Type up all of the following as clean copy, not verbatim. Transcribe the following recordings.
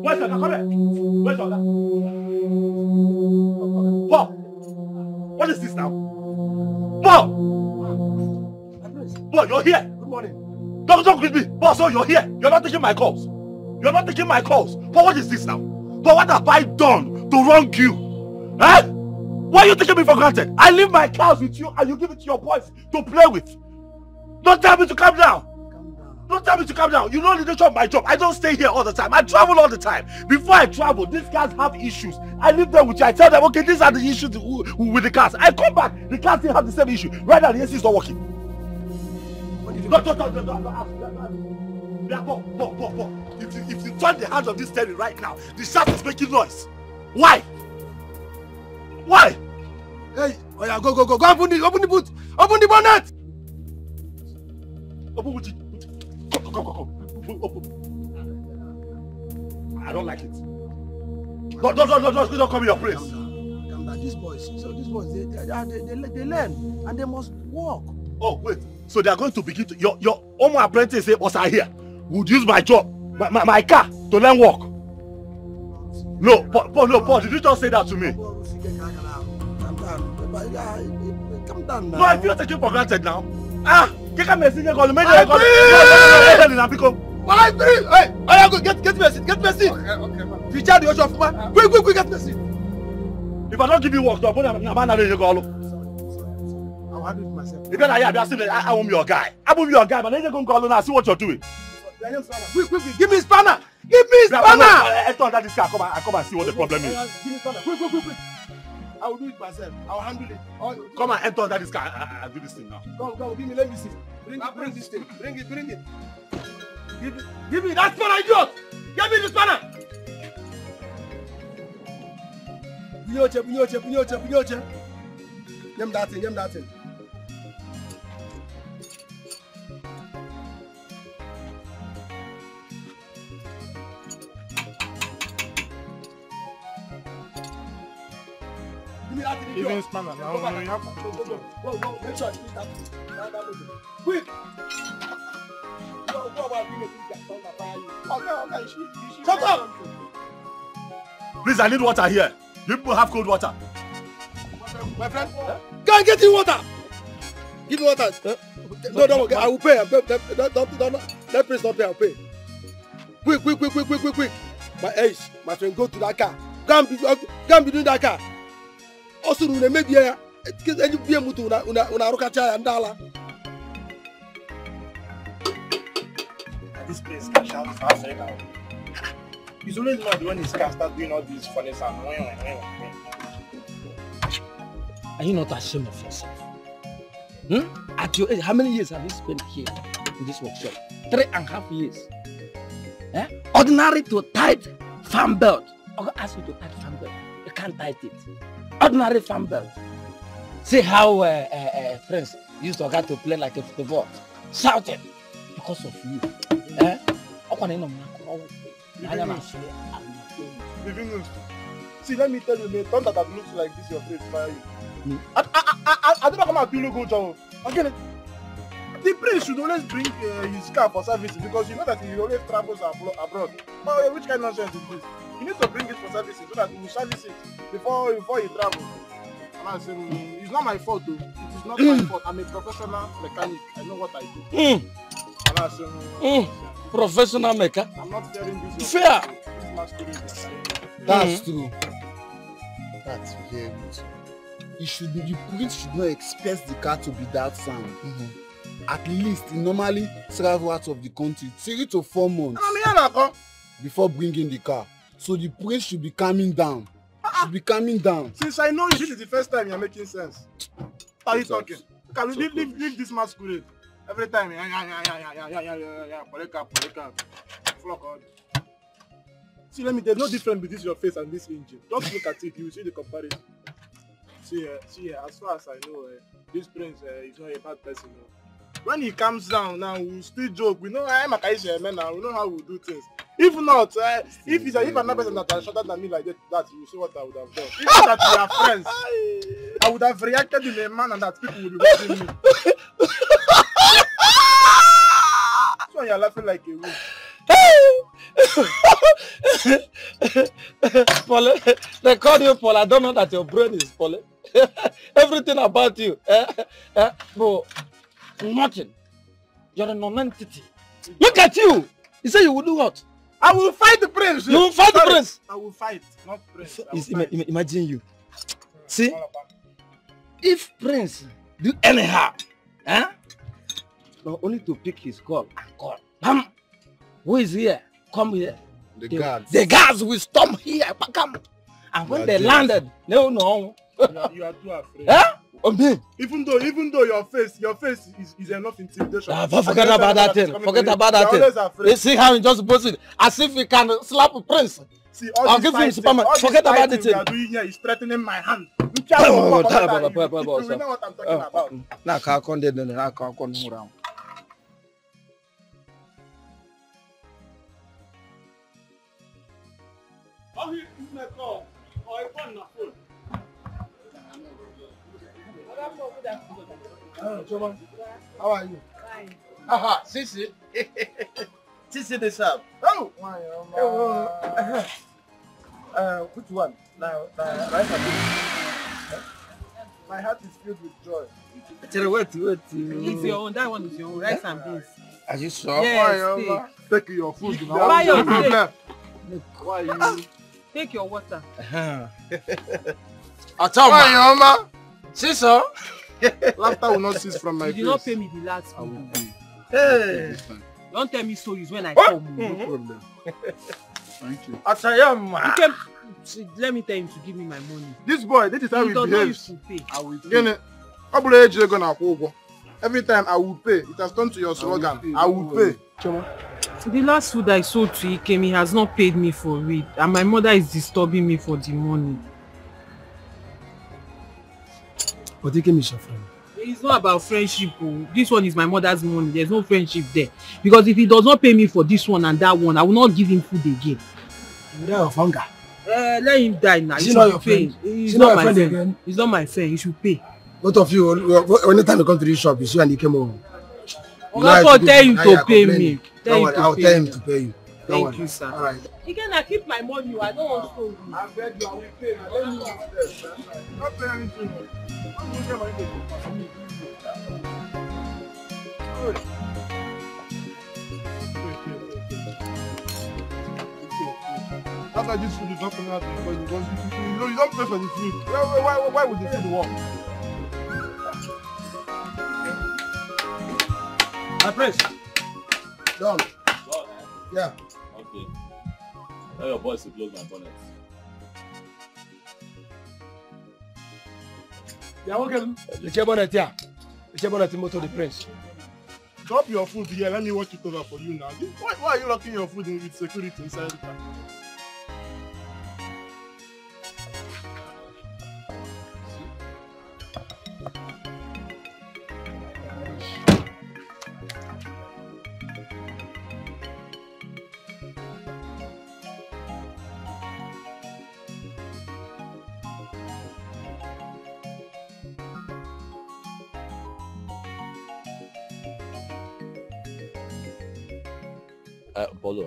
Where's your come here? Where's your Paul! What is this now? Paul! Paul, you're here. Good morning. Don't talk with me. Paul, so you're here. You're not taking my calls. You're not taking my calls. Paul, what is this now? Paul, what have I done to wrong you? Eh? Why are you taking me for granted? I leave my cows with you and you give it to your boys to play with. Don't tell me to calm down. Don't tell me to calm down. You know the nature of my job. I don't stay here all the time. I travel all the time. Before I travel, these cars have issues. I leave them with you. I tell them, okay, these are the issues with the cars. I come back, the cars still have the same issue. Right now, the AC is not working. Don't. If you turn the hands of this steering right now, the shaft is making noise. Why? Why? Hey, oh yeah, go, open the boot, open the bonnet. Open with it. Come. Open. I don't like it. Don't come in your place. Calm down. These boys, they learn and they must walk. Oh, wait. So they are going to begin to your Omo apprentice say, "Us are here. Would use my job, my car to learn work." No, Paul, did you just say that to me? Calm down now. No, I feel taken for granted now. Get me a single call. My dream! Hey, go get me a seat. Get me a seat. Okay. Richard, you're off, man. Quick, get me a seat. If I don't give you work, I'll handle it myself. I won't be your guy. I won't be your guy, but then you're going to call and see what you're doing. Quick, give me spanner. Give me spanner. I thought that this guy come and see what the problem is. Give me spanner. Quick. I will do it myself. I will handle it. Come and enter that this guy. I'll do this thing now. Go, give me, let me see. Bring this thing. Bring it. Give me that spanner, idiot. Give me the spanner. Bunyoche. Name that thing. Even spanner now. Go. Make sure you that. Quick. Go about being a okay. Shut up. Please, I need water here. You people have cold water. My friend, go and get you water. Give me water. No, I will pay. Don't, let please not pay. I'll pay. Quick. My friend, go to that car. Go and be doing that car. Also, maybe This place can shout fast right now. It's always mad when his car start doing all these funny sounds. Are you not ashamed of yourself? At your age, how many years have you spent here in this workshop? 3.5 years. Ordinary to tight farm belt. I'm going to ask you to tight farm belt. You can't tight it. Ordinary farm belt. See how friends used to get to play like a football. Shouting because of you. See, let me tell you, mate, don't that looks like this your face fire you. I don't know how to go job. Again, the prince should always bring his car for servicing because you know that he always travels abroad. But which kind of nonsense is this? You need to bring it for servicing so that you will service it before you travel. And I said, it's not my fault though. It is not my fault. I'm a professional mechanic. I know what I do. And I said, professional mechanic. I'm not fearing this. Fair. That's true. That's very true. The police should not expect the car to be that sound. At least it normally travel out of the country 3 to 4 months before bringing the car. So the police should be calming down. Since I know you, this is the first time you're making sense. What are you talking? Can we leave this masquerade? Every time, Poleka. Flock on. See, let me tell you, no difference between your face and this engine. Just look at it, you will see the comparison. See, as far as I know, this prince is not a bad person. When he comes down now, we'll still joke. We know I'm a man now. We know how we do things. If not, if another person that is shorter than me like that, you see what I would have done. If that we are friends, I would have reacted in a manner that people would be watching me. So you're laughing like a wolf. Paul, they call you Paul. I don't know that your brain is Paul. Everything about you. Bro, nothing. You're a non-entity. Look at you. You say you will do what? I will fight the prince. You will fight the prince. I will fight, not prince. Imagine you. See, if prince do anyhow, not only to pick his call and call. Bam! Who is here? Come here. The guards. The guards will storm here. Come. And when they landed, no. You are too afraid. Huh? Me. Even though your face is enough intimidation. Forget about that thing. Forget about that thing. You see how he just boasted as if he can slap a prince. See, I'll give him Superman. Forget about the thing. You are doing here is threatening my hand. You know what I'm talking about. Now can't come there. Now can't come around. How are you? Fine. Aha, Sisi. Sisi the sub. Oh, which one? Now, right now. My heart is filled with joy. Wait. It's your own. That one is your own. Rice and beans. Are you sure? Yes, take your food. Buy your problem. Why you? Take your water. Why, Sister? Laughter will not cease from my face. You did not pay me the last food. Hey. Don't tell me stories when I come. No problem. Thank you. Let me tell him to give me my money. This boy, this is how he behaves. To pay. I will pay. Every time I will pay. It has turned to your slogan. I will pay. The last food I sold to Ikem, he has not paid me for it. And my mother is disturbing me for the money. But Ikem is your friend. It's not about friendship. This one is my mother's money. There's no friendship there. Because if he does not pay me for this one and that one, I will not give him food again. You die of hunger. Let him die now. Is he not your friend? He's not my friend again? He's not my friend. He should pay. Both of you, anytime you come to this shop, it's you and Ikem home. I'll tell him to pay me. I'll tell him to pay you. Thank you, sir. All right. Again, I keep my money. I don't want to. I beg you, I will pay. Let me use this. Not pay anything. After this food is not coming out because you don't pay for the food. Why would the food work? My prince. Done. Yeah. Okay. Tell your boys to close my bonnet. Yeah, okay. The cabinet here. The cabinet motor the prince. Drop your food here. Let me watch it over for you now. Why are you locking your food in with security inside the car? Polo,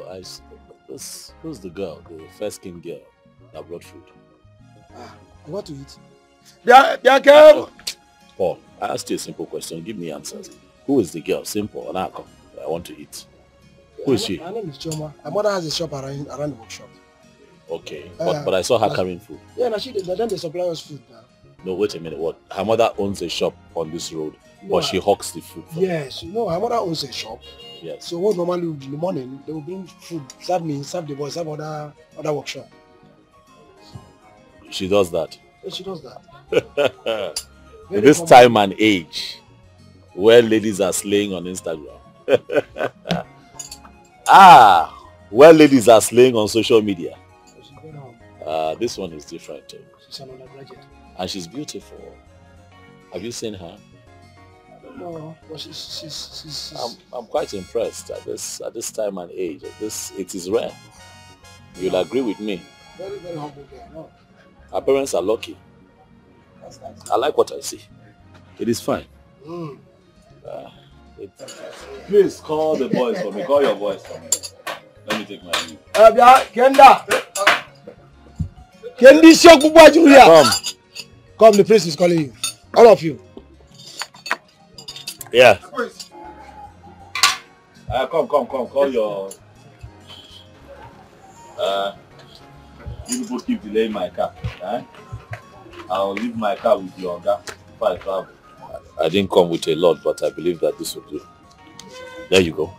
who's the girl, the first king girl that brought food? What to eat? Yeah, girl. Paul, I asked you a simple question. Give me answers. Who is the girl? Simple. And I want to eat. Who is she? Her name is Choma. Her mother has a shop around the workshop. Okay, but I saw her carrying food. Yeah, now then they supply us food now. No, wait a minute. What? Her mother owns a shop on this road, but she hawks the food. Yes, no, her mother owns a shop. Yes. So what normally in the morning they will bring food, serve me, serve the boys, serve other workshop. She does that. Yes, she does that. In this time and age, where ladies are slaying on Instagram. Where ladies are slaying on social media. This one is different too. She's an undergraduate. And she's beautiful. Have you seen her? No, but she's I'm quite impressed at this time and age. It is rare. You'll agree with me. Very, very humble girl. No. Our parents are lucky. That's nice. I like what I see. It is fine. Mm. Please call the boys for me. Call your boys for me. Let me take my leave. Kenda. Kendi Shokubu Julia. Come, the prince is calling you. All of you. Yeah. Come. Call your... you people keep delaying my car. I'll leave my car with your guy before I travel. I didn't come with a lot, but I believe that this will do. There you go.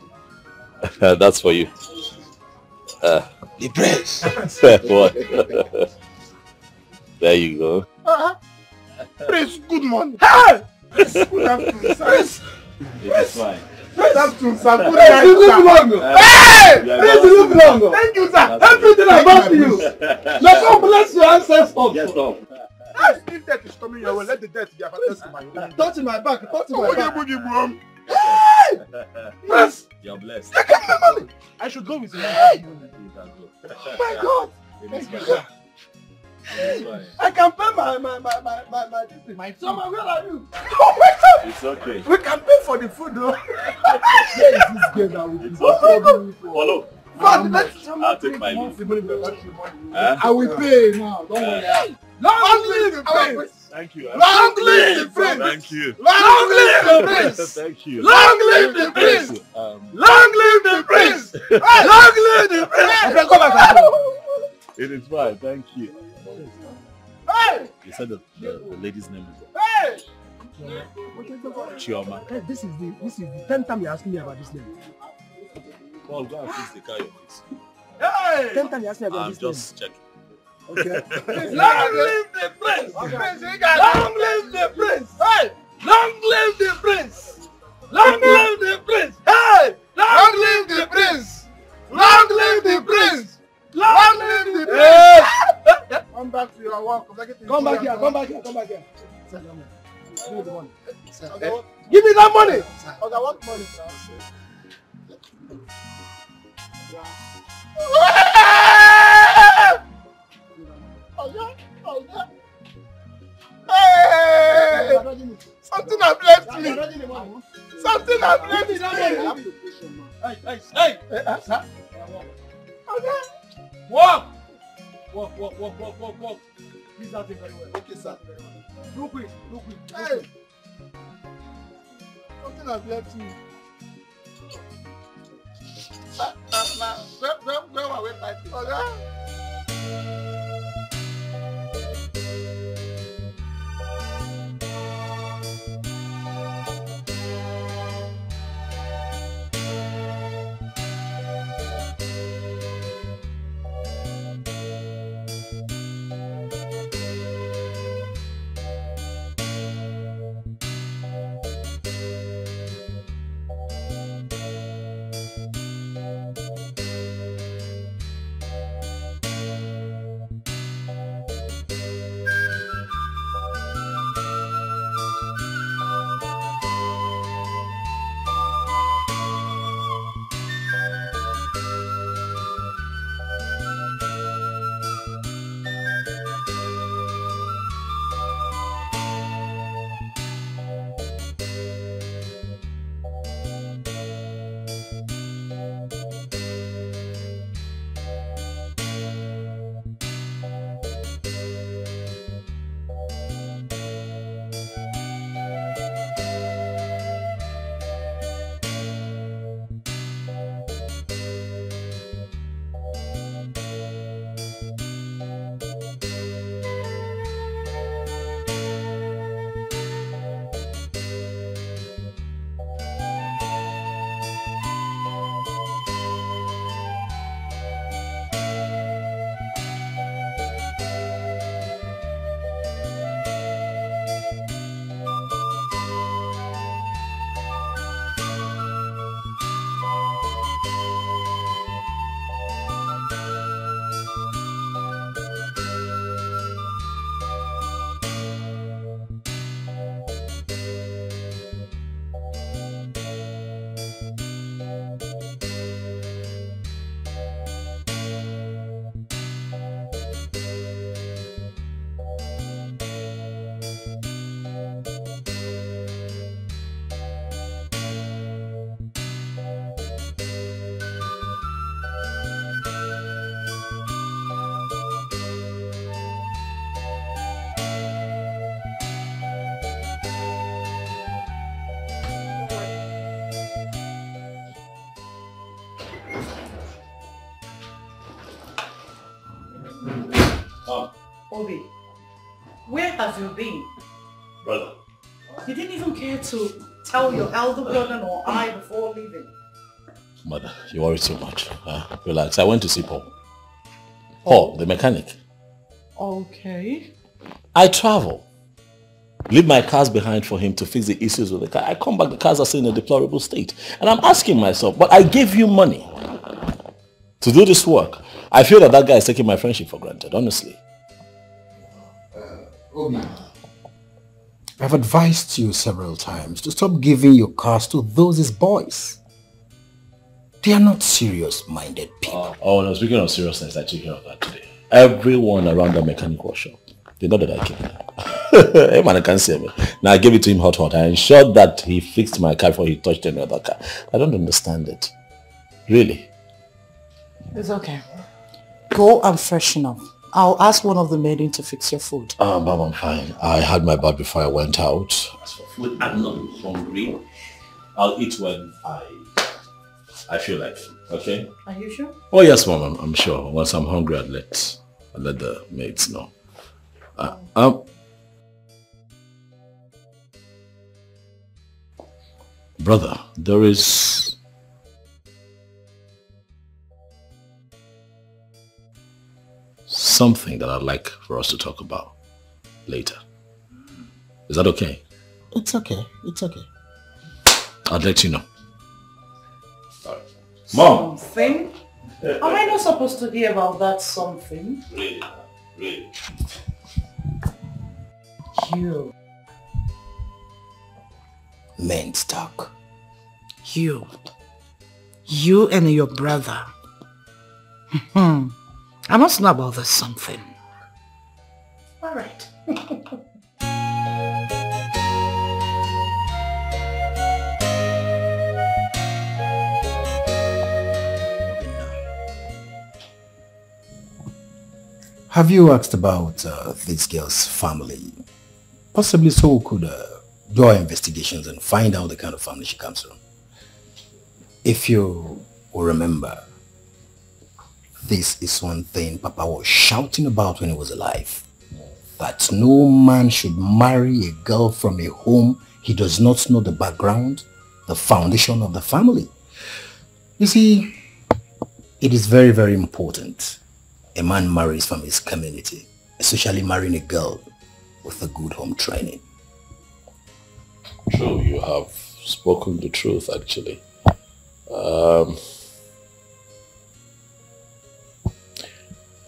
That's for you. The prince. What? There you go. Prince, good morning. Hey! Good afternoon, sir. It's fine. Good afternoon, sir. Good Prince, night, you look sir. longer. Hey! Prince, you look longer. Thank you, sir. Everything about you. May God bless your ancestors. Get off. Yes, if death is coming your way, let the death be affected to my own. Touch my back. Touch my back. Prince, You're blessed. I should go with you. You can go. Oh my God. It's fine. It's fine. I can pay my summer. Where are you? Oh my God. It's okay. We can pay for the food, though. Where is this girl that will It's be? okay. Follow. But let's I'll take my leave. I will pay now. Don't worry. Long live the prince. Thank you. Long live the prince. Thank you. Long live the prince. Thank you. Long live the prince. Long live the prince. Long live the prince. Come back. It is fine. Thank you. Hey. You said the lady's name is Hey. Chioma. This is the 10th time you're asking me about this name. Paul, go and fix the car, your face. Hey. 10th time you're asking me about I'm this name. just checking. Okay. Long live the prince. Long live the prince. Hey. Long live the prince. Long live the prince. Hey. Long live the prince. Long live the prince. Long live the prince. Come back to your work. Come back here. Give me that money. Okay, what money? Hey! Something has left me. Something has left me. Hey! Walk! Please not very well. Okay, sir. Look quick. Hey! Something has left me. Where were we fighting? Obi, where have you been? Brother. You didn't even care to tell your elder brother or I before leaving. Mother, you worry too much. Relax. I went to see Paul. Paul, the mechanic. Okay. I travel. Leave my cars behind for him to fix the issues with the car. I come back, the cars are still in a deplorable state. And I'm asking myself, but I gave you money to do this work. I feel that guy is taking my friendship for granted, honestly. Obi, I've advised you several times to stop giving your cars to those boys. They are not serious-minded people. Oh no, speaking of seriousness, I took care of that today. Everyone around the mechanic workshop, they know that I came there. Hey man, I can't see me. Now I gave it to him hot. I ensured that he fixed my car before he touched any other car. I don't understand it. Really. It's okay. Go and freshen up. I'll ask one of the maiden to fix your food. Mom, I'm fine. I had my bath before I went out. As for food, I'm not hungry. I'll eat when I feel like it. Okay? Are you sure? Oh yes, Mom. I'm sure. Once I'm hungry, I'll let the maids know. Brother, there is something that I'd like for us to talk about later. Is that okay? It's okay. It's okay. I'll let you know. All right. Mom! Something? Am I not supposed to hear about that something? Really? Really? You. Men's talk. You and your brother. I must know about this something. All right. Have you asked about this girl's family? Possibly so we could do our investigations and find out the kind of family she comes from. If you will remember, this is one thing Papa was shouting about when he was alive. That no man should marry a girl from a home he does not know the background, the foundation of the family. You see, it is very, very important a man marries from his community, especially marrying a girl with a good home training. True, you have spoken the truth actually.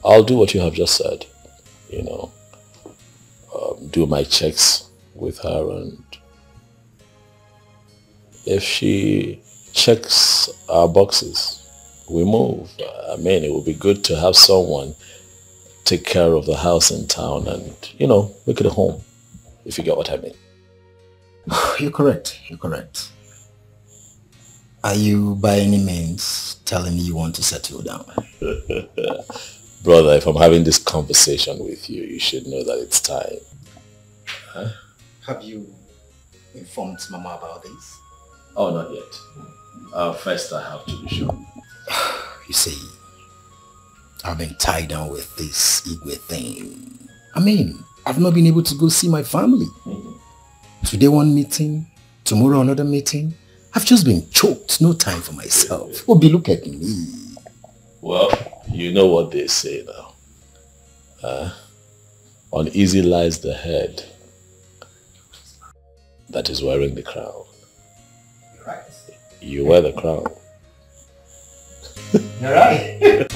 I'll do what you have just said, you know, do my checks with her, and if she checks our boxes, we move. I mean, it would be good to have someone take care of the house in town and, you know, make it a home, if you get what I mean. You're correct. You're correct. Are you by any means telling me you want to settle down? Brother, if I'm having this conversation with you, you should know that it's time. Huh? Have you informed Mama about this? Oh, not yet. First I have to be sure. You see, I've been tied down with this Igwe thing. I mean, I've not been able to go see my family. Today one meeting, tomorrow another meeting. I've just been choked, no time for myself. Obi, look at me. Well, you know what they say now. Uneasy lies the head that is wearing the crown. Right. You wear the crown. You're right.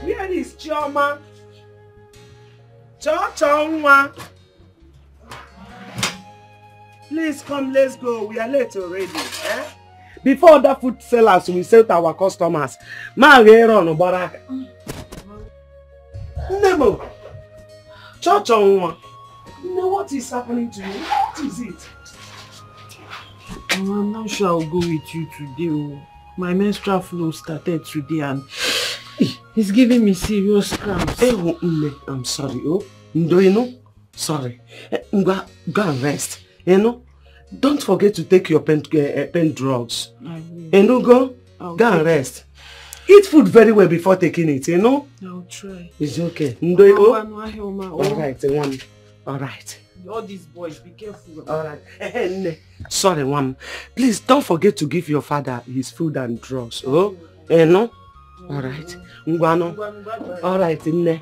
Where is Chioma? Chonwa. Please come, let's go. We are late already. Eh? Before other food sellers will sell to our customers. Nemo. Chonwa. You know what is happening to you? What is it? I'm not sure I'll go with you today. My menstrual flow started today and it's giving me serious cramps. I'm sorry. Oh, you know? Sorry. Go and rest. You know? don't forget to take your pain drugs. I will. Enugo, go and rest. Eat food very well before taking it, you know? I'll try. It's okay. Alright, one. Alright. All these boys, be careful. Alright. Sorry, one. Please don't forget to give your father his food and drugs. Oh? No? Alright. Ngwano. Alright, Nne.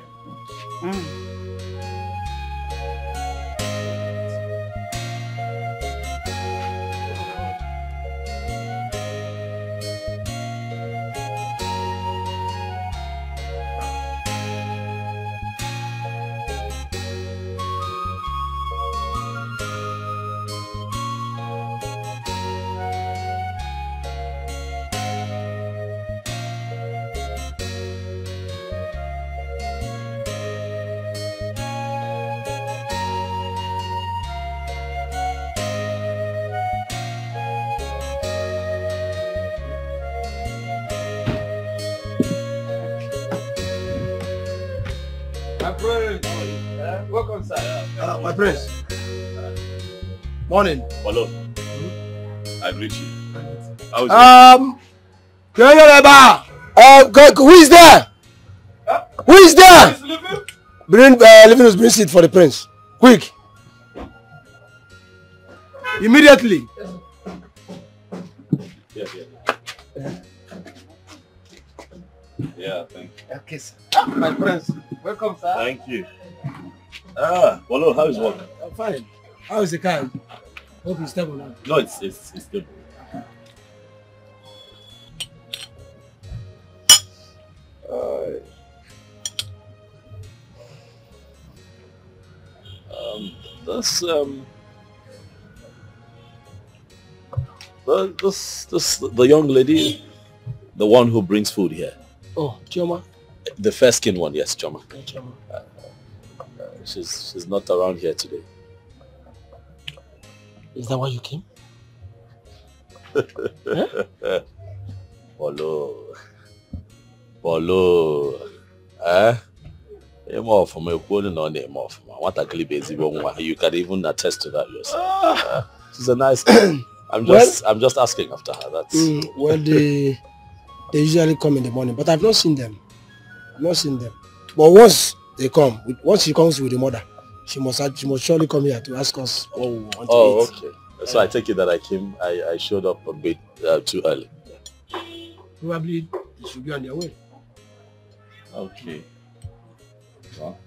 Welcome, sir. My prince. Morning. Hello. I greet you. How is who is there? Who is there? Bring Livinus, bring seat for the prince. Quick. Immediately. Yeah, thank you. Okay, sir. My prince. Welcome, sir. Thank you. Hello, how is work? I'm fine. How is the car? Hope it's stable now. No, it's stable. The young lady, the one who brings food here. Oh, Chioma? The fair skinned one, yes, Chioma. Yeah, Chioma. She's not around here today. Is that why you came? Polo. You can even attest to that yourself. She's a nice girl. I'm just asking after her. That's well, they usually come in the morning, but I've not seen them. But once they come, once she comes with the mother, she must surely come here to ask us what we want to eat. Oh, okay. So I take it that I showed up a bit too early. Probably they should be on their way. Okay. Well.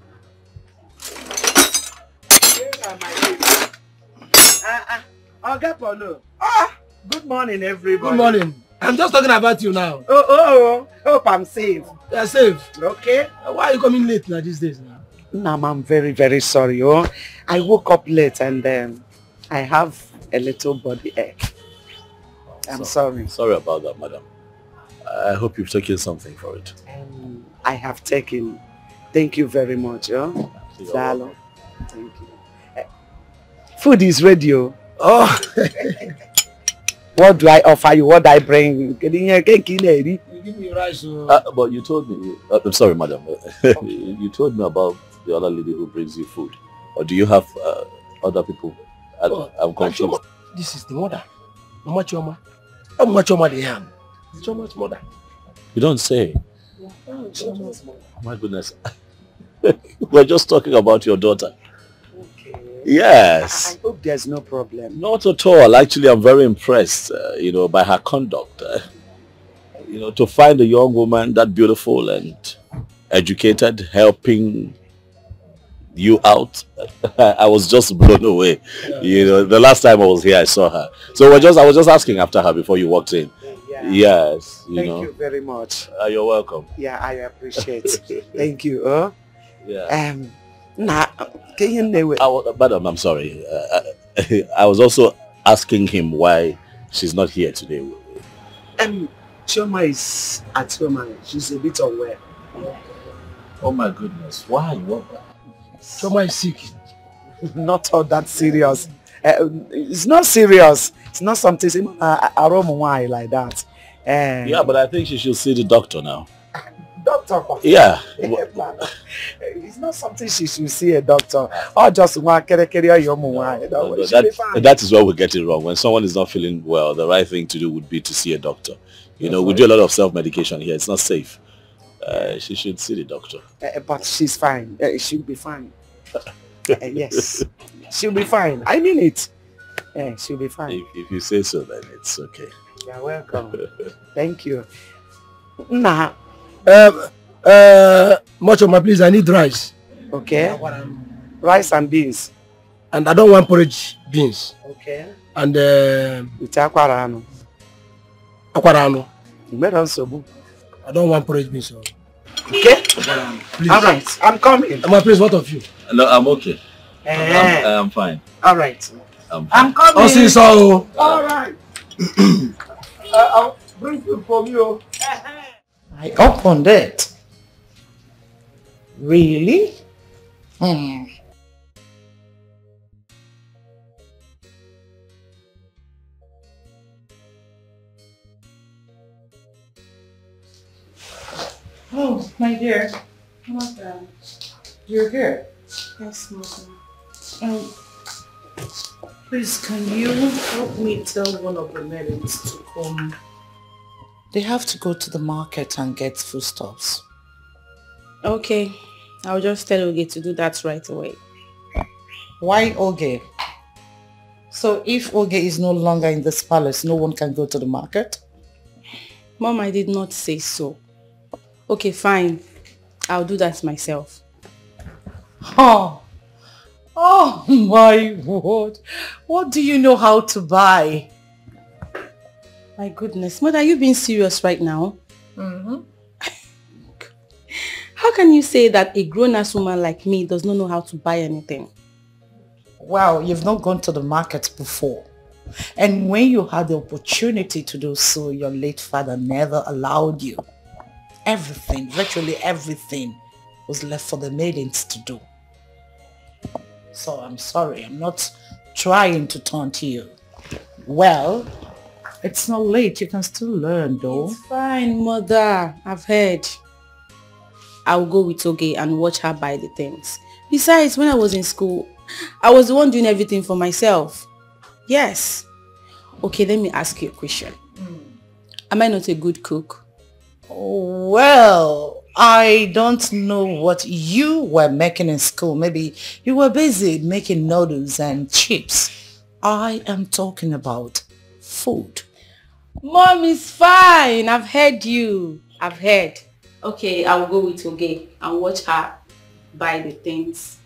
Good morning, everybody. Good morning. I'm just talking about you now. Hope I'm safe. You're safe. Okay. Why are you coming late now these days now? Nam, I'm very, very sorry. I woke up late and I have a little body ache. I'm sorry. Sorry about that, madam. I hope you've taken something for it. I have taken. Thank you very much. Zalo. Thank you. Food is ready. Oh. What do I offer you? What do I bring? You give me rice. But you told me. I'm sorry, madam. You told me about the other lady who brings you food. Or do you have other people? I'm confused. This is the mother. Mama Chioma. How much Chioma they have? Chioma's mother. You don't say. Oh, my goodness. We're just talking about your daughter. Okay. Yes. I hope there's no problem. Not at all. Actually, I'm very impressed, by her conduct. To find a young woman that beautiful and educated, helping you out. I was just blown away. Yeah. The last time I was here, I saw her. So I was just asking after her before you walked in. Yeah. Yes. Thank you very much. You're welcome. Yeah, I appreciate it. Thank you. Yeah. Madam, I'm sorry. I was also asking him why she's not here today. Chioma is at home. She's a bit unwell. Oh my goodness. Why? Chioma is sick. Not all that serious. It's not serious. It's not something like that. Yeah, but I think she should see the doctor now. Doctor. Yeah. It's not something she should see a doctor. Or just one carry your mom. That is where we get it wrong. When someone is not feeling well, the right thing to do would be to see a doctor. You know, we do a lot of self-medication here. It's not safe. She should see the doctor. But she's fine. She'll be fine. Yes. She'll be fine. I mean it. She'll be fine. If you say so, then it's okay. You're welcome. Thank you. Nah. Much of my please, I need rice. Okay. Rice and beans. And I don't want porridge beans. Okay. And with aquarano. Aquarano. I don't want porridge beans. So. Okay. Please. All right. I'm coming. My please, what of you? No, I'm okay. I'm fine. All right. I'm coming. I'll see you so. All right. I'll bring food for you. I opened it. Really? Hmm. Oh, my dear. Mother. You're here. Yes, Mother. Please, can you help me tell one of the maidens to come? They have to go to the market and get foodstuffs. Okay. I'll just tell Oge to do that right away. Why Oge? So if Oge is no longer in this palace, no one can go to the market? Mom, I did not say so. Okay, fine. I'll do that myself. Oh my word. What do you know how to buy? My goodness. Mother, are you being serious right now? Mm-hmm. How can you say that a grown-ass woman like me does not know how to buy anything? Wow, you've not gone to the market before. And when you had the opportunity to do so, your late father never allowed you. Everything, virtually everything, was left for the maidens to do. So I'm sorry, I'm not trying to taunt you. Well, it's not late, you can still learn though. It's fine, Mother. I've heard. I'll go with Oge and watch her buy the things. Besides, when I was in school, I was the one doing everything for myself. Yes. Okay, let me ask you a question. Am I not a good cook? Well, I don't know what you were making in school. Maybe you were busy making noodles and chips. I am talking about food. Mom is fine. I've heard you. I've heard. Okay, I'll go with Oge and watch her buy the things.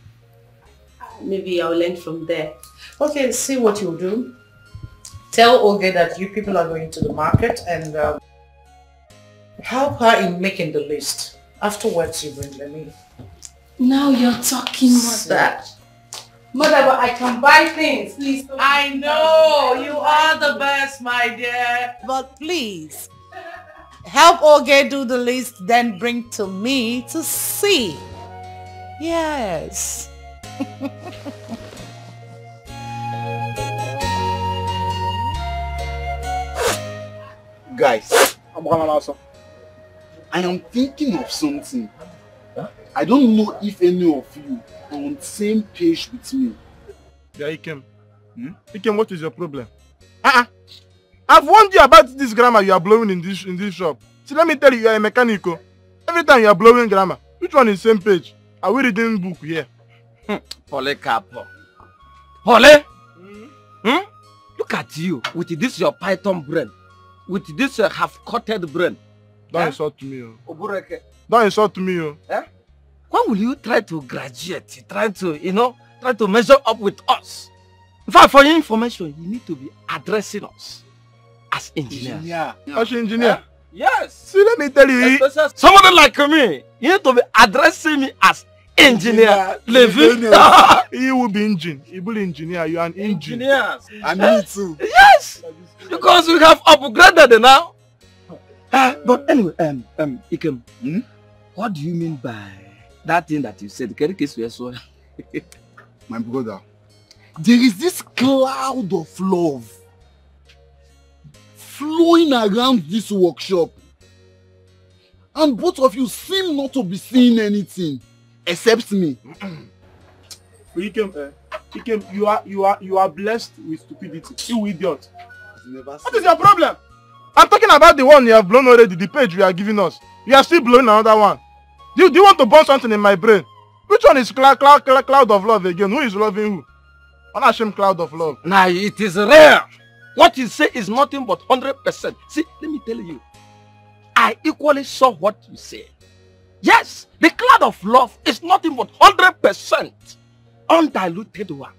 Maybe I'll learn from there. Okay, see what you'll do. Tell Oge that you people are going to the market and help her in making the list. Afterwards, you bring them in. Now you're talking, Mother. Mother, but I can buy things. Please don't. I know, you are the best, my dear. But please, help Oge do the list, then bring to me to see. Yes. Guys, I am thinking of something. I don't know if any of you are on the same page with me. Yeah, Ikem. Ikem, what is your problem? I've warned you about this grammar you are blowing in this shop. See, let me tell you, you are a mechanic. Every time you are blowing grammar, which one is same page? Are we reading book here? Polycarpo. Poly? Look at you with this your python brain. With this half-coated brain. Don't insult to me. Don't insult to me. When will you try to graduate? Try to measure up with us? In fact, for your information, you need to be addressing us as engineers. As engineer? Yes. See, let me tell you. Somebody like me, you need to be addressing me as engineer. Levi. He will be engine. He will be engineer. You are an engine. Engineers. And me too. Yes. Because we have upgraded now. But anyway, Ikem, what do you mean by that thing that you said? My brother, there is this cloud of love flowing around this workshop. And both of you seem not to be seeing anything except me. Ikem, you are blessed with stupidity. You idiot. What is your problem? I'm talking about the one you have blown already, the page you are giving us. You are still blowing another one. Do you want to burn something in my brain? Which one is cloud of love again? Who is loving who? Unashamed cloud of love. Now it is rare. What you say is nothing but 100%. See, let me tell you. I equally saw what you say. Yes, the cloud of love is nothing but 100% undiluted one.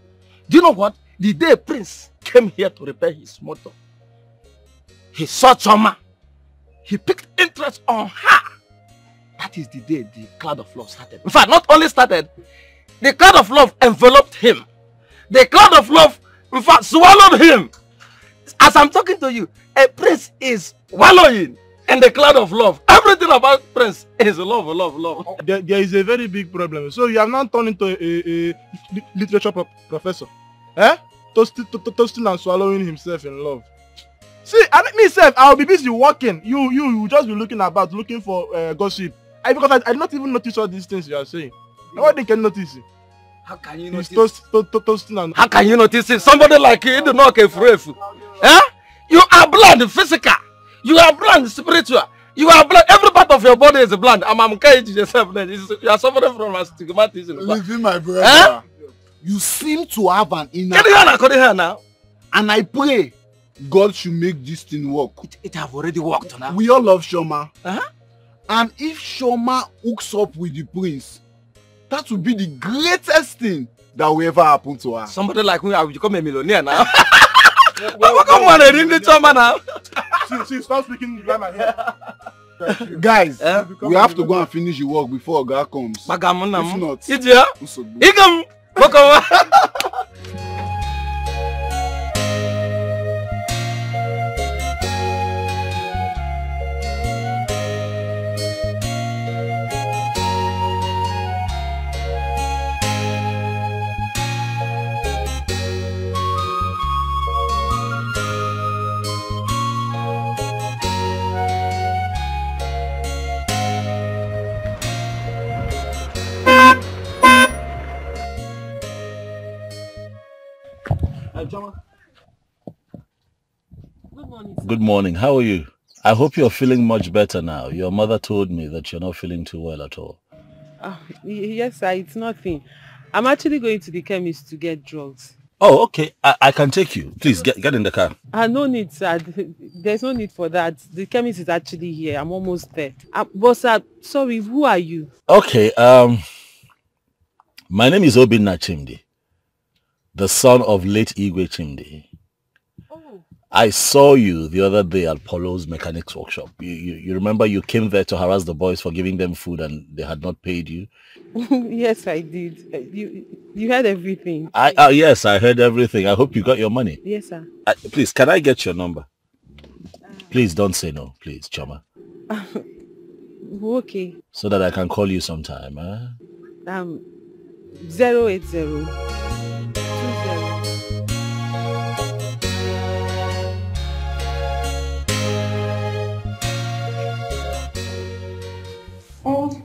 Do you know what? The day Prince came here to repair his motor, he saw Choma. He picked interest on her. That is the day the cloud of love started. In fact, not only started, the cloud of love enveloped him. The cloud of love, in fact, swallowed him. As I'm talking to you, a Prince is wallowing in the cloud of love. Everything about Prince is love, love, love. There is a very big problem. So you have now turned into a literature professor. Eh? Toasting and swallowing himself in love. See, myself, I'll be busy working. You just be looking about, looking for gossip. Because I did not even notice all these things you are saying. Nobody can notice it. How can you notice? Toasting and... How can you notice it? Somebody like you do not care for it. Eh? You are blind, physical. You are blind, spiritual. You are blind. Every part of your body is blind. I'm encouraging yourself. You are suffering from astigmatism. Listen, my brother. Eh? You seem to have an inner... Get here now. And I pray God should make this thing work. It have already worked now. We all love Shoma. And if Shoma hooks up with the Prince, that would be the greatest thing that will ever happen to her. Somebody like me, I will become a millionaire now. Come on, I didn't Choma now. See, stop speaking behind my head. Guys, we have to go and finish the work before Oga comes. If not, Good morning. How are you? I hope you're feeling much better now. Your mother told me that you're not feeling too well at all. Yes, sir. It's nothing. I'm actually going to the chemist to get drugs. Oh, okay. I can take you. Please, get in the car. No need, sir. There's no need for that. The chemist is actually here. I'm almost there. But, sir, sorry, who are you? Okay. My name is Obinna Chimdi, the son of late Igwe Chimdi. I saw you the other day at Polo's mechanics workshop. You remember you came there to harass the boys for giving them food and they had not paid you? Yes, I did. You heard everything. Yes, I heard everything. I hope you got your money. Yes, sir. Please, can I get your number? Please don't say no, please, Choma. Okay. So that I can call you sometime, huh? 080 Oh,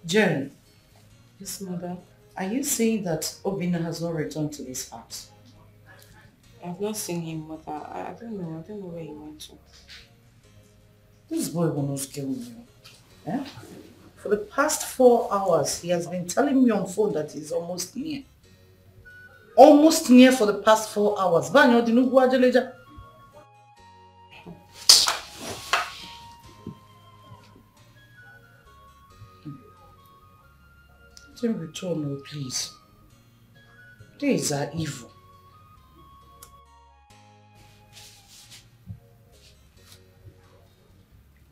Jen. Yes, mother. Are you saying that Obinna has not returned to this house? I've not seen him, mother. I don't know. I don't know where he went to. This boy will not kill me. Eh? For the past 4 hours, he has been telling me on phone that he's almost near. Almost near for the past 4 hours. Banyo dinugu ajeleja. Don't return, no, please. These are evil.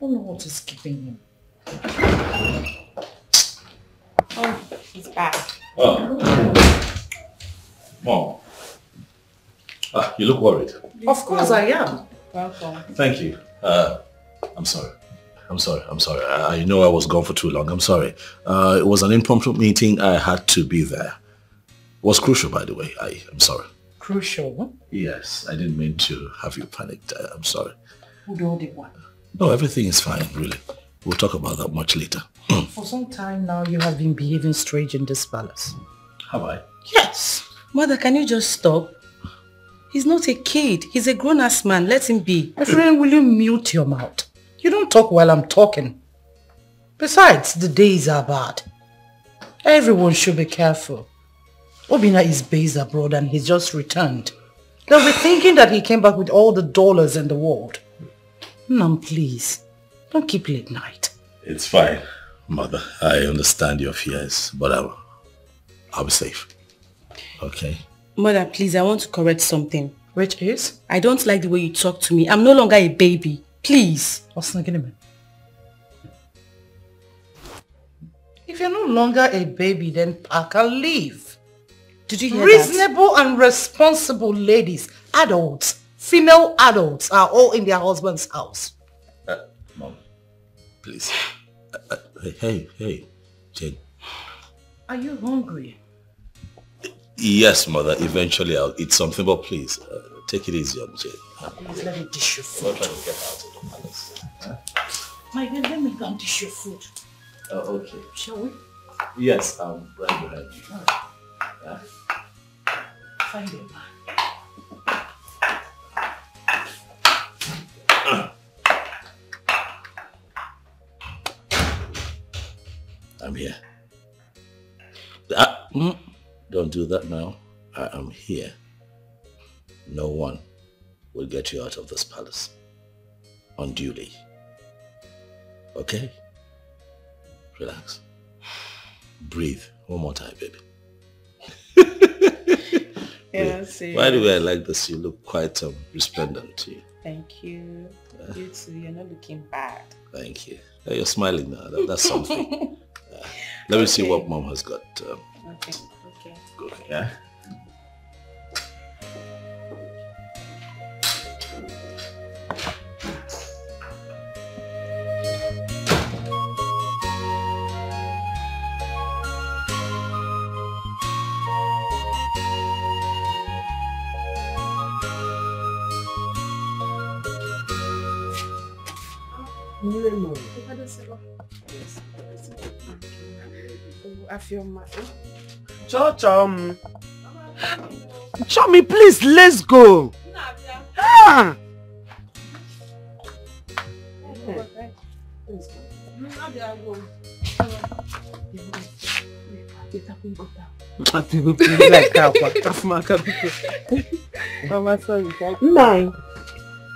I don't know what is keeping him. Oh, he's back. Oh. Mom. You look worried. Of course I am. Welcome. Thank you. I'm sorry. I know I was gone for too long. I'm sorry. It was an impromptu meeting. I had to be there. It was crucial, by the way. I'm sorry. Crucial, huh? Yes, I didn't mean to have you panicked. I'm sorry. Who do they want? No, everything is fine, really. We'll talk about that much later. For some time now, you have been behaving strange in this palace. Have I? Yes. Mother, can you just stop? He's not a kid. He's a grown-ass man. Let him be. My friend, will you mute your mouth? You don't talk while I'm talking. Besides, the days are bad. Everyone should be careful. Obina is based abroad and he's just returned. They'll be thinking that he came back with all the dollars in the world. Mom, please, don't keep late night. It's fine, Mother. I understand your fears, but I'll be safe. Okay? Mother, please, I want to correct something. Which is? I don't like the way you talk to me. I'm no longer a baby. Please. If you're no longer a baby, then pack and leave. Did you hear Reasonable and responsible ladies, adults, female adults are all in their husband's house. Mom, please. Hey, Jane. Are you hungry? Yes, Mother. Eventually I'll eat something, but please, take it easy on Jane. Please let me dish your food. We're trying to get out of the palace. Huh? My God, let me go and dish your food. Oh, okay. Shall we? Yes, I'm right behind you. Yeah? Find it, man. I'm here. Don't do that now. I am here. No one will get you out of this palace unduly. Okay? Relax. Breathe. One more time, baby. By the way, I like this. You look quite resplendent. Thank you. You too. You're not looking bad. Thank you. You're smiling now. That's something. Let me see what Mom has got. Okay. Good. Yeah. Chomi, please, let's go. Ah.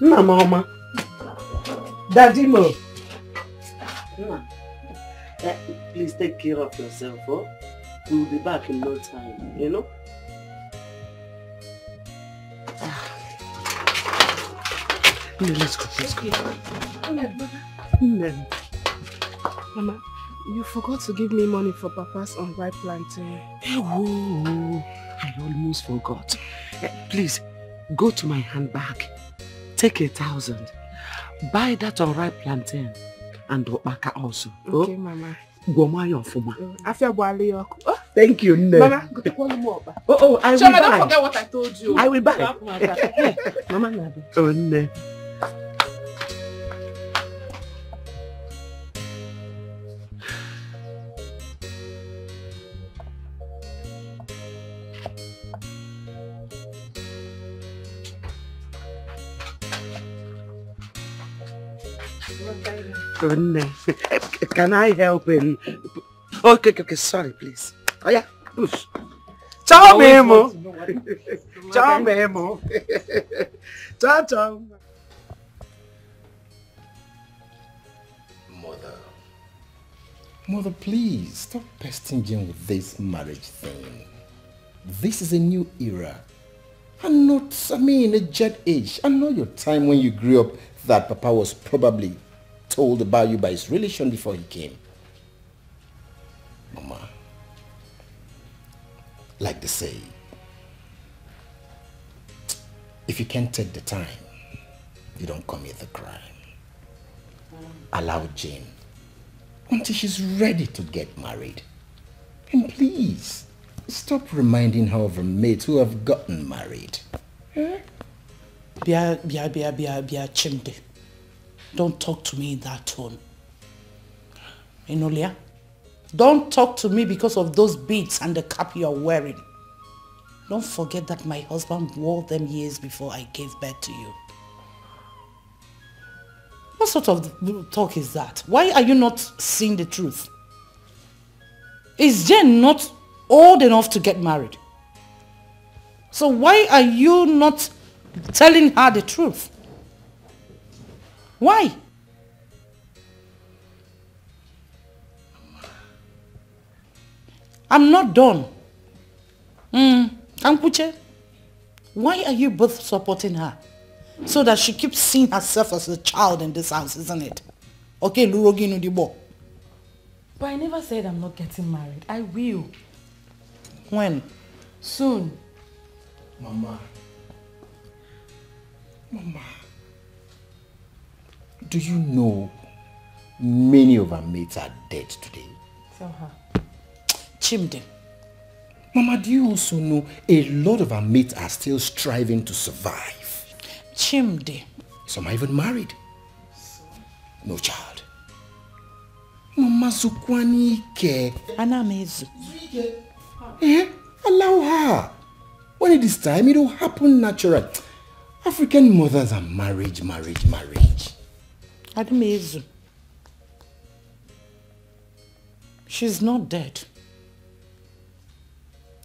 Mama. Daddy Mo. Please take care of yourself, oh? We'll be back in no time, you know? Let's go. Mama, you forgot to give me money for Papa's unripe plantain. Oh, I almost forgot. Please, go to my handbag. Take 1,000. Buy that unripe plantain and Opaka also. Okay, Mama. Thank you, Nne. Mama, go to more. I will buy. Don't forget what I told you. I will buy. Mama, Nabi. Oh, Nne. Can I help in? Okay, sorry, please. Oh yeah, push. Ciao, Memo. Ciao, Memo. Ciao. Mother, please stop pestering Jane with this marriage thing. This is a new era. And not, a jet age. I know your time when you grew up that Papa was probably told about you by his relation before he came. Mama, like they say, if you can't take the time, you don't commit the crime. Allow Jane until she's ready to get married. And please, stop reminding her of her mates who have gotten married. Bia Chimde. Don't talk to me in that tone. Enolia, don't talk to me because of those beads and the cap you're wearing. Don't forget that my husband wore them years before I gave birth to you. What sort of talk is that? Why are you not seeing the truth? Is Jane not old enough to get married? So why are you not telling her the truth? Why? I'm not done. Kampuche, why are you both supporting her? So that she keeps seeing herself as a child in this house, isn't it? Okay, Lurogi Nudibo. But I never said I'm not getting married. I will. When? Soon. Mama. Do you know many of our mates are dead today? Tell her. Chimde. Mama, do you also know a lot of our mates are still striving to survive? Chimde. Some are even married. No child. Mama Zukwani Ike. Anamezu. Allow her. When it is time, it will happen naturally. African mothers are marriage. Anamezu. She's not dead.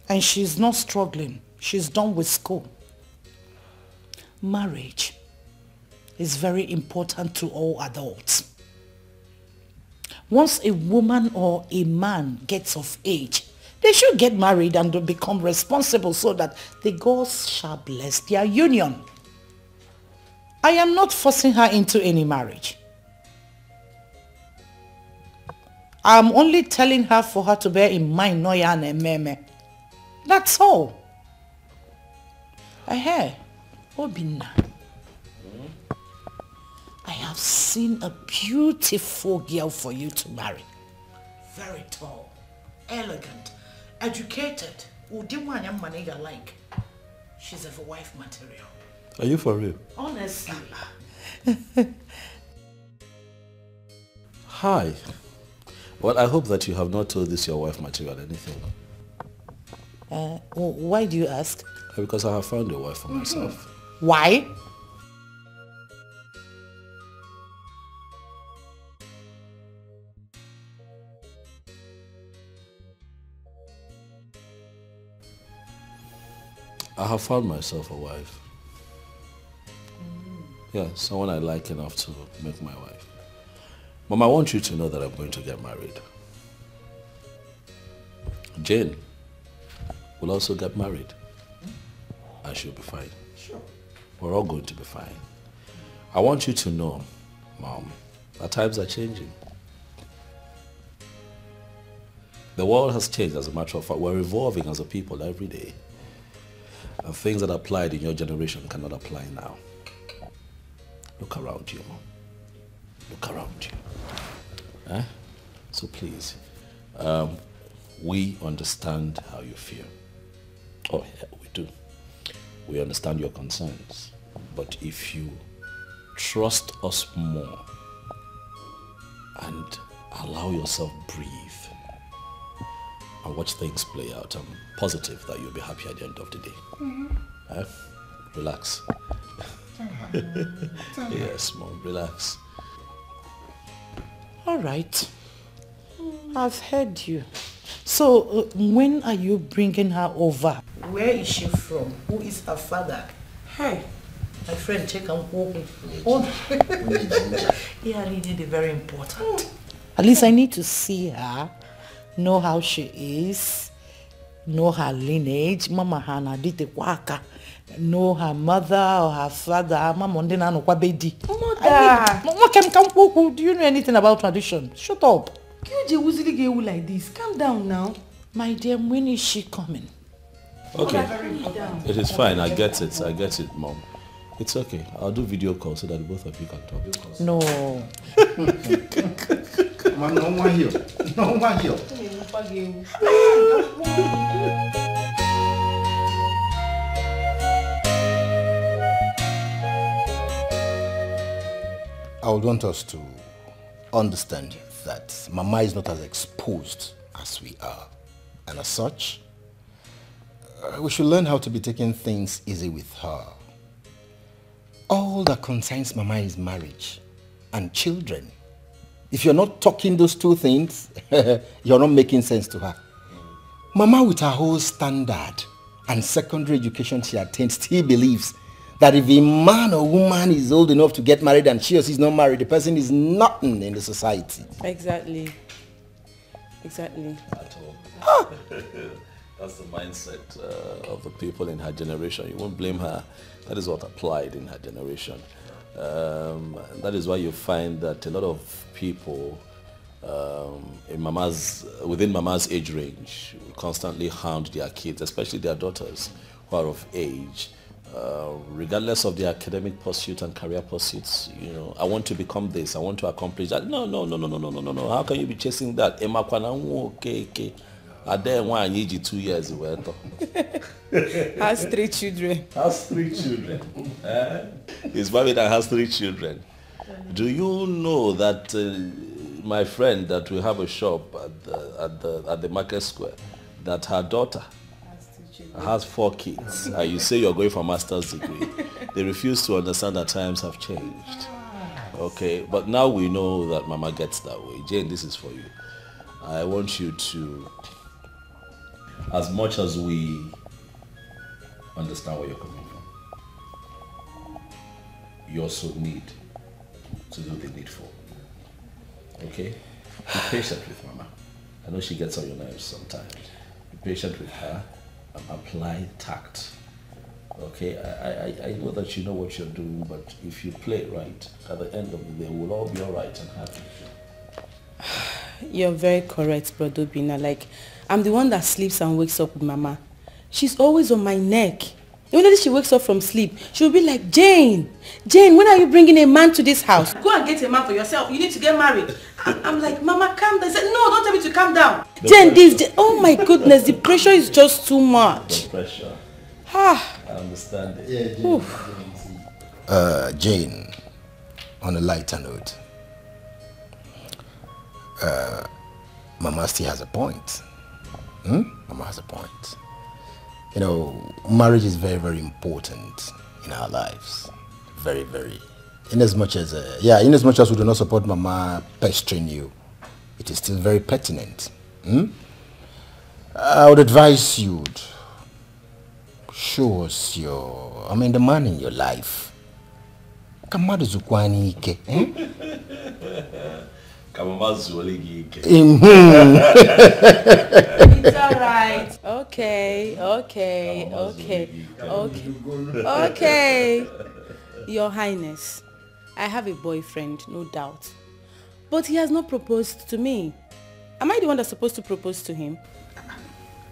And she's not struggling. She's done with school. Marriage is very important to all adults. Once a woman or a man gets of age, they should get married and become responsible so that the gods shall bless their union. I am not forcing her into any marriage. I am only telling her for her to bear in mind Noya and Ememe. That's all. Obinna. I have seen a beautiful girl for you to marry. Very tall, elegant, educated. Like. She's a wife material. Are you for real? Honestly. Hi. Well, I hope that you have not told this your wife material anything. Why do you ask? Because I have found a wife for myself. Why? I have found myself a wife. Yeah, someone I like enough to make my wife. Mom, I want you to know that I'm going to get married. Jane will also get married. And she'll be fine. Sure. We're all going to be fine. I want you to know, Mom, that times are changing. The world has changed, as a matter of fact. We're evolving as a people every day. And things that applied in your generation cannot apply now. Look around you, Mom. Look around you. So please, we understand how you feel. Oh, yeah, we do. We understand your concerns. But if you trust us more and allow yourself breathe and watch things play out, I'm positive that you'll be happy at the end of the day. Relax. Yes, Mom, relax. All right. I've heard you. So, when are you bringing her over? Where is she from? Who is her father? Hey, my friend, check and walk. Yeah, really, very important. At least I need to see her, know how she is, know her lineage. Mama Hana did the waka. Know her mother or her father. Mama Ndena no kwa bedi. Mother. Do you know anything about tradition? Shut up. You like this. Calm down now. My dear, when is she coming? Okay. It is fine. I get it. I get it, Mom. It's okay. I'll do video call so that both of you can talk. No. No one here. No one here. I would want us to understand that Mama is not as exposed as we are. And as such, we should learn how to be taking things easy with her. All that concerns Mama is marriage and children. If you're not talking those two things, you're not making sense to her. Mama, with her whole standard and secondary education she attained, still believes that if a man or woman is old enough to get married and she or she is not married, the person is nothing in the society. Exactly. Exactly. At all. That's the mindset of the people in her generation. You won't blame her. That is what applied in her generation. That is why you find that a lot of people within Mama's age range constantly hound their kids, especially their daughters who are of age, regardless of their academic pursuit and career pursuits. You know, I want to become this, I want to accomplish that. No. How can you be chasing that? I didn't want to need 2 years. Has 3 children. Has 3 children. He's married and has 3 children. Do you know that my friend that we have a shop at the market square, that her daughter has 4 kids, and you say you're going for a master's degree? They refuse to understand that times have changed. Okay, but now we know that Mama gets that way. Jane, this is for you. I want you to, as much as we understand where you're coming from, you also need to do the needful. Okay? Be patient with Mama. I know she gets on your nerves sometimes. Be patient with her and apply tact. Okay? I know that you know what you're doing, but if you play right, at the end of the day, we'll all be alright and happy. You're very correct, Brother Obinna. Like, I'm the one that sleeps and wakes up with Mama. She's always on my neck. Immediately she wakes up from sleep, she'll be like, Jane, when are you bringing a man to this house? Go and get a man for yourself. You need to get married. I'm like, Mama, calm down. I said, no, don't tell me to calm down. Oh my goodness, the pressure is just too much. The pressure. I understand it. Yeah, Jane, on a lighter note, Mama still has a point. Mama has a point. You know, marriage is very, very important in our lives. Very, very. In as much as we do not support Mama pestering you, it is still very pertinent. I would advise you to show us the man in your life. Kamadu Zukwani Ike. It's alright. Okay. Your Highness, I have a boyfriend, no doubt. But he has not proposed to me. Am I the one that's supposed to propose to him?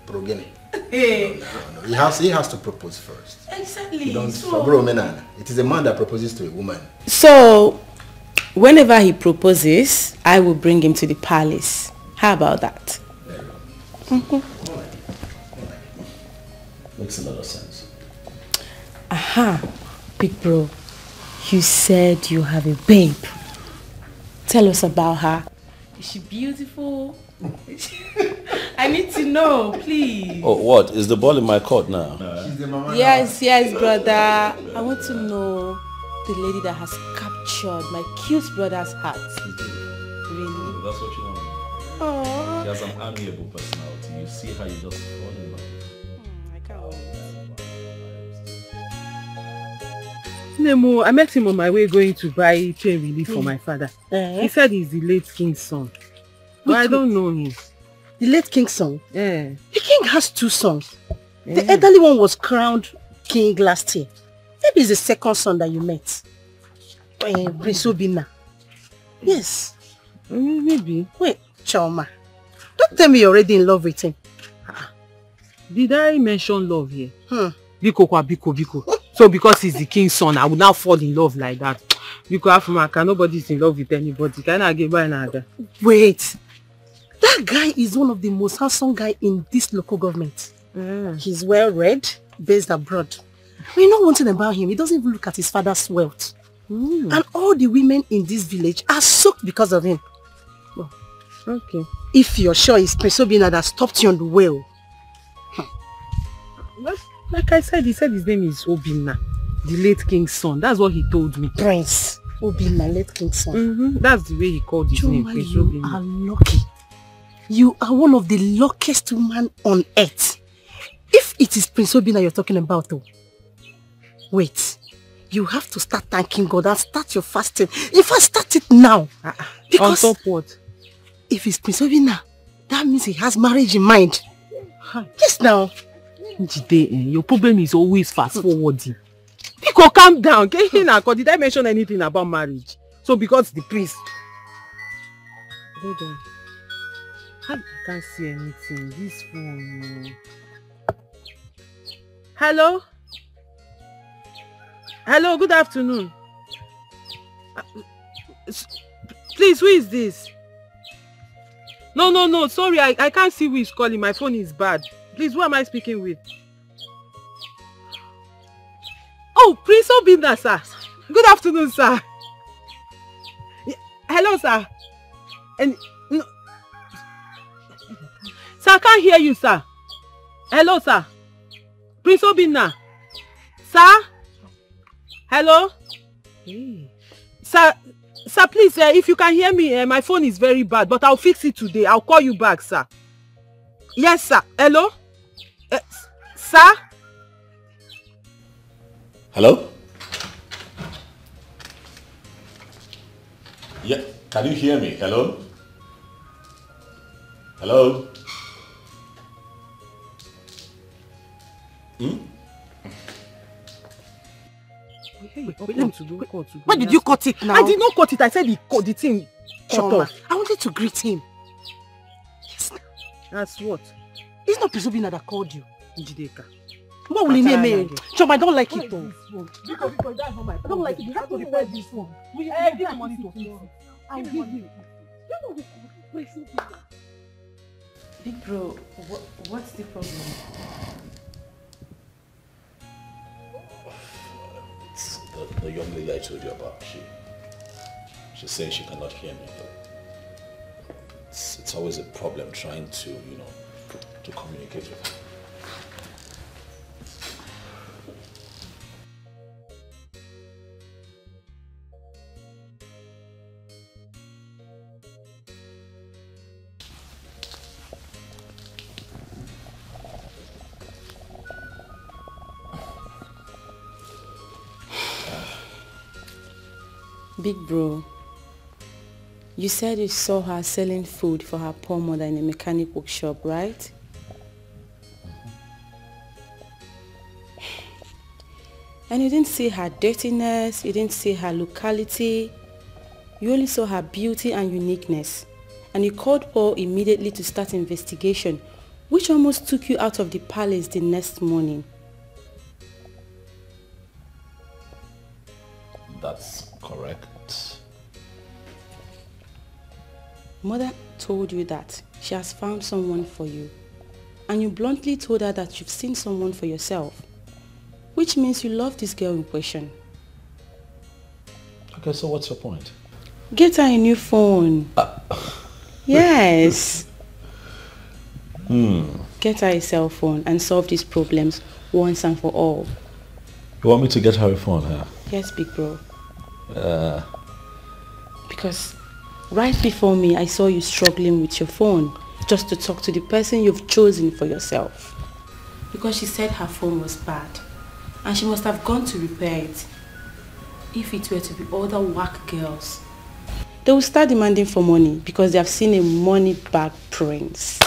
Progeny. Hey. No. He has to propose first. Exactly. It is a man that proposes to a woman. So, whenever he proposes, I will bring him to the palace. How about that? Makes a lot of sense. Aha, big bro. You said you have a babe. Tell us about her. Is she beautiful? I need to know, please. Oh, what? Is the ball in my court now? She's the mama. Yes, brother. I want to know the lady that has captured my cute brother's heart. Really? That's what you want. Aww. She has an amiable personality. You see how you just fall in love. I can't wait. Nemo, I met him on my way going to buy pain relief for my father. He said he's the late king's son. But I don't know him. The late king's son? Yeah. The king has 2 sons. The elderly one was crowned king last year. Maybe it's the second son that you met. Prince Obinna. Yes. Maybe. Wait, Choma. Don't tell me you're already in love with him. Did I mention love here? Biko. So because he's the king's son, I would now fall in love like that. Biko Afumaka, nobody's in love with anybody. Can I get by another? Wait. That guy is one of the most handsome guy in this local government. He's well read, based abroad. But you know one thing about him, he doesn't even look at his father's wealth. And all the women in this village are soaked because of him. Okay. If you're sure it's Prince Obinna that stopped you on the way. Like I said, he said his name is Obinna, the late king's son. That's what he told me. Prince Obinna, late king's son. That's the way he called his name, Prince you Obinna. are lucky. You are one of the luckiest women on earth. If it is Prince Obinna you're talking about, though, wait. You have to start thanking God and start your fasting. In fact, start it now. Because on top what? If it's Prince Obinna, that means he has marriage in mind. Yes, now. Jide, your problem is always fast forwarding. Pico, calm down. Did I mention anything about marriage? So because the priest. Hold on. I can't see anything. This phone. Hello? Hello, good afternoon. Please, who is this? No, sorry, I can't see who is calling. My phone is bad. Please, who am I speaking with? Oh, Prince Obinna, sir. Good afternoon, sir. Hello, sir. And no, sir, I can't hear you, sir. Hello, sir. Prince Obinna. Sir? Hello? Hey. Sir, please, if you can hear me, my phone is very bad, but I'll fix it today. I'll call you back, sir. Yes, sir. Hello? Sir? Hello? Yeah, can you hear me? Hello? Hello? Why did you cut it now? I did not cut it. I said he cut the thing. Shut up. I wanted to greet him. Yes. That's what? It's not Prince Obinna that called you. Njideka. What will he name me? Chom, I don't like it though. Because that's not my phone. I don't like it. You have to repair this phone. Give me money to fix it. I'll give you. Big bro, what's the problem? It's the young lady I told you about. She's saying she cannot hear me. It's always a problem trying to, to communicate with her. Big bro, you said you saw her selling food for her poor mother in a mechanic workshop, right? And you didn't see her dirtiness, you didn't see her locality, you only saw her beauty and uniqueness. And you called Paul immediately to start investigation, which almost took you out of the palace the next morning. That's correct. Mother told you that she has found someone for you, and you bluntly told her that you've seen someone for yourself, which means you love this girl in question. Okay, so what's your point? Get her a new phone. Yes. Get her a cell phone and solve these problems once and for all. You want me to get her a phone, huh? Yes, big bro. Because right before me, I saw you struggling with your phone just to talk to the person you've chosen for yourself. Because she said her phone was bad and she must have gone to repair it. If it were to be other whack girls, they will start demanding for money because they have seen a money-bag prince.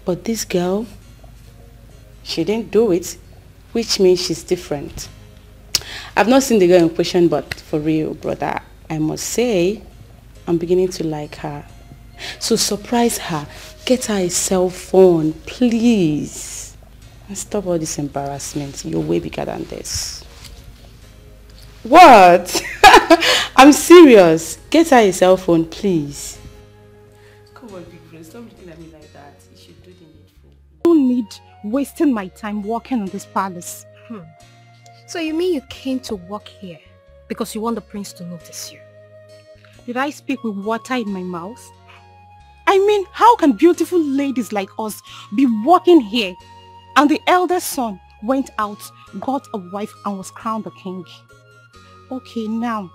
But this girl, she didn't do it, which means she's different. I've not seen the girl in question, but for real, brother, I must say, I'm beginning to like her. So surprise her, get her a cell phone, please. And stop all this embarrassment. You're way bigger than this. What? I'm serious. Get her a cell phone, please. Come on, big friend, stop looking at me like that. You should do the needful. I don't need wasting my time walking on this palace. So you mean you came to walk here because you want the prince to notice you? Did I speak with water in my mouth? I mean, how can beautiful ladies like us be walking here and the eldest son went out, got a wife and was crowned a king? Okay, now,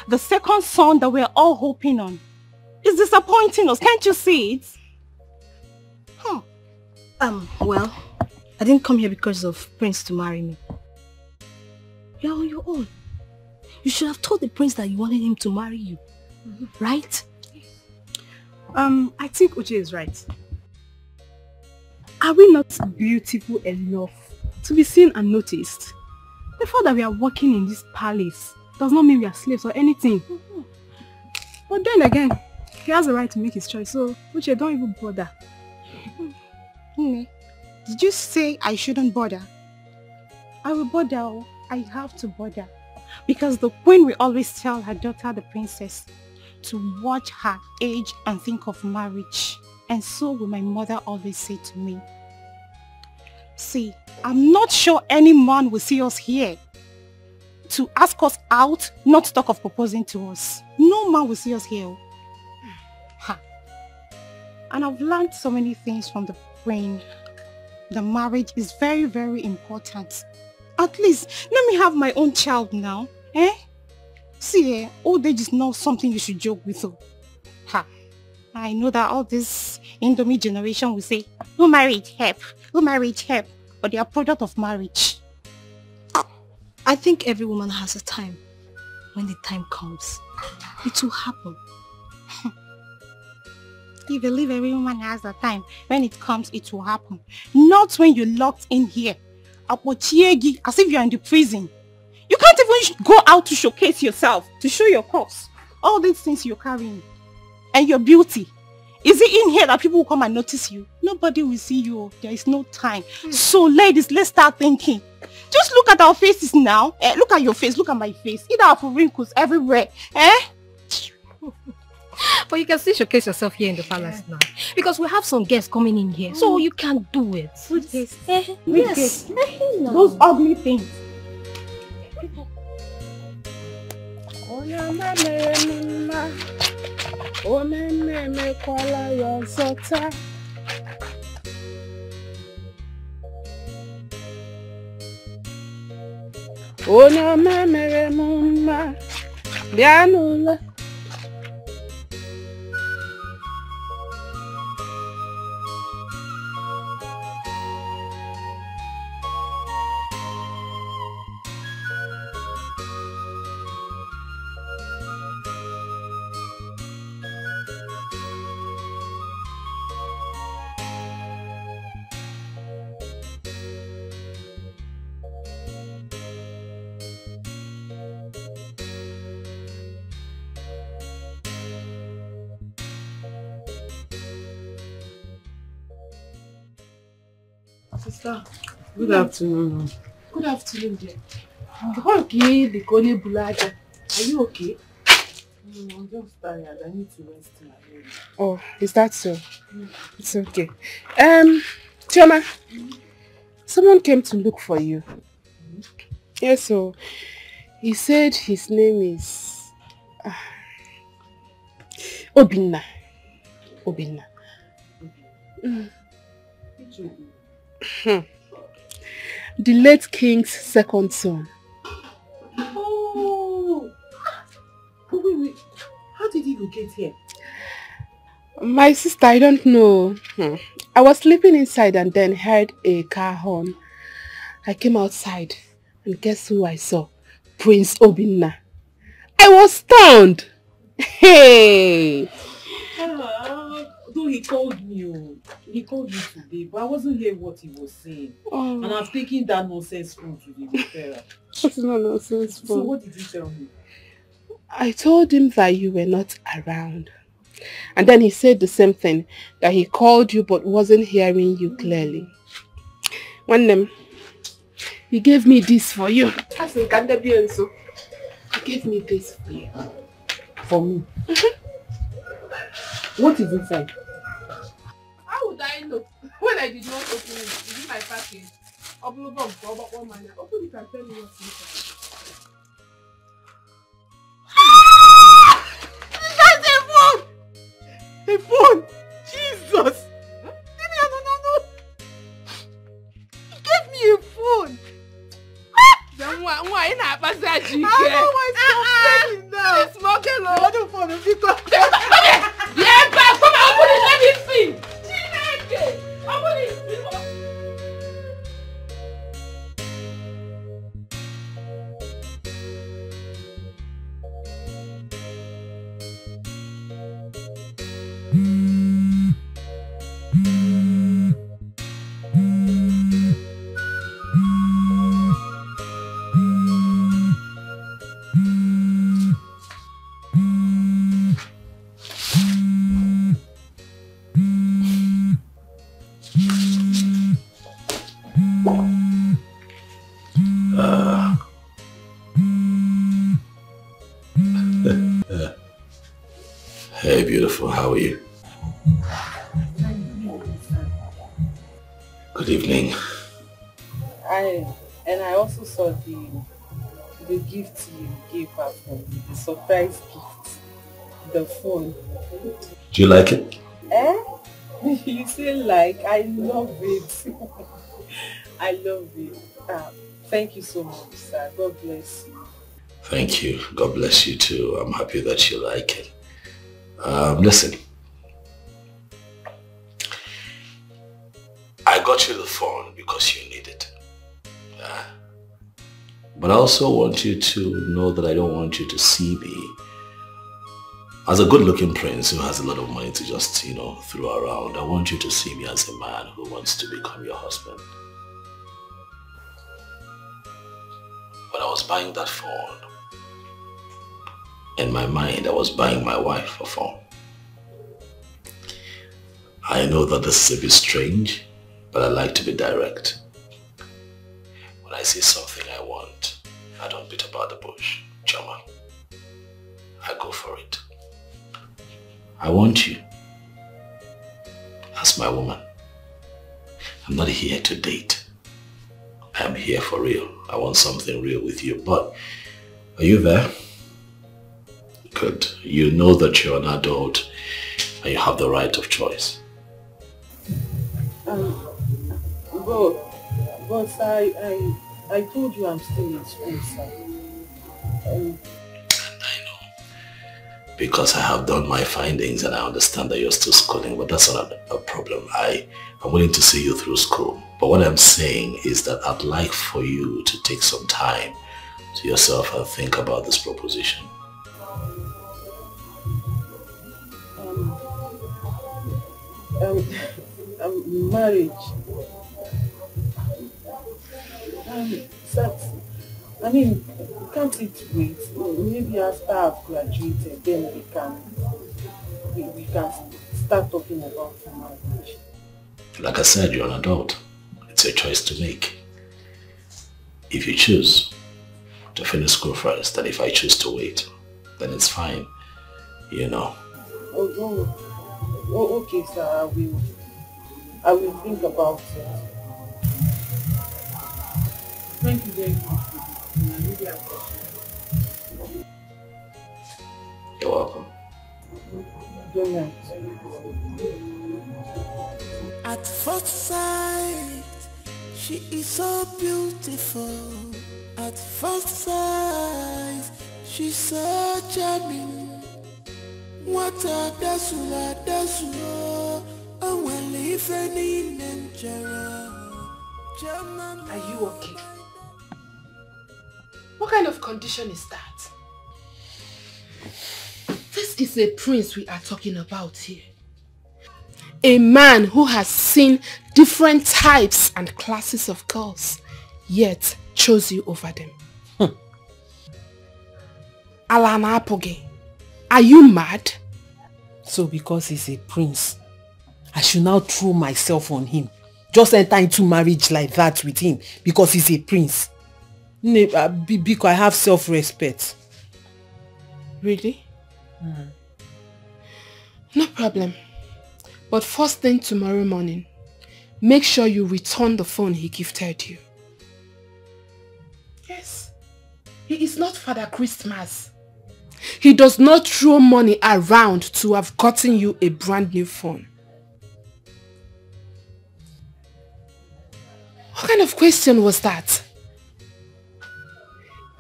the second son that we're all hoping on is disappointing us. Can't you see it? Well, I didn't come here because of Prince to marry me. You're on your own. You should have told the prince that you wanted him to marry you. Right? I think Uche is right. Are we not beautiful enough to be seen and noticed? The fact that we are working in this palace does not mean we are slaves or anything. But then again, he has the right to make his choice, so Uche, don't even bother. Did you say I shouldn't bother? I will bother. I have to bother. Because the queen will always tell her daughter, the princess, to watch her age and think of marriage. And so will my mother always say to me. See, I'm not sure any man will see us here to ask us out, not talk of proposing to us. No man will see us here. And I've learned so many things from the queen. The marriage is very, very important. At least, let me have my own child now. See, old age is not something you should joke with. I know that all this Indomie generation will say, who married help? Who married help? But they are product of marriage. I think every woman has a time. When the time comes, it will happen. You believe every woman has a time. When it comes, it will happen. Not when you're locked in here. As if you're in the prison. You can't even go out to showcase yourself, to show your cause. All these things you're carrying. And your beauty. Is it in here that people will come and notice you? Nobody will see you. There is no time. So ladies, let's start thinking. Just look at our faces now. Look at your face. Look at my face. Either have wrinkles everywhere. But you can still showcase yourself here in the palace now. Because we have some guests coming in here. So you can do it. Good guests. Yes. Those ugly things. Sister, good afternoon. Good afternoon, dear. Okay, the Kone Bulaja. Are you okay? I'm just tired. I need to rest my head. Oh, is that so? It's okay. Chioma, someone came to look for you. Yes, so he said his name is Obinna. Obinna. The late king's second son. Oh! Wait. How did he get here? My sister, I don't know. I was sleeping inside and then heard a car horn. I came outside and guess who I saw? Prince Obinna. I was stunned. Hey! Though he called me. He called me today, but I wasn't hearing what he was saying. Oh. And I've taken that nonsense phone to the repairer. That's not nonsense phone. So what did you tell me? I told him that you were not around. And then he said the same thing, that he called you but wasn't hearing you clearly. One name, he gave me this for you. He gave me this for you. For me? What is inside? How would I know when I did not open it? Is it my package? Open it and tell me what's inside. That's a phone! A phone! complaining now. It's smoking low. I don't want to be Yeah, but come on, open it, let me see. Chineke, open it. Hey, beautiful, how are you? Good evening. I also saw the gift you gave her from the surprise gift, the phone. Do you like it? You say like, I love it. I love it. Thank you so much, sir. God bless you. Thank you. God bless you too. I'm happy that you like it. Listen. I got you the phone because you need it. But I also want you to know that I don't want you to see me as a good-looking prince who has a lot of money to just, throw around. I want you to see me as a man who wants to become your husband. When I was buying that phone, in my mind, I was buying my wife a phone. I know that this is a bit strange, but I like to be direct. When I see something I want, I don't beat about the bush, Chama. I go for it. I want you as my woman. I'm not here to date. I'm here for real. I want something real with you, but are you there? Good. You know that you're an adult and you have the right of choice. But I told you I'm still in school, sir. I know. Because I have done my findings and I understand that you're still schooling, but that's not a problem. I'm willing to see you through school. But what I'm saying is that I'd like for you to take some time to yourself and think about this proposition. Marriage. Can't it wait? Maybe after I've graduated, then we can start talking about marriage. Like I said, you're an adult. It's a choice to make. If you choose to finish school first, and if I choose to wait, then it's fine. Okay, sir. I will think about it. Thank you very much. I really appreciate it. You're welcome. Good night. At first sight, she is so beautiful. At first sight, she's so charming. What a dasura, and well, if any Are you okay? What kind of condition is that? This is a prince we are talking about here. A man who has seen different types and classes of girls, yet chose you over them. Alana Apoge, are you mad? So because he's a prince, I should now throw myself on him. Just enter into marriage like that with him because he's a prince. Because I have self-respect. Really? No problem. But first thing tomorrow morning, make sure you return the phone he gifted you. Yes. He is not Father Christmas. He does not throw money around to have gotten you a brand new phone. What kind of question was that?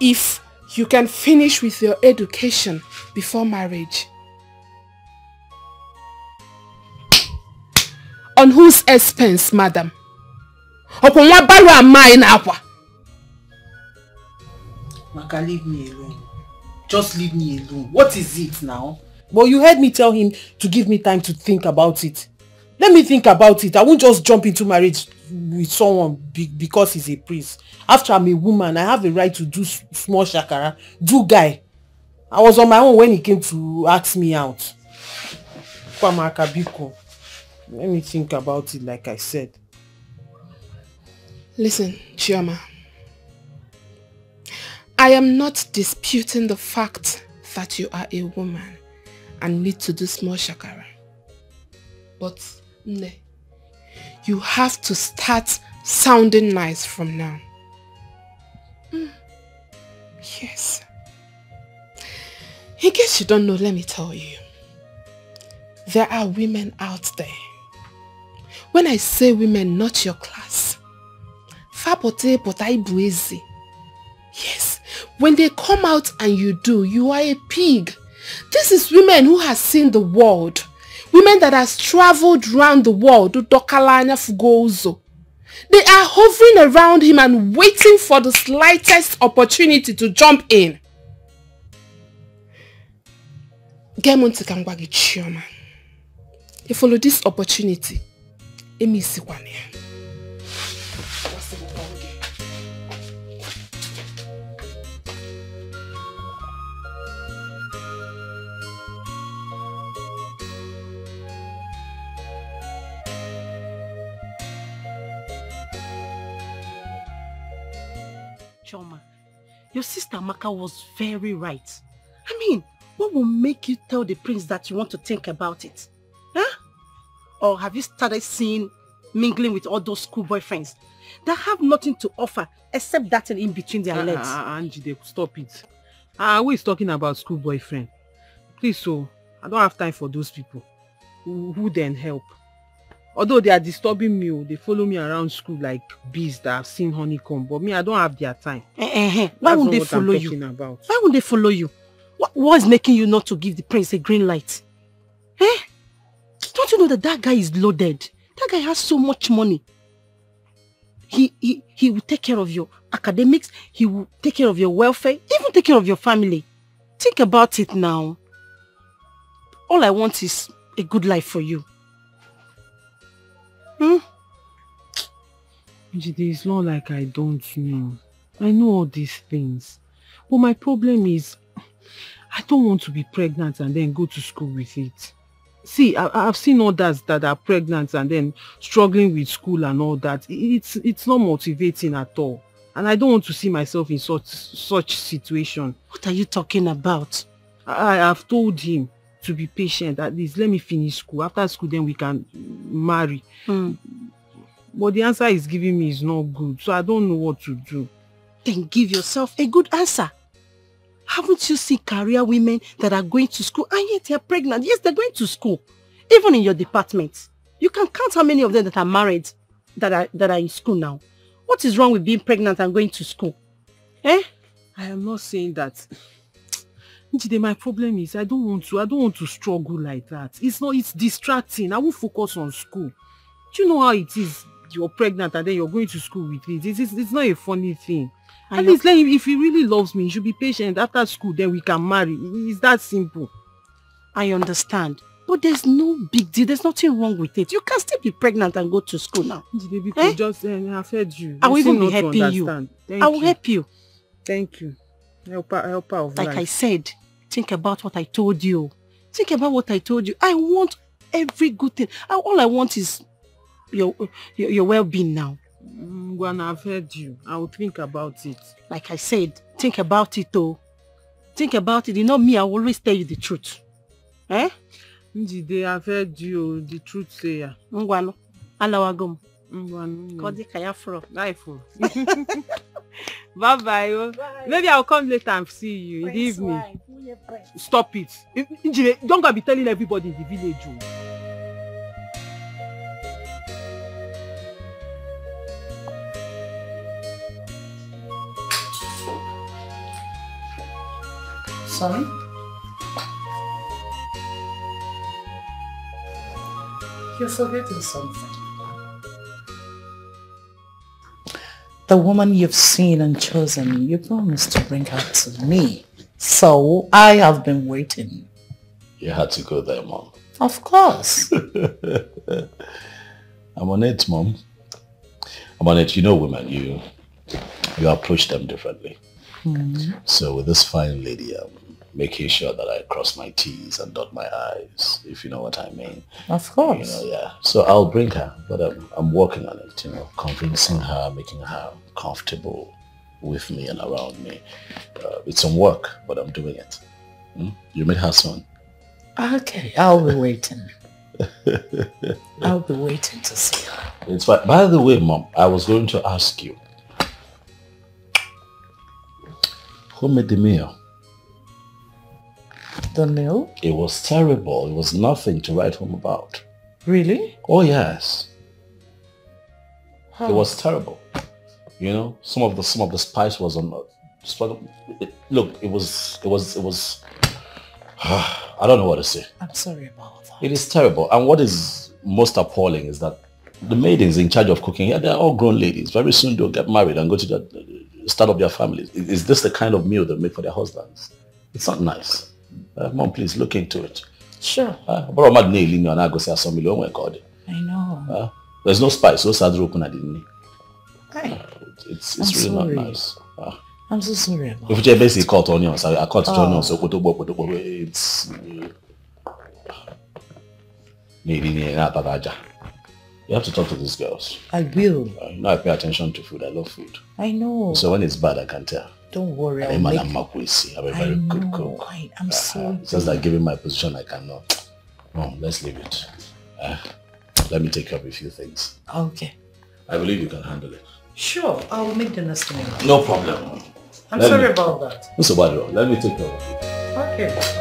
If you can finish with your education before marriage. On whose expense, madam? Upon what barrow am I in Aqua? Maka, leave me alone. Just leave me alone. What is it now? But you heard me tell him to give me time to think about it. Let me think about it. I won't just jump into marriage with someone because he's a priest. After I'm a woman, I have a right to do small shakara. Do guy. I was on my own when he came to ask me out. Kwamaka Biko. Let me think about it like I said. Listen, Chioma. I am not disputing the fact that you are a woman and need to do small shakara. But, ne, you have to start sounding nice from now. Yes. In case you don't know, let me tell you. There are women out there. When I say women, not your class. Fabote potai buezi. Yes. When they come out and you do, you are a pig. This is women who has seen the world. Women that has traveled around the world. They are hovering around him and waiting for the slightest opportunity to jump in. You follow this opportunity. Chioma, your sister Maka was very right. I mean, what will make you tell the prince that you want to think about it? Huh? Or have you started seeing mingling with all those school boyfriends that have nothing to offer except that in between their legs? Angie, stop it. Who is talking about school boyfriend? Please, so I don't have time for those people. Who then help? Although they are disturbing me, they follow me around school like bees that have seen honeycomb. But me, I don't have their time. Why would they follow you? Why would they follow you? What is making you not to give the prince a green light? Eh? Don't you know that guy is loaded? That guy has so much money. He will take care of your academics. He will take care of your welfare. Even take care of your family. Think about it now. All I want is a good life for you. It's not like I don't know. I know all these things. But my problem is, I don't want to be pregnant and then go to school with it. See, I've seen others that are pregnant and then struggling with school and all that. It's not motivating at all. And I don't want to see myself in such situation. What are you talking about? I have told him to be patient. At least let me finish school. After school, then we can marry. But the answer he's giving me is not good. So I don't know what to do. Then give yourself a good answer. Haven't you seen career women that are going to school and yet they're pregnant? Yes, they're going to school. Even in your department. You can count how many of them that are married that are in school now. What is wrong with being pregnant and going to school? Eh? I am not saying that. Njide, my problem is I don't want to struggle like that. It's distracting. I won't focus on school. Do you know how it is? You're pregnant and then you're going to school with it. It's not a funny thing. At least let him, if he really loves me, he should be patient. After school, then we can marry. It's that simple. I understand. But there's no big deal. There's nothing wrong with it. You can still be pregnant and go to school now. I've heard you. I will even be helping you. I will help you. Thank you. Helper of life. Like I said, think about what I told you. Think about what I told you. I want every good thing. All I want is your well-being now. When I've heard you, I will think about it. Like I said, think about it though. Think about it. You know me, I will always tell you the truth. Eh? Njide, I've heard you, the truth sayer. Ngwano, alawagum. Ngwano. Kodi kayafro. Life. Bye-bye. Maybe I'll come later and see you in the evening. Stop it. Njide, don't go be telling everybody in the village. Sorry? You're forgetting something. The woman you've seen and chosen, you promised to bring her to me. So I have been waiting. You had to go there, Mom. Of course. I'm on it, Mom. I'm on it. You know women, you approach them differently. So with this fine lady, I'm making sure that I cross my T's and dot my I's, if you know what I mean. Of course. You know, yeah. So I'll bring her, but I'm working on it, you know, convincing her, making her comfortable with me and around me. It's some work, but I'm doing it. You meet her soon. Okay, I'll be waiting. I'll be waiting to see her. It's fine. By the way, Mom, I was going to ask you, who made the meal? The meal? It was terrible. It was nothing to write home about. Really? Oh yes. Huh. It was terrible. You know, some of the spice was on. Look, it was. I don't know what to say. I'm sorry about that. It is terrible. And what is most appalling is that the maidens in charge of cooking, yeah, they're all grown ladies. Very soon they'll get married and go to start up their families. Is this the kind of meal they make for their husbands? It's not nice. Mom, please look into it. Sure. I know. There's no spice. No sadru open at the Hey. It's I'm really sorry. not nice. I'm so sorry about If you basically cut onions, I cut onions. So it's you have to talk to these girls. I will. You know I pay attention to food. I love food. I know. So when it's bad, I can tell. Don't worry. I'm a I very good know. cook. I'm sorry. It's just like giving my position, I cannot. No, let's leave it. Let me take care of a few things. Okay. I believe you can handle it. Sure, I'll make the next meal. No problem. I'm sorry about that. What's the matter? Let me take care of it. Okay.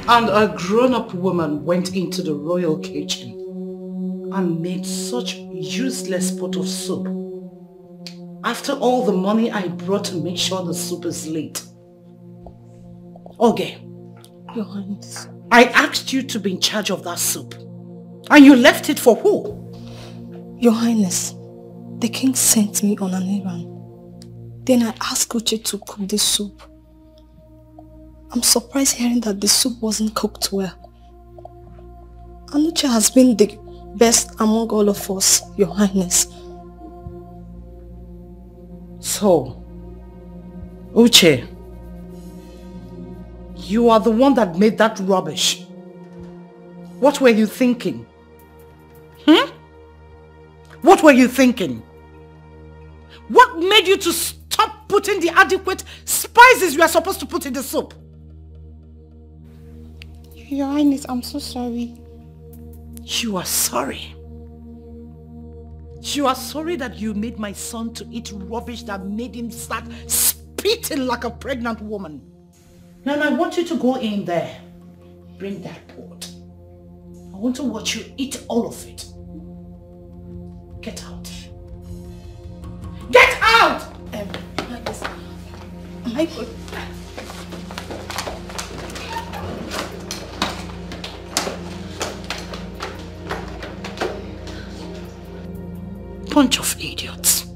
And a grown-up woman went into the royal kitchen and made such useless pot of soup. After all the money I brought to make sure the soup is late. Okay. Your Highness. I asked you to be in charge of that soup. And you left it for who? Your Highness, the king sent me on an errand. Then I asked Uche to cook the soup. I'm surprised hearing that the soup wasn't cooked well. Uche has been the best among all of us, Your Highness. So, Uche, you are the one that made that rubbish. What were you thinking? What were you thinking? What made you to stop putting the adequate spices you are supposed to put in the soup? Your Highness, I'm so sorry. You are sorry? You are sorry that you made my son to eat rubbish that made him start spitting like a pregnant woman. Now I want you to go in there. Bring that pot. I want to watch you eat all of it. Get out. Get out! My God. Bunch of idiots.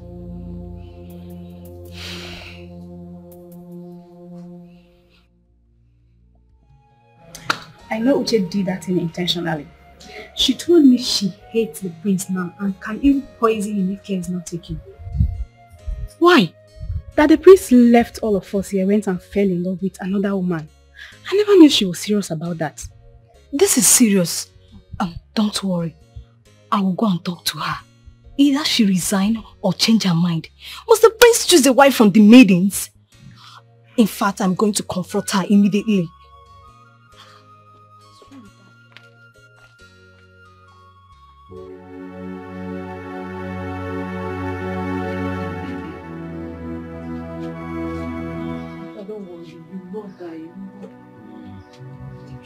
I know Uche did that thing intentionally. She told me she hates the prince now and can even poison him if care is not taken. Why? That the prince left all of us here, went and fell in love with another woman. I never knew she was serious about that. This is serious. Don't worry. I will go and talk to her. Either she resign or change her mind. Must the prince choose a wife from the maidens? In fact, I'm going to confront her immediately.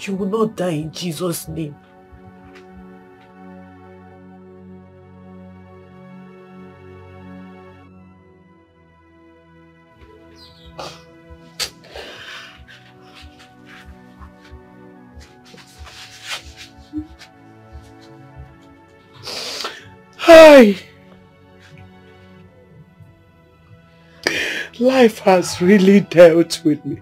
You will not die in Jesus' name. Hi. Life has really dealt with me.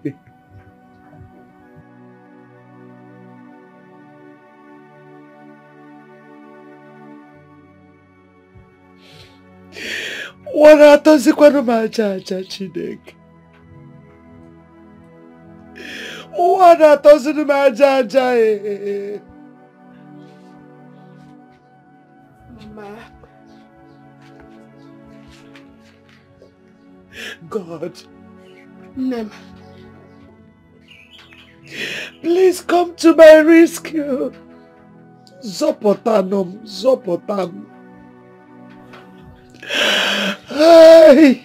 Wana atozikwana majaja Chineke. Wana atozikwana majaja Mama. God. Nem. Please come to my rescue. Zopotanum, Zopotam. Hey.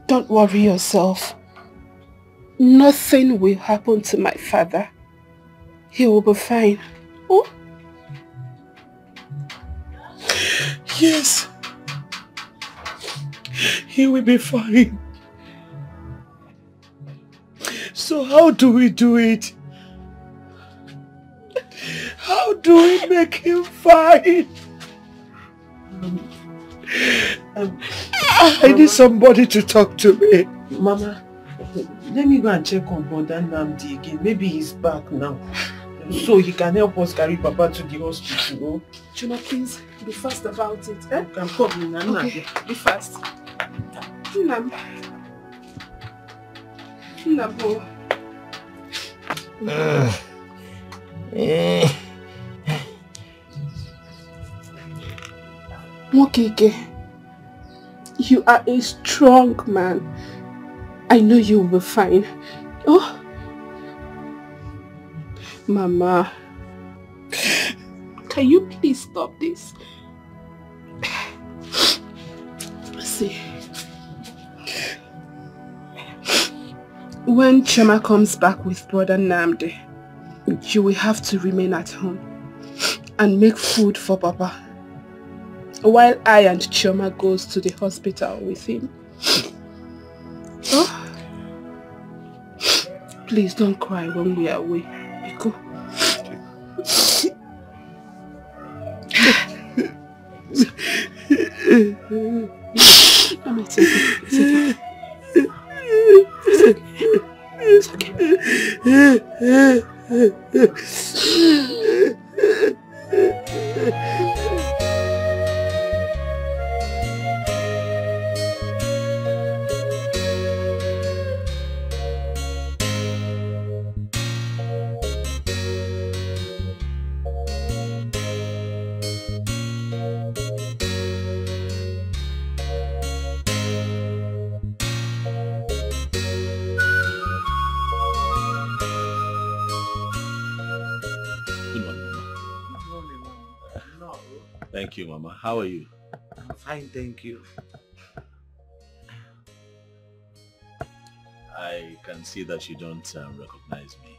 Don't worry yourself. Nothing will happen to my father. He will be fine. Oh? Yes. He will be fine. So how do we do it? How do we make him fine? I need somebody to talk to me. Mama, let me go and check on Brother Nnamdi again. Maybe he's back now. So he can help us carry Papa to the hospital. Chuma, please, be fast about it. Eh? You can come in and okay, be fast. Nnam. Nnabo. Mokeke, you are a strong man. I know you will be fine. Oh, Mama, can you please stop this? See, when Chema comes back with Brother Nnamdi, you will have to remain at home and make food for Papa, while I and Chioma goes to the hospital with him. Oh, please don't cry when we are away. Biko. Let me take it. It's okay. Thank you, Mama. How are you? I'm fine, thank you. I can see that you don't recognize me.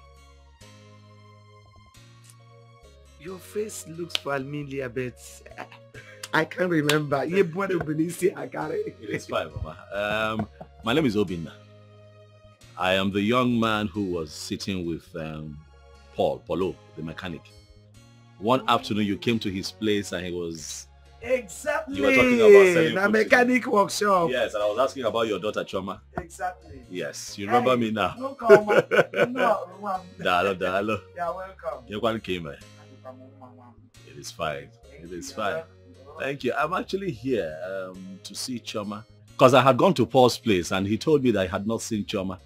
Your face looks familiar, but I can't remember. It's fine, Mama. My name is Obinna. I am the young man who was sitting with Paulo, the mechanic. One afternoon you came to his place and he was Exactly. You were talking about selling a mechanic workshop. Yes, and I was asking about your daughter Choma. Exactly. Yes, you remember me now. No comment. No, Hello. You're welcome. You one came. It is fine. It is fine. Thank you. I'm actually here to see Choma because I had gone to Paul's place and he told me that I had not seen Choma.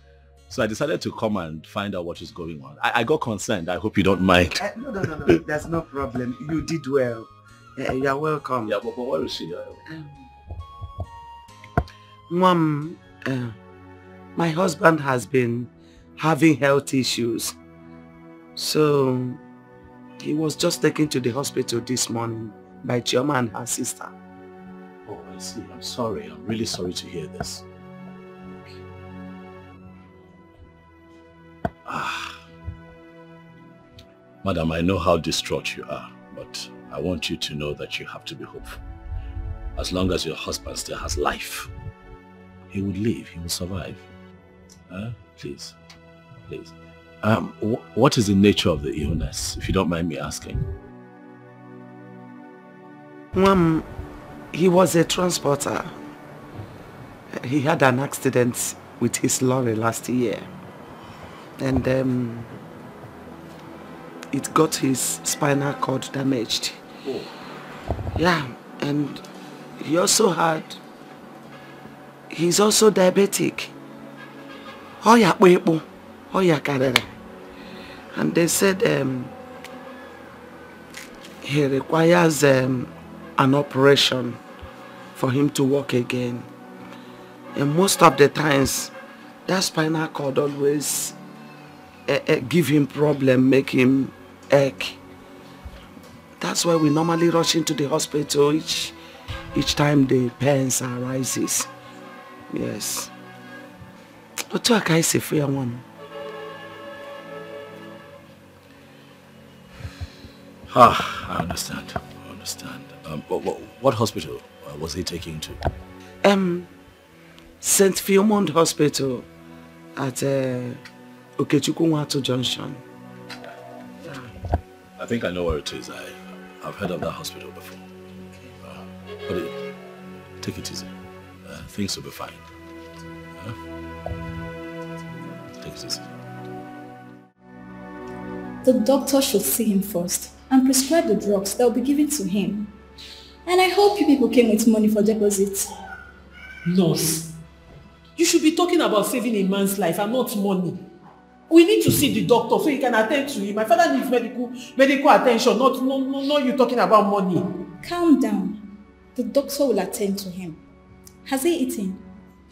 So I decided to come and find out what is going on. I got concerned. I hope you don't mind. No. There's no problem. You did well. You're welcome. Yeah, but where is she? Mom, my husband has been having health issues. So he was just taken to the hospital this morning by Chioma and her sister. Oh, I see. I'm sorry. I'm really sorry to hear this. Madam, I know how distraught you are, but I want you to know that you have to be hopeful. As long as your husband still has life, he would live, he will survive. Please. What is the nature of the illness, if you don't mind me asking? Mom, he was a transporter. He had an accident with his lorry last year. And it got his spinal cord damaged. Oh. Yeah, and he's also diabetic. And they said he requires an operation for him to walk again. And most of the times, that spinal cord always give him problem, make him ache. That's why we normally rush into the hospital each time the pains arises. Yes. What do I say for your mom? I understand. What hospital was he taken to? St. Philemon Hospital at Okechukwu Junction. I think I know where it is. I've heard of that hospital before. But take it easy. Things will be fine. Take it easy. The doctor should see him first and prescribe the drugs that will be given to him. And I hope you people came with money for deposit. Nurse, you should be talking about saving a man's life and not money. We need to see the doctor so he can attend to him. My father needs medical attention, not you talking about money. Calm down. The doctor will attend to him. Has he eaten?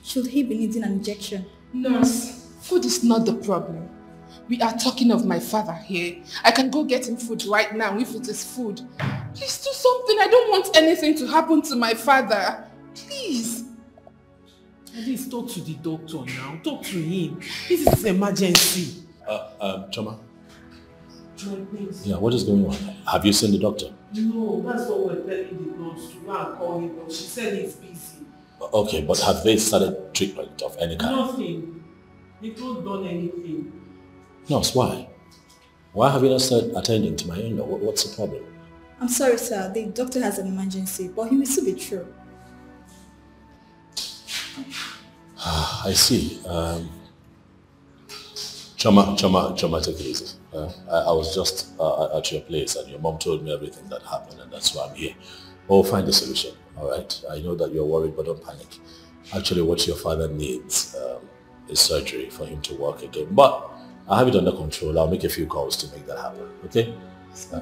Should he be needing an injection? Nurse, food is not the problem. We are talking of my father here. I can go get him food right now if it is food. Please do something. I don't want anything to happen to my father. Please. At least talk to the doctor now. Talk to him. This is an emergency. Choma. Yeah, what is going on? Have you seen the doctor? No, that's what we're telling the nurse to go and call him, but she said he's busy. Okay, but have they started treatment of any kind? Nothing. They've not done anything. Nurse, why? Why have you not started attending to my in-law? What's the problem? I'm sorry, sir. The doctor has an emergency, but he will still be true. I see. Choma, take it easy. I was just at your place and your mom told me everything that happened and that's why I'm here. We'll find a solution, all right? I know that you're worried, but don't panic. Actually, what your father needs is surgery for him to walk again. But I have it under control. I'll make a few calls to make that happen, okay?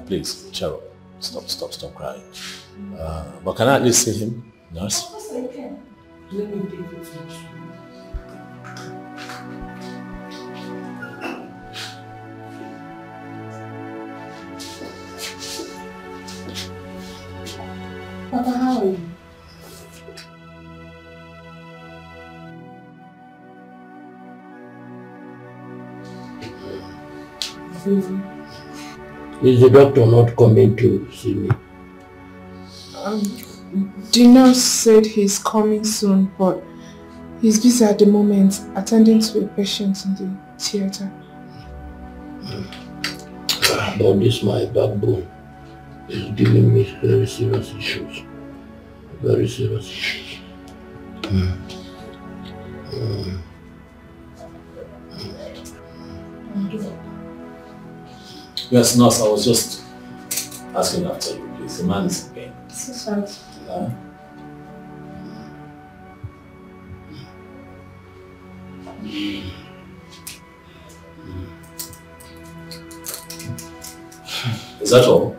Please, Cheryl, stop crying. But can I at least see him, nurse? Of course I can. Let me take it to you. Papa, how are you? Is the doctor not coming to see me? The nurse said he's coming soon, but he's busy at the moment attending to a patient in the theater. But this my backbone is giving me very serious issues. Very serious. Yes, nurse, I was just asking after you, please. The man is in pain. So sorry. Is that all?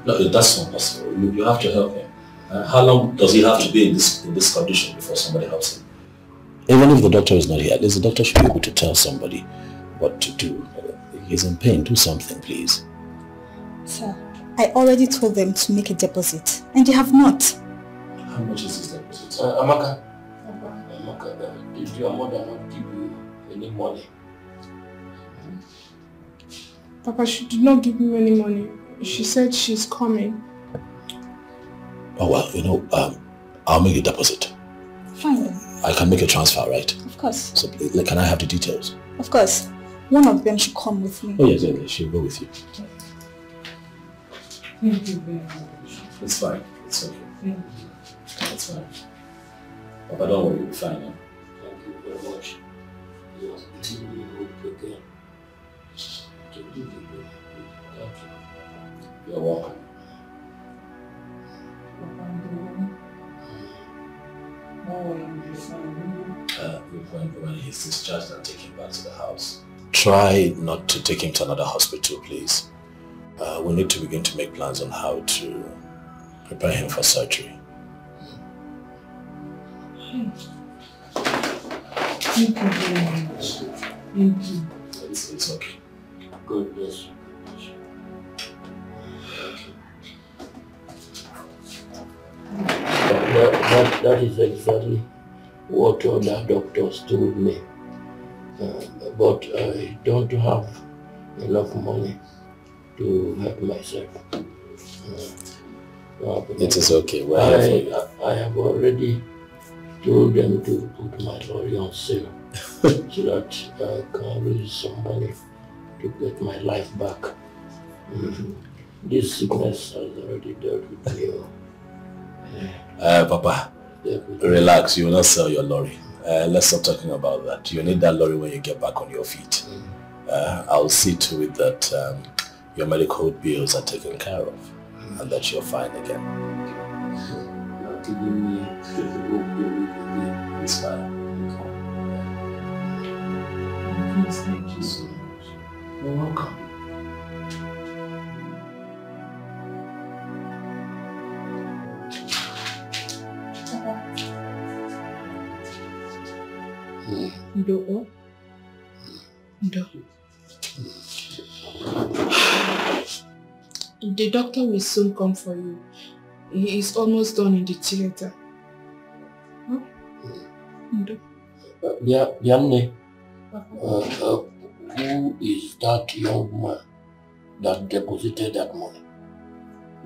No, that's not possible. You have to help him. How long does he have to be in this condition before somebody helps him? Even if the doctor is not here, at least the doctor should be able to tell somebody what to do. He's in pain. Do something, please. Sir, I already told them to make a deposit, and they have not. How much is this deposit? Amaka, did your mother not give you any money? Papa, she did not give me any money. She said she's coming. Oh well, I'll make a deposit. Fine then. I can make a transfer, right? Of course. So can I have the details? Of course. One of them should come with me. Oh yes, she'll go with you. Thank you very much. It's fine. It's okay. It's fine. Papa, don't worry, you'll be fine. Eh? Thank you very much. You are giving me hope again. Thank you. You're welcome. When he's discharged and take him back to the house. Try not to take him to another hospital, please. We need to begin to make plans on how to prepare him for surgery. Thank you very much. Thank you. It's okay. God bless you. That is exactly what other doctors told me. But I don't have enough money to help myself. It is okay. We're here for you. I have already told them to put my lorry on sale so that I can raise some money to get my life back. This sickness has already dealt with me. Papa, relax. You will not sell your lorry. Let's stop talking about that. You need that lorry when you get back on your feet. I'll see to it that your medical bills are taken care of and that you're fine again. You're giving me it's fine. Thank you so much. You're welcome. Ndo. The doctor will soon come for you. He is almost done in the theater. Huh? Ndo. Yanne, who is that young man that deposited that money?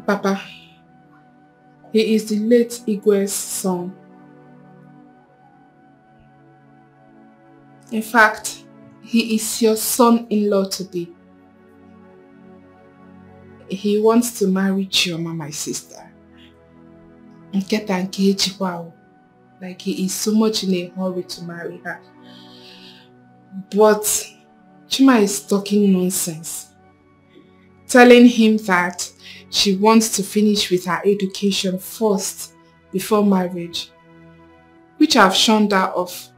Papa, he is the late Igwe's son. In fact, he is your son-in-law today. He wants to marry Chioma, my sister. Like he is so much in a hurry to marry her. But Chima is talking nonsense. Telling him that she wants to finish with her education first before marriage. Which I've shunned her off.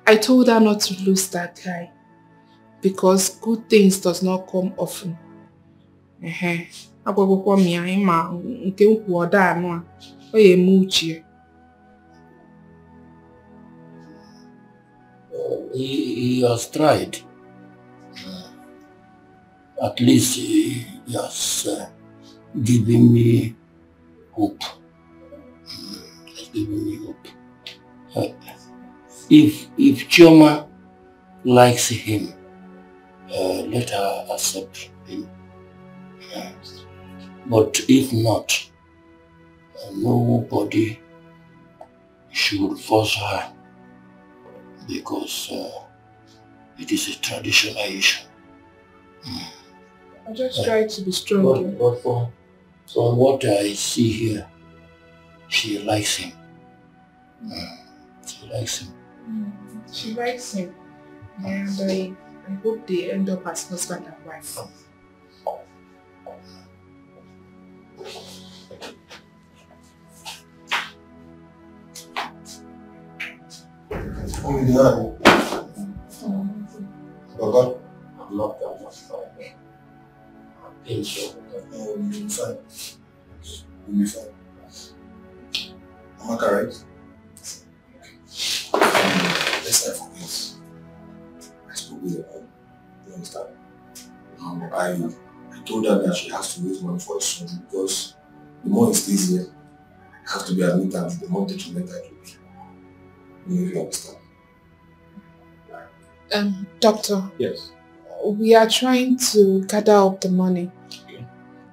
I told her not to lose that guy because good things does not come often. He has tried. At least he has given me hope. Has given me hope. If Chioma likes him, let her accept him. But if not, nobody should force her because it is a traditional issue. I just try to be strong. But from what I see here, She likes him. She likes him. She likes him. And I hope they end up as husband and wife. Oh, yeah. Okay. I'm not that much fine. I'm being sure. Oh, you'll be fine. You'll be fine. Am I correct? Let's not forget. I spoke with her. You understand? I told her that she has to raise money for her son because the more he stays here, I have to be admitted, the more detrimental it will be. You understand? Doctor. Yes. We are trying to gather up the money. Okay.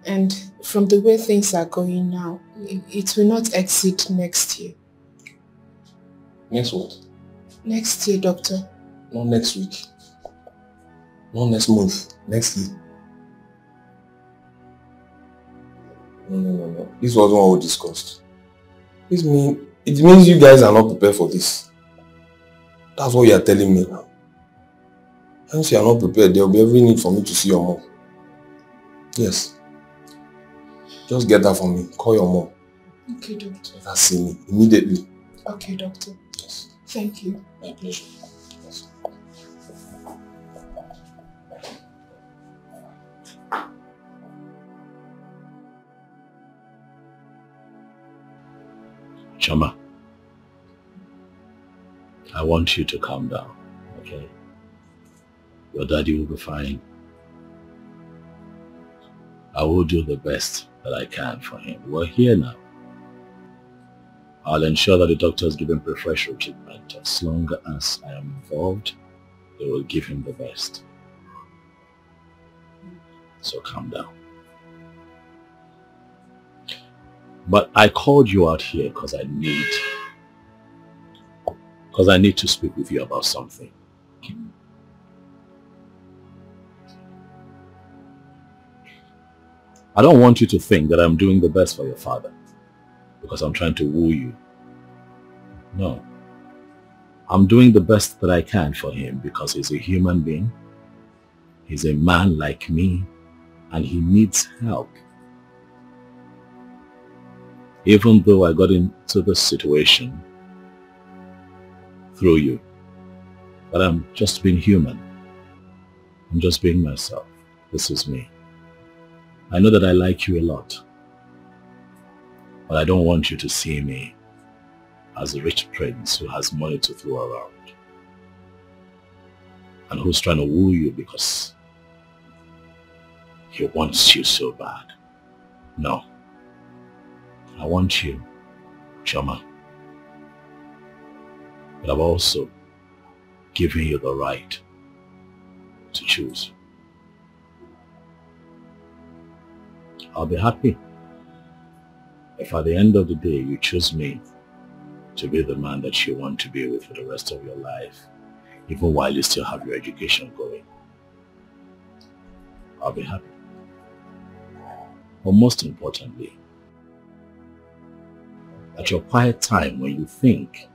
And from the way things are going now, it will not exceed next year. Next what? Next year, doctor. Not next week. Not next month. Next year. No. This wasn't what we discussed. It means you guys are not prepared for this. That's what you are telling me now. Once you are not prepared, there will be every need for me to see your mom. Yes. Just get that for me. Call your mom. Okay, doctor. Let her see me immediately. Okay, doctor. Yes. Thank you. My pleasure. Yes. Chama, I want you to calm down, okay? Your daddy will be fine. I will do the best that I can for him. We're here now. I'll ensure that the doctors give him preferential treatment. As long as I am involved, they will give him the best. So calm down. But I called you out here because I need to speak with you about something. I don't want you to think that I'm doing the best for your father because I'm trying to woo you. No. I'm doing the best that I can for him because he's a human being. He's a man like me and he needs help. Even though I got into this situation through you, but I'm just being human. I'm just being myself. This is me. I know that I like you a lot, but I don't want you to see me as a rich prince who has money to throw around and who's trying to woo you because he wants you so bad. No. I want you, Chama, but I've also given you the right to choose. I'll be happy if at the end of the day you choose me to be the man that you want to be with for the rest of your life, even while you still have your education going. I'll be happy. But most importantly, at your quiet time when you think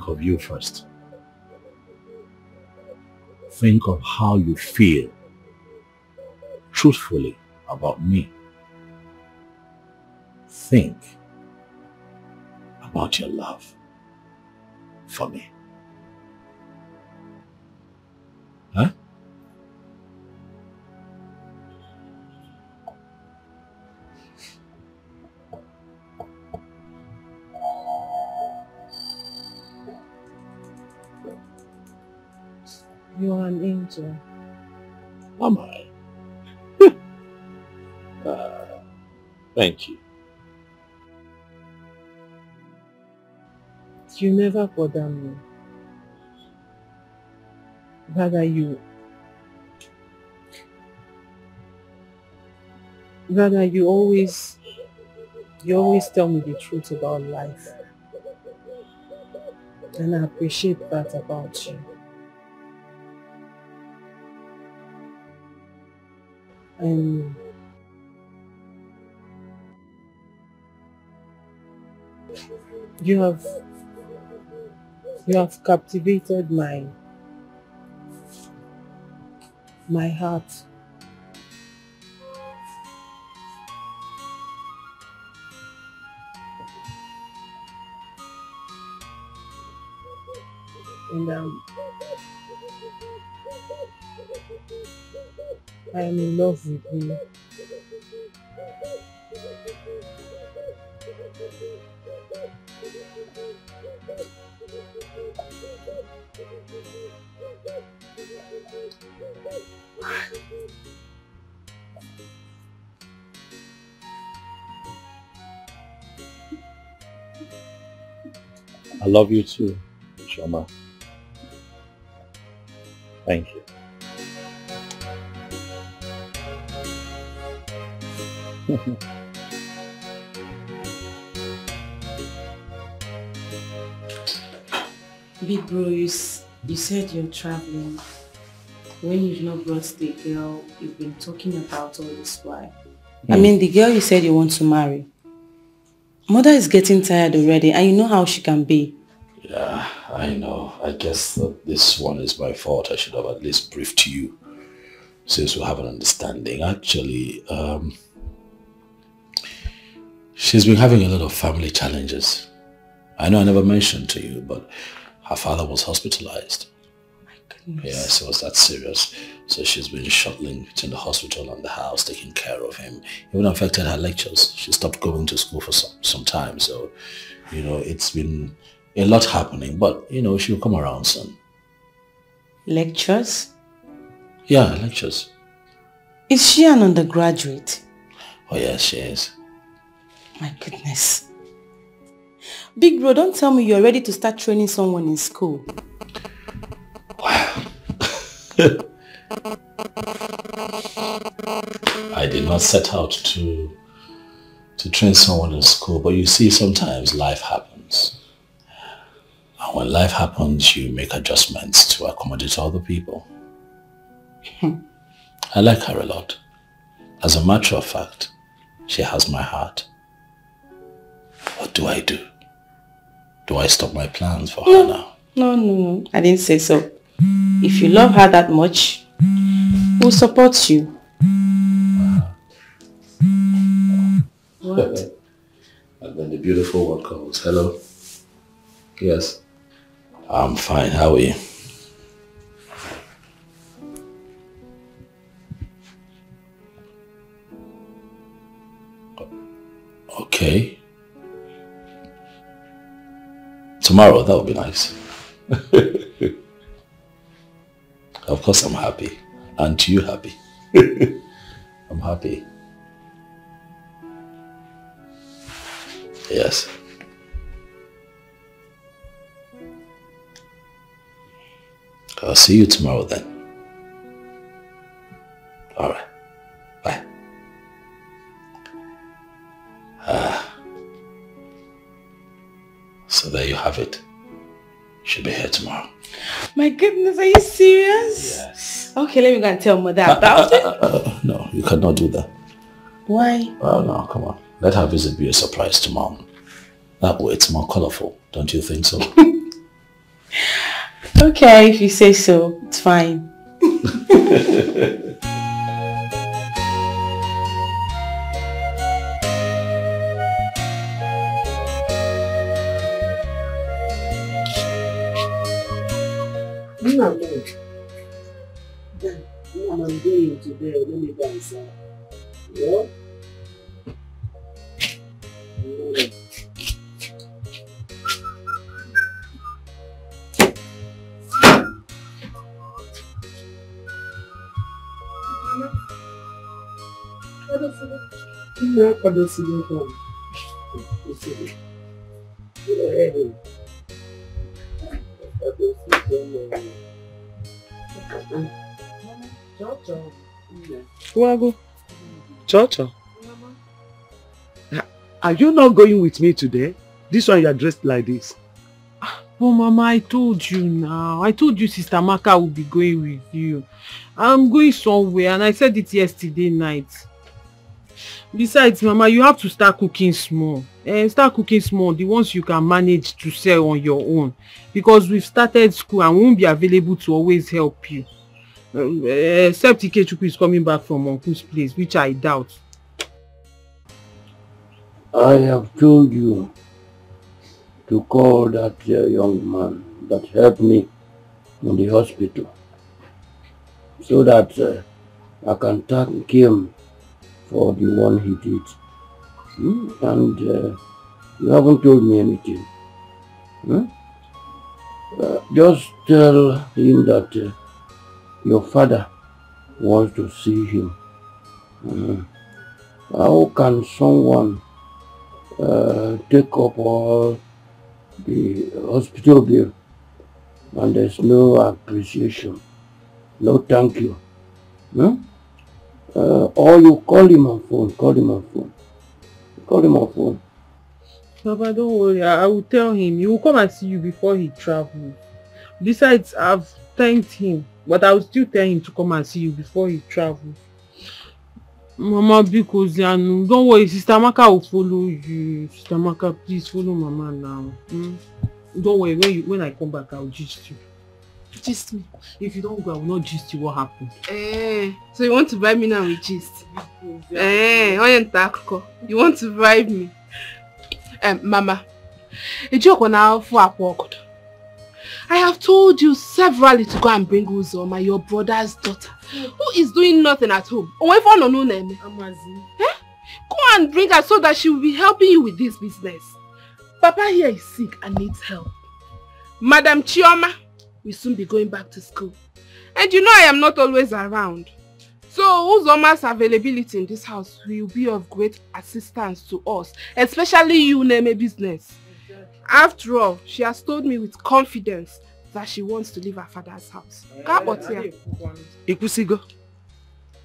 of you first. Think of how you feel truthfully about me. Think about your love for me. Huh? You are an angel. Am I? Thank you. You never bother me. Rather you always tell me the truth about life. And I appreciate that about you. You have captivated my heart. And I am in love with you. I love you too, Shoma. Thank you. Big bro, you said you're traveling. When you've not brought the girl you've been talking about all this while. I mean, the girl you said you want to marry. Mother is getting tired already, and you know how she can be. Yeah, I know. I guess that this one is my fault. I should have at least briefed you, since we have an understanding. Actually, she's been having a lot of family challenges. I know I never mentioned to you, but her father was hospitalized. Oh my goodness. Yes, it was that serious. So she's been shuttling between the hospital and the house, taking care of him. It even affected her lectures. She stopped going to school for some time. So, you know, it's been a lot happening. But, you know, she'll come around soon. Lectures? Yeah, lectures. Is she an undergraduate? Oh, yes, she is. My goodness. Big bro, don't tell me you're ready to start training someone in school. I did not set out to train someone in school, but you see, sometimes life happens. And when life happens, you make adjustments to accommodate other people. I like her a lot. As a matter of fact, she has my heart. What do I do? Do I stop my plans for her now? No. I didn't say so. If you love her that much, we'll support you. What? And then the beautiful one calls. Hello? Yes. I'm fine. How are you? Okay. Tomorrow, that would be nice. Of course I'm happy. Aren't you happy? I'm happy. Yes. I'll see you tomorrow then. Alright. Bye. So there you have it. You should be here tomorrow. My goodness, are you serious? Yes. Okay, let me go and tell Mother about it. No, you cannot do that. Why? Oh no, come on. Let her visit be a surprise to Mom. That way it's more colorful, don't you think so? Okay, if you say so, it's fine. I'm going to bed. Let me dance. Yeah? Wago, Chocho, are you not going with me today? This one you are dressed like this. But Mama, I told you now. I told you Sister Maka will be going with you. I'm going somewhere and I said it yesterday night. Besides, Mama, you have to start cooking small. Start cooking small, the ones you can manage to sell on your own. Because we've started school and won't be available to always help you. Except Ikechukwu is coming back from Uncle's place, which I doubt. I have told you to call that young man that helped me in the hospital so that I can thank him for the one he did. And you haven't told me anything. Just tell him that your father wants to see him. How can someone take up all the hospital bill and there's no appreciation, no thank you? Or you call him on phone, Papa, don't worry, I will tell him. He will come and see you before he travels. Besides, I've thanked him, but I will still tell him to come and see you before he travels. Mama, because don't worry, Sister Maka will follow you. Sister Maka, please follow Mama now. Don't worry, when I come back, I will gist you. Gist me? If you don't go, I will not gist you what happened. So you want to bribe me now with gist? You want to bribe me? Mama, I have told you severally to go and bring Uzoma, your brother's daughter, who is doing nothing at home. Go and bring her so that she will be helping you with this business. Papa here is sick and needs help. Madam Chioma will soon be going back to school. And you know I am not always around. So Uzoma's availability in this house will be of great assistance to us, especially you, Neme business. After all, she has told me with confidence that she wants to leave her father's house. Ikusigo,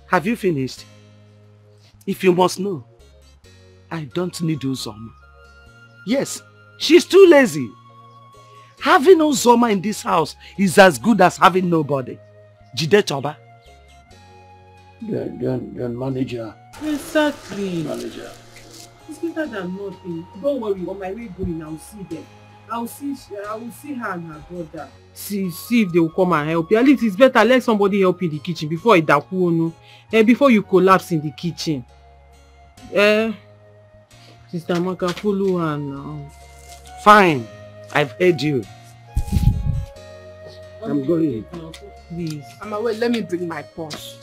have you finished? If you must know, I don't need Uzoma. Yes, she's too lazy. Having Uzoma in this house is as good as having nobody. Jide Choba. Then manager. Exactly. Manager. It's better than nothing. Don't worry, on my way going, I'll see them. I will see her and her brother. See if they will come and help you. At least it's better let somebody help you in the kitchen before it daku, before you collapse in the kitchen. Sister Maka, follow her now. Fine, I've heard you. I'm going. Please. Mama, wait, let me bring my purse.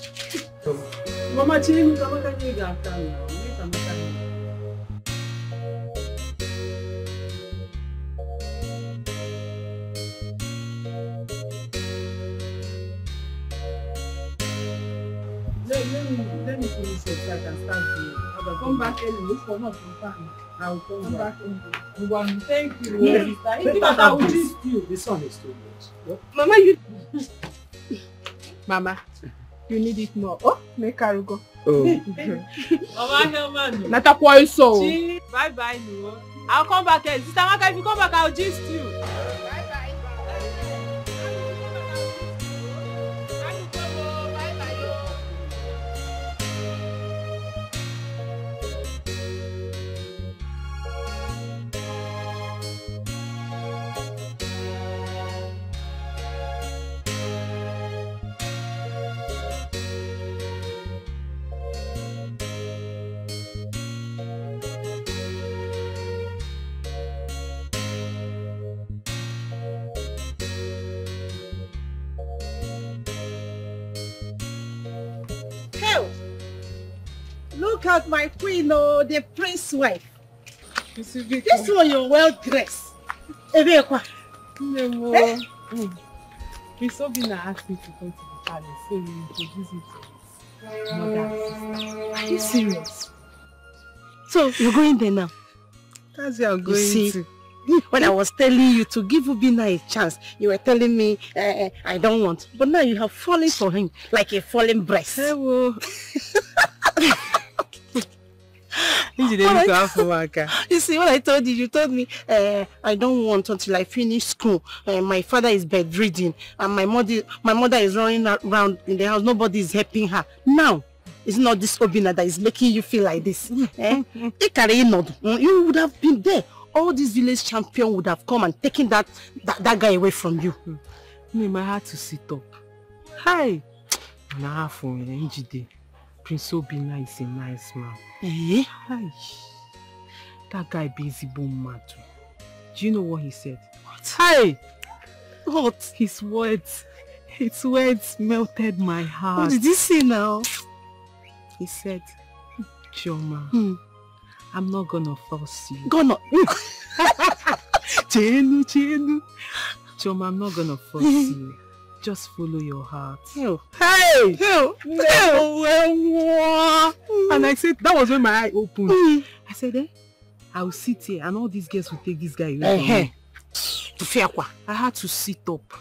Mama, chill, Mama, can you get after now? Let me finish it so I can start doing. Come back early. Look for not from farm. I will come back early. Thank you. Yes. I will gist you. This one is too much. Mama, you... Mama, you need it more. Oh, make her go. Oh. Mama, Helman. Not a point so. Bye-bye, no. I'll come back early. Sister Maka, if you come back, I'll gist you. Bye-bye. Look at my queen, the prince's wife. This one, you're well dressed. No. Miss Obina asked me to come to the palace, so we introduce you to his mother and sister. Are you serious? So you're going there now? That's where I'm going to. When I was telling you to give Obina a chance, you were telling me I don't want. But now you have fallen for him like a fallen breast. Hello. You see, what I told you told me, I don't want until I finish school. My father is bedridden, and my mother is running around in the house. Nobody is helping her. Now, it's not this Obinna that is making you feel like this. You would have been there. All these village champion would have come and taken that guy away from you. I had to sit up. Hi. Prince Obinna is a nice man. Hi. That guy busy boom mad. Do you know what he said? What? Hi. What? His words melted my heart. What did he say now? He said, Chioma, I'm not gonna force you. Gonna? Chenu. Chioma, I'm not gonna force you. Just follow your heart. Hey! And I said, that was when my eye opened. I said, I'll sit here and all these girls will take this guy away from me. I had to sit up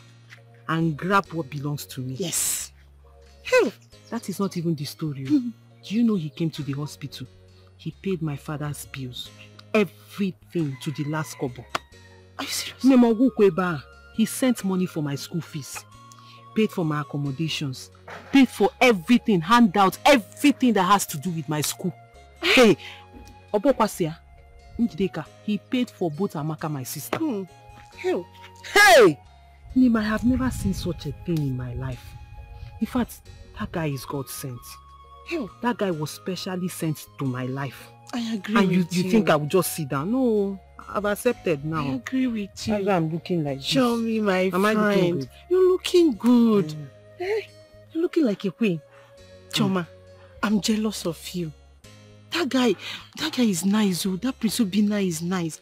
and grab what belongs to me. Yes. That is not even the story. Do you know he came to the hospital? He paid my father's bills. Everything to the last kobo. Are you serious? He sent money for my school fees. Paid for my accommodations. Paid for everything. Hand out everything that has to do with my school. Hey! Obokwasia, Njideka, he paid for both Amaka, my sister. Hey! Nim, I have never seen such a thing in my life. In fact, that guy is God sent. That guy was specially sent to my life. I agree and with you. You think I would just sit down? No, I've accepted now. I agree with you. That's why I'm looking like this. Show me, my Am friend. I looking good? You're looking good. You're looking like a queen. Choma, I'm jealous of you. That guy is nice. Oh. That Prince Obinna is nice.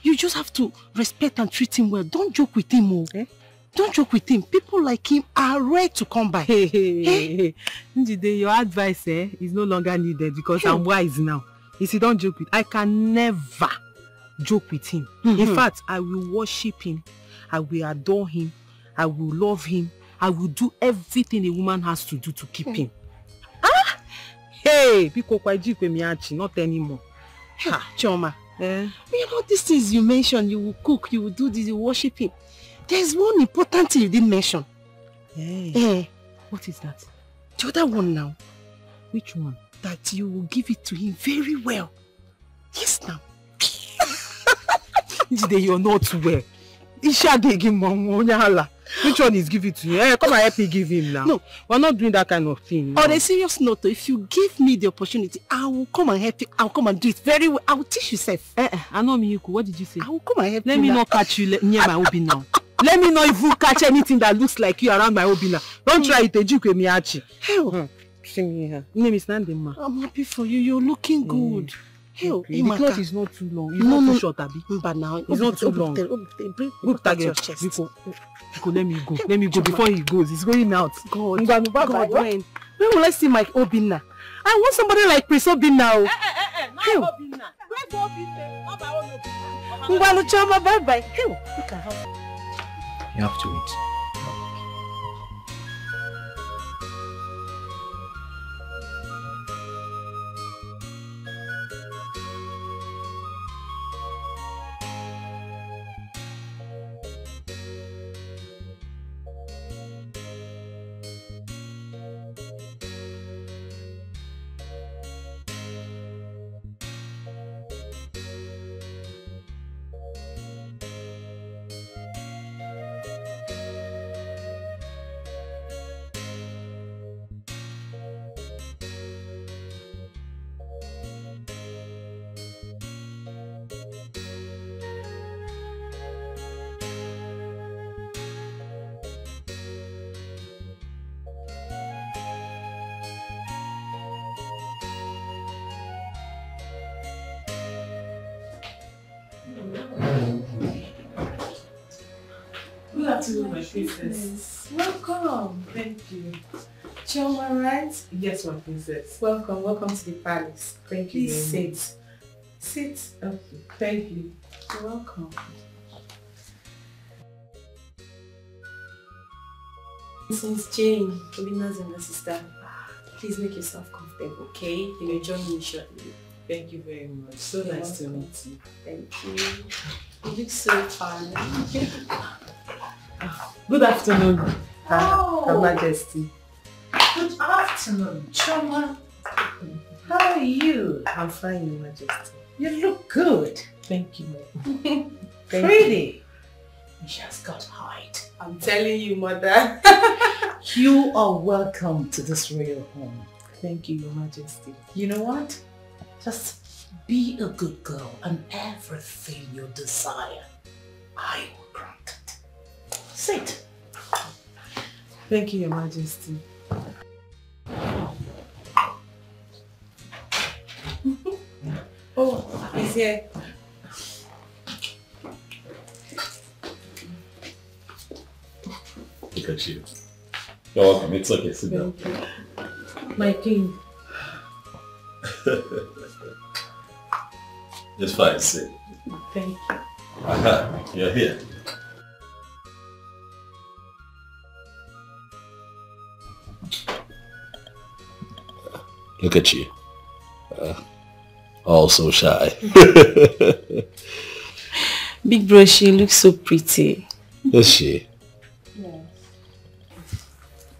You just have to respect and treat him well. Don't joke with him. Oh. Don't joke with him. People like him are rare to come by. Njide, your advice is no longer needed because I'm wise now. You see, don't joke with. I can never joke with him. In fact, I will worship him. I will adore him. I will love him. I will do everything a woman has to do to keep him. Hey, not anymore. Choma, you know these things you mentioned, you will cook, you will do this, you will worship him. There's one important thing you didn't mention. What is that? The other one now. Which one? That you will give it to him very well. Yes, now. You're not well. Which one is give it to you? Hey, come and help me give him now. No, we're not doing that kind of thing. On a serious note, if you give me the opportunity, I will come and help you. I'll come and do it very well. I will teach you self. I know Miyuku. What did you say? I will come and help you. Let me not catch you near my Obi now. Let me not even catch anything that looks like you around my Obi now. Don't try it, Ejikwe Miyachi. Hell. Name is Nandema. I'm happy for you. You're looking good. Hell, the cloth is not too long. It's not too short, Abi. But now it's not too long. Look at your chest. Let me go. Let me go before he goes. He's going out. God, when will I see my Obinna? I want somebody like Prince Obinna. My Obinna. Where's Obinna? Not my own Obinna. Ngwanu Choma, bye-bye. Hell, look at her. You have to wait. Good afternoon, my princess. Welcome. Thank you. Choma, right? Yes, my princess. Welcome to the palace. Thank you. Please sit. Sit. Okay. Thank you. You're welcome. Since Jane, Obinna's younger sister, please make yourself comfortable, okay? You will join me shortly. Thank you very much. So nice to meet you. Thank you. You look so fine. Good afternoon, Her Majesty. Good afternoon, Choma. How are you? I'm fine, Your Majesty. You look good. Thank you. Pretty. She has got height. I'm telling you, Mother. You are welcome to this royal home. Thank you, Your Majesty. You know what? Just be a good girl and everything you desire, I will grant it. Sit. Thank you, Your Majesty. Oh, he's here. Look at you. You're welcome. It's okay. Sit down. My king. It's fine. Sit. Thank you. Aha, you're here. Look at you. All so shy. Big bro, she looks so pretty. Is she? Yes.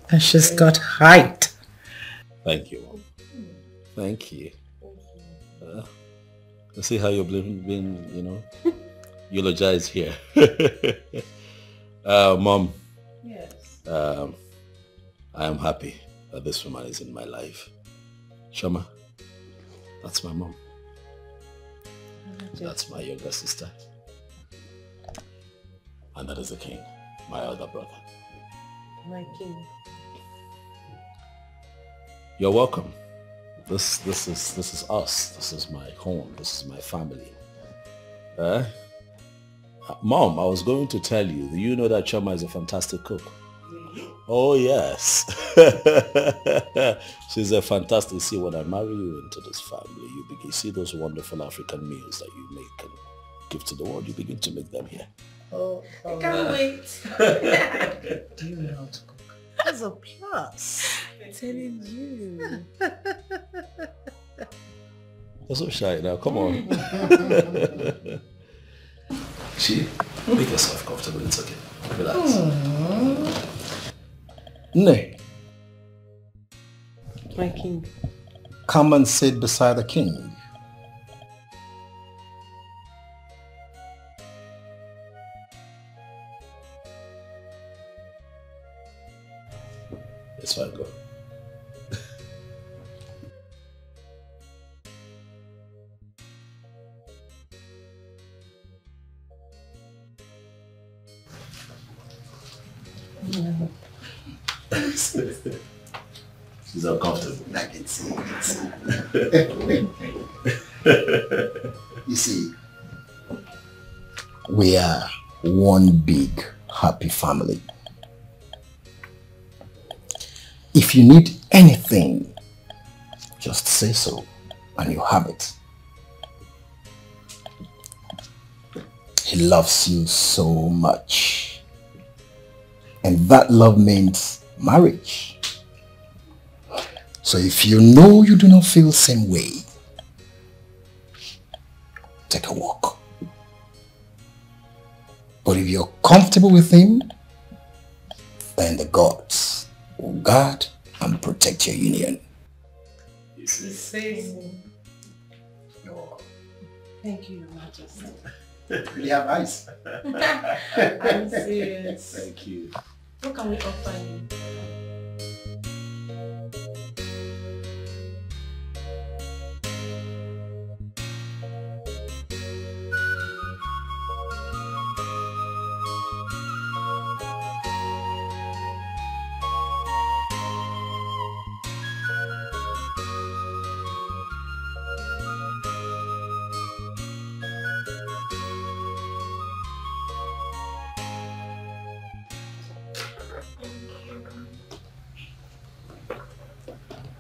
And she's got height. Thank you, Mom. Thank you. Let's see how you've been, you know, eulogized here. Mom. Yes. I am happy that this woman is in my life. Shoma, that's my mom. That's my younger sister. And that is the king, my elder brother. My king. You're welcome. This is us. This is my home. This is my family. Mom, I was going to tell you, do you know that Choma is a fantastic cook? Really? Oh yes. She's a fantastic. See, when I marry you into this family, you see those wonderful African meals that you make and give to the world, you begin to make them here. Oh, I can't wait. Do you know how to cook? That's a plus. I'm telling you. You're so shy now, come on. See, make yourself comfortable, it's okay. Relax. Nay, My king. come and sit beside the king. It's fine, go. She's uncomfortable. I can see. You see, we are one big happy family. If you need anything, just say so and you have it. He loves you so much. And that love means marriage. So if you know you do not feel the same way, take a walk. But if you're comfortable with him, then the gods will guard and protect your union. You see? Thank you, Your Majesty. Really have eyes. I'm serious. Thank you. What can we offer you?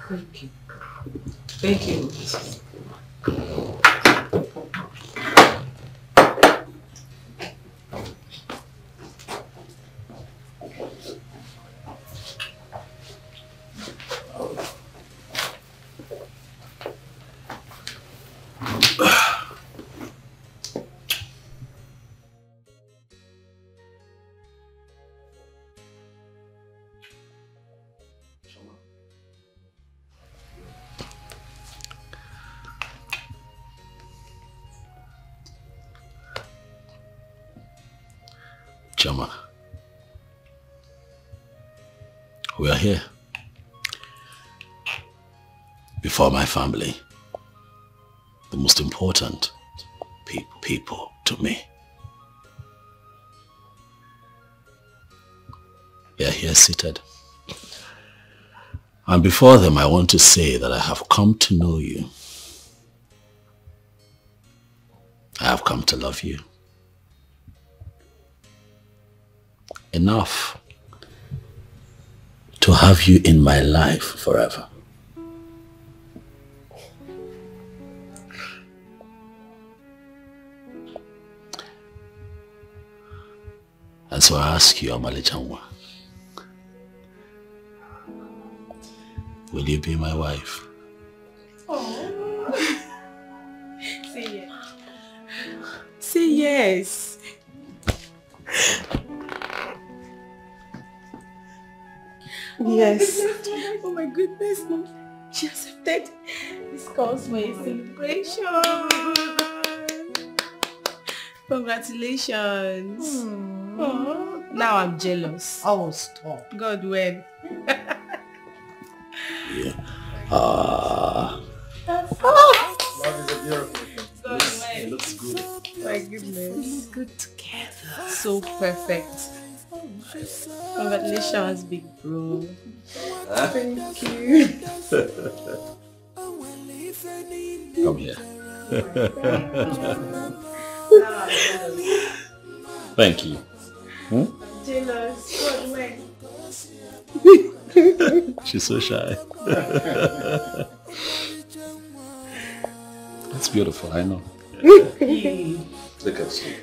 Thank you. Thank you. Chama, we are here before my family, the most important people to me. They are here seated. And before them, I want to say that I have come to know you. I have come to love you. Enough to have you in my life forever. And so I ask you, Omali Chanwa, will you be my wife? Oh. Say yes. Say yes. Yes. Oh my goodness, Mom. She accepted. This calls for a celebration. Congratulations. Oh, now I'm jealous. Oh, stop. God will. Yeah. Love is a beautiful thing. It looks good. My goodness. Good together. So perfect. Congratulations, big bro. Thank you. Come here. Thank you. Jealous. God, when? She's so shy. That's beautiful, I know. Look at you.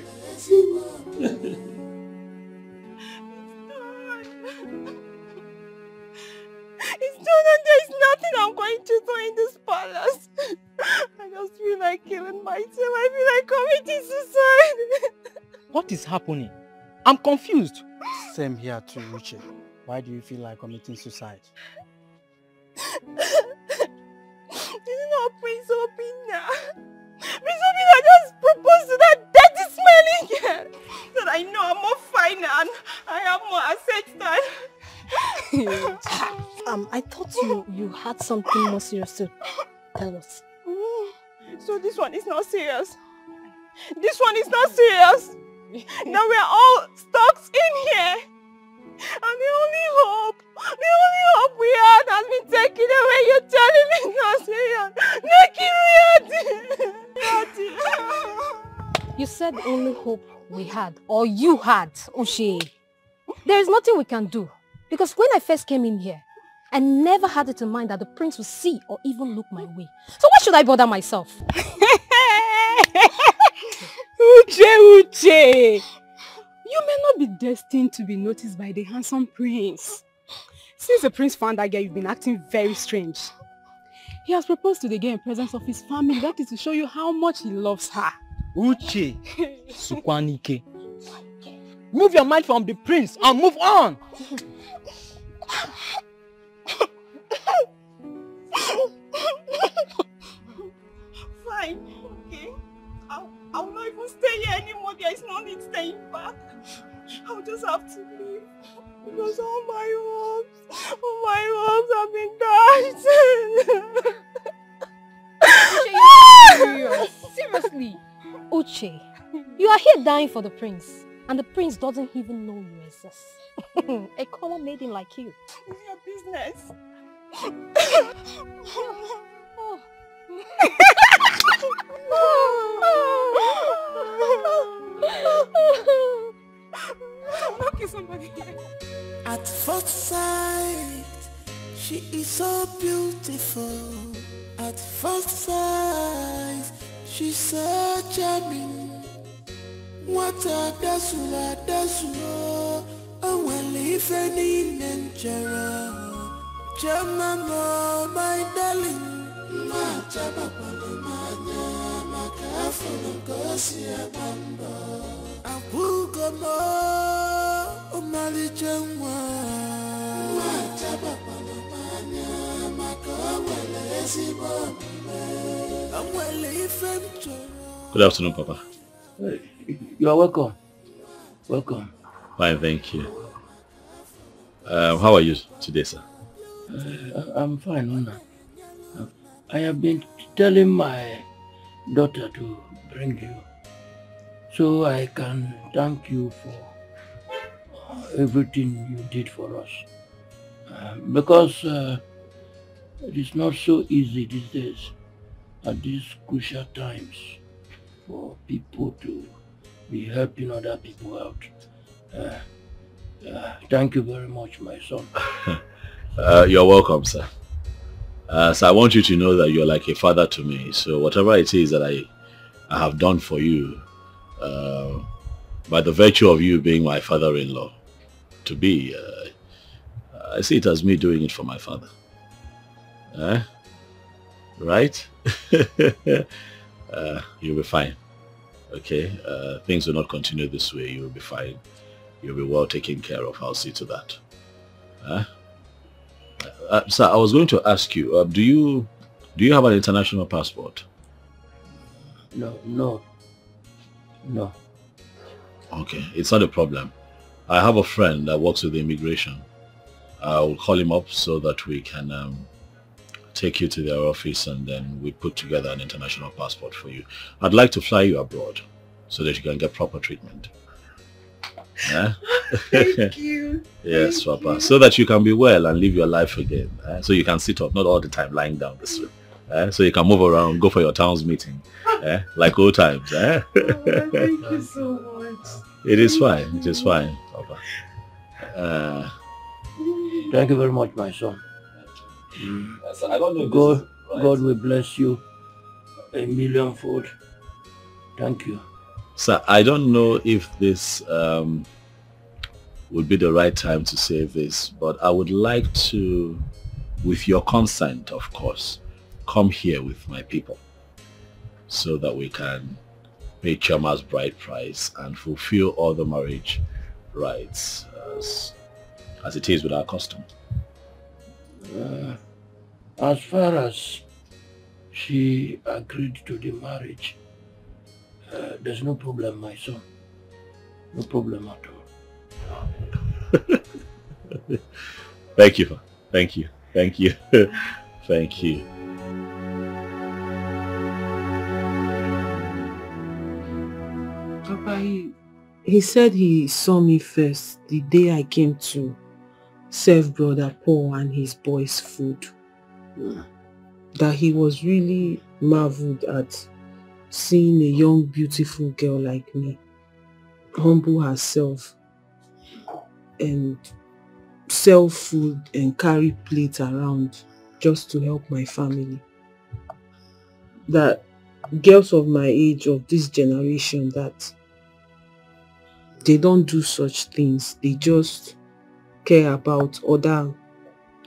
It's done and there's nothing I'm going to do in this palace. I just feel like killing myself. I feel like committing suicide. What is happening? I'm confused. Same here too, Uche. Why do you feel like committing suicide? This is not Prince Obina. Prince Obina just proposed to that dirty smelling girl. That I know I'm more fine and I have more assets than... I thought you had something more serious to tell us. So this one is not serious. This one is not serious. Now we're all stuck in here. And the only hope we had has been taken away. You're telling me it's not serious. You said the only hope we had, or you had, Uche. There is nothing we can do. Because when I first came in here, I never had it in mind that the prince would see or even look my way. So why should I bother myself? Uche! You may not be destined to be noticed by the handsome prince. Since the prince found that girl, you've been acting very strange. He has proposed to the girl in presence of his family. That is to show you how much he loves her. Uche! Sukwanike. Move your mind from the prince and move on! Fine, okay. I will not even stay here anymore. There is no need staying back. I'll just have to leave. Because all my hopes have been dashed. Uche, you're not serious. Seriously. Uche, you are here dying for the prince. And the prince doesn't even know you exist. A common maiden like you. It's your business. At first sight, she is so beautiful. At first sight, she's so charming. What a desula, oh well, if any nature, Jamama, my darling. Good afternoon, Papa. You are welcome. Welcome. Fine, thank you. How are you today, sir? I'm fine, Nana. I have been telling my daughter to bring you so I can thank you for everything you did for us. Because it is not so easy these days at these crucial times for people to be helping other people out. Thank you very much, my son. You're welcome, sir. So I want you to know that you're like a father to me. So whatever it is that I have done for you, by the virtue of you being my father-in-law to be, I see it as me doing it for my father. Right? You'll be fine. Okay? Things will not continue this way. You'll be fine. You'll be well taken care of. I'll see to that. Sir, I was going to ask you, do you have an international passport? No. Okay, it's not a problem. I have a friend that works with the immigration. I will call him up so that we can take you to their office and then we put together an international passport for you. I'd like to fly you abroad so that you can get proper treatment. Yeah? Thank you. Yes, Papa. So that you can be well and live your life again. So you can sit up, not all the time lying down this way. So you can move around, go for your town's meeting. Like old times. Thank you so much. It is fine. It is fine, Papa. Thank you very much, my son. Yes, I don't know God will bless you a millionfold. Thank you. Sir, I don't know if this would be the right time to say this, but I would like to, with your consent, of course, come here with my people so that we can pay Chama's bride price and fulfill all the marriage rights as it is with our custom. As far as she agreed to the marriage, there's no problem, my son. No problem at all. Thank you. Thank you. Thank you. Thank you. Papa, he said he saw me first the day I came to serve Brother Paul and his boys food. That he was really marveled at seeing a young, beautiful girl like me humble herself and sell food and carry plates around just to help my family. That girls of my age, of this generation, that they don't do such things. They just care about other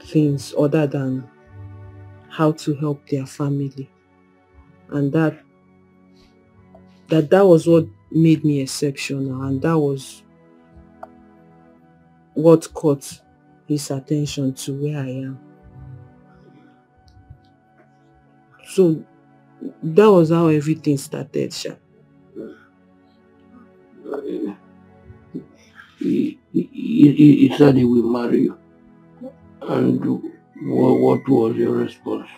things other than how to help their family. And that was what made me exceptional, and that was what caught his attention to where I am. So that was how everything started, Sha. He said he will marry you. And what was your response?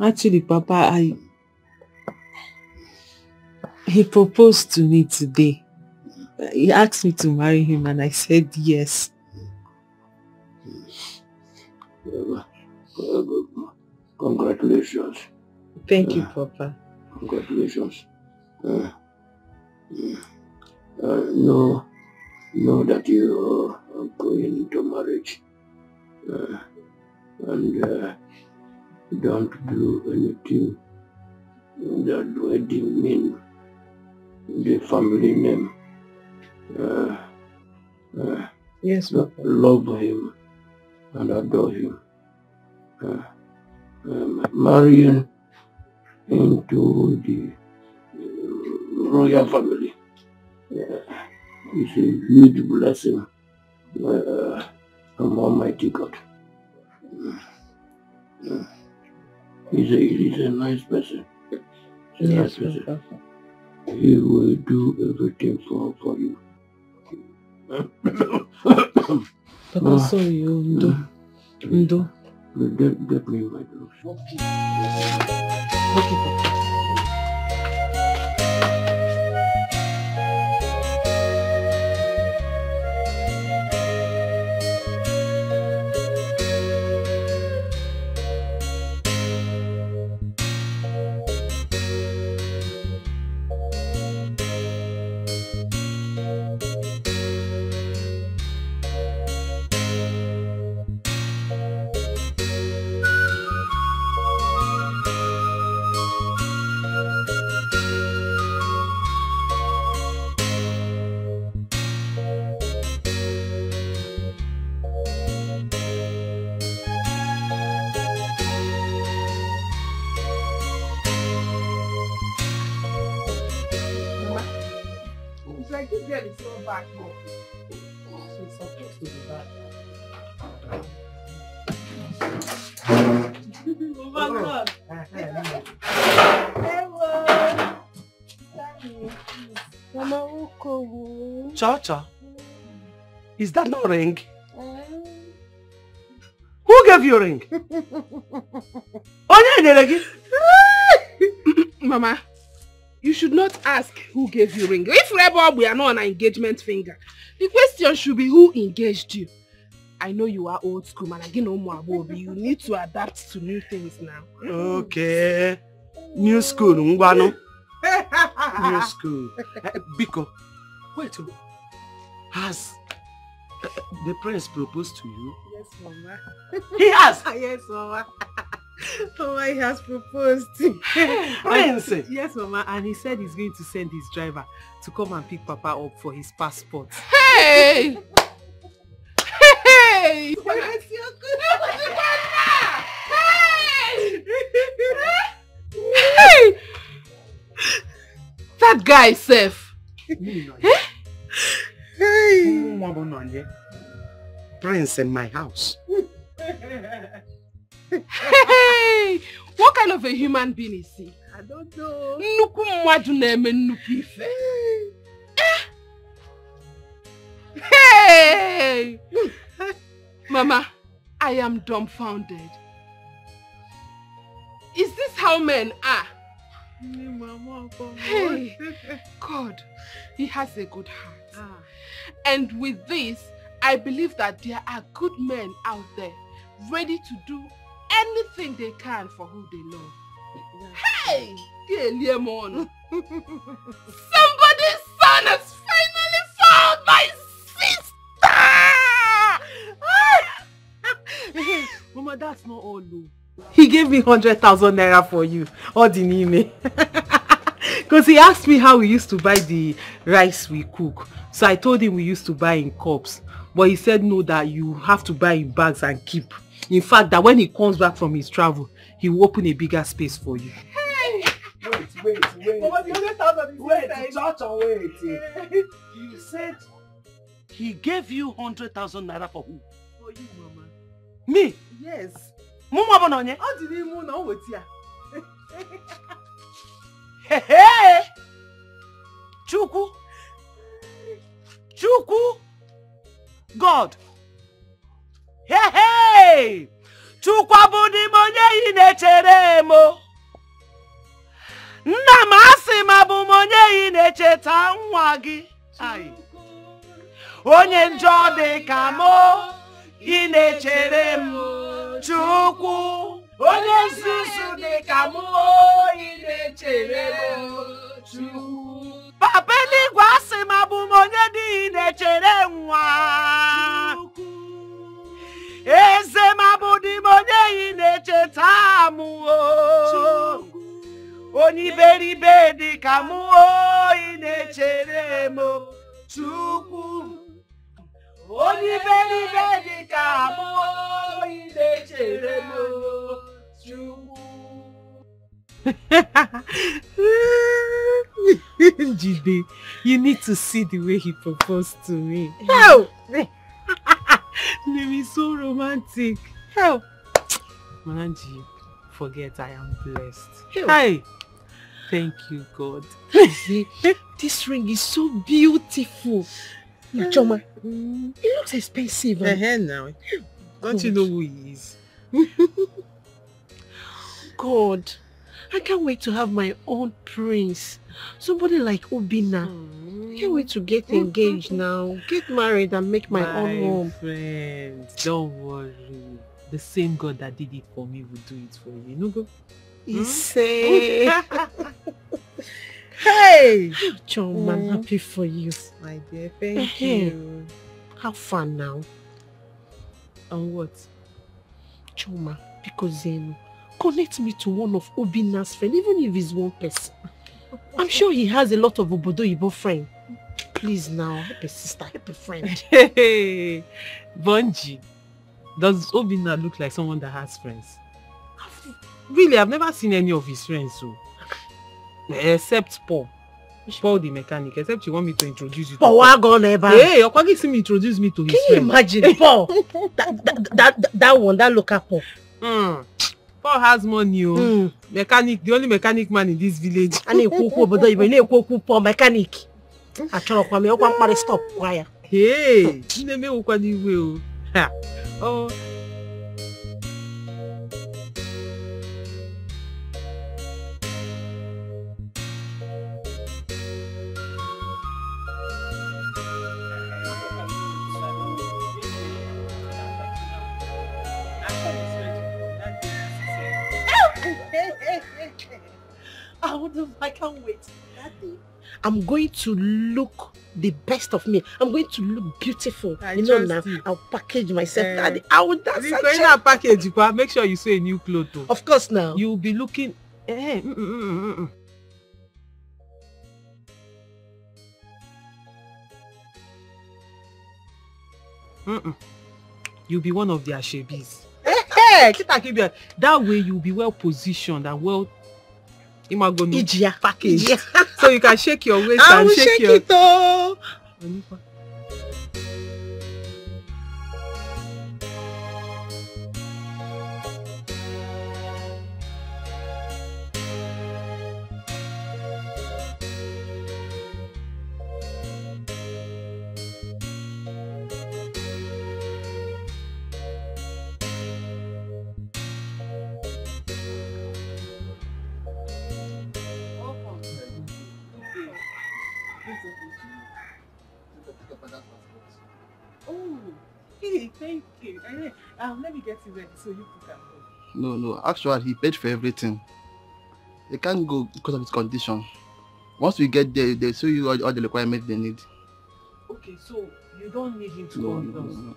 Actually, Papa, he proposed to me today. He asked me to marry him and I said yes. Congratulations. Thank you, Papa. Congratulations. Know that you are going into marriage. And don't do anything that would demean the family name. Yes, Papa. Love him and adore him. Marrying into the royal family is a huge blessing from Almighty God. He's a nice person. He's a nice person. He will do everything for you. Papa, sorry, Ndo. Get me my drugs. Okay, Papa. Like this girl is so back here. She's supposed to be back. Oh my God. Hello. Cha-cha. Is that no ring? Who gave you a ring? Mama, you should not ask who gave you ring. If we are not on an engagement finger, the question should be who engaged you. I know you are old school, man. Again, you need to adapt to new things now. Okay. New school, Ngwano. New school. Biko, wait. Has the prince proposed to you? Yes, Mama. He has? Yes, Mama. Mama, he has proposed. Prince? Yes, Mama, and he said he's going to send his driver to come and pick Papa up for his passport. Hey! Hey! Hey! That guy is safe. Prince in my house. Hey! What kind of a human being is he? I don't know. Hey! Mama, I am dumbfounded. Is this how men are? Hey, God, he has a good heart. And with this, I believe that there are good men out there ready to do anything they can for who they love. Hey! Somebody's son has finally found my sister! Mama, that's not all, though. He gave me 100,000 naira for you. All the name. Because he asked me how we used to buy the rice we cook. So I told him we used to buy in cups. But he said no, that you have to buy in bags and keep. In fact, that when he comes back from his travel, he will open a bigger space for you. Hey! Wait. Mama, the 100,000 is wait. You said he gave you 100,000 naira for who? For you, Mama. Me? Yes. Mama Bononye? How did he move now with you? Hey! Chukwu! God! Hey! Chukwu abudi monye inechere mo. Nna masi mabu monye inecheta nwa gi. Onye njọ dị ka mo inechere mo. Chukwu onye nzuzu dị ka mo inechere mo. Chukwu Papa eluigwe asị mabu monye dị inechere nwa. Eze mabudi monye inecheta mu. Onye iberibe dị ka mu inechere mo. Chukwu onye iberibe dị ka mu inechere mo. Chukwu. Jide, you need to see the way he proposed to me. Hell! It is so romantic. Hell! Mananji, forget I am blessed. Hi. Thank you, God. See, this ring is so beautiful. Choma, it looks expensive. Now. Don't you know who he is? God, I can't wait to have my own prince. Somebody like Obina. I can't wait to get engaged now. Get married and make my own home. Friend, don't worry. The same God that did it for me will do it for you. No go. Say. Hey! Chom, I'm happy for you. My dear, thank you. Have fun now. On what? Choma, because connect me to one of Obina's friends, even if it's one person. I'm sure he has a lot of Obodo-Ibo friends. Please now, help a sister, help a friend. Hey, Bunji, does Obina look like someone that has friends? Really, I've never seen any of his friends, so except Paul. Paul the mechanic, except you want me to introduce you to Paul. Ever. Hey, you're going to introduce me to his friend. Can you imagine, Paul? that one, that local Paul. Paul has money, mechanic, the only mechanic man in this village. And he Paul mechanic. I try to me stop wire. Hey, oh. I can't wait. That day, I'm going to look the best of me. I'm going to look beautiful. Now, I'll package myself. Daddy, I will dance. If you're going to package, make sure you sew a new clothes. Of course now. You'll be looking... You'll be one of the Ashebis. That way you'll be well positioned and well packaged. So you can shake your waist and shake your... it all. Oh, hey, thank you. Let me get you ready so you can go. No, actually he paid for everything. They can't go because of his condition. Once we get there, they'll show you all the requirements they need. Okay, so you don't need him to No, come with us. no.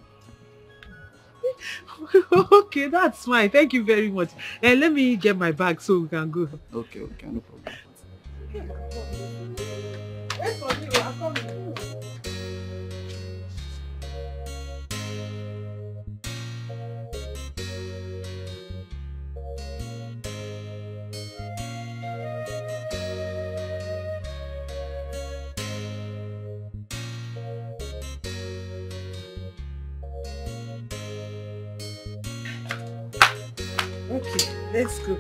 Okay, that's fine. Thank you very much. And let me get my bag so we can go. Okay, no problem. Okay, let's go.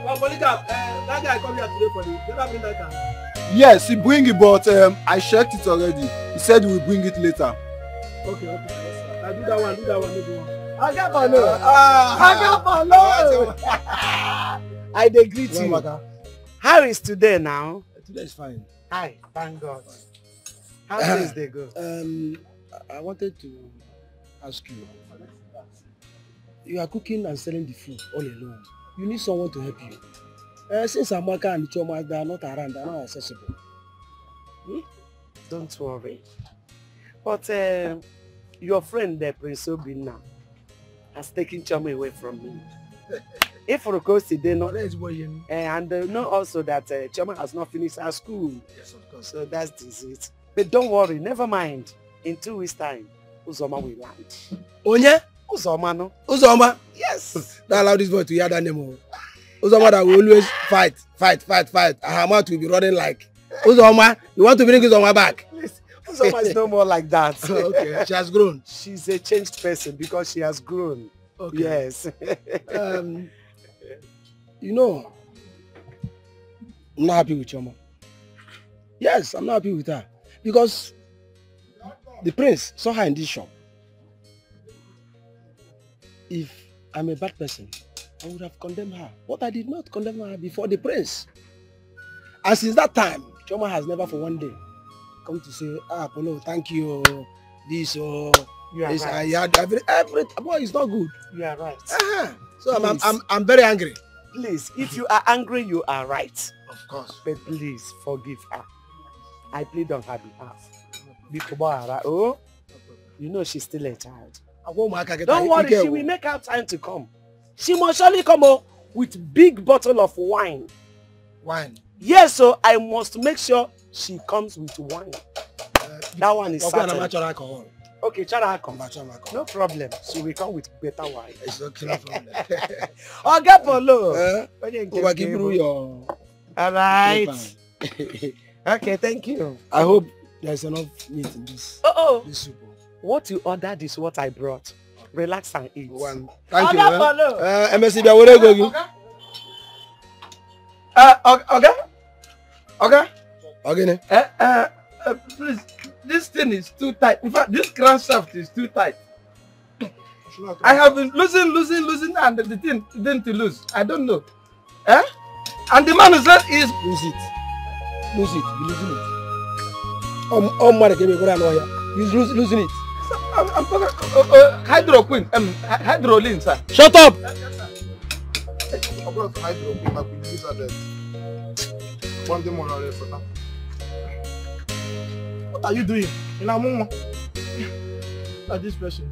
Well, Polycarp, that guy come here today for the. Did I bring that car? Yes, he bring it, but I checked it already. He said he will bring it later. Okay. I do that one, maybe one. I dey greet you. How is today now? Today is fine. Hi, thank God. How things they go? I wanted to ask you. You are cooking and selling the food all alone. You need someone to help you. Since Amaka and Choma they are not around, they are not accessible. Don't worry. But your friend, Prince Obinna, has taken Choma away from me. If for course they know, and they know also that Choma has not finished her school. Yes, of course. So that's it. But don't worry, never mind. In 2 weeks' time, Uzoma will land. Onye? Uzoma, no? Uzoma? Yes. Don't allow this boy to hear that name. Uzoma that will always fight. Her mouth will be running like. Uzoma, you want to bring Uzoma back? Uzoma is no more like that. Okay, she has grown. She's a changed person because she has grown. Okay. Yes. You know, I'm not happy with Choma. Yes, I'm not happy with her. Because the prince saw her in this shop. If I'm a bad person, I would have condemned her. But I did not condemn her before the prince. And since that time, Choma has never for one day come to say, Apollo, thank you, this or this. Right. I had every boy, it's not good. You are right. So I'm very angry. Please, if you are angry, you are right. Of course. But please forgive her. I plead on her behalf. Oh, you know she's still a child. Don't worry, she will make out time to come. She must surely come with big bottle of wine. Wine? Yes, so I must make sure she comes with wine. That one is certain. Alcohol. Okay, chara come. No problem. She will come with better wine. It's okay, no problem. Okay, Polo. All right. Okay, thank you. I hope there's enough meat in this. This soup. What you ordered is what I brought. Relax and eat. Thank you. MSC, Okay. Please, this thing is too tight. In fact, this crankshaft is too tight. I have been losing, and the thing didn't lose. I don't know. And the man who said is lose it. You're losing it. He's losing it. I'm talking hydroquin, hydrolin, sir. Shut up! What are you doing? In a moment. At this person.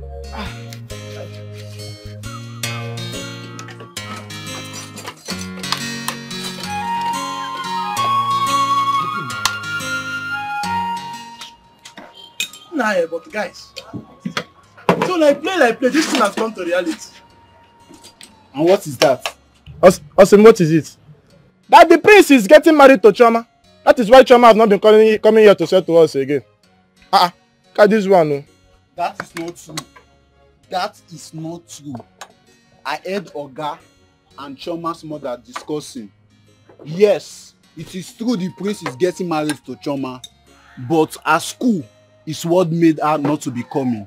Nah, but guys, so like play, this thing has come to reality. And what is that? Awesome, what is it? That the prince is getting married to Choma. That is why Choma has not been coming here to sell to us again. Look at this one. No? That is not true. That is not true. I heard Oga and Choma's mother discussing. Yes, it is true the prince is getting married to Choma, but at school is what made her not to be coming.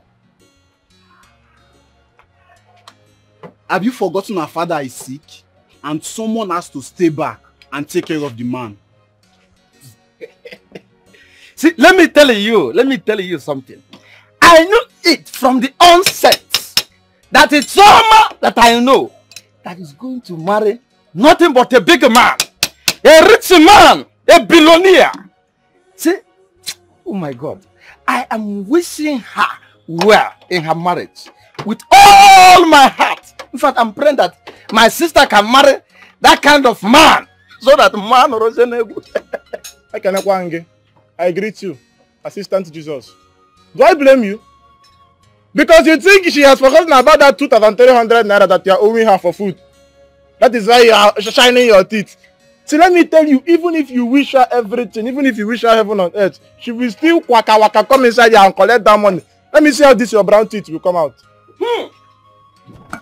Have you forgotten her father is sick and someone has to stay back and take care of the man? See, let me tell you something. I knew it from the onset that it's Choma that I know that is going to marry nothing but a big man, a rich man, a billionaire. See, oh my God, I am wishing her well in her marriage with all my heart. In fact, I'm praying that my sister can marry that kind of man so that man I greet you, Assistant Jesus. Do I blame you? Because you think she has forgotten about that 2,300 naira that you are owing her for food. That is why you are shining your teeth. See, let me tell you, even if you wish her everything, even if you wish her heaven on earth, she will still waka come inside here and collect that money. Let me see how this your brown teeth will come out.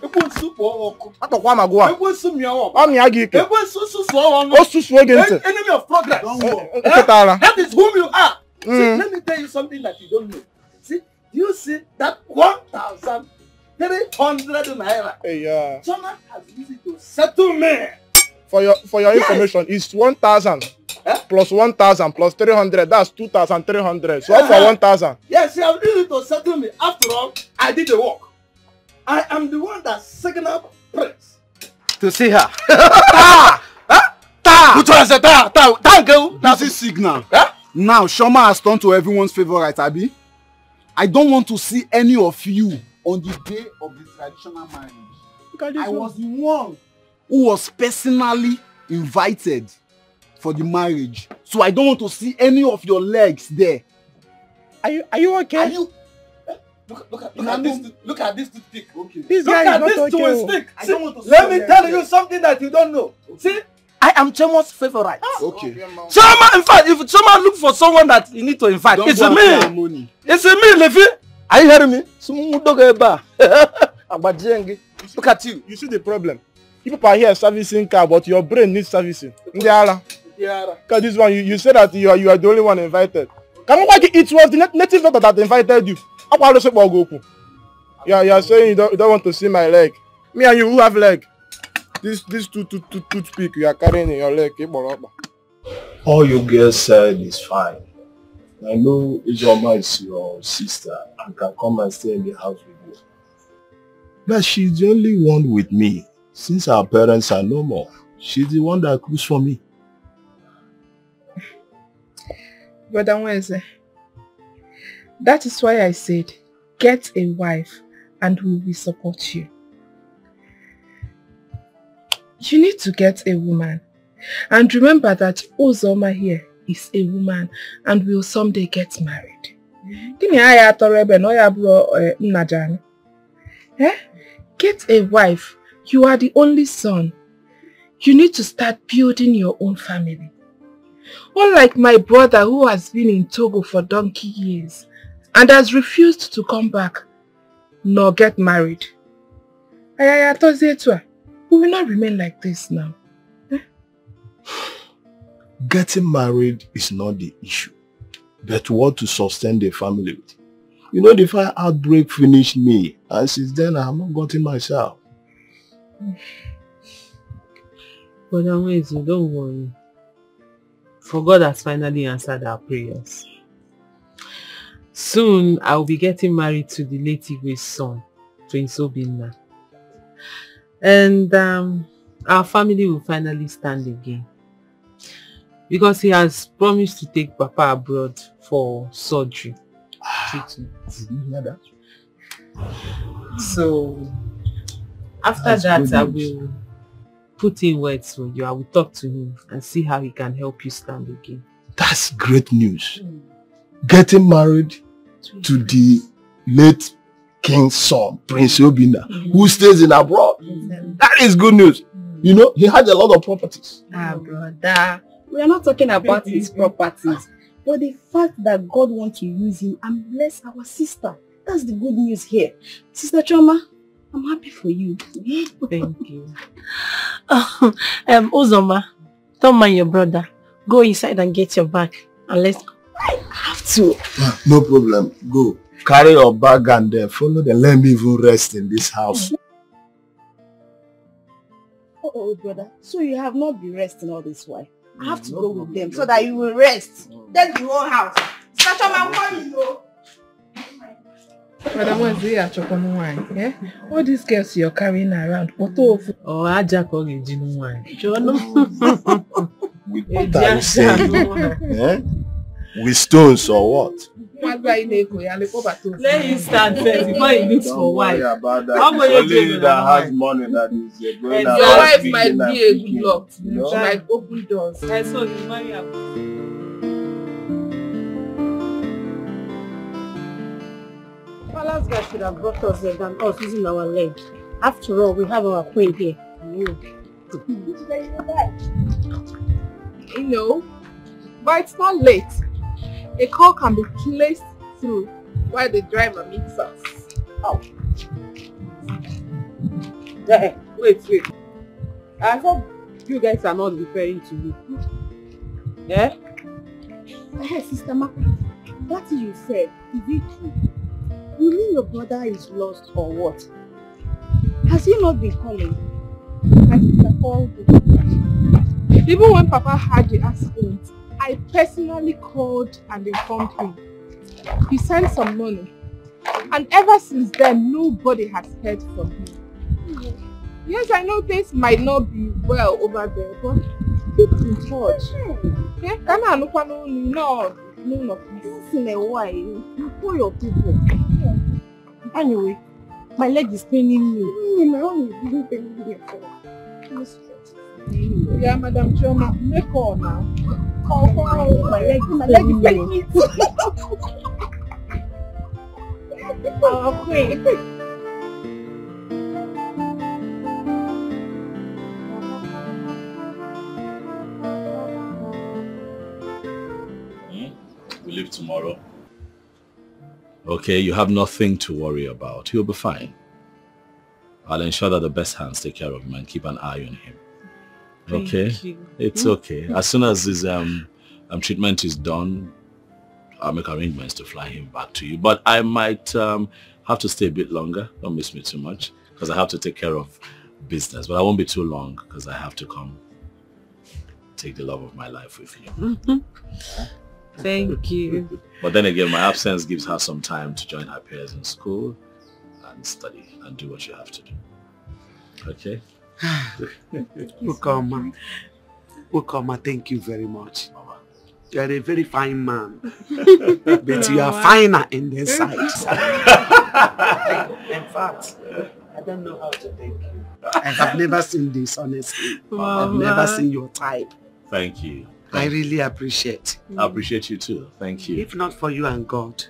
Ekwensu kpọọ ọkụ. Atọkwa ma gụwa. Ekwensu mịa ọkụ. Ọ mịa gị ike. Ekwensu susuo ọnụ. O susuo gị ntị. Enemy of progress. That is whom you are. See, let me tell you something that you don't know. See, you see that 1,300 naira. Yeah. Someone has used it to settle me. For your information, it's 1,000 plus 1,000 plus 300. That's 2,300. So for 1,000. Yes, you have used it to settle me. After all, I did the work. I am the one that signaled Prince to see her. Which one is it? Thank you. That's his signal. Now, Shoma has turned to everyone's favorite, Abi. I don't want to see any of you on the day of the traditional marriage. I was the one who was personally invited for the marriage. So I don't want to see any of your legs there. Are you okay? Are you? Look at this toothpick. Okay. This guy is not okay. Stick. I don't want to see. Let me tell you something that you don't know. See, I am Chemo's favorite. Okay. Chema, in fact, if Chema look for someone that you need to invite, it's a me. It's a me, Levi. Are you hearing me? Look at you. You see the problem. People are here servicing car, but your brain needs servicing. Because this one, you say that you are the only one invited. It was the native doctor that invited you. You are saying you don't want to see my leg. Me and you, who have leg? This toothpick you are carrying in your leg. All you girls said is fine. I know Ijoma is your sister and can come and stay in the house with you. But she's the only one with me. Since our parents are no more, she's the one that cooks for me. Brother Wenze, that is why I said, get a wife and we will support you. You need to get a woman. And remember that Uzoma here is a woman and will someday get married. Get a wife. You are the only son. You need to start building your own family. Unlike my brother who has been in Togo for donkey years and has refused to come back nor get married. We will not remain like this now. Getting married is not the issue, but what to sustain the family with. You know, the fire outbreak finished me, and since then I have not gotten myself. But don't worry. For God has finally answered our prayers. Soon I will be getting married to the late Igwe's son, Prince Obinna. And our family will finally stand again. Because he has promised to take Papa abroad for surgery. Treatment. So after that I will put in words for you. I will talk to him and see how he can help you stand again. That's great news. Getting married to the late king's son, Prince Obinna, who stays in abroad. That is good news. You know, he had a lot of properties. Brother, we are not talking about his properties, but the fact that God wants to use him and bless our sister. That's the good news here. Sister Choma, I'm happy for you. Thank you. Uzoma, don't mind your brother. Go inside and get your bag and let's go. I have to. No problem. Go. Carry your bag and follow them. Let me even rest in this house. Oh, brother. So you have not been resting all this while. I have to go with them so that you will rest. That's the whole house. Start on my money, though. Madam, what's the chocolate wine? Yeah? All these girls you're carrying around. Oh, I just call you Gino wine. What are you saying? With stones or what? Let him stand first before he looks for wife. Only that has money that is going out. Your wife might be a good luck. She might open doors. I saw you marry her. Palace guy should have brought us there than us using our leg. After all, we have our queen here. You know, but it's not late. A call can be placed through while the driver meets us. Oh. Wait. I hope you guys are not referring to me. Yeah? Hey, Sister Maka, that thing you said, is it true? You mean your brother is lost or what? Has he not been calling? My sister called you. Even when Papa had the accident, I personally called and informed him. He sent some money. And ever since then, nobody has heard from him. Yes, I know things might not be well over there, but keep in touch. Yeah, Once in a while, you call your people. Anyway, my leg is paining me. My own is really paining me. Yeah, Madam Choma, make call now. Oh, my leg is paining me. Oh, quick. We leave tomorrow. Okay, you have nothing to worry about. He'll be fine. I'll ensure that the best hands take care of him and keep an eye on him. Okay? Thank you. It's okay. As soon as his treatment is done, I'll make arrangements to fly him back to you. But I might have to stay a bit longer. Don't miss me too much, because I have to take care of business. But I won't be too long, because I have to come take the love of my life with you. Thank you. But then again, my absence gives her some time to join her peers in school and study and do what you have to do. Okay? Ukoma, thank you very much. Mama. You are a very fine man. But you are finer in this side. In fact, I don't know how to thank you. I have never seen this, honestly. I've never seen your type. Thank you. I really appreciate. I appreciate you too. Thank you. If not for you and God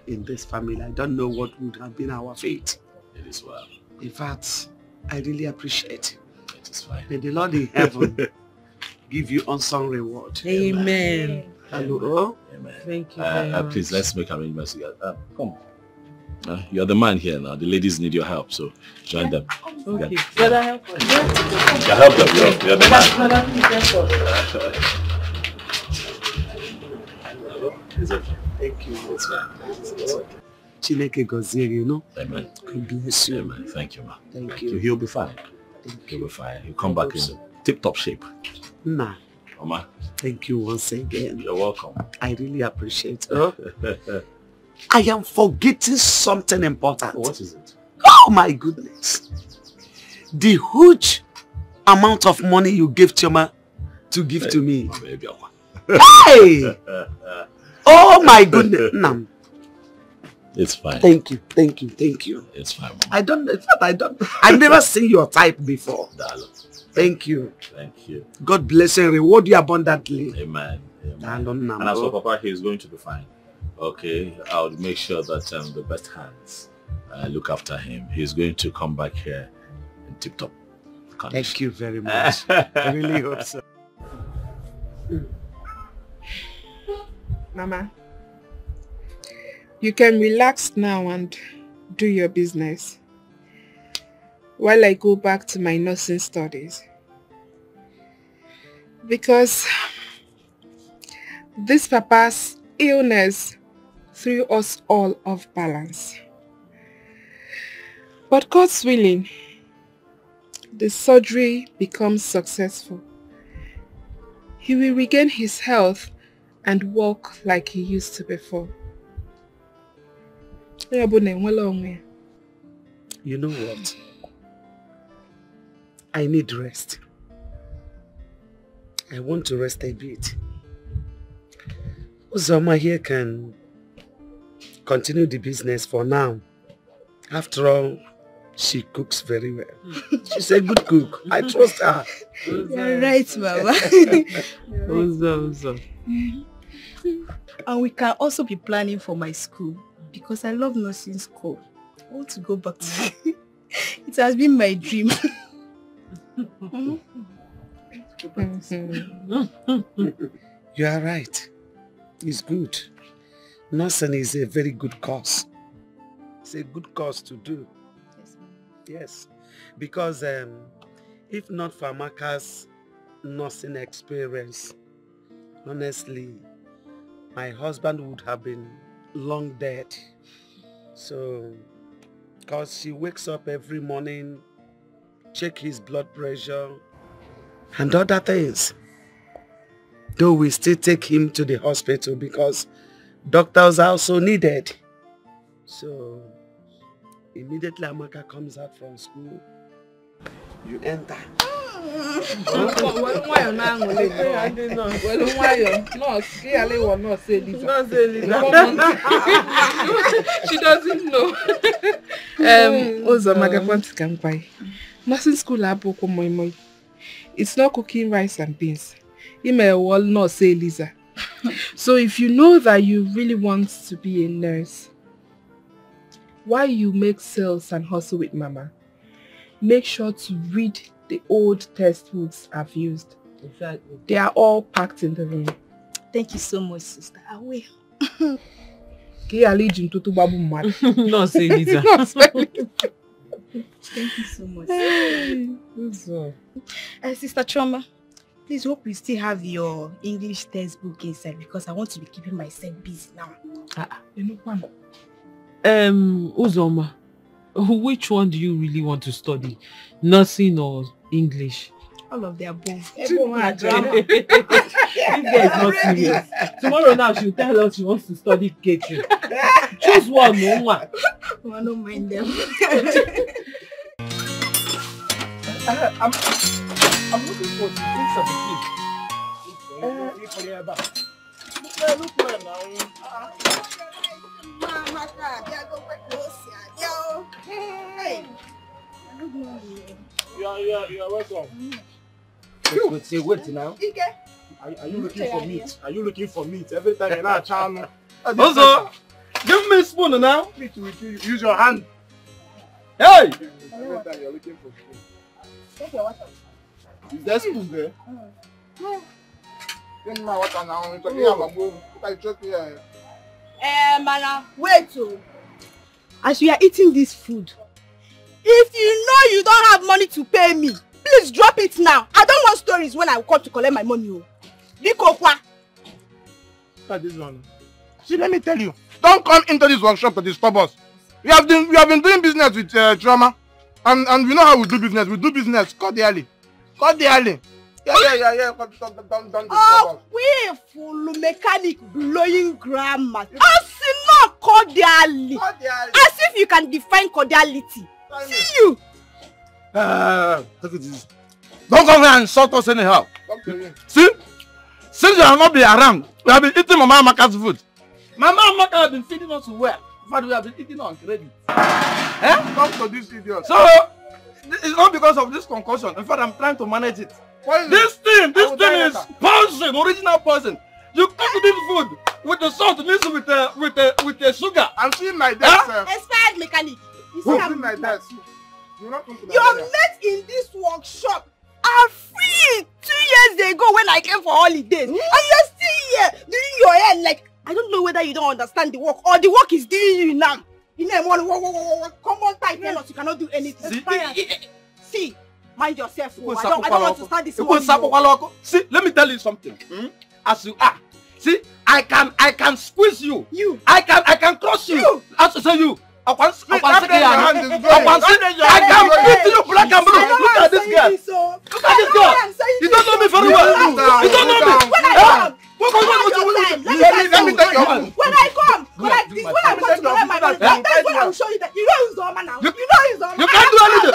in this family, I don't know what would have been our fate. It is well. In fact, I really appreciate. It is fine. May the Lord in heaven give you unsung reward. Amen. Hello. Amen. Thank you very much. Please, let's make arrangements together. Come. You're the man here now. The ladies need your help, so join them. Okay. Yeah. Brother, help us. Yeah, help them. You're the man. Brother, please help us. Is it? Thank you. It's fine. It's okay. Chineke gozie you, know. Amen. God bless you. Amen. Thank you, ma. Thank you. He'll be fine. He'll be fine. He'll come back in tip-top shape. Nah. Mama. Thank you once again. You're welcome. I really appreciate it. I am forgetting something important. What is it? Oh my goodness. The huge amount of money you gave Choma to give to me. Hey! Oh my goodness. Nah. It's fine. Thank you. Thank you. Thank you. It's fine. I've never seen your type before. Thank you. Thank you. God bless and reward you abundantly. Amen. Amen. And as for Papa, he's going to be fine. Okay, I'll make sure that the best hands look after him. He's going to come back here in tip-top condition. Thank you very much. I really hope so. Mama, you can relax now and do your business while I go back to my nursing studies. Because this Papa's illness threw us all off balance. But God's willing, the surgery becomes successful. He will regain his health and walk like he used to before. You know what? I need rest. I want to rest a bit. Uzoma here can continue the business for now. After all, she cooks very well. She's a good cook. I trust her. You're right, Mama. Uzo. And we can also be planning for my school because I love nursing school. I want to go back to it. It has been my dream. You are right. It's good. Nursing is a very good course. It's a good course to do. Yes. Because if not for Amaka's nursing experience, honestly, my husband would have been long dead. So, because she wakes up every morning, check his blood pressure, and other things. Though we still take him to the hospital because doctors are also needed. So, immediately Amaka comes out from school, you enter. She doesn't know. Nursing school it's not cooking rice and beans. You may well not say Lisa. So if you know that you really want to be a nurse, while you make sales and hustle with Mama, make sure to read the old textbooks I've used. Exactly. They are all packed in the room. Thank you so much, sister. I will. No, say Lisa. Thank you so much. Sister Choma, please hope you still have your English textbook inside because I want to be keeping myself busy now. Uzoma, which one do you really want to study? Nursing or English? All of the above. This girl is not serious. Tomorrow now she'll tell us she wants to study catering. Choose one, no one. I don't mind them. I'm looking for something. Look where now. Hey. You're welcome. Wait now. Are you looking for meat? Are you looking for meat? Every time you're not a channel. Also, give me a spoon now. Use your hand. Hey! Every time you're looking for spoon. Is there spoon there? Mana, wait. As we are eating this food, if you know you don't have money to pay me, please drop it now. I don't want stories when I come to collect my money. Look at this one. See, let me tell you, don't come into this workshop to disturb us. We have been doing business with Drama, and we know how we do business. We do business cordially. Cordially. Yeah. Don't disturb us. We full mechanic blowing grammar. As not cordially. As if you can define cordiality. See you. Look at this. Don't come here and insult us anyhow. See? Since you have not been around, we have been eating Mama Amaka's food. Mama Amaka has been feeding us well. In fact, we have been eating on credit. Come to this idiot. So, it's not because of this concussion. In fact, I'm trying to manage it. This thing is poison, original poison. You cook this food with the salt mixed with the sugar. I'm seeing my desk, sir. Expired mechanic. You see I'm seeing my desk. Your mates in this workshop are free 2 years ago when I came for holidays. And you're still here doing your hair like, I don't know whether you don't understand the work or the work is doing you now. You know, common type, you cannot do anything. See, mind yourself. I don't want to start this one. See, let me tell you something. As you are, see, I can squeeze you. I can crush you. As I say you. I can beat you black and blue. Look at this girl. Look at this girl. You don't know me very well. You don't know me. Let me take your food. When I come to collect my money, that's when I'll show you that you know he's the woman now. You know he's the woman. You can't do anything.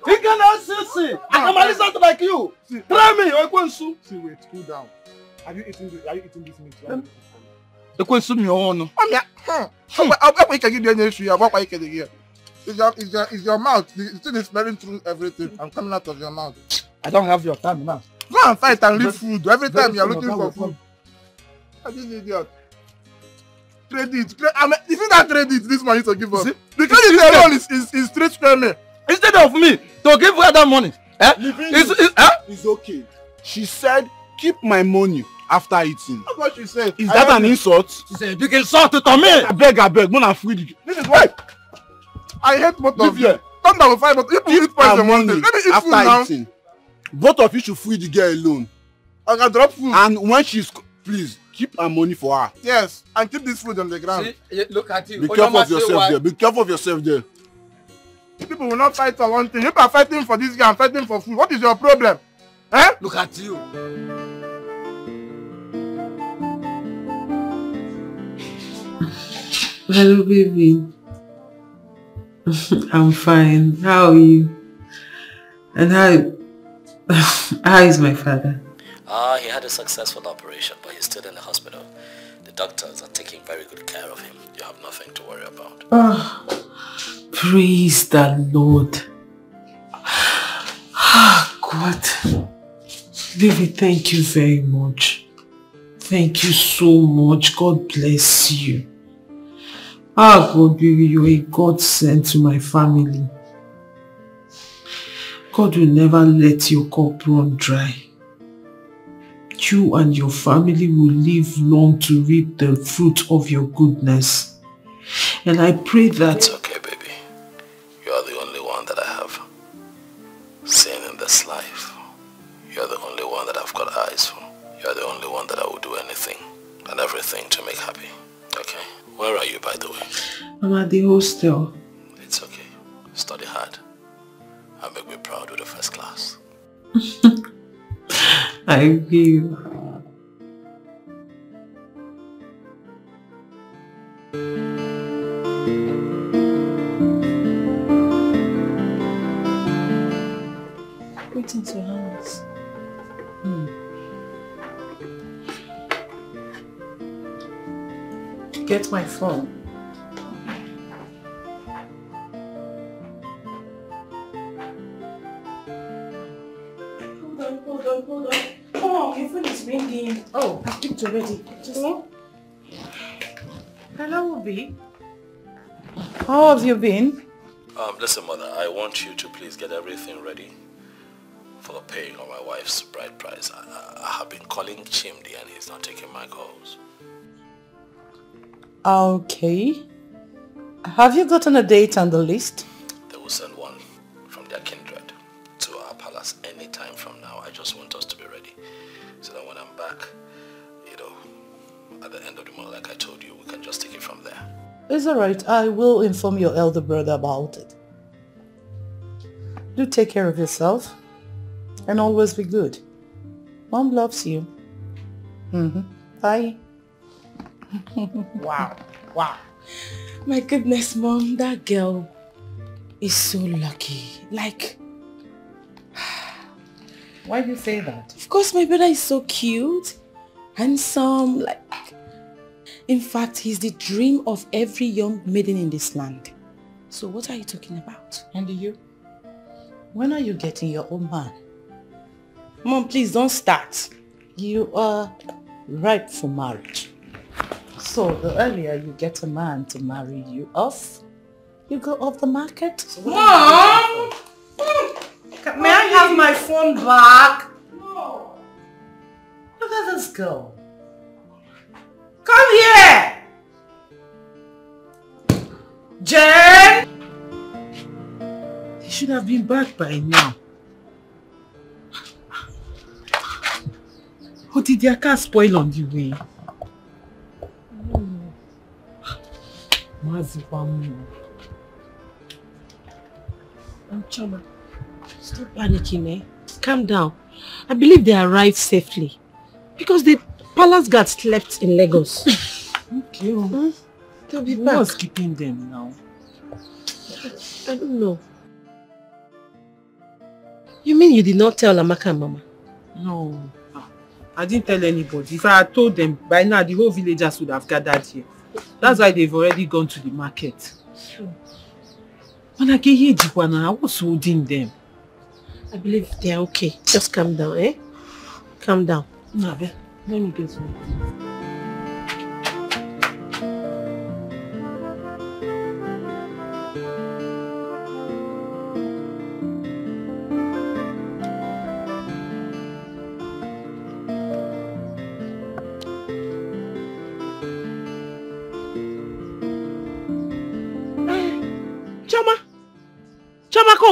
He cannot see. I'm a lizard like you. Try me. See, wait, cool down. Are you eating this meat? It's your mouth. The thing is smelling through everything. I'm coming out of your mouth. I don't have your time now. Go and fight and leave food. Every time you're looking for food. This idiot. Credit. I mean, if you not credit, this money to give us. The credit alone is straight screaming. Instead of me to give her that money, it's okay. She said, keep my money after eating. That's what she said. Is that an insult? She said, big insult to me. I beg, Mona free. This is why I hate both of you. Thunder will fight, but if you eat poison one day, let me eat food now. After eating, both of you should free the girl alone. I can drop food. And when she's, please keep her money for her. Yes, and keep this food on the ground. See, look at you. Be careful of yourself there. Be careful of yourself there. People will not fight for one thing. You are fighting for this guy and fighting for food. What is your problem? Eh? Look at you. Hello, baby. I'm fine. How are you? And how is my father? He had a successful operation, but he's still in the hospital. The doctors are taking very good care of him. You have nothing to worry about. Oh, praise the Lord. God. Baby, thank you very much. Thank you so much. God bless you. God, baby, you're a God sent to my family. God will never let your cup run dry. You and your family will live long to reap the fruit of your goodness. And I pray that... It's okay, baby. You are the only one that I have seen in this life. You are the only one that I've got eyes for. You are the only one that I will do anything and everything to make happy. Okay? Where are you, by the way? I'm at the hostel. It's okay. Study hard. And make me proud with the first class. I will. Greetings, Your Highness. Get my phone. Hold on. Come on, your phone is ringing. Oh, I picked already. Just... Hello, Obi. How have you been? Listen, Mother, I want you to please get everything ready for the paying of my wife's bride price. I have been calling Chimdi and he's not taking my calls. Okay. Have you gotten a date on the list? They will send one from their kindred to our palace any time from now. I just want us to be ready so that when I'm back, at the end of the month, like I told you, we can just take it from there. It's alright. I will inform your elder brother about it. Do take care of yourself and always be good. Mom loves you. Bye. Wow. My goodness, Mom, that girl is so lucky. Like... Why do you say that? Of course, my brother is so cute, handsome, like... In fact, he's the dream of every young maiden in this land. So what are you talking about? And you? When are you getting your own man? Mom, please don't start. You are ripe for marriage. So the earlier you get a man to marry you off, you go off the market. So Mom! May I have my phone back? No. Look at this girl. Come here! Jen! He should have been back by now. Or did their car spoil on the way? Choma, stop panicking, eh? Calm down. I believe they arrived safely. Because the palace guard slept in Lagos. Okay. They'll be back. What's keeping them now? I don't know. You mean you did not tell Amaka and Mama? No. I didn't tell anybody. If I had told them, by now the whole villagers would have gathered here. That's why they've already gone to the market. Sure. When I get here, I was holding them. I believe they're okay. Just calm down, eh? Calm down. No, let me get some.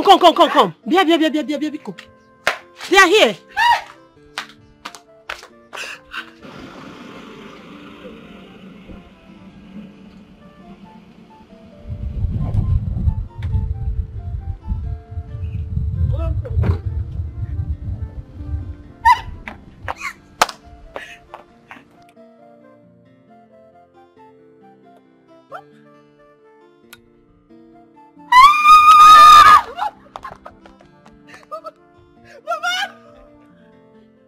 Come. Biko. They are here.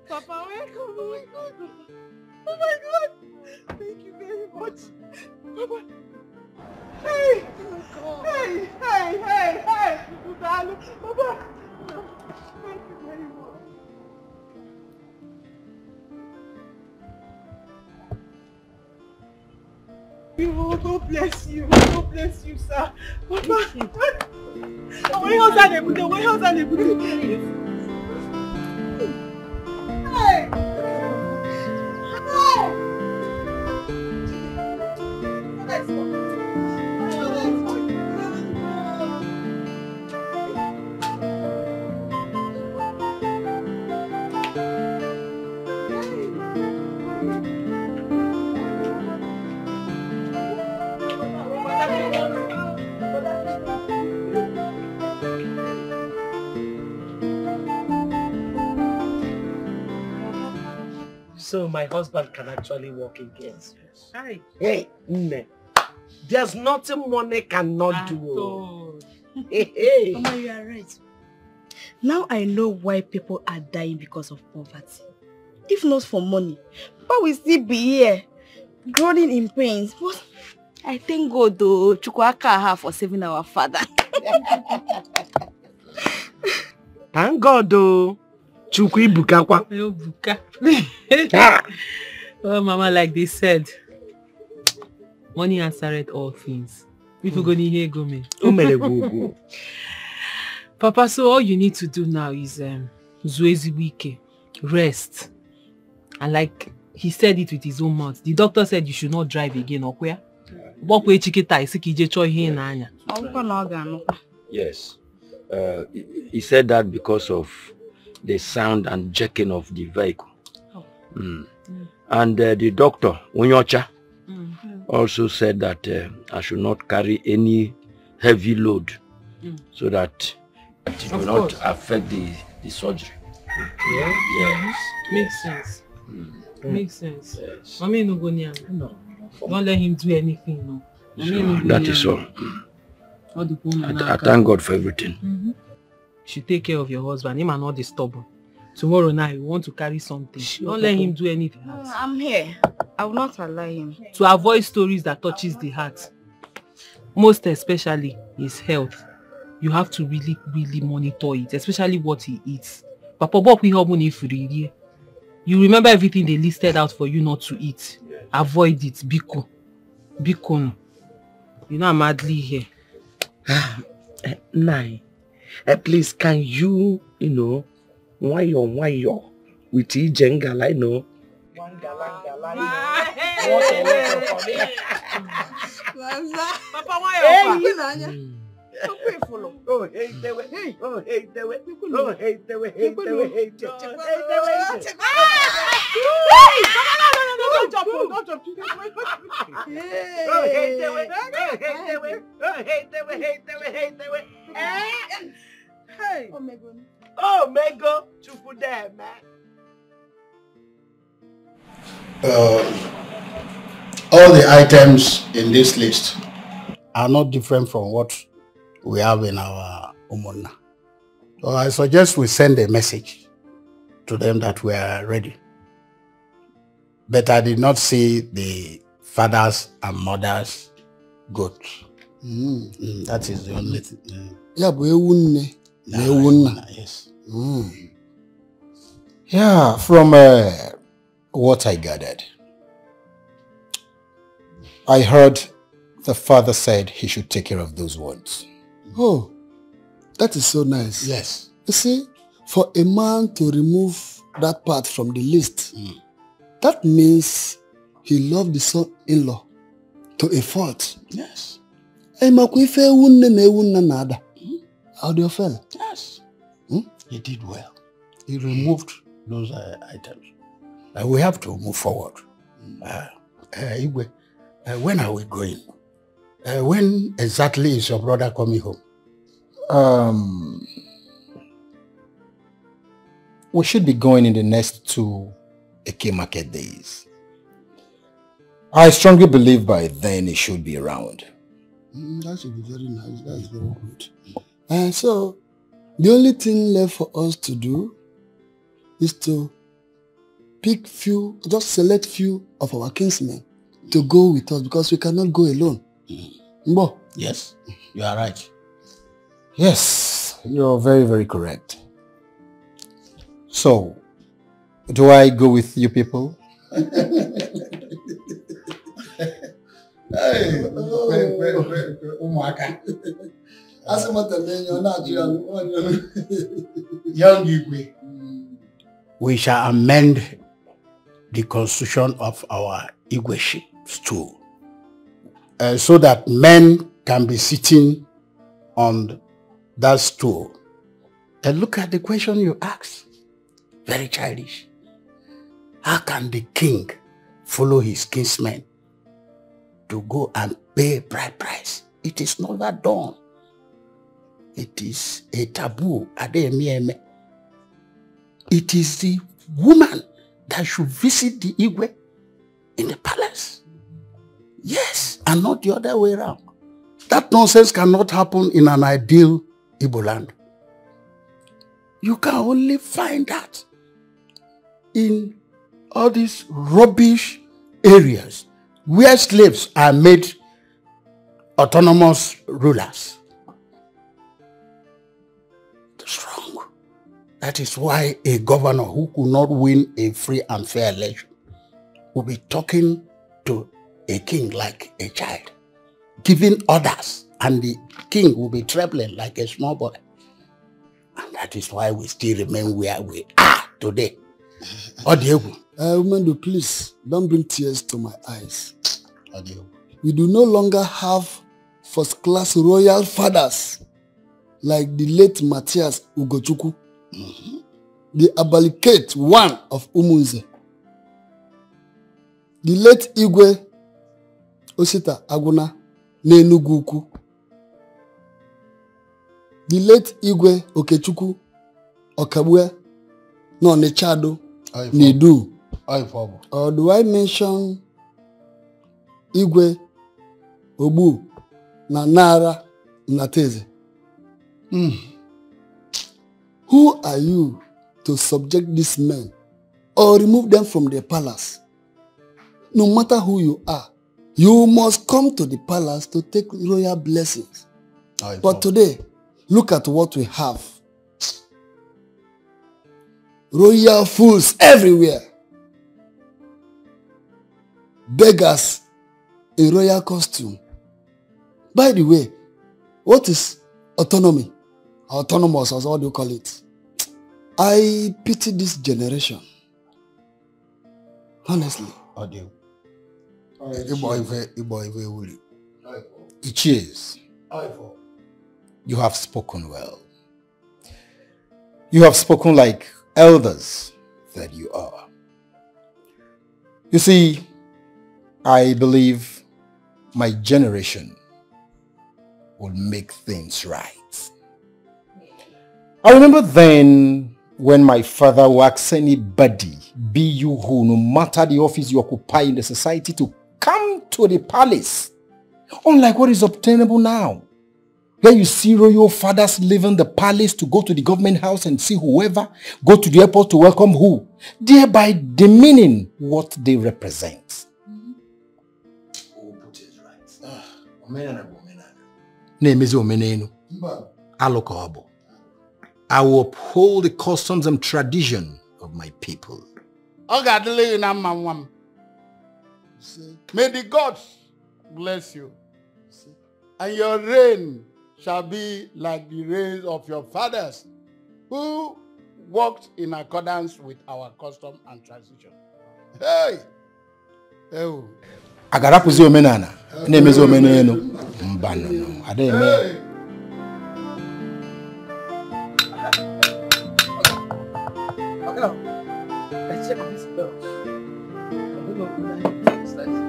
Papa, welcome. Oh my God. Oh my God. Thank you very much. Papa. Hey. Hey. Papa. Thank you very much. God bless you. God bless you, sir. Papa. Where else are they? Hey! So my husband can actually walk again. Yes. Hey, Nne. There's nothing money cannot do. Hey. Mama, you are right. Now I know why people are dying because of poverty. If not for money, Papa will still be here, groaning in pains. But I thank God though, Chukwuaka for saving our father. Thank God though. Chukwu-ibuka. Oh, Mama, like they said, money answered all things. If you go to hear go me. Papa, so all you need to do now is Zueziwike, rest. And like he said it with his own mouth. The doctor said you should not drive again, or where? Yes. He said that because of the sound and jerking of the vehicle. And the doctor, Unyocha, also said that I should not carry any heavy load so that it will not affect the surgery. Yes. Makes sense. Makes sense. Yes. Mommy no go near. No. Don't let him do anything. No. So that is all. I thank God for everything. You should take care of your husband. Him are not stubborn. Tomorrow night you want to carry something. Don't let him do anything else. I'm here. I will not allow him. To avoid stories that touches the heart, most especially his health, you have to really monitor it, especially what he eats. Papa Bob we have if you remember everything they listed out for you not to eat. Avoid it. Biko. You know I'm madly here. Nai, please can you why you with Ijengala, I know. Papa, why all the items in this list are not different from what we have in our Umunna. So I suggest we send a message to them that we are ready. But I did not see the fathers and mothers goats. That is the only thing. Yeah, yes. Yeah, from what I gathered, I heard the father said he should take care of those ones. Oh, that is so nice. Yes. You see, for a man to remove that part from the list, that means he loved the son-in-law to a fault. Yes. I Audiophile? Yes. He did well. He removed those items. We have to move forward. Igwe, when are we going? When exactly is your brother coming home? We should be going in the next 2 Eke market days. I strongly believe by then he should be around. That should be very nice. That's very good. And so, the only thing left for us to do is to just select few of our kinsmen to go with us because we cannot go alone. Mbo? Yes, you are right. Yes, you're very, very correct. So, do I go with you people? Young Igwe, we shall amend the constitution of our Igwe stool so that men can be sitting on that stool. And look at the question you asked. Very childish. How can the king follow his kinsmen to go and pay bride price? It is never done. It is a taboo. It is the woman that should visit the Igwe in the palace. Yes, and not the other way around. That nonsense cannot happen in an ideal Igbo land. You can only find that in all these rubbish areas where slaves are made autonomous rulers. That's wrong. That is why a governor who could not win a free and fair election will be talking to a king like a child, giving orders, and the king will be trembling like a small boy. And that is why we still remain where we are today. Umendo, please, don't bring tears to my eyes. We do no longer have first-class royal fathers like the late Matthias Ugochukwu, the Abalikate one of Umunze, the late Igwe Osita Aguna n'Enugu Ukwu, the late Igwe Okechukwu Okabue no Nechado Nidu. Or do I mention Igwe Obu Nanara Nateze? Who are you to subject these men or remove them from the palace? No matter who you are, you must come to the palace to take royal blessings. But today, look at what we have. Royal fools everywhere. Beggars in royal costume. By the way, what is autonomy? Autonomous, or what do you call it? I pity this generation. Honestly. It is. You have spoken well. You have spoken like elders that you are. You see, I believe my generation will make things right. I remember then when my father would ask anybody, be you who, no matter the office you occupy in the society, to come to the palace. Unlike what is obtainable now. Where you see royal fathers leaving the palace to go to the government house and see whoever, go to the airport to welcome who, thereby demeaning what they represent. I will uphold the customs and tradition of my people. May the gods bless you, and your reign shall be like the reigns of your fathers, who walked in accordance with our custom and tradition. Hey! Hey! Agarapuzi omenana, nemezi omeneno, mbano, ademe. check this belt. I don't know whether it's like this.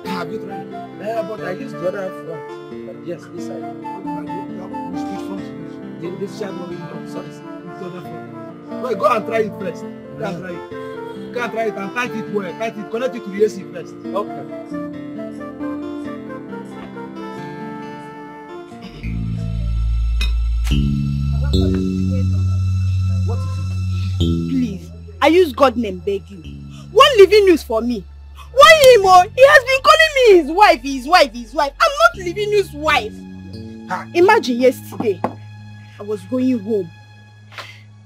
Have you tried? Yeah, but I used the other front. But yes, this side. Which front? This side one. Sorry, it's the other front. Well, go and try it first. Go and try it. Go and try it and tight it well. Tight it. Connect it to the AC first. Okay. What is it? Please, I use God name beg you. One living news for me. Why him? He has been calling me his wife, his wife, his wife. I'm not living news wife. Imagine yesterday, I was going home.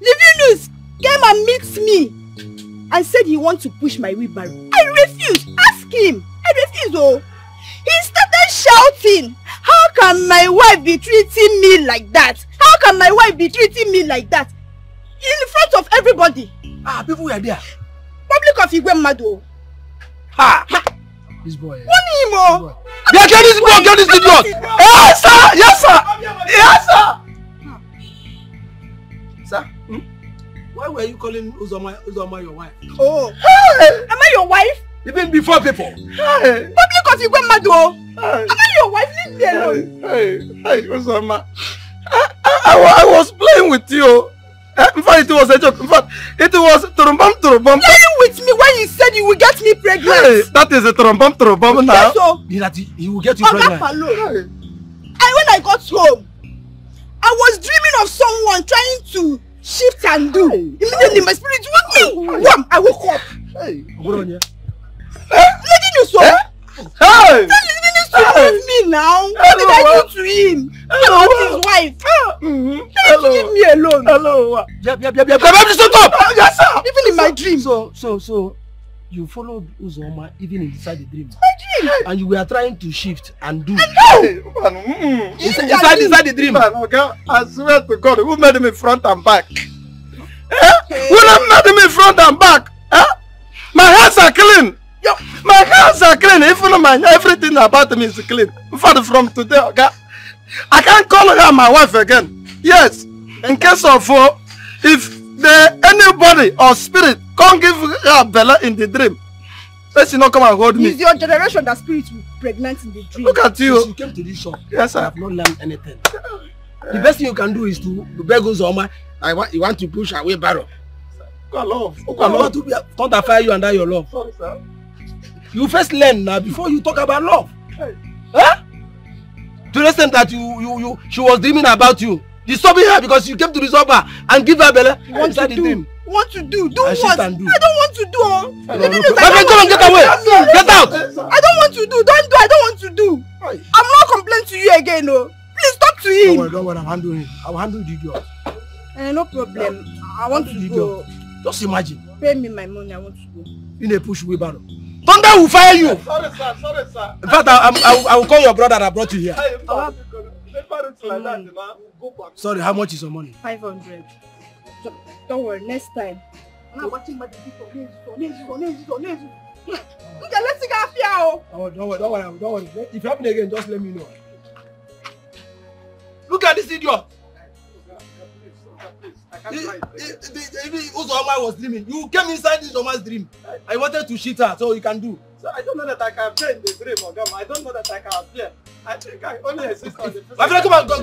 Living news came and meets me and said he wants to push my wheelbarrow. I refused. Ask him. I refused. Oh, he started shouting, "How can my wife be treating me like that? How can my wife be treating me like that?" In front of everybody. People were there. Public of Igwemado. Ha! This boy. Monimo. Yeah, get this boy, get this idiot. Yes, sir. Yes, sir. Yes, sir. Sir, why were you calling Uzoma your wife? Oh. Am I your wife? Even before people. Public of Igwemado. Am I your wife? Leave me alone. Hey, Uzoma. I was playing with you. In fact, it was a joke. In fact, it was turumbam. Playing with me when you said you will get me pregnant. Hey, that is a turumbam now. Yes, so. He will get you pregnant. And when I got home, I was dreaming of someone trying to shift and do. Immediately my spirit woke me. Wham! I woke up. Hey, Lady Nuso. Hey! Leave me now. What did I do to him? I'm not his wife. Leave me alone. Hello. Shut up! Yes, sir. Even in my dream. So you followed Uzoma even inside the dream. My dream. And you were trying to shift and do. Inside the dream. Man, okay? I swear to God, who made me front and back? Who made me front and back? My hands are clean. My hands are clean. Even everything about me is clean. In fact, from today, okay, I can't call her my wife again. Yes, in case of if anybody or spirit can't give her Bella in the dream, let she not come and hold me. It's your generation that spirits will pregnant in the dream. Look at you. Since you came to this shop, yes, sir. I have not learned anything. The best thing you can do is to beg Uzoma. You want to push away barrel. I want to fire you under your love. Sorry, sir. You first learn now before you talk about love. Hey. Huh? To the extent that she was dreaming about you. Disturbing her because you came to resolve her and give her Bella. Want to do what? I don't want to do. Come and get away. Get out. I don't want to do. Don't do. I don't want to do. I'm not complaining to you again. No. Please talk to him. Don't worry. I'm handling him. I will handle the idiot. No problem. I want to go. Just imagine. Pay me my money. I want to go. In a push wheelbarrow. Thunder will fire you. Sorry, sir. In fact, I will call your brother that brought you here. Sorry, how much is your money? 500. Don't worry, next time. I'm not watching my video. Let's go here. Don't worry. If you happen again, just let me know. Look at this idiot. Uzoma was dreaming. You came inside this Uzoma's dream. I wanted to shit her, so you can do. So I don't know that I can play in the dream, Ogama. I don't know that I can play. I think I only exist on the physical. My friend, come on, go.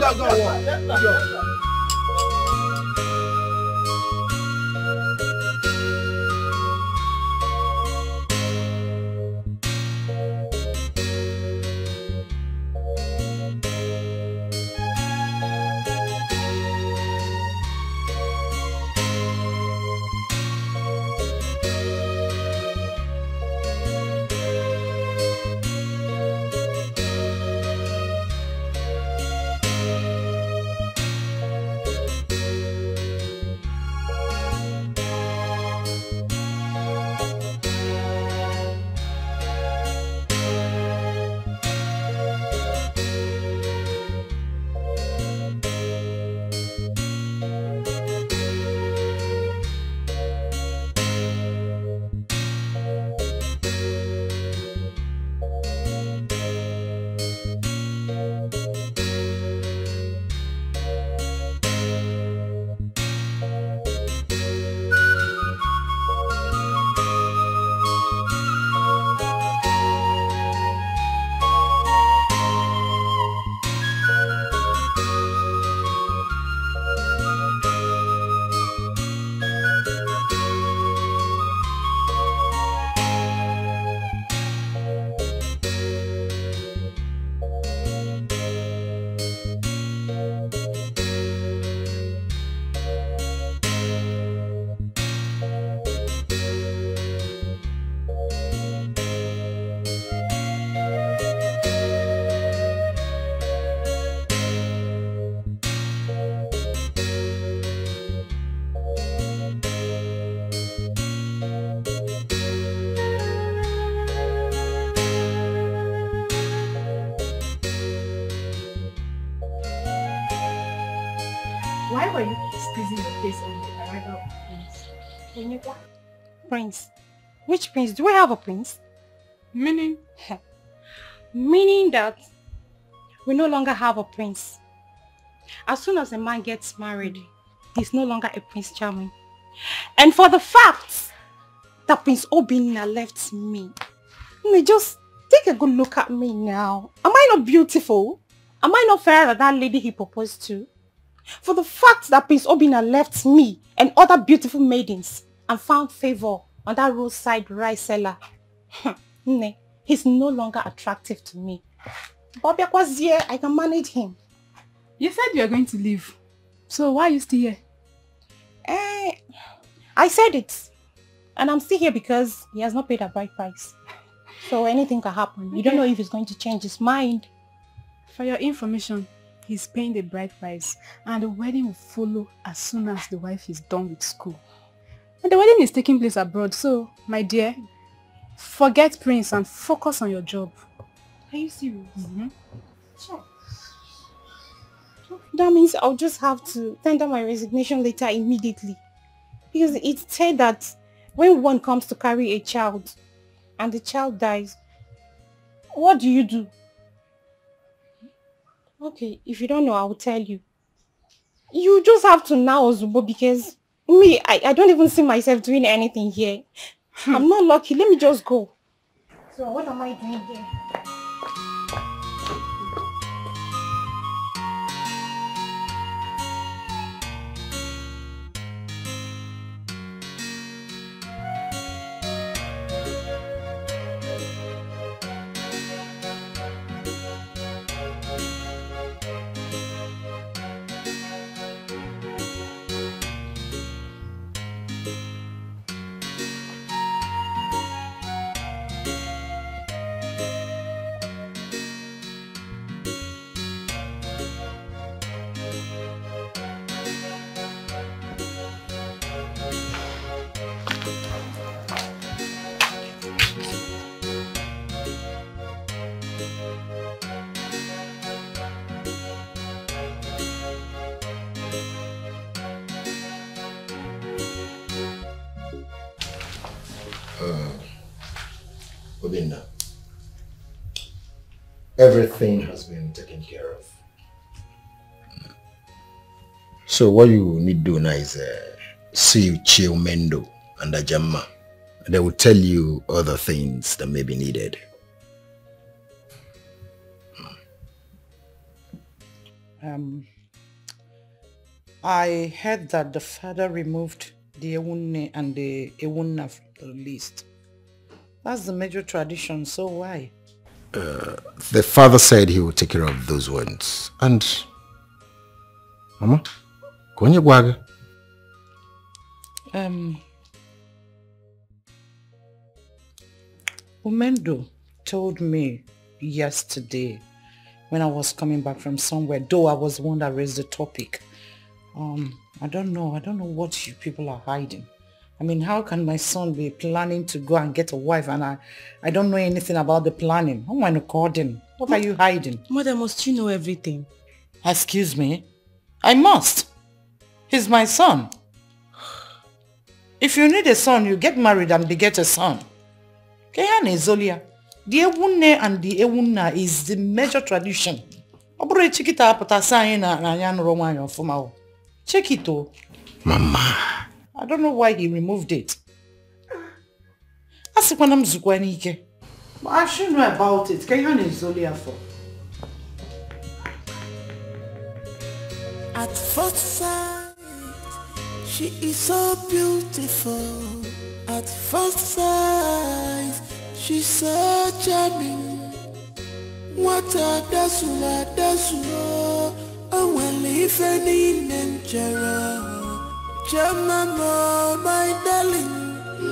Why were you squeezing your face on the arrival of Prince? Prince? Which prince? Do we have a prince? Meaning? Meaning that we no longer have a prince. As soon as a man gets married, he's no longer a Prince Charming. And for the fact that Prince Obinna left me, just take a good look at me now. Am I not beautiful? Am I not fairer than that lady he proposed to? For the fact that Prince Obinna left me and other beautiful maidens and found favor on that roadside rice seller, he's no longer attractive to me. Bobby was here, I can manage him. You said you were going to leave. So why are you still here? I said it. And I'm still here because he has not paid a bride price. So anything can happen. Okay. You don't know if he's going to change his mind. For your information, he's paying the bride price and the wedding will follow as soon as the wife is done with school. And the wedding is taking place abroad, so, my dear, forget Prince and focus on your job. Are you serious? Sure. That means I'll just have to tender my resignation letter immediately. Because it's said that when one comes to carry a child and the child dies, what do you do? Okay, if you don't know, I will tell you. You just have to now, Zubo, because me, I don't even see myself doing anything here. I'm not lucky. Let me just go. So what am I doing here? Obinna, everything has been taken care of. So what you need to do now is see Chio Mendo and Ajamma. They will tell you other things that may be needed. I heard that the father removed the Ewunne and the Ewunna from the list. That's the major tradition, so why? The father said he would take care of those ones. And Mama, Konya Gwaga. Umendo told me yesterday when I was coming back from somewhere, though I was the one that raised the topic. I don't know what you people are hiding. I mean, how can my son be planning to go and get a wife and I don't know anything about the planning? I want to call him. What are you hiding? Mother, must you know everything? Excuse me? I must. He's my son. If you need a son, you get married and beget a son. Kehane Zolia. The Ewunne and the Ewunna is the major tradition. Check it out. Mama. I don't know why he removed it. But I should know about it. Kehane Zolia for. At first sight, she is so beautiful. At first sight, she's so charming. What a dasula, and when if any nenjera, Jamama, my darling,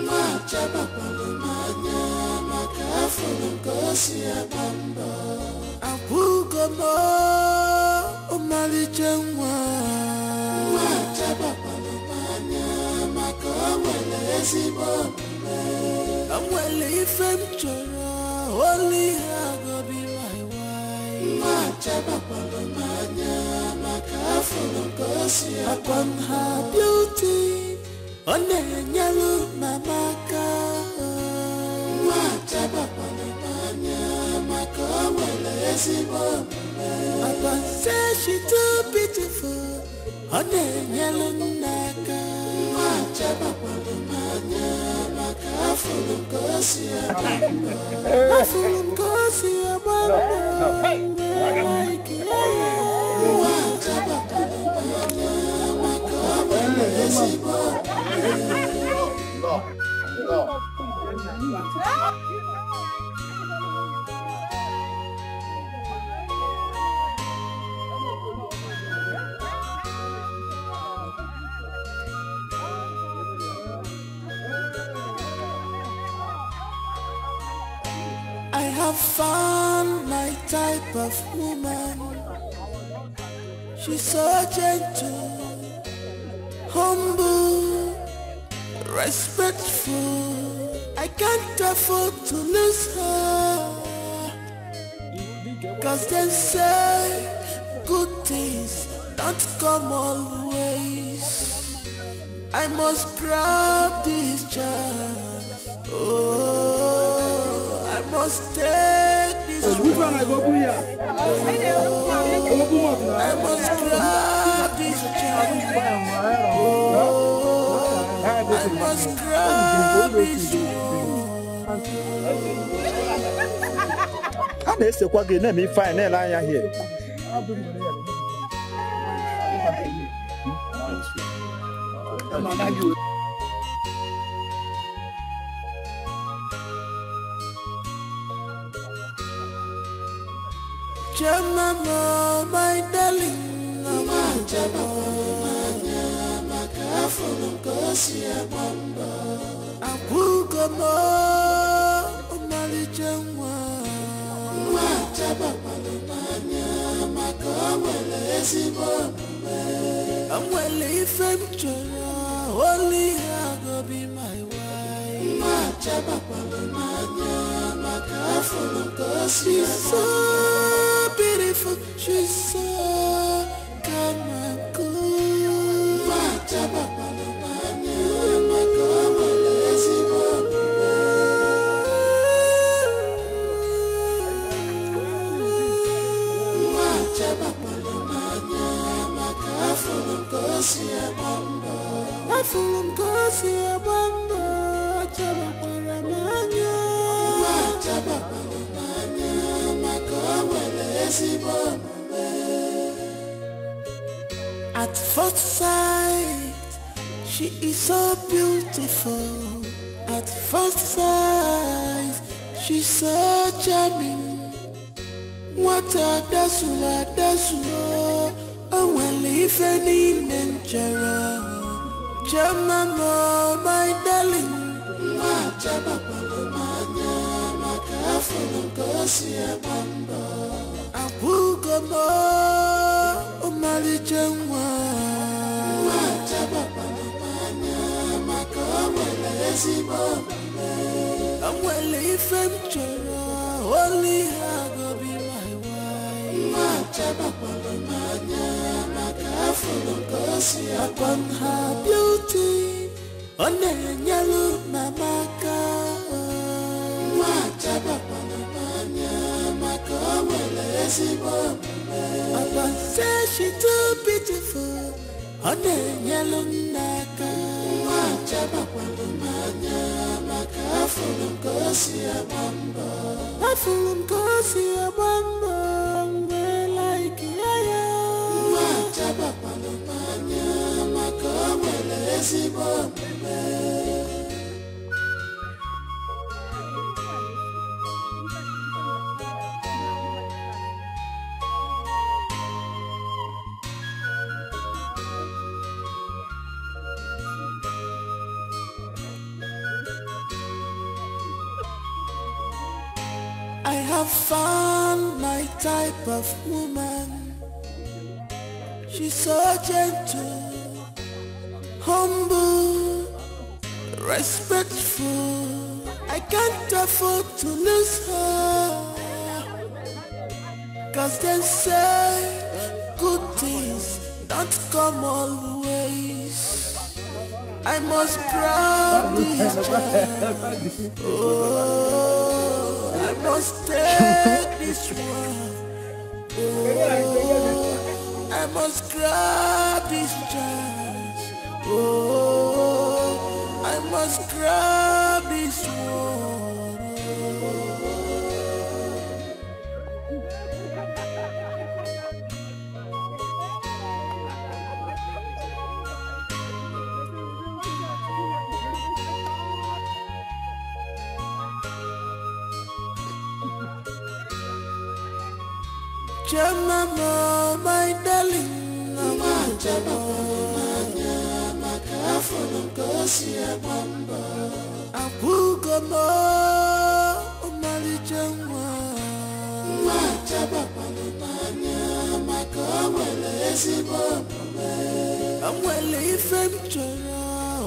my Jabapalumanya, Macafon, Gosia Bamba, Abugamo, Omali Jangwa, my Jabapalumanya, Macawelesi Bombe, and well if I'm only I go be my wife. Upon her beauty, on the yellow mamaka. Upon say she too beautiful, on the yellow naka. I have found my type of woman. She's so gentle, humble, respectful. I can't afford to lose her. Cause they say good things don't come always. I must grab this chance. Oh, I must take this chance. I must grab this chance. Oh, I must grab this chance. A na-esekwa gị na-eme ife anyị na-ele anya here. Jamama, my darling, I'm well if I'm only I go be my wife. She's so beautiful, she's so calm and cool. At first sight, she is so beautiful. At first sight, she's so charming. What a dasula, oh well, if any nature. Jamama, my darling. Abugamo, Omali Jangwa. I'm well if I'm only I go be my wife. Upon her beauty, on the yellow mamaka. Upon say she too beautiful, on the yellow naka. Like I have found my type of woman. She's so gentle, humble, respectful. I can't afford to lose her. 'cause they say good things don't come always. I must grab this chance. Oh, I must take this one. Oh, I must grab this chance. Oh, I must grab this one. Jamama, my darling, Mama Jamama, Makafono Gosia Bamba, Apugamo, Malijama, Majababa, Makamele, Sibombe, I'm well if I'm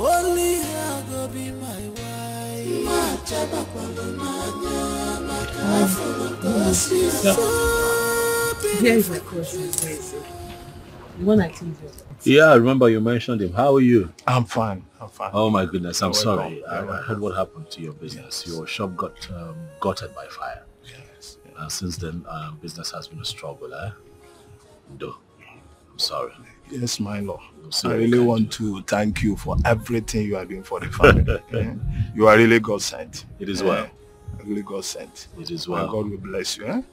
only I go be my wife, Majababa, Makafono Gosia. Here is my question. The one I told you. Yeah, I remember you mentioned him. How are you? I'm fine. I'm fine. Oh my goodness, I'm sorry. welcome. I heard what happened to your business. Your shop got gutted by fire. Yes. Since then, business has been a struggle. No, I'm sorry. Yes, my lord. So I really want to thank you for everything you are doing for the family. You are really God sent. It is well. Really God sent. It is well. And God will bless you.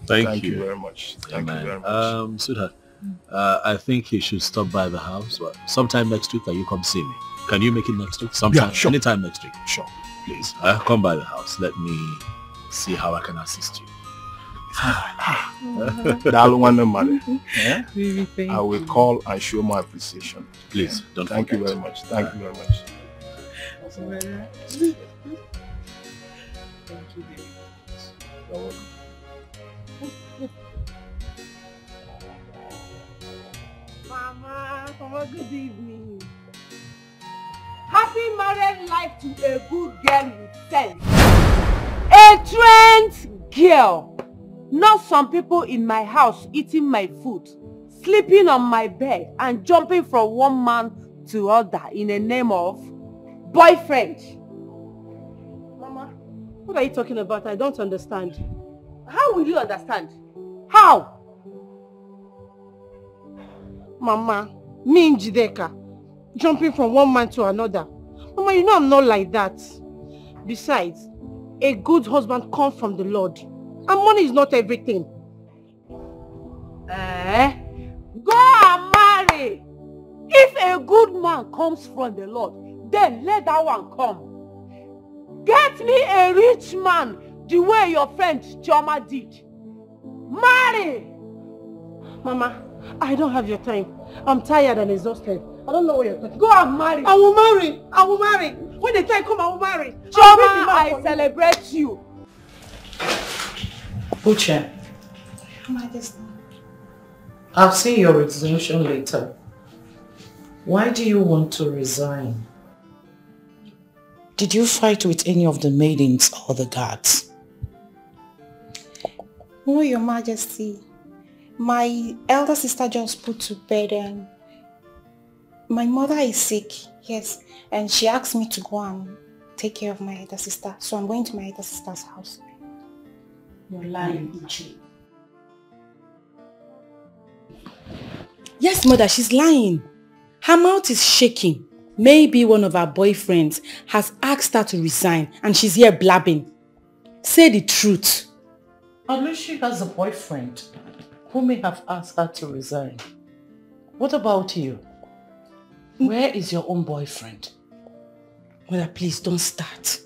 Thank you you very much. Thank Amen. you very much. Sweetheart, I think you should stop by the house. Well, sometime next week, can you come see me? Can you make it next week? Sometime, Yeah, sure. Anytime next week. Sure. Please, come by the house. Let me see how I can assist you. That one money. I will call and show my appreciation. Please, don't Thank you forget. very much. Thank you very much. Thank you. You're welcome. Mama, good evening. Happy married life to a good girl with sense. A trained girl. Not some people in my house eating my food, sleeping on my bed and jumping from one man to other in the name of boyfriend. Mama, what are you talking about? I don't understand. How will you understand? How? Mama, me and Jideka, jumping from one man to another. Mama, you know I'm not like that. Besides, a good husband comes from the Lord. And money is not everything. Go and marry. If a good man comes from the Lord, then let that one come. Get me a rich man the way your friend Choma did. Marry. Mama, I don't have your time. I'm tired and exhausted. I don't know what you're talking. Go and marry. I will marry. I will marry. When the time comes, I will marry. Choma, I celebrate you. Uche, I'll see your resolution later. Why do you want to resign? Did you fight with any of the maidens or the guards? No, Your Majesty. My elder sister just put to bed and my mother is sick, yes, and she asked me to go and take care of my elder sister. So I'm going to my elder sister's house. You're lying, Uche. Yes, mother, she's lying. Her mouth is shaking. Maybe one of her boyfriends has asked her to resign and she's here blabbing. Say the truth. Unless she has a boyfriend who may have asked her to resign. What about you? Where is your own boyfriend? Mother, please don't start.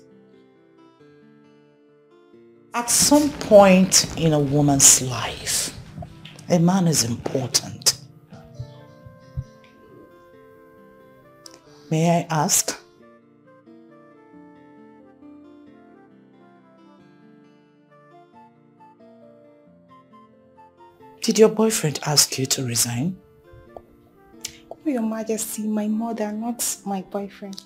At some point in a woman's life, a man is important. May I ask? Did your boyfriend ask you to resign? Your Majesty, my mother, not my boyfriend.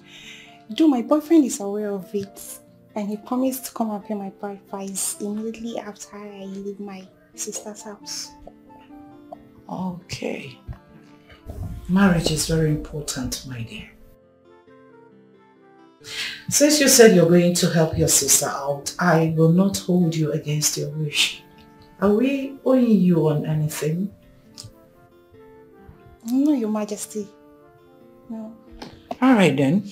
Though my boyfriend is aware of it, and he promised to come and pay my bride price immediately after I leave my sister's house. Okay. Marriage is very important, my dear. Since you said you're going to help your sister out, I will not hold you against your wish. Are we owing you on anything? No, Your Majesty. No. Alright then,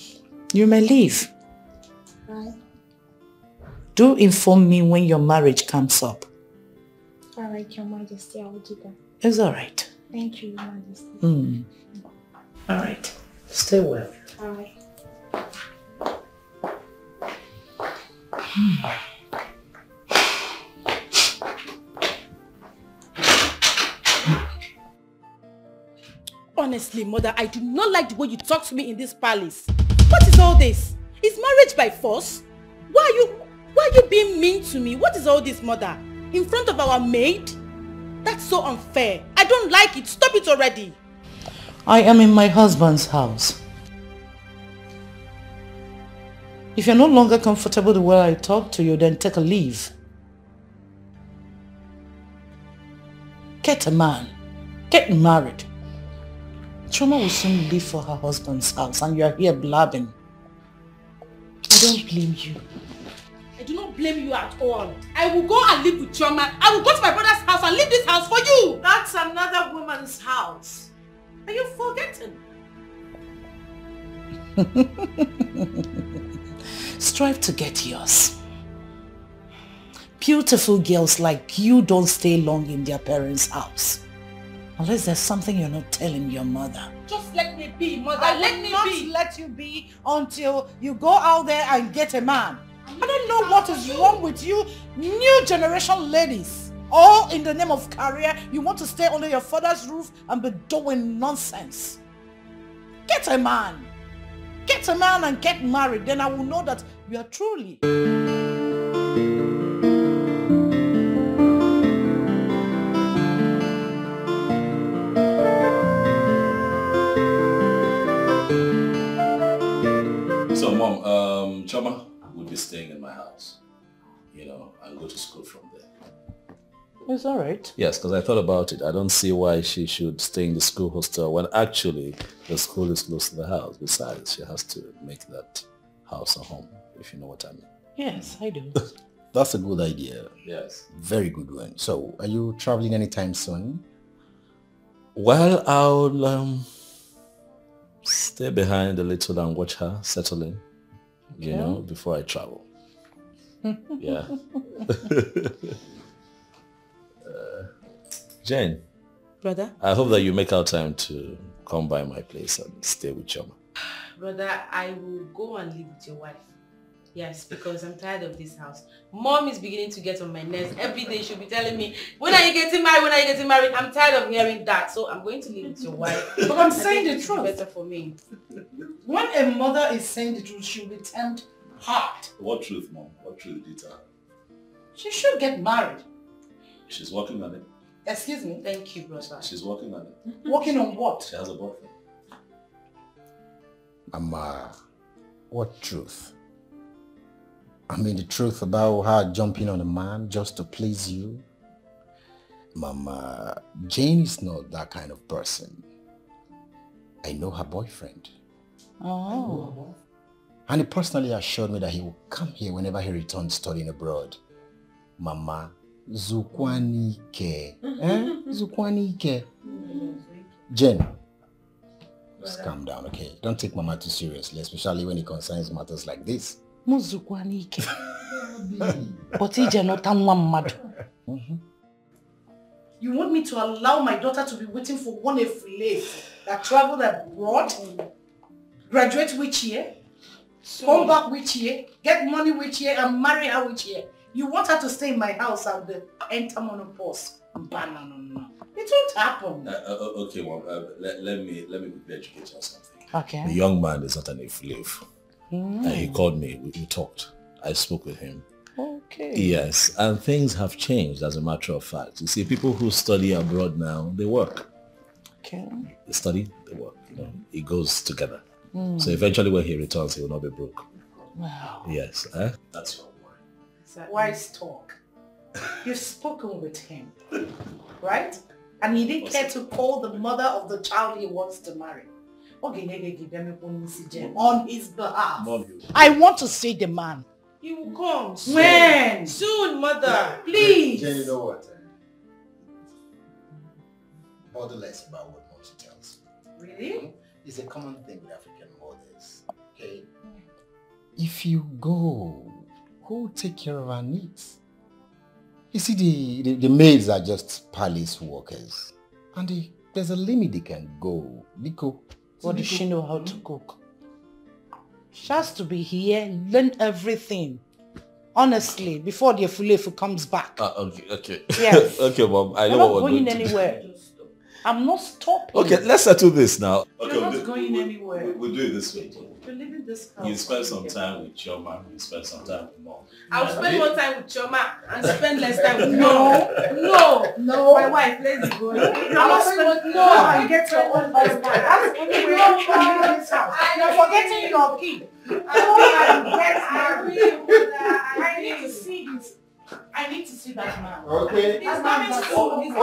you may leave. Right. Do inform me when your marriage comes up. Alright, Your Majesty, I will do that. It's alright. Thank you, Your Majesty. Alright, stay well. Alright. Honestly, mother, I do not like the way you talk to me in this palace. What is all this? Is marriage by force? Why are you being mean to me? What is all this, mother? In front of our maid? That's so unfair. I don't like it. Stop it already. I am in my husband's house. If you're no longer comfortable the way I talk to you, then take a leave. Get a man. Get married. Chioma will soon leave for her husband's house and you are here blabbing. I don't blame you. I do not blame you at all. I will go and live with Chioma. I will go to my brother's house and leave this house for you. That's another woman's house. Are you forgetting? Strive to get yours. Beautiful girls like you don't stay long in their parents' house. Unless there's something you're not telling your mother. Just let me be, mother. Let me let you be until you go out there and get a man. I don't know what is wrong with you new generation ladies. All in the name of career, you want to stay under your father's roof and be doing nonsense. Get a man. Get a man and get married. Then I will know that you are truly... So, Mom, Chioma will be staying in my house, and go to school from there. It's all right. Yes, because I thought about it. I don't see why she should stay in the school hostel when actually the school is close to the house. Besides, she has to make that house a home, if you know what I mean. Yes, I do. That's a good idea. Yes. Very good one. So, are you traveling anytime soon? Well, I'll stay behind a little and watch her settle in, before I travel. Yeah. Jane. Brother? I hope that you make out time to come by my place and stay with Chioma. Brother, I will go and live with your wife. Yes, because I'm tired of this house. Mom is beginning to get on my nerves. Every day she'll be telling me, when are you getting married? When are you getting married? I'm tired of hearing that. So I'm going to live with your wife. But I'm saying the truth. Better for me. When a mother is saying the truth, she'll be termed hard. What truth, Mom? What truth did her? She should get married. She's working on it. Excuse me? Thank you, brother. She's working on it. Working on what? She has a boyfriend. Mama, what truth? I mean the truth about her jumping on a man just to please you? Mama, Jane is not that kind of person. I know her boyfriend. Oh. And he personally assured me that he will come here whenever he returns studying abroad. Mama, Zukwanike. Zukwanike. Jen, just calm down, okay? Don't take Mama too seriously, especially when it concerns matters like this. Muzukwanike. But ije not nwa mmadụ. You want me to allow my daughter to be waiting for one slave that traveled abroad? Graduate which year? Come back which year? Get money which year? And marry her which year? You want her to stay in my house and enter menopause? No. It won't happen. Okay, Mom. Let me quickly educate you on something. Okay. The young man is not an slave. He called me. We talked. I spoke with him. Okay. Yes, and things have changed as a matter of fact. You see, people who study abroad now, they work. Okay. They study, they work. It goes together. So eventually when he returns, he will not be broke. Wow. Yes. That's your word. Wise talk. You've spoken with him, right? And he didn't care to call the mother of the child he wants to marry. On his behalf. I want to see the man. He will come. Soon. When? Soon, mother. Please. Jen, you know what? Bother less about what mom tells you. Really? It's a common thing with African mothers. Okay? If you go, who will take care of our needs? You see, the maids are just palace workers. And there's a limit they can go. Because what does she know how to cook? She has to be here, learn everything. Honestly, before the Efulefu comes back. Okay. Yes. Okay, Mom. I know You're what not we're going doing. anywhere. I'm not stopping. Okay, let's settle this now. You're not going anywhere. We'll do it this way. You're leaving this house. You spend some time with your mom, you spend some time with Mom. I'll spend more time with Choma and spend less time with No. My wife, let's go. I get your own husband. That's the only way you can leave this house. You're forgetting your kid. I need to see this. I need to see that man. Okay. He's coming soon.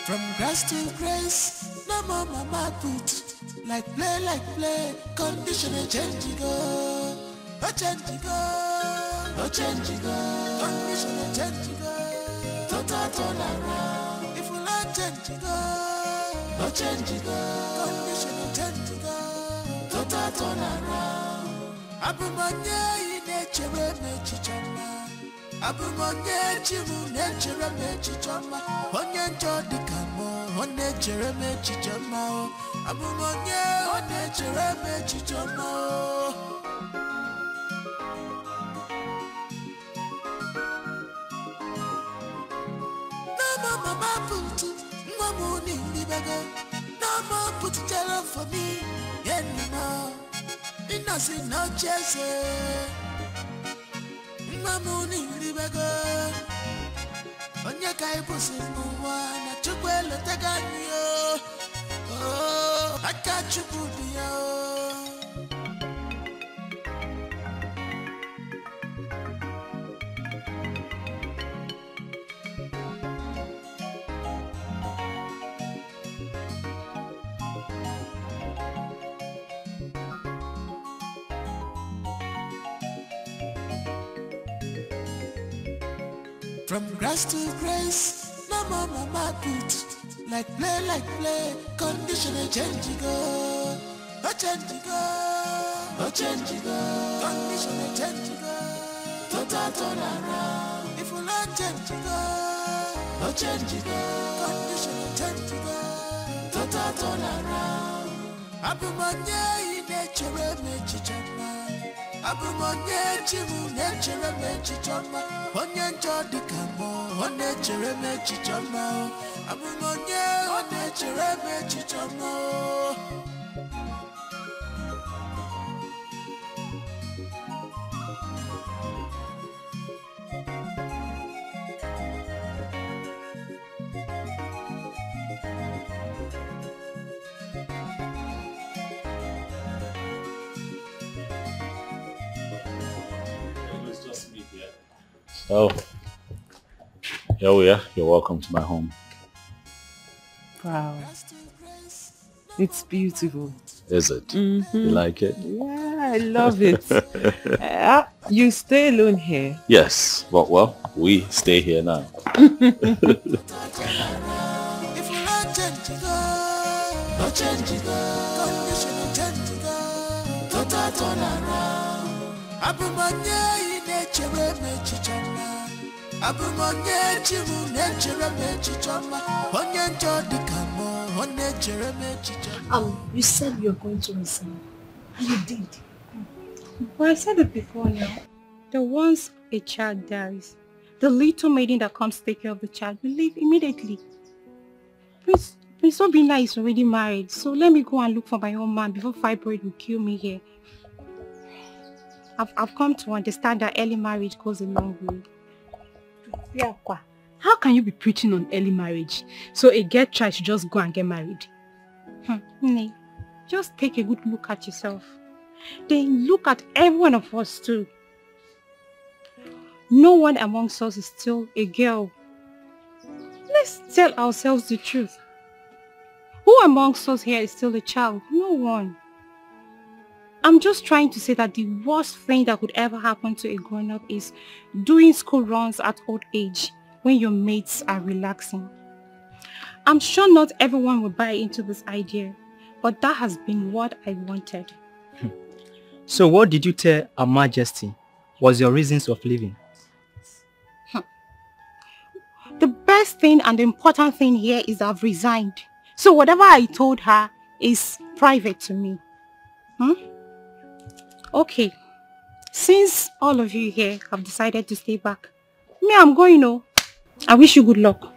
From grass to grace, no more mama put. Like play, condition a change go. A change go, a change go. Condition a change go. Total turn around. If we let change go, a change go. Condition a change go. Total turn around. Abumanya in nature me chichama. Abumonye chimu nature me chichama. Onye njodi kamo, onye chere me chichama. Abumonye, onye chere me chichama. No more mama put, no more nindi baga. No more put jello for me, anymore. Innocent no chase. Mamuni libaga onye kai busi n'ụwa na chukwu elotega anyị aka chukwu dị ya From grass to grace, no more mama put. Like play, condition a change go. A change go, a change go. Condition a change go. Total turn around. If we let change go, a change go. Condition a change go. Total turn around. Abumanya in nature me chichama. Abumonye chimu nature me chichama. Onye njodi kamo, onye chere me chichama. Abumonye, onye chere me chichama. Oh, here we are. You're welcome to my home. Wow. It's beautiful. Is it? Mm-hmm. You like it? Yeah, I love it. You stay alone here? Yes, but well, we stay here now. If we let change go, no change go. Condition no change go. Total turn around. Abumonye in nature me chichama. Abumonye chimu nature me chichama. Onye njodi kamo, onye chere me chichama. You said you were going to resign, and you did. Well, I said it before now. That once a child dies, the little maiden that comes to take care of the child will leave immediately. Prince Obinna is already married, so let me go and look for my own man before fibroid will kill me here. I've come to understand that early marriage goes a long way. How can you be preaching on early marriage? So a girl child should just go and get married? Nne, just take a good look at yourself. Then look at every one of us too. No one amongst us is still a girl. Let's tell ourselves the truth. Who amongst us here is still a child? No one. I'm just trying to say that the worst thing that could ever happen to a grown-up is doing school runs at old age when your mates are relaxing. I'm sure not everyone will buy into this idea, but that has been what I wanted. So what did you tell Her Majesty was your reasons of leaving? The best thing and the important thing here is I've resigned. So whatever I told her is private to me. Okay. Since all of you here have decided to stay back, me, I'm going, oh. I wish you good luck.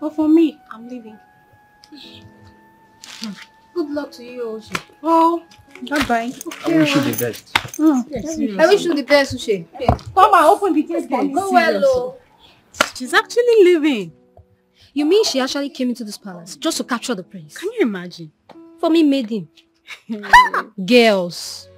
But for me, I'm leaving. Good luck to you, Uche. Oh, bye-bye. I wish you the best. I wish you the best, Uche. Come and open the gate. Go well, oh. She's actually leaving. You mean she actually came into this palace just to capture the prince? Can you imagine? For me, made him. Girls.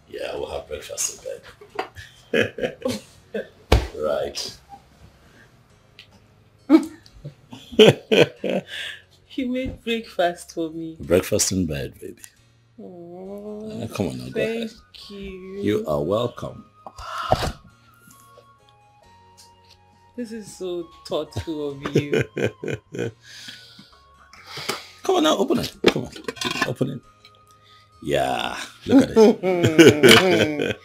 Yeah, we'll have breakfast in bed. Right. You made breakfast for me. Breakfast in bed, baby. Oh, Come on now, go ahead. thank you. You are welcome. This is so thoughtful of you. Come on now, open it. Come on, open it. Yeah, look at it.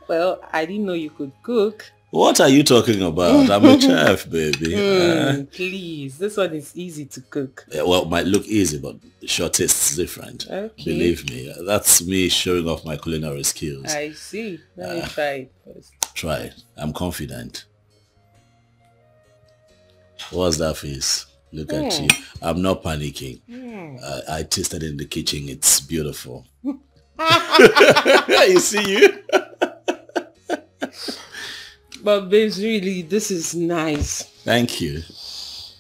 Well, I didn't know you could cook. What are you talking about? I'm a chef, baby. Please, this one is easy to cook. Well, it might look easy, but your taste is different. Okay. Believe me, that's me showing off my culinary skills. I see. Let me try it first. Try it. I'm confident. What's that face? Look at you. I'm not panicking. I tasted in the kitchen. It's beautiful. You see you? But babes, really, this is nice. Thank you.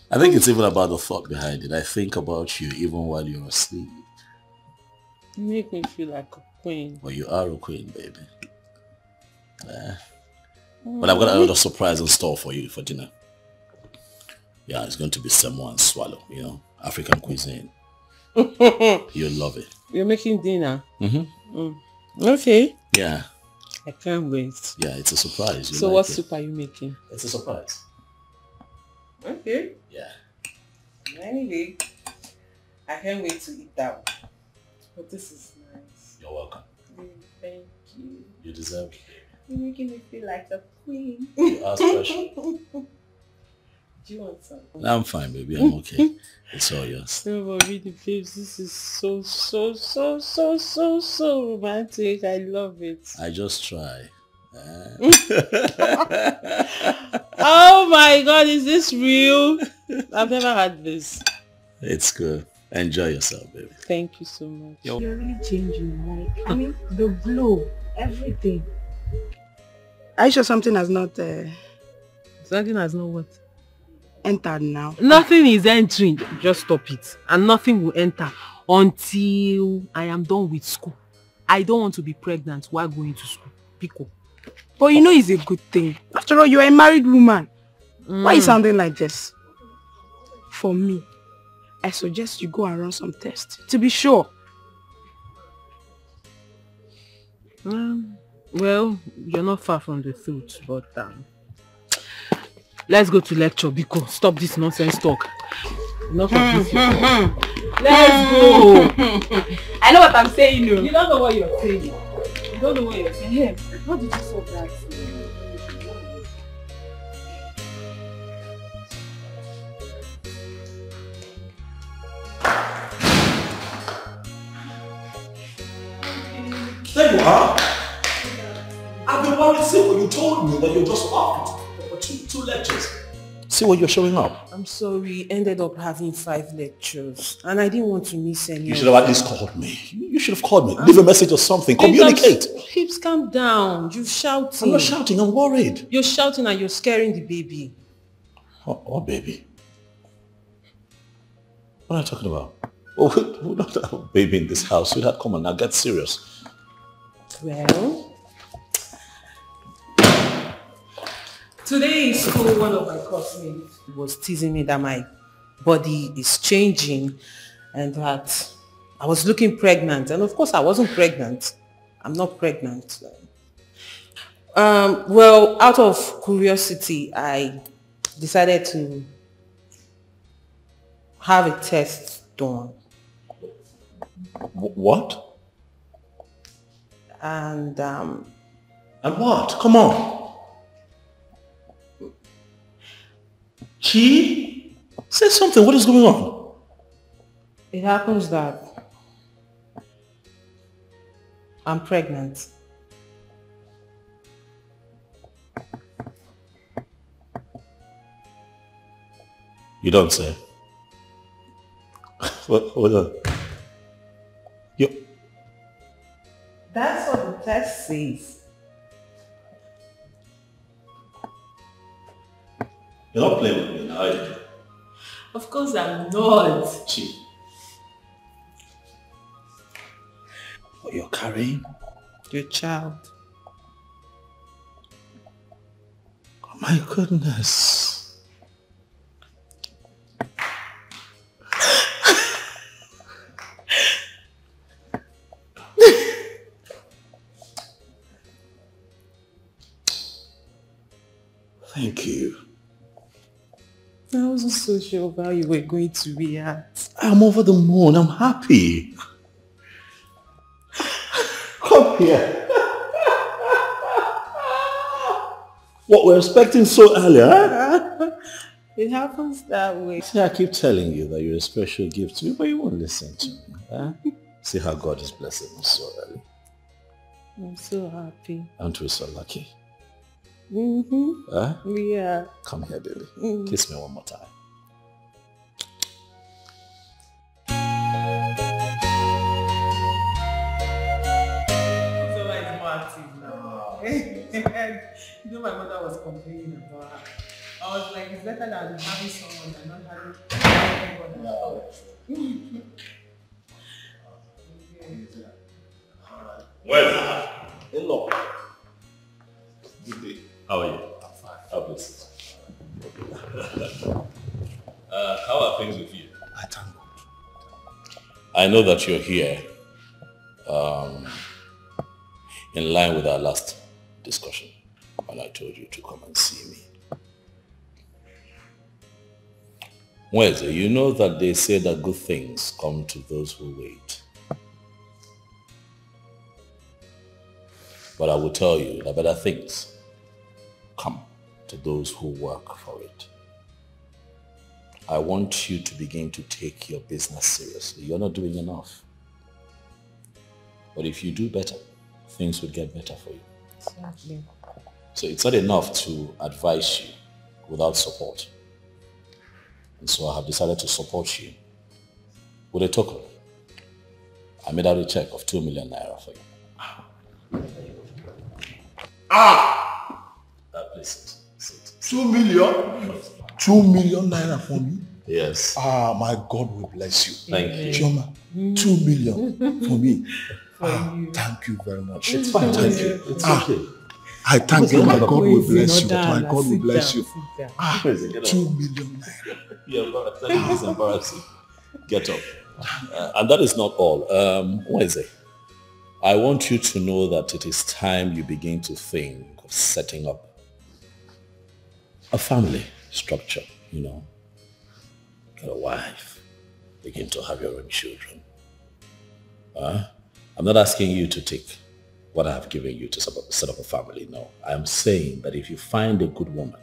I think it's even about the thought behind it. I think about you even while you're asleep. You make me feel like a queen. Well, you are a queen, baby. But I've got another surprise in store for you for dinner. Yeah, it's going to be semo and swallow, you know, African cuisine. You'll love it. You're making dinner? Mm-hmm. Okay. Yeah. I can't wait. Yeah, it's a surprise. So what soup are you making? It's a surprise. Okay. Yeah. Anyway, I can't wait to eat that one. But this is nice. You're welcome. Thank you. You deserve it. You're making me feel like a queen. You are special. Do you want some? I'm fine, baby. I'm okay. It's all yours. No, but really, babes, this is so romantic. I love it. I just try. Oh my God, is this real? I've never had this. It's good. Enjoy yourself, baby. Thank you so much. You're really changing, like, I mean, the glow, everything. Are you sure something has not... Something has not what? Entered now. Nothing is entering. Just stop it. And nothing will enter until I am done with school. I don't want to be pregnant while going to school. Pico. But you know it's a good thing. After all, you're a married woman. Why are you sounding like this? For me, I suggest you go and run some tests to be sure. Well, you're not far from the truth, but let's go to lecture, Biko. Stop this nonsense talk. Enough of this. Let's go. I know what I'm saying. You don't know what you're saying. You don't know what you're saying. Hey, how did you solve that? There you are. I've been worried since when you told me that you're just off for two lectures. See when you're showing up. I'm sorry, ended up having 5 lectures and I didn't want to miss any. You should have at least called me. You should have called me. Leave a message or something. Communicate. Hips, calm down. You're shouting. I'm not shouting. I'm worried. You're shouting and you're scaring the baby. Oh, baby. What are you talking about? Oh, we don't have a baby in this house. Sweetheart, come on now. Get serious. Well, today in school, one of my classmates was teasing me that my body is changing and that I was looking pregnant. And of course, I wasn't pregnant. I'm not pregnant. Well, out of curiosity, I decided to have a test done. What? And what? Come on. Chi? Say something. What is going on? It happens that I'm pregnant. You don't say. Hold on. That's what the test says. You're not playing with me now, are you? Of course I'm not. Chi. What you're carrying? Your child. Oh my goodness. Thank you. I wasn't so sure of how you were going to react. I'm over the moon. I'm happy. Come here. What we're expecting so early, huh? It happens that way. See, I keep telling you that you're a special gift to me, but you won't listen to me. Huh? See how God is blessing me so early. I'm so happy. Aren't we so lucky? Mm-hmm. Huh? Yeah. Come here, baby. Kiss me one more time. You know, my mother was complaining about her. I was like, it's better than having someone than not having anyone at all. Well, hello. Good day. How are you? I'm fine. How are how are things with you? I thank God. I know that you're here in line with our last discussion when I told you to come and see me. Well, you know that they say that good things come to those who wait. But I will tell you that better things come to those who work for it. I want you to begin to take your business seriously. You're not doing enough. But if you do better, things will get better for you. Exactly. So it's not enough to advise you without support. And so I have decided to support you with a token. I made out a check of 2 million naira for you. Please sit. 2 million? 2 million naira for me? Yes. My God will bless you. Thank you. Chioma, 2 million for me. Thank you very much. It's fine. Thank you. It's okay. I thank you. My God will bless you. down, My God will bless you. 2 million naira. Yeah, it's embarrassing. Get up. And that is not all. Wednesday, I want you to know that it is time you begin to think of setting up a family structure, you know. Get a wife. Begin to have your own children. I'm not asking you to take what I have given you to set up a family. No. I am saying that if you find a good woman,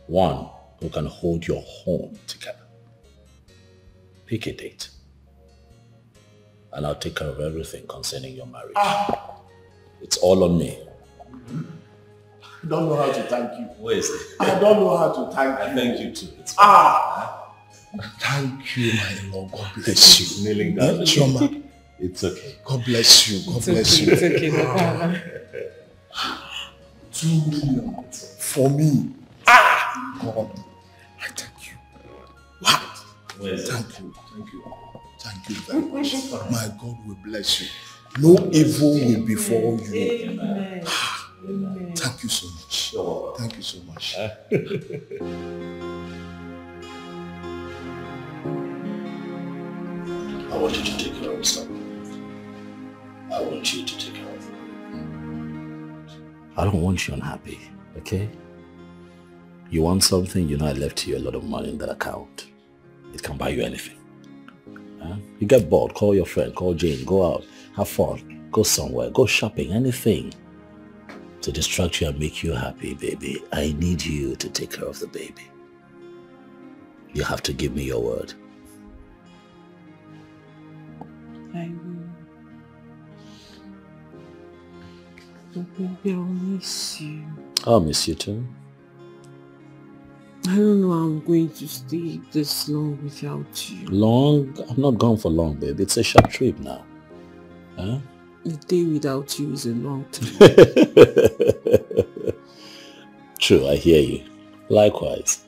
one who can hold your home together, pick a date. And I'll take care of everything concerning your marriage. It's all on me. I don't know how to thank you. Where is it? I don't know how to thank you. I thank you too. It's fine. Thank you, my Lord. God bless you. Kneeling down. Chioma. It's okay. God bless you. God bless you. It's okay. 2 million for me. God, I thank you. Wow. Thank you. Thank you. Thank you very much. My God will bless you. No evil will befall you. Amen. Amen. Thank you so much. Thank you so much. I want you to take care of yourself. I want you to take care of me. I don't want you unhappy, okay? You want something, you know I left you a lot of money in that account. It can buy you anything. You get bored, call your friend, call Jane, go out, have fun, go somewhere, go shopping, anything to distract you and make you happy, baby. I need you to take care of the baby. You have to give me your word. I will. But baby, I'll miss you. I'll miss you too. I don't know how I'm going to stay this long without you. Long? I'm not gone for long, baby. It's a short trip now. Huh? A day without you is a long time. True, I hear you. Likewise.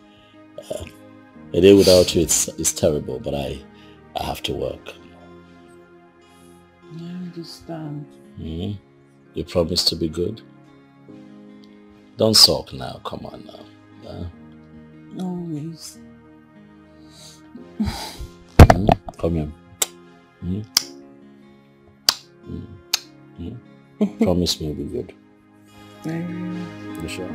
A day without you it's terrible, but I have to work. I understand. Mm-hmm. You promise to be good? Don't sulk now. Come on now. Always. Come here. Promise me you'll be good. I will. You sure?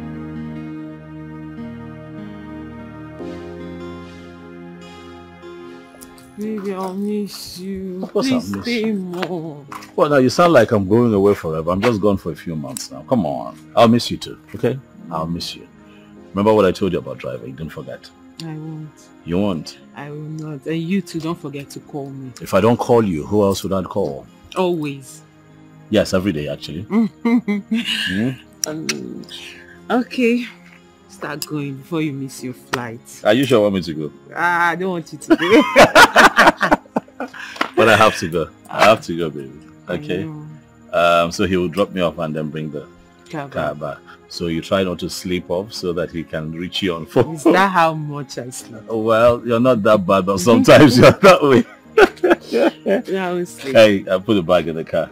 Baby, I'll miss you. Of course I'll Please miss stay you. more. Well, now you sound like I'm going away forever. I'm just gone for a few months now. Come on. I'll miss you too, okay? I'll miss you. Remember what I told you about driving. Don't forget. I won't. You won't? I will not. And you too, don't forget to call me. If I don't call you, who else would I call? Always. Yes, every day actually. Okay. Start going before you miss your flight. Are you sure you want me to go? I don't want you to go. But I have to go. I have to go, baby. Okay? So he will drop me off and then bring the car back. So you try not to sleep off so that he can reach you on phone. Is that how much I sleep? Well, you're not that bad, but sometimes you're that way. Hey, I put the bag in the car.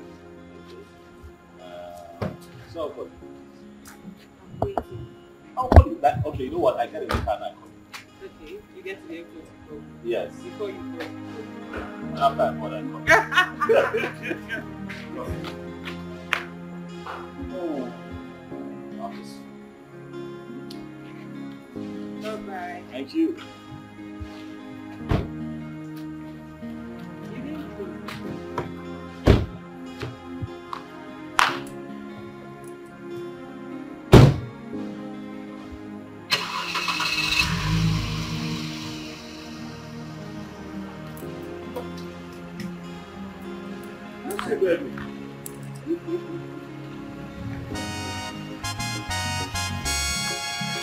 Okay, you know what? I get in the car now. Okay, you get to the airport. Yes. Before you go. After I call, Bye-bye. Thank you.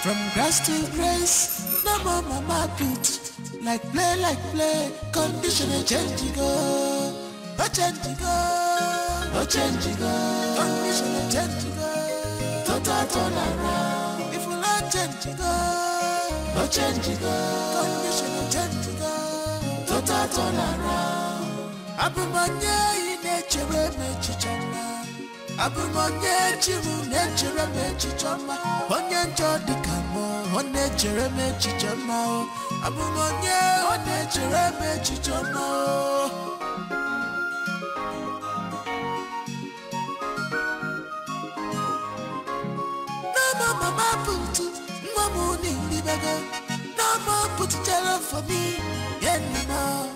From grass to grace, no more mama put. Like play, condition a change go. A change go, a change go. Condition a change go. Total turn around. If you like change go, a change go. Condition a change go. Total turn around. Abumanya in nature me chichama. Abumanya chimu nature me chichama. Onye njodi kamo, one Jeremy chichama. Abumanya, one Jeremy chichama. No more mama put, no more nindi baga. No more put jello for me, anymore.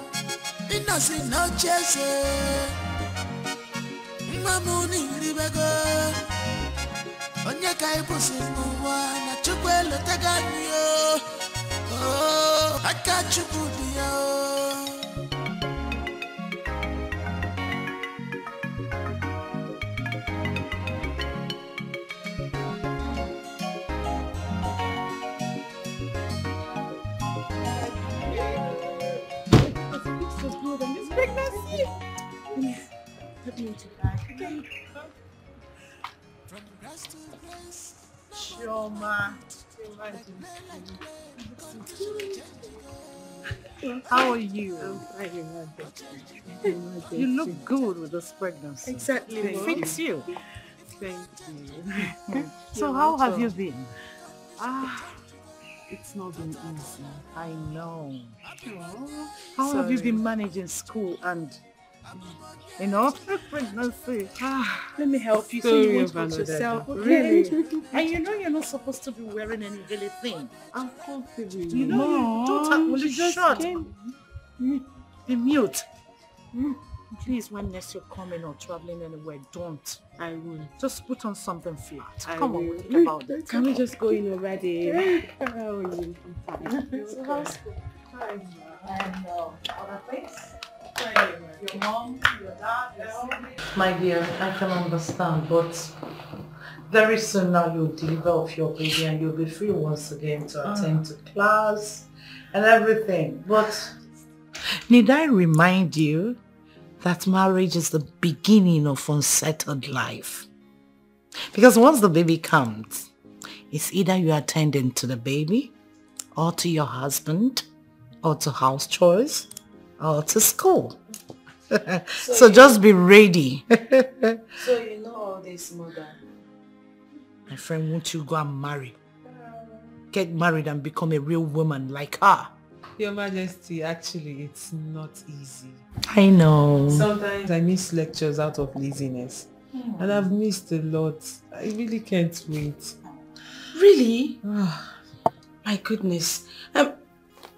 Innocent no chase. No nindi baga. Onye kai pusi mwa na chukwelo taganyo. Oh, I got you good, yo. Chioma. How are you? I'm fine. You look good with this pregnancy. Exactly. It fits you. Thank you. So how have you been? It's not been easy. I know. How have you been managing school and, you know, pregnancy? Let me help you. So you won't hurt yourself. Really? And you know you're not supposed to be wearing any really thing. I'm comfortable. You know you don't have to shut. Be mute. Please, when next you're coming or traveling anywhere, don't. I will. Just put on something flat. Come on, think about that. Can we just go in already? How are you? I'm fine. So how's school? Fine. And other things? Your mom, your dad, my dear, I can understand, but very soon now you'll deliver of your baby and you'll be free once again to attend to class and everything. But need I remind you that marriage is the beginning of unsettled life? Because once the baby comes, it's either you attending to the baby or to your husband or to house chores or to school. So just be ready. So you know all this, mother? My friend, won't you go and marry? Get married and become a real woman like her. Your Majesty, actually, it's not easy. I know. Sometimes I miss lectures out of laziness. And I've missed a lot. I really can't wait. Really? My goodness.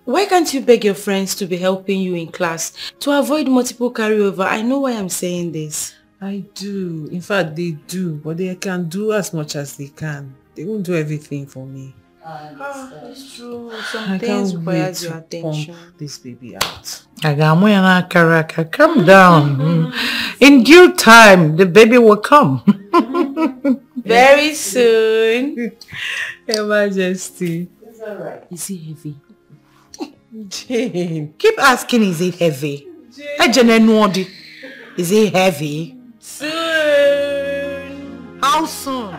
Why can't you beg your friends to be helping you in class to avoid multiple carryover? I know why I'm saying this. I do. In fact, they do. But they can do as much as they can. They won't do everything for me. It's true. Some things requires your attention. Pump this baby out. Calm down. In due time, the baby will come. Very soon. Your Majesty. It's alright. Is he heavy? Jane. Keep asking, is it heavy? Jane. Is it heavy? Soon. How soon?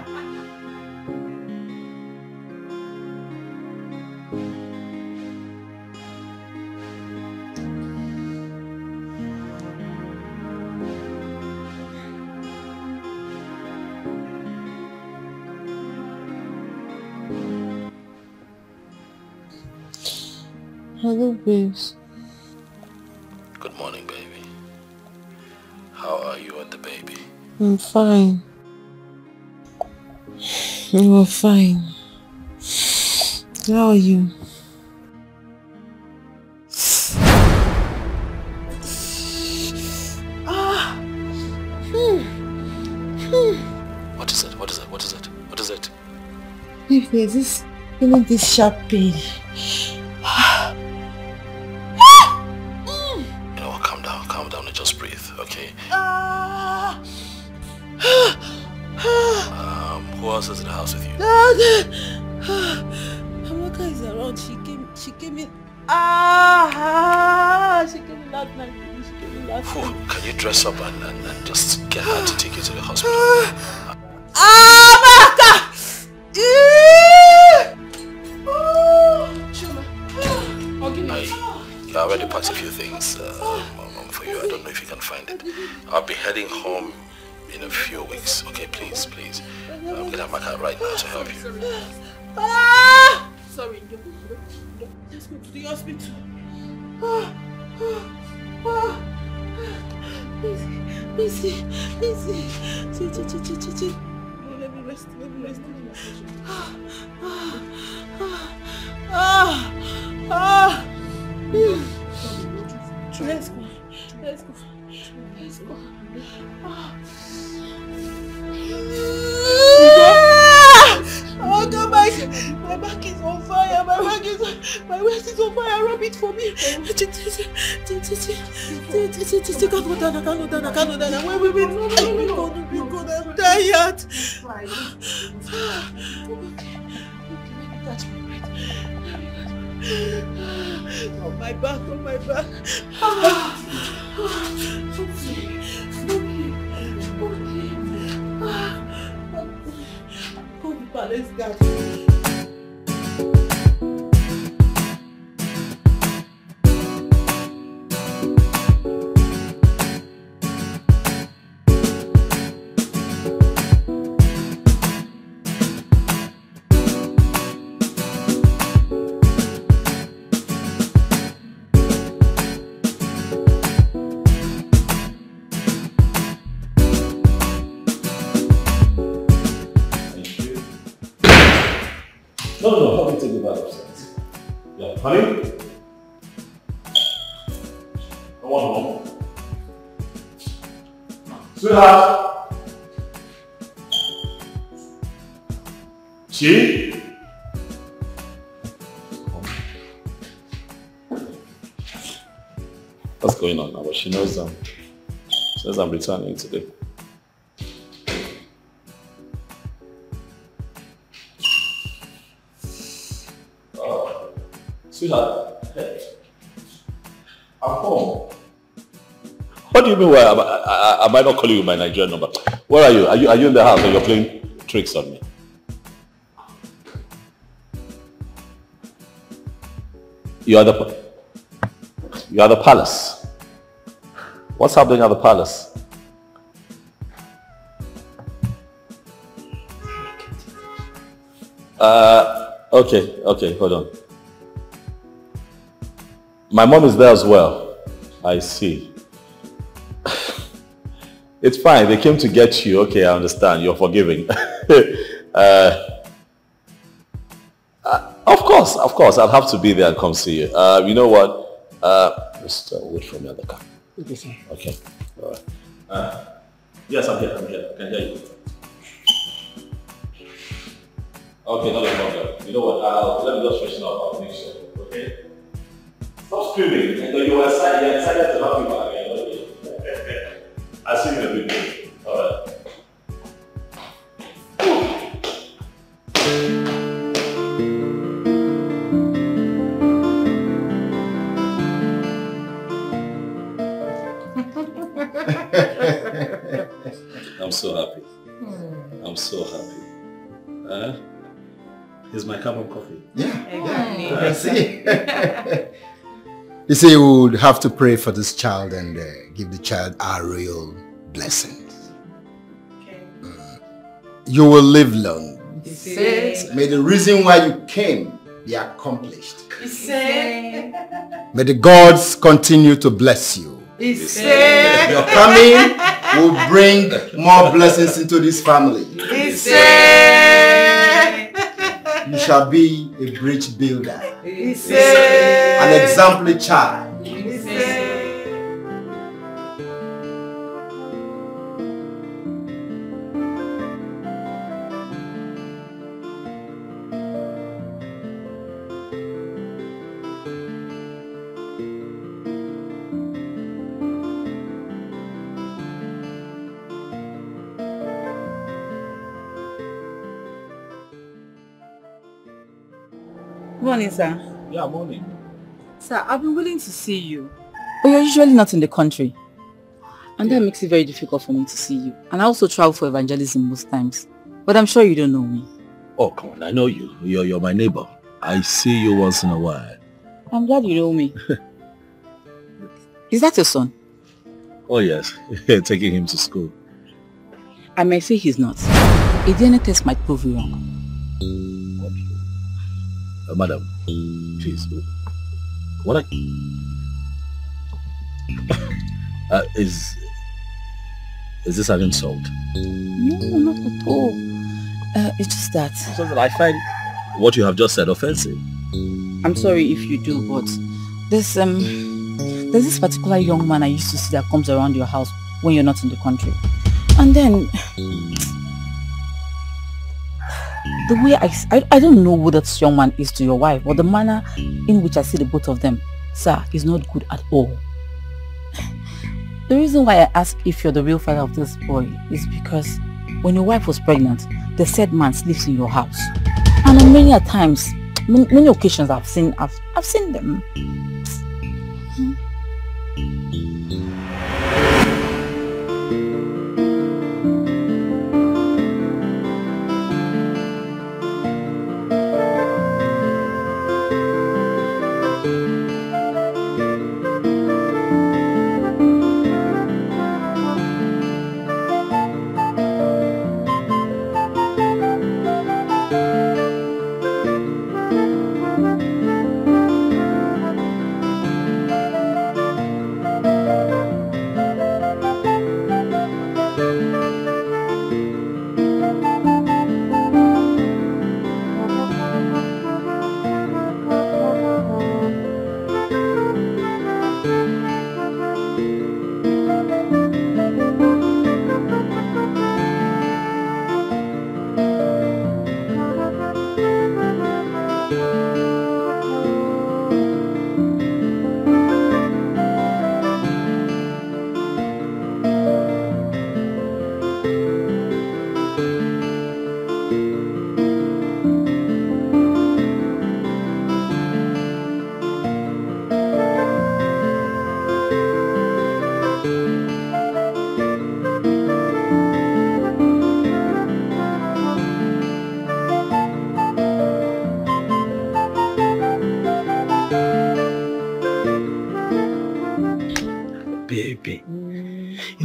Hello, babes. Good morning, baby. How are you and the baby? I'm fine. You are fine. How are you? What is it? What is it? What is it? What is it? Babe, there's this, this sharp pain. You know what? Calm down and just breathe, okay? Who else is in the house with you? Amaka is around. She came in. She came in last night. Can you dress up and just get her to take you to the hospital? Amaka! I already packed a few things for you. I don't know if you can find it. I'll be heading home in a few weeks. Okay, please. I'm gonna make her right now to help you. Sorry, let's go to the hospital. Lizzie. Let me rest. Let's go. Oh God, my back is on fire. My waist is on fire. Rub it for me. I can't go down. Wait. I'm tired. Oh my back. Let's go. No, help me take the bag upstairs. Yeah, honey? Come on home. Sweetheart! Chi? What's going on now? But she knows says I'm returning today. Sweetheart, hey. I'm home. What do you mean? I might not call you my Nigerian number. Where are you? Are you in the house or you're playing tricks on me? You are the palace. What's happening at the palace? Okay, hold on. My mom is there as well. I see. It's fine. They came to get you. Okay, I understand. You're forgiving. Of course. I'll have to be there and come see you. You know what? Just wait for me at the car. Okay, sir. Okay. All right. Yes, I'm here. I can hear you. Okay, not a problem. You know what? Let me just freshen up. I'll make sure. Okay? Stop screaming. I know you're excited to help you back. I'll see you in a bit. Alright. I'm so happy. I'm so happy. Here's my cup of coffee. Yeah. See. You see, we would have to pray for this child and give the child our royal blessing. You will live long. May the reason why you came be accomplished. May the gods continue to bless you. Your coming will bring more blessings into this family. You shall be a bridge builder. An exemplary child. Morning, sir. Yeah, morning. Sir, I've been willing to see you. But you're usually not in the country. And that makes it very difficult for me to see you. And I also travel for evangelism most times. But I'm sure you don't know me. Oh, come on, I know you. You're my neighbor. I see you once in a while. I'm glad you know me. Is that your son? Oh, yes. Taking him to school. I may say he's not. A DNA test might prove you wrong. Madam, please. What is this an insult? No, not at all. It's just that. So that I find what you have just said offensive. I'm sorry if you do, but there's this particular young man I used to see that comes around your house when you're not in the country. And then the way I don't know who that young man is to your wife, but the manner in which I see the both of them, sir, is not good at all. The reason why I asked if you're the real father of this boy is because when your wife was pregnant, the said man sleeps in your house. And on many occasions I've seen them.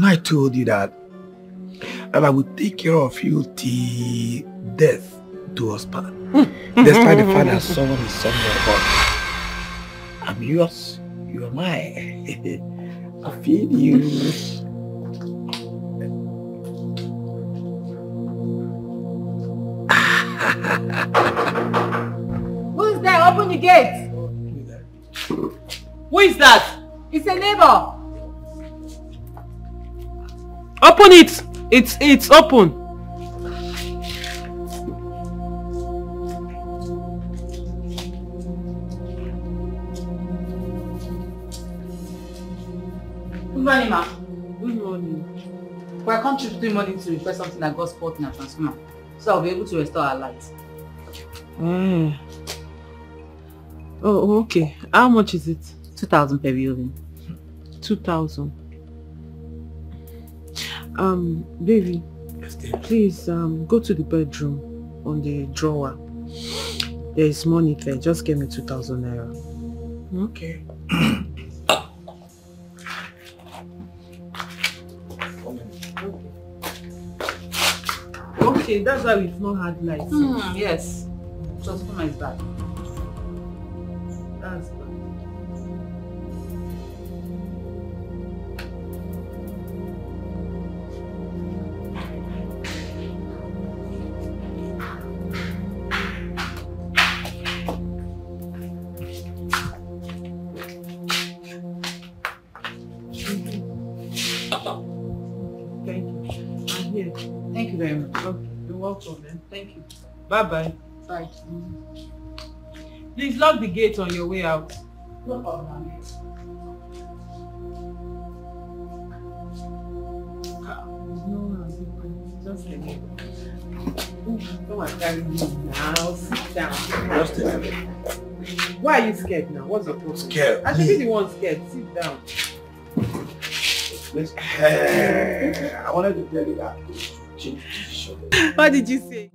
I told you that I would take care of you till death do us part. Despite the fact that someone is somewhere, but I'm yours, you are mine. I feel you. Who's there? Open the gate. Who is that? It's a neighbor. Open it! It's open. Good morning, ma. Good morning. We're contributing money to repair something that got spoiled in our transformer, so I'll be able to restore our lights. Oh, okay. How much is it? 2,000 per building. 2,000. Baby, Please, go to the bedroom on the drawer. There is money there. Just give me 2,000 naira. Okay. Okay, that's why we've not had lights. Yes. Transformer is bad. That's bad. Thank you very much. Okay, you're welcome, man. Thank you. Bye-bye. Bye. Please lock the gate on your way out. No problem. Just a minute. Come and carry me now. Sit down. Just a minute. Why are you scared now? What's your problem? Scared. I should be the one scared. Sit down. I wanted to tell you that. What did you say?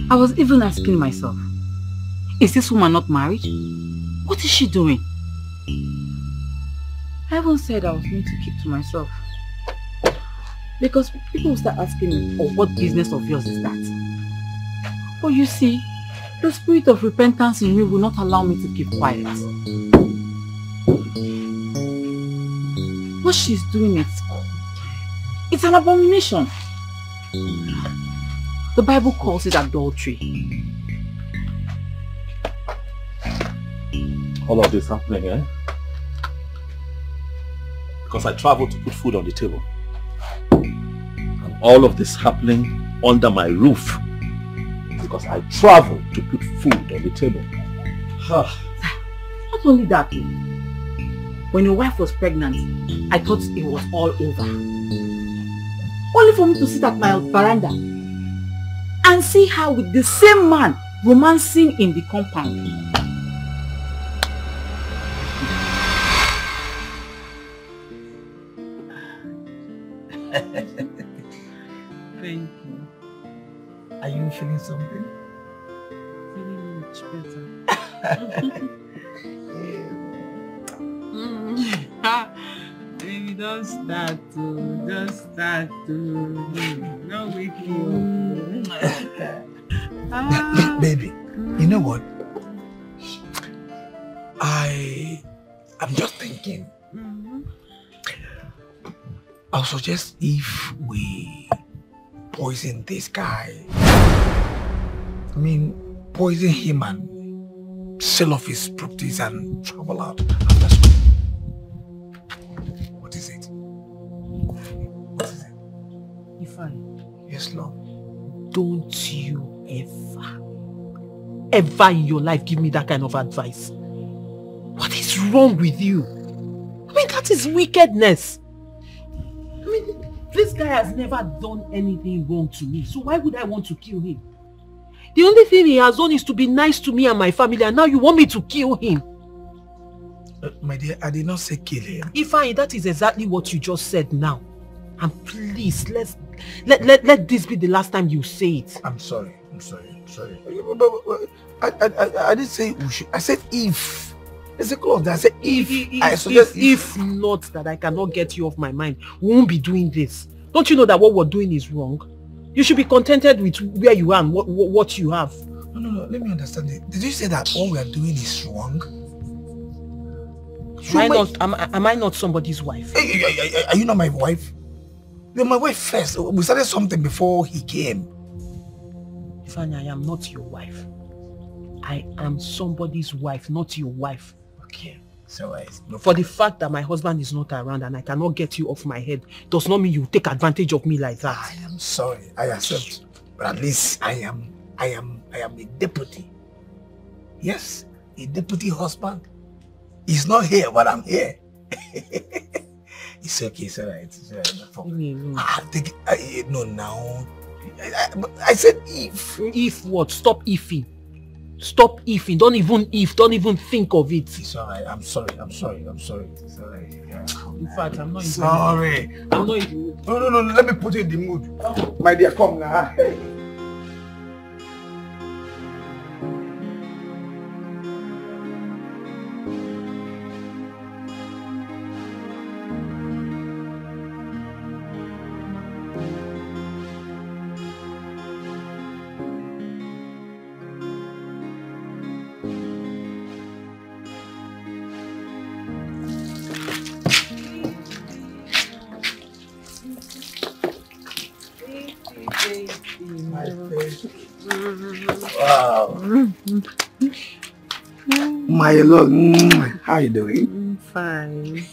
I was even asking myself, is this woman not married? What is she doing? I even said I was going to keep to myself. Because people will start asking me, oh, what business of yours is that? But you see, the spirit of repentance in me will not allow me to keep quiet. What she's doing, it's an abomination. The Bible calls it adultery. All of this happening, eh? Because I traveled to put food on the table. And all of this happening under my roof. Because I traveled to put food on the table. Not only that, when your wife was pregnant, I thought it was all over. Only for me to sit at my veranda and see her with the same man romancing in the compound. Thank you. Are you feeling something? Feeling much better. Baby, don't start to, don't wake me up. Baby, you know what? I'm just thinking. I'll suggest if we poison this guy. I mean, poison him and sell off his properties and travel out. What is it? What is it? Ifeanyi. Yes, Lord. Don't you ever in your life give me that kind of advice. What is wrong with you? I mean, that is wickedness. I mean, this guy has never done anything wrong to me, so why would I want to kill him? The only thing he has done is to be nice to me and my family, and now you want me to kill him? My dear, I did not say kill him. Ifeanyi, that is exactly what you just said now. And please, let this be the last time you say it. I'm sorry. But I didn't say we should. I said if. It's a clause. I said if not that I cannot get you off my mind, we won't be doing this. Don't you know that what we're doing is wrong? You should be contented with where you are and what you have. No. Let me understand it. Did you say that what we are doing is wrong? Am I not somebody's wife? Are you not my wife? You're my wife first. We started something before he came. Ifeanyi, I am not your wife. I am somebody's wife, not your wife. Okay. So for the fact that my husband is not around and I cannot get you off my head does not mean you take advantage of me like that. I am sorry. I accept. But at least I am a deputy. Yes, a deputy husband. He's not here, but I'm here. It's okay, it's alright. It's alright. No, now. I said if. If what? Stop ifing. Stop ifing. Don't even think of it. It's alright. I'm sorry. It's alright. In fact, I'm not even. Sorry. I'm not even. No. Let me put you in the mood. My dear, come now. Wow. My lord, how are you doing? Fine.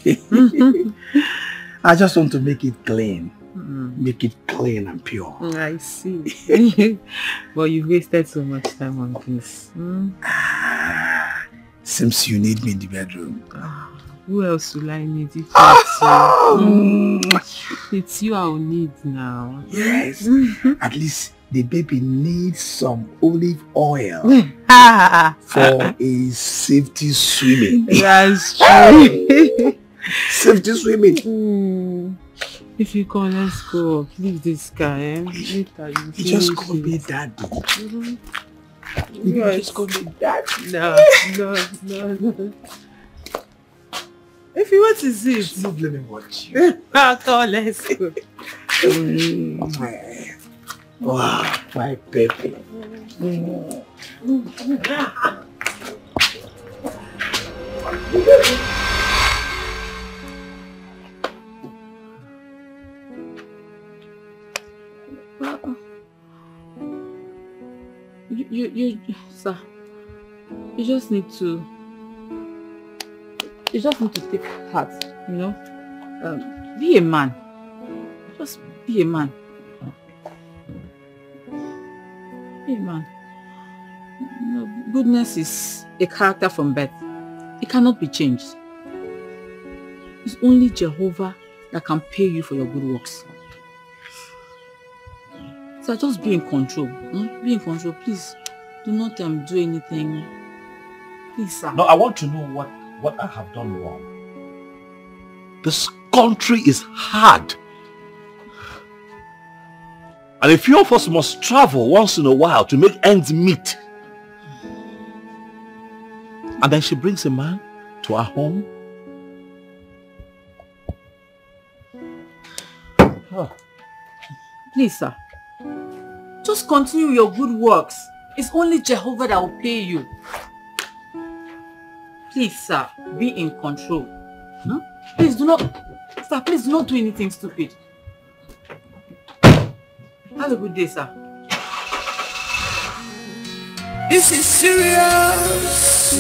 I just want to make it clean. Make it clean and pure. I see. But you've wasted so much time on this. Seems you need me in the bedroom. Who else will I need? It's you I will need now. Yes. At least the baby needs some olive oil for a safety swimming. That's true. Safety swimming. If you come, let's go. Leave this guy. You just call me daddy. You just call me daddy. No. If you want to see it, no, let me watch you. Come, let's go. Wow, my baby. You, sir, you just need to take heart, you know. Be a man. Just be a man. Be a man. You know, goodness is a character from birth. It cannot be changed. It's only Jehovah that can pay you for your good works. So just be in control. Be in control. Please do not do anything. Please, sir. No, I want to know what I have done wrong. This country is hard. And a few of us must travel once in a while to make ends meet. And then she brings a man to our home. Please, sir. Just continue your good works. It's only Jehovah that will pay you. Please, sir, be in control. Please do not Sir, please do not do anything stupid. Have a good day, sir. This is serious.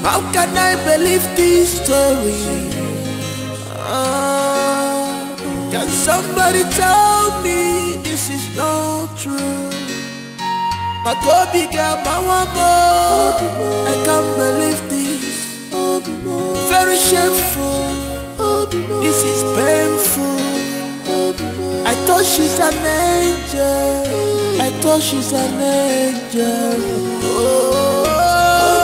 How can I believe this story? Can somebody tell me this is not true? My Kobe girl, my woman, I can't believe this. Very shameful. This is painful. I thought she's an angel. I thought she's an angel. Oh,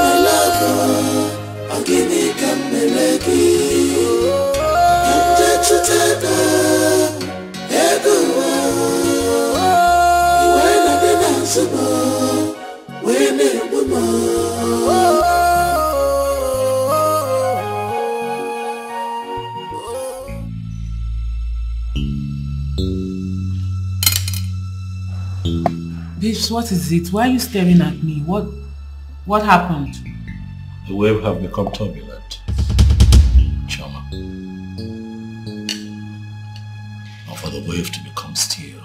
my love, I'll give me Kameleki. Can't you tell them? When I dance more, when it Babes, what is it? Why are you staring at me? What happened? The wave have become turbulent, Choma. Or for the wave to become still,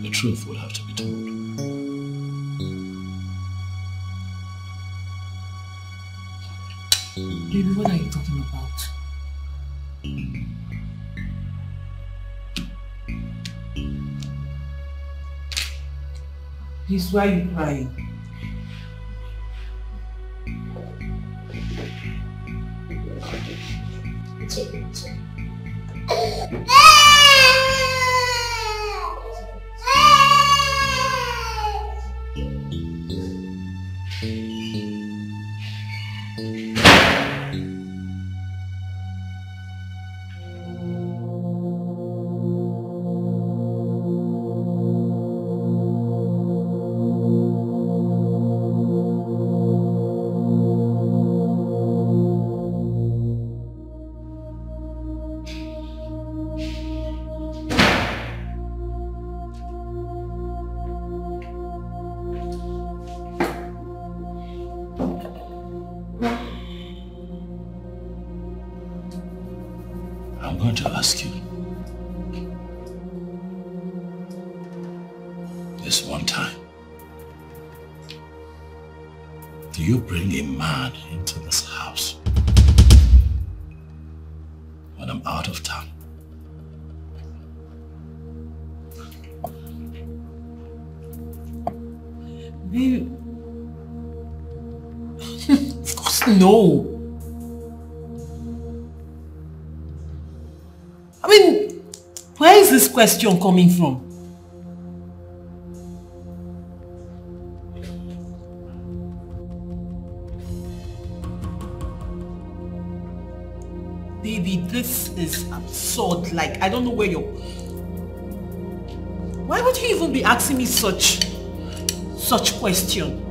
the truth will have to be told. Baby, what are you talking about? Please, why are you crying? It's okay, it's okay. I'm going to ask you this one time. Do you bring a man into this house when I'm out of town? Baby, of course no. I mean, where is this question coming from? Baby, this is absurd. Like, I don't know where you're... Why would you even be asking me such question?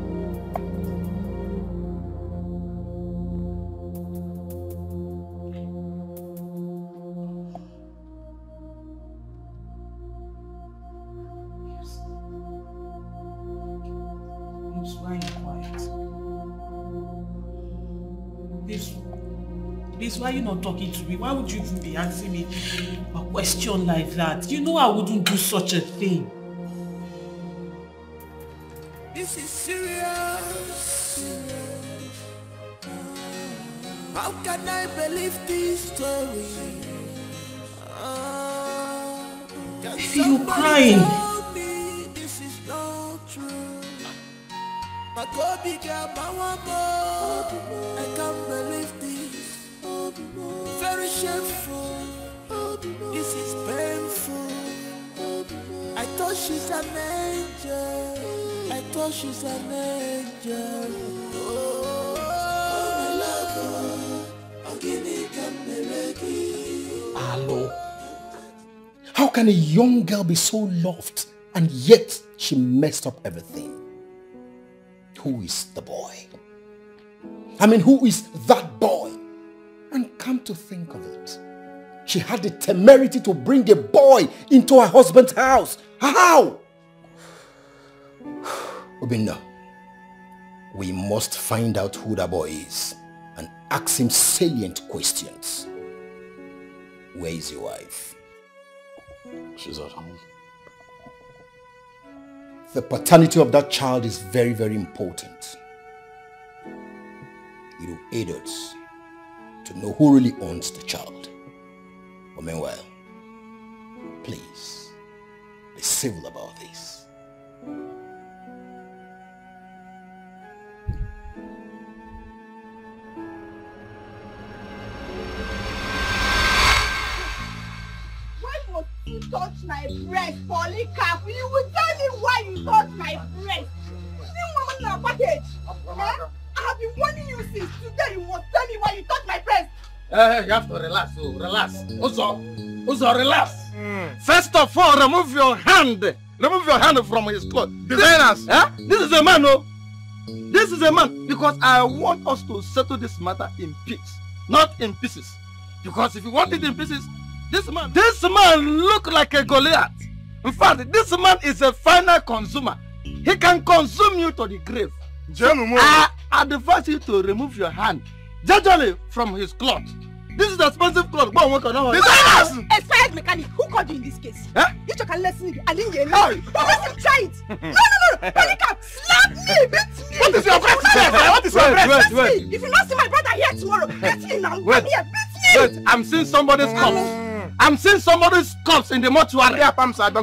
Why are you quiet? Please, why are you not talking to me? Why would you even be asking me a question like that? You know I wouldn't do such a thing. This is serious. How can I believe this story? Baby, you're crying. This is not true. My Kobe girl, my woman, I can't believe this. Very shameful. This is painful. I thought she's an angel. I thought she's an angel. Oh, my love, I'll give me Kameleki. Hello. How can a young girl be so loved and yet she messed up everything? Who is the boy? I mean, who is that boy? And come to think of it, she had the temerity to bring a boy into her husband's house. How? Obinna, We must find out who that boy is and ask him salient questions. Where is your wife? She's at home. The paternity of that child is very, very important. It will aid us to know who really owns the child. But meanwhile, please, be civil about this. You touch my breast, Polycarp. You will tell me why you touch my breast. See, woman in a package. I have been warning you since today. You must tell me why you touch my breast. You have to relax, relax. Uzo, relax. First of all, remove your hand. Remove your hand from his clothes. Designers. This is a man, no? This is a man. Because I want us to settle this matter in peace, not in pieces. Because if you want it in pieces, this man look like a Goliath. In fact, this man is a final consumer. He can consume you to the grave. I advise you to remove your hand gradually from his cloth. This is expensive cloth. Expired mechanic. Who called you in this case? You can listen. I didn't hear you. Let him try it. No. Polycarp, slap me, beat me. What is your breast? What is your breast? Wait. If you not see my brother here tomorrow, beat me now. Come here, beat me. Wait, I'm seeing somebody's corpse. I'm seeing somebody's corpse in the mortuary.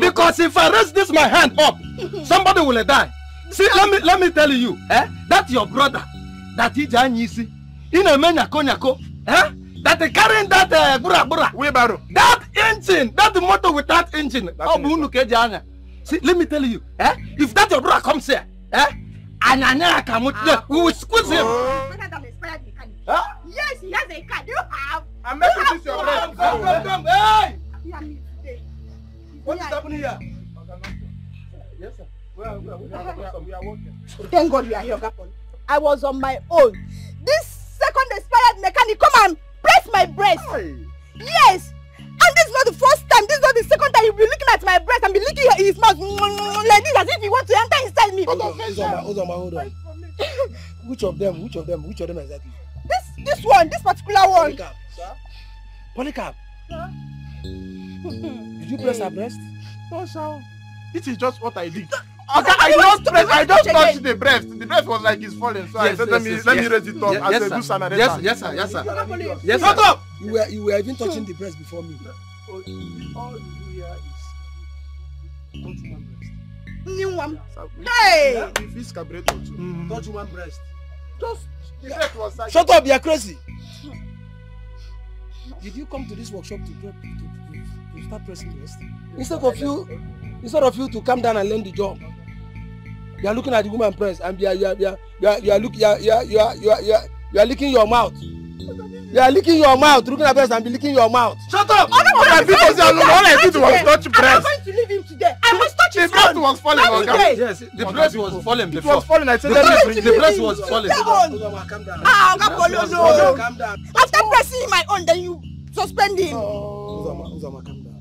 Because if I raise this my hand up, somebody will die. See, let me tell you, that's your brother. That is Janyisi. In a nyako, that carrying that bura. That engine, that motor with that engine. See, let me tell you, if that your brother comes here, we will squeeze him. Yes, he has a car. Do you have? I'm making this your friend. Come. Hey! What is happening here? Yes, sir. We are working. Thank God we are here, Gapon. I was on my own. This second expired mechanic come and press my breast. Yes. And this is not the first time. This is not the second time you'll be looking at my breast and be licking his mouth like this as if you want to enter inside me. Hold on. Which of them exactly? This one, this particular one. Polycarp, sir? Polycarp? Sir? Did you press her breast? No, sir. This is just what I did. I just touched the breast. The breast was like it's falling, so I said, let me raise it up as a good Samaritan. Yes, sir. Shut up! You were even touching the breast before me. All you hear is touch my breast. New one. Hey! If it's carburetor too. Touch one breast. Just shut up, you're crazy. Did you come to this workshop to start pressing breast? Instead of you to come down and learn the job, you are looking at the woman breast and you are licking your mouth. You are licking your mouth, looking at breast and be licking your mouth. Shut up! All I did was touch breast. I'm going to leave him today. I must touch his breast was falling. Yes, the breast was falling before. It was falling. I said the breast was falling. Calm down. Calm down. After pressing my own, then you suspend him. Uzoma, calm down.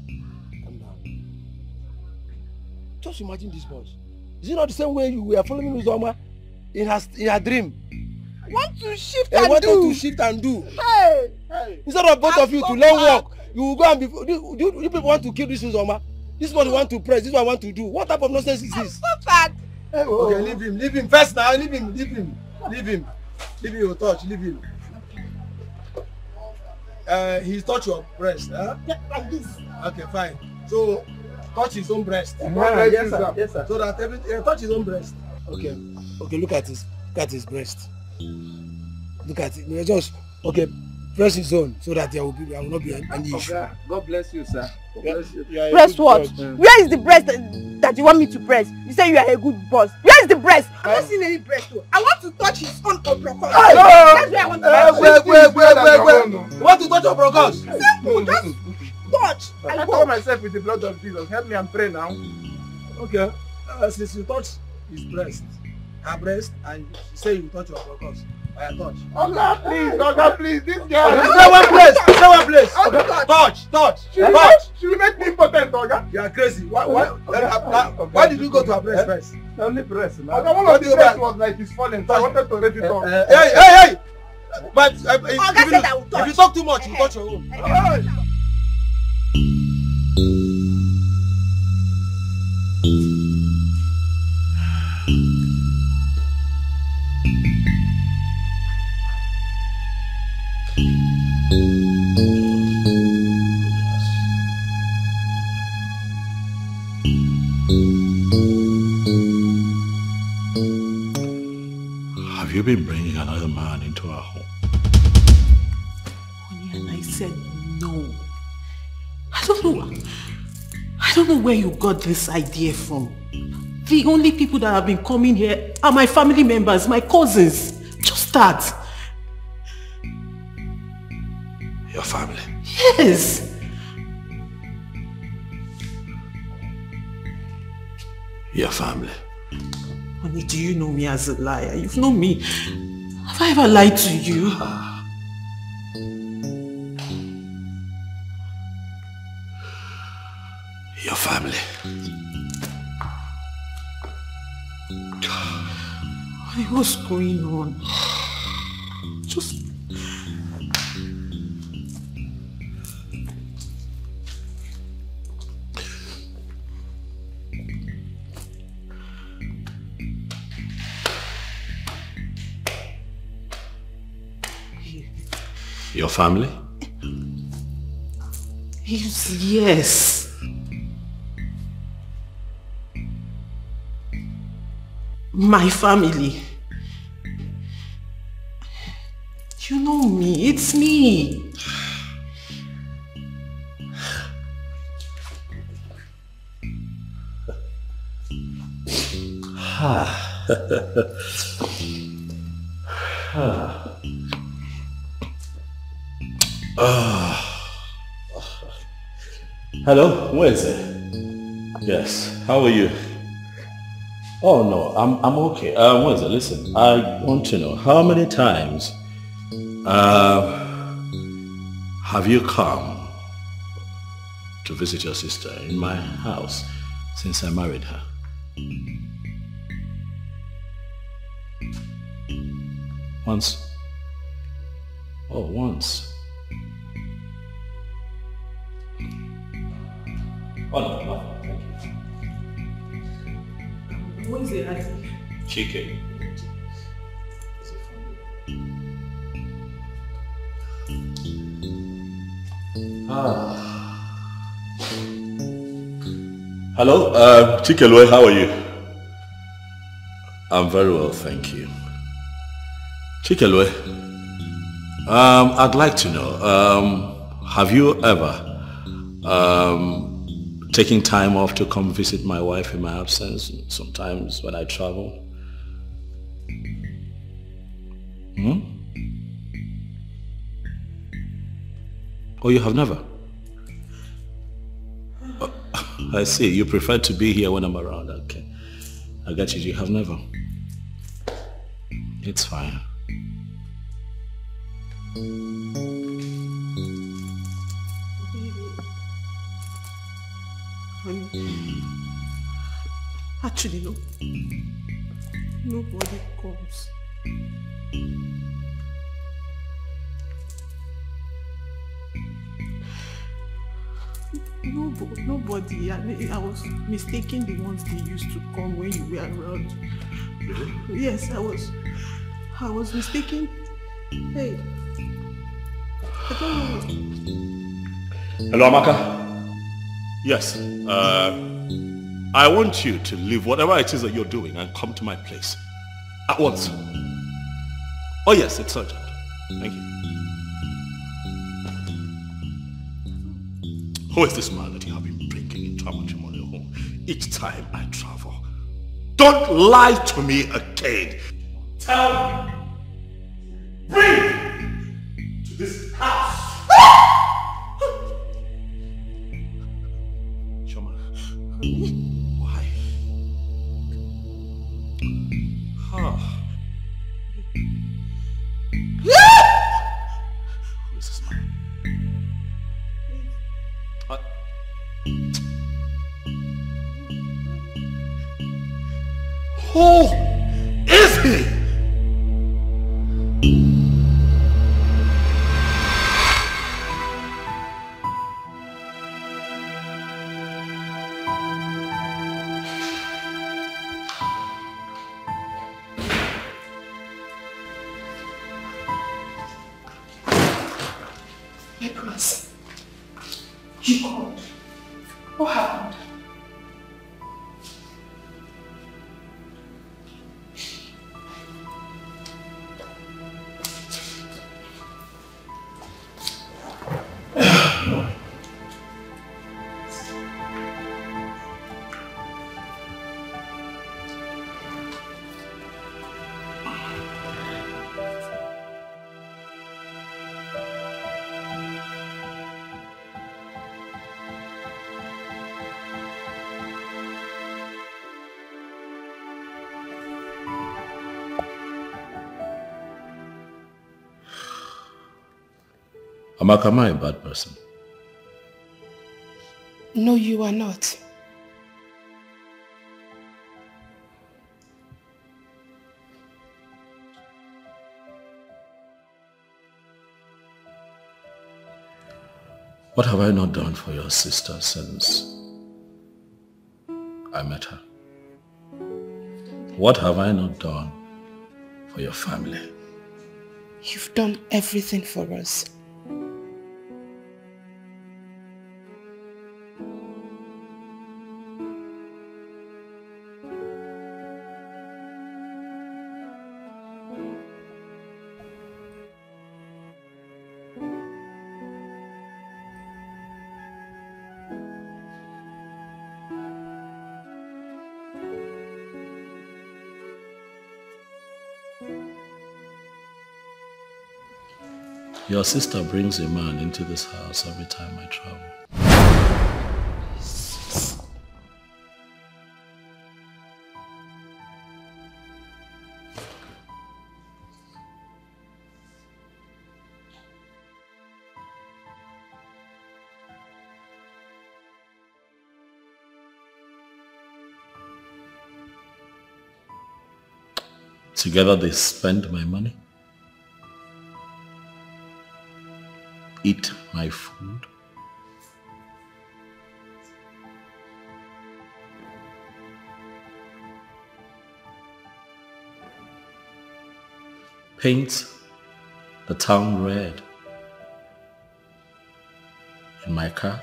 Just imagine this boy. Is it not the same way you were following Uzoma in her dream? Want to shift and do. Wanted to shift and do. Hey. Instead of both of you to learn work, you will go and be. You people want to kill this Uzoma. This one want to press. This one want to do. What type of nonsense is this? Stop that. Okay, leave him first now. Leave him. You touch. Leave him. He touch your breast, huh? Yeah, like this. Okay, fine. So touch his own breast. Yes, sir. So that everything touch his own breast. Okay. Look at his breast. Look at it. Just press his own so that there will not be any issue. God bless you, sir. Press what? Where is the breast that you want me to press? You say you are a good boss. Where is the breast? I'm not seeing any breast. I want to touch his own obrocos. That's where I want to touch. Wait. You want to touch obrocos? Simple. Just touch. I cover myself with the blood of Jesus. Help me and pray now. Okay. Since you touch his breast, her breast, and you say you touch your obrocos, Touch. Oga, please, this girl. Stay one place. Touch. She will make me impotent, Oga. You are crazy. Why did you go to her breast first? Only breast. Oga, one of the breast was like it's falling, so I wanted to raise it up. Hey! But if you talk too much, you touch your own. Have you been bringing another man into our home? Honey, and I said no. I don't know where you got this idea from. The only people that have been coming here are my family members, my cousins. Just that. Your family? Yes. Your family? Honey, do you know me as a liar? You've known me. Have I ever lied to you? Your family? Honey, what's going on? Just... Your family? Yes. My family. You know me, it's me. Hello, where is it? Yes, how are you? Oh no, I'm okay. What is it? Listen, I want to know how many times have you come to visit your sister in my house since I married her? Once? Oh, once. Oh no, thank you. What is it? Chicken. Hello, Chikelwe, how are you? I'm very well, thank you. Chikelwe, I'd like to know, have you ever taking time off to come visit my wife in my absence, sometimes when I travel? Oh, you have never? I see, you prefer to be here when I'm around. Okay, I got you, you have never. It's fine. Honey, actually, no. Nobody comes. Nobody. I was mistaking the ones they used to come when you were around. Really? Yes, I was mistaken. Hey, I don't know. Hello, Amaka. Yes, I want you to leave whatever it is that you're doing and come to my place at once. Oh yes, it's urgent. Thank you. Who is this man that you have been bringing into our matrimonial home each time I travel? Don't lie to me again. Tell me. Bring to this house. Shoma. Why? This is mine. Who is he? Nicholas, you called. What happened? Amaka, am I a bad person? No, you are not. What have I not done for your sister since I met her? What have I not done for your family? You've done everything for us. Your sister brings a man into this house every time I travel. Together they spend my money, eat my food, paint the town red in my car,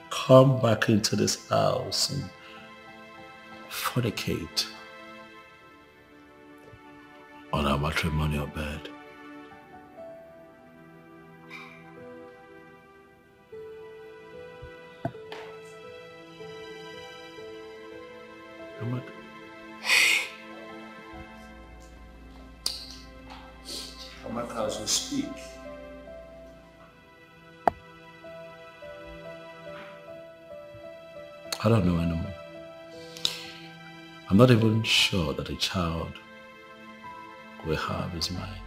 come back into this house and fornicate on our matrimonial bed. Amaka, as we speak, I don't know anymore. I'm not even sure that a child we have is mine.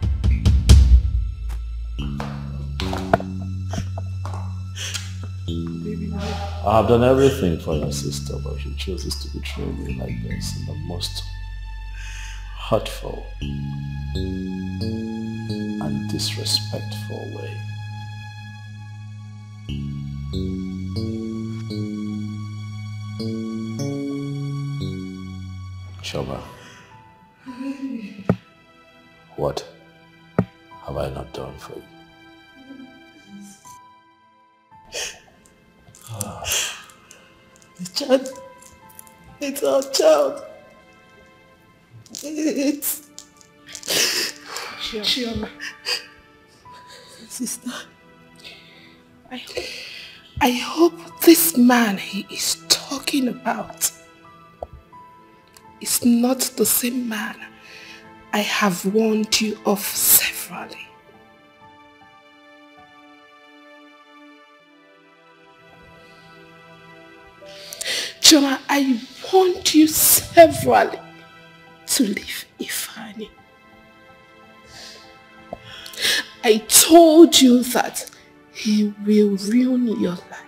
I have done everything for your sister, but she chooses to betray me like this in the most hurtful and disrespectful way. Chioma, what have I not done for you? The child, it's our child. It's Chioma. Sister, I hope this man he is talking about is not the same man I have warned you of severally. Chioma, I warned you severally to leave Ifeanyi. I told you that he will ruin your life.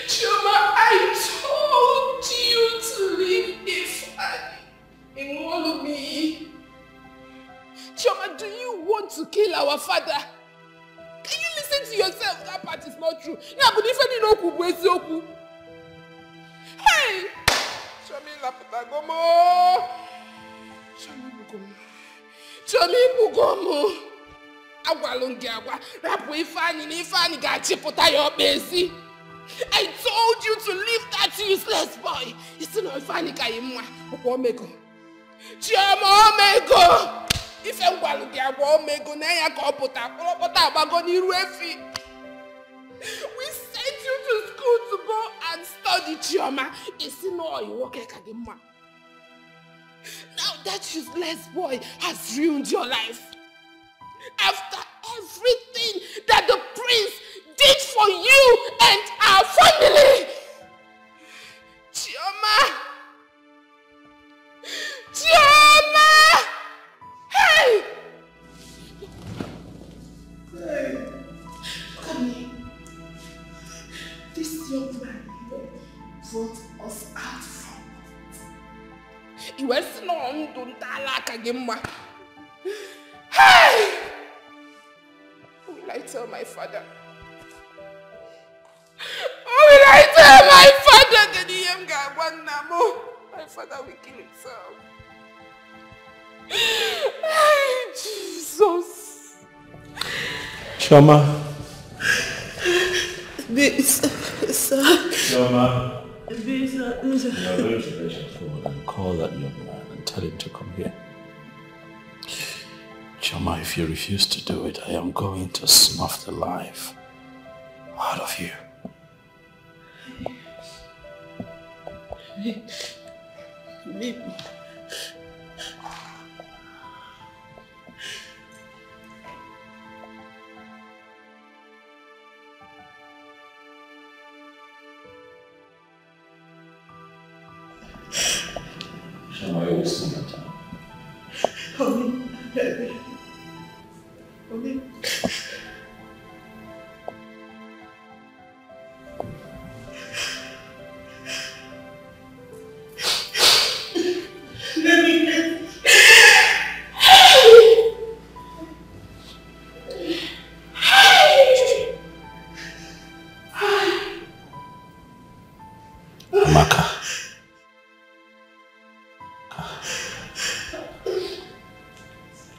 Chioma, I told you to leave Ifeanyi in Olumi. Chioma, do you want to kill our father? Can you listen to yourself? That part is not true. Yeah, but Ifeanyi no kubu. Hey! Chomi Laputagomo! Chomi Bugomo! Agwalungi agwa, rapu Ifeanyi gachiputa your besi. I told you to leave that useless boy. It's not Ifeanyi Kayimwa. Omego. Chioma Omego. If I'm going to Omego, Naya Kopota, Bagoni Ruefi. We sent you to school to go and study, Chioma. It's not you work Kadimwa. Now that useless boy has ruined your life. After everything that the prince did for you and our family. Chioma! Chioma! Hey! Hey! Look at me. This young man brought us out from it. He was known to Talakagimwa. Hey! What will I tell my father? What will I tell my father? My father will kill himself. Hey, Jesus. Chioma. Chioma. You're going to reach forward and call that young man and tell him to come here. Chioma, if you refuse to do it, I am going to snuff the life out of you. Leave me. Chioma, you will see my time.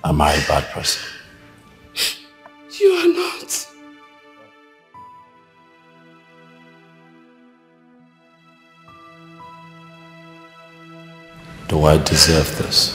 Am I a bad person? You are not. Do I deserve this?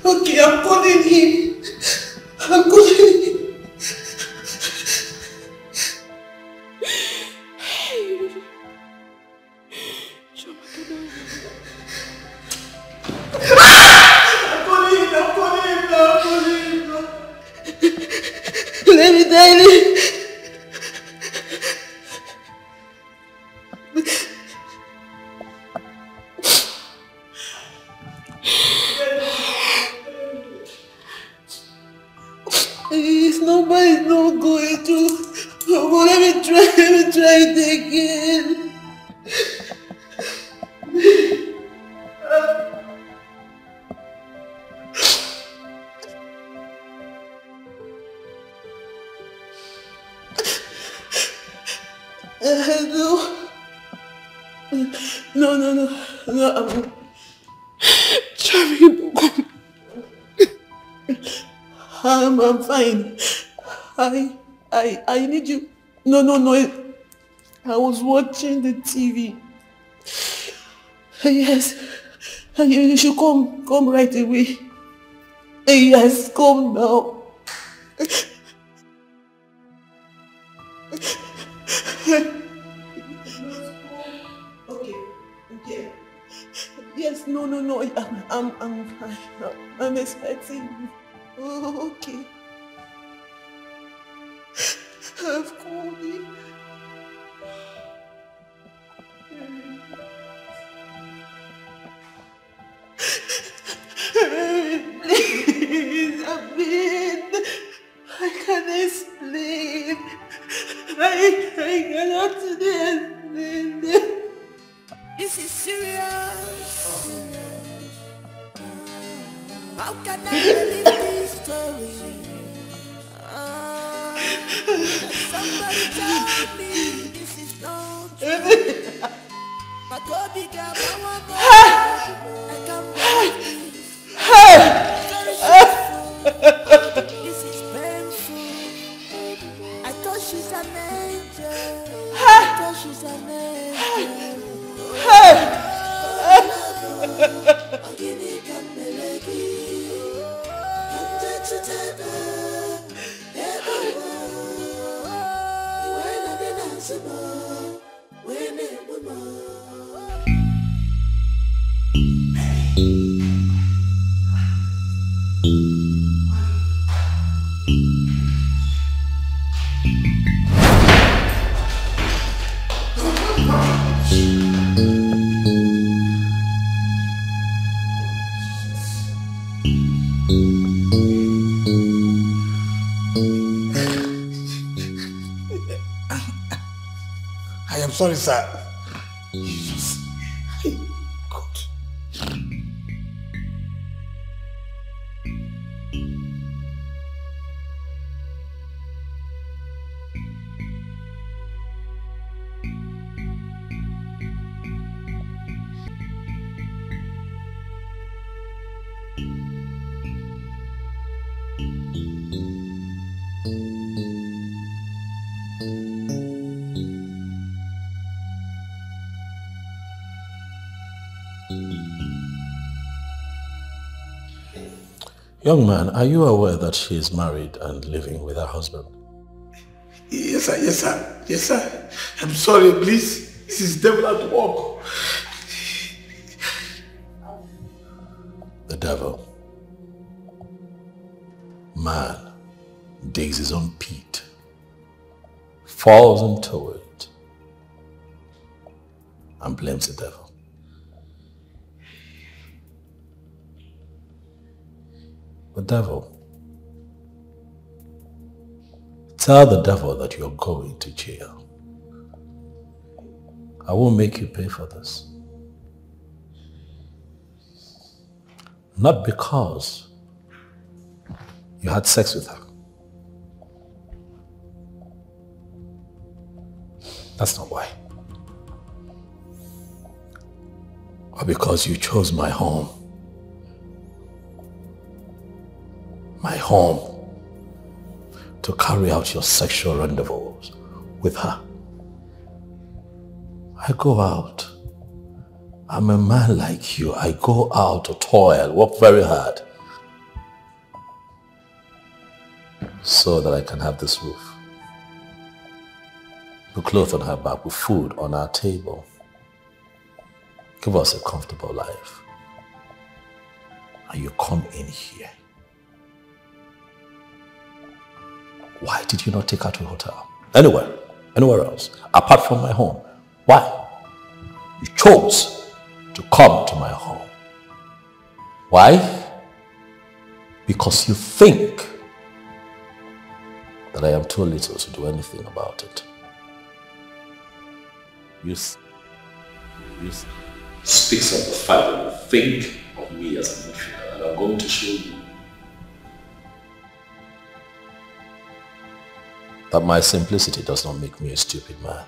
Okay, I'm calling him. I'm calling him. Hey. I'm calling him. Let me tell you. Nobody's not going to. Oh, let me try it again. No. I'm fine. I need you. No. I was watching the TV. Yes. You should come right away. Yes, come now. Okay. Yes, no. I'm fine. I'm expecting you. Oh, okay. I've called you. Please, I can't explain. I cannot explain. This is serious. How can I believe this story? Somebody tell me this is not true. My God began my I can't believe this. This is painful. I thought she's an angel. I thought she's an angel. I am sorry, sir. Young man, are you aware that she is married and living with her husband? Yes, sir. Yes, sir. Yes, sir. I'm sorry, please. This is devil at work. The devil. Man digs his own pit, falls into it, and blames the devil. The devil. Tell the devil that you're going to jail. I won't make you pay for this. Not because you had sex with her. That's not why. Or because you chose my home. My home to carry out your sexual rendezvous with her. I go out. I'm a man like you. I go out to toil, work very hard, so that I can have this roof, put clothes on her back, with food on our table, give us a comfortable life. And you come in here. Why did you not take her to a hotel? Anywhere else, apart from my home? Why? You chose to come to my home. Why? Because you think that I am too little to do anything about it. You speaks of the fact that you think of me as an inferior, and I'm going to show you that my simplicity does not make me a stupid man.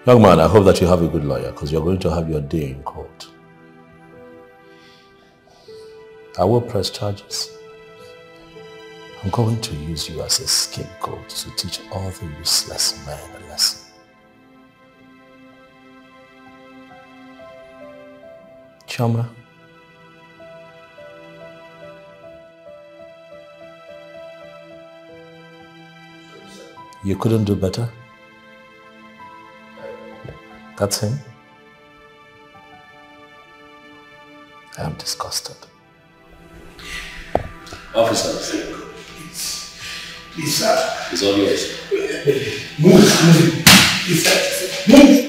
Young man, I hope that you have a good lawyer, because you're going to have your day in court. I will press charges. I'm going to use you as a scapegoat to teach all the useless men a lesson. Chioma. You couldn't do better? That's him? I am disgusted. Officers. Please, sir. It's all yours. Move. Please, sir. Move.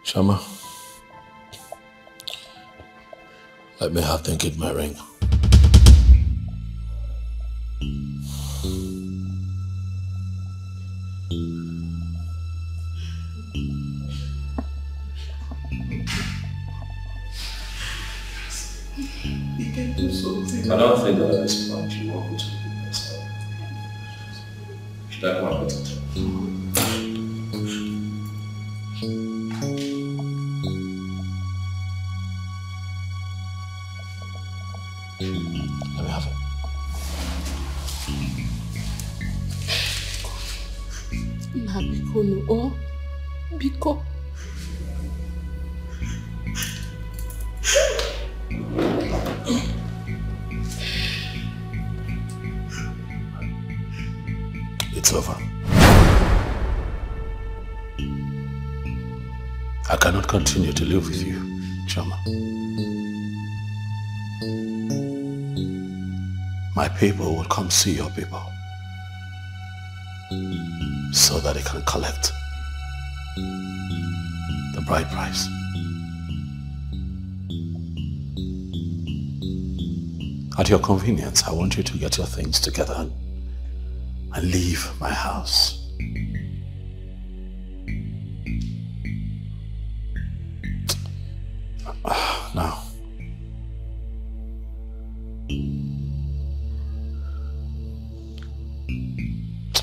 Chioma, let me have them get my ring. You can do something. I don't think that at this point you want me to do this. Should I come up with it? Let me have it. Na biko no, oh, biko. It's over. I cannot continue to live with you, Chioma. My people will come see your people so that they can collect the bride price. At your convenience, I want you to get your things together and leave my house. Now,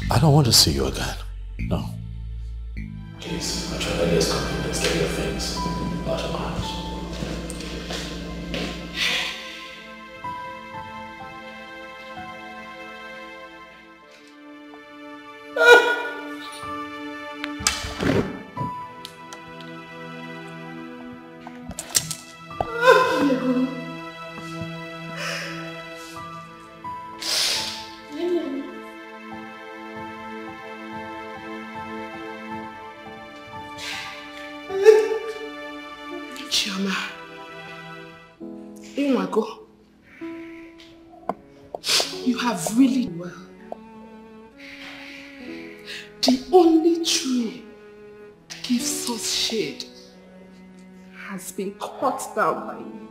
I don't want to see you again. No. Please, at your earliest convenience, get your things out of my house. Chioma, Inwago, you have really well. The only tree that gives us shade has been cut down by you.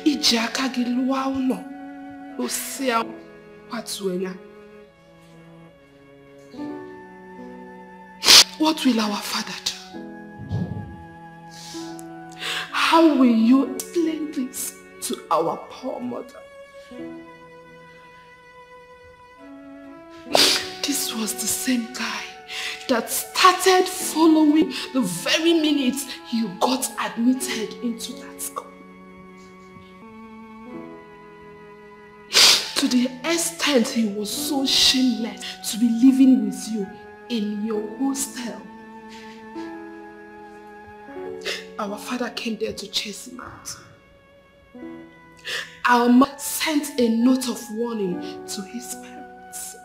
Ijaka gilwa uno, osea watuenya. What will our father do? How will you explain this to our poor mother? This was the same guy that started following the very minute you got admitted into that school. To the extent he was so shameless to be living with you in your hostel. Our father came there to chase him out. Our mother sent a note of warning to his parents.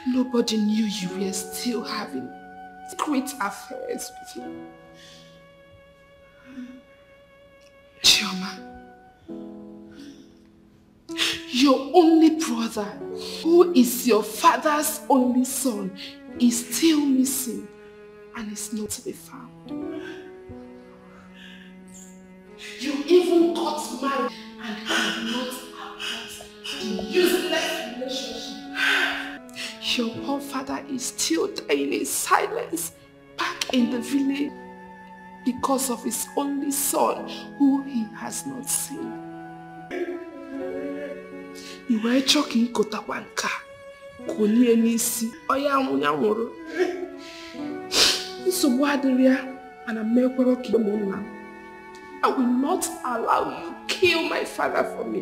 Nobody knew you were still having secret affairs with him. Chioma, your only brother, who is your father's only son, is still missing and is not to be found. You even got married and could not abort the useless relationship. Your poor father is still dying in silence back in the village because of his only son who he has not seen. I wee chọọ ka ịkotakwa nke a konye n'isi ọya nwụnya nwụrụ. Nsogbu adịrị ya mana mmekwere ka igbe m nna. I will not allow you kill my father for me.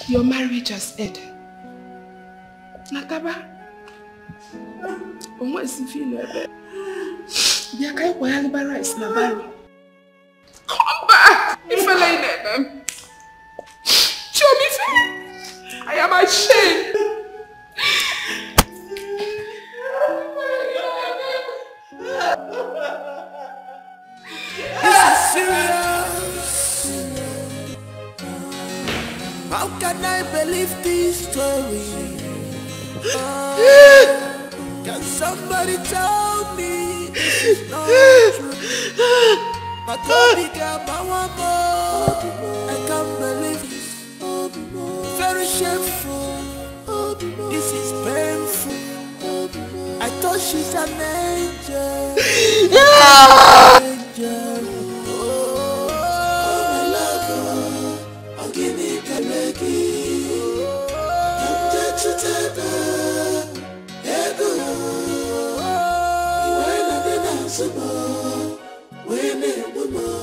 Your marriage has ended. Nataba. Come back! If I lay there, show me fear. I am ashamed. This is serious. How can I believe this story? Can somebody tell me this is not true? I can't believe this. Very shameful. This is painful. I thought she's an angel. Angel. Oh, my love, I'll give me Kaleki. I'm dead to tether. Ego. When I didn't answer, when it was more.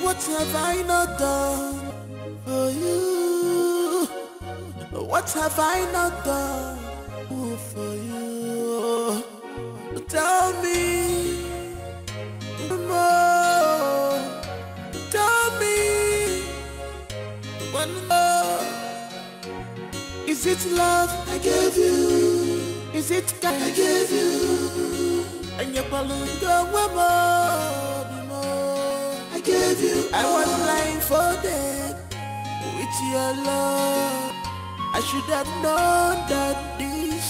What have I not done for you? What have I not done for you? Tell me more. Tell me one more. Is it love I gave you? Is it God I gave you? And your balloon go more. I gave you. I was lying for dead with your love. I should have known that this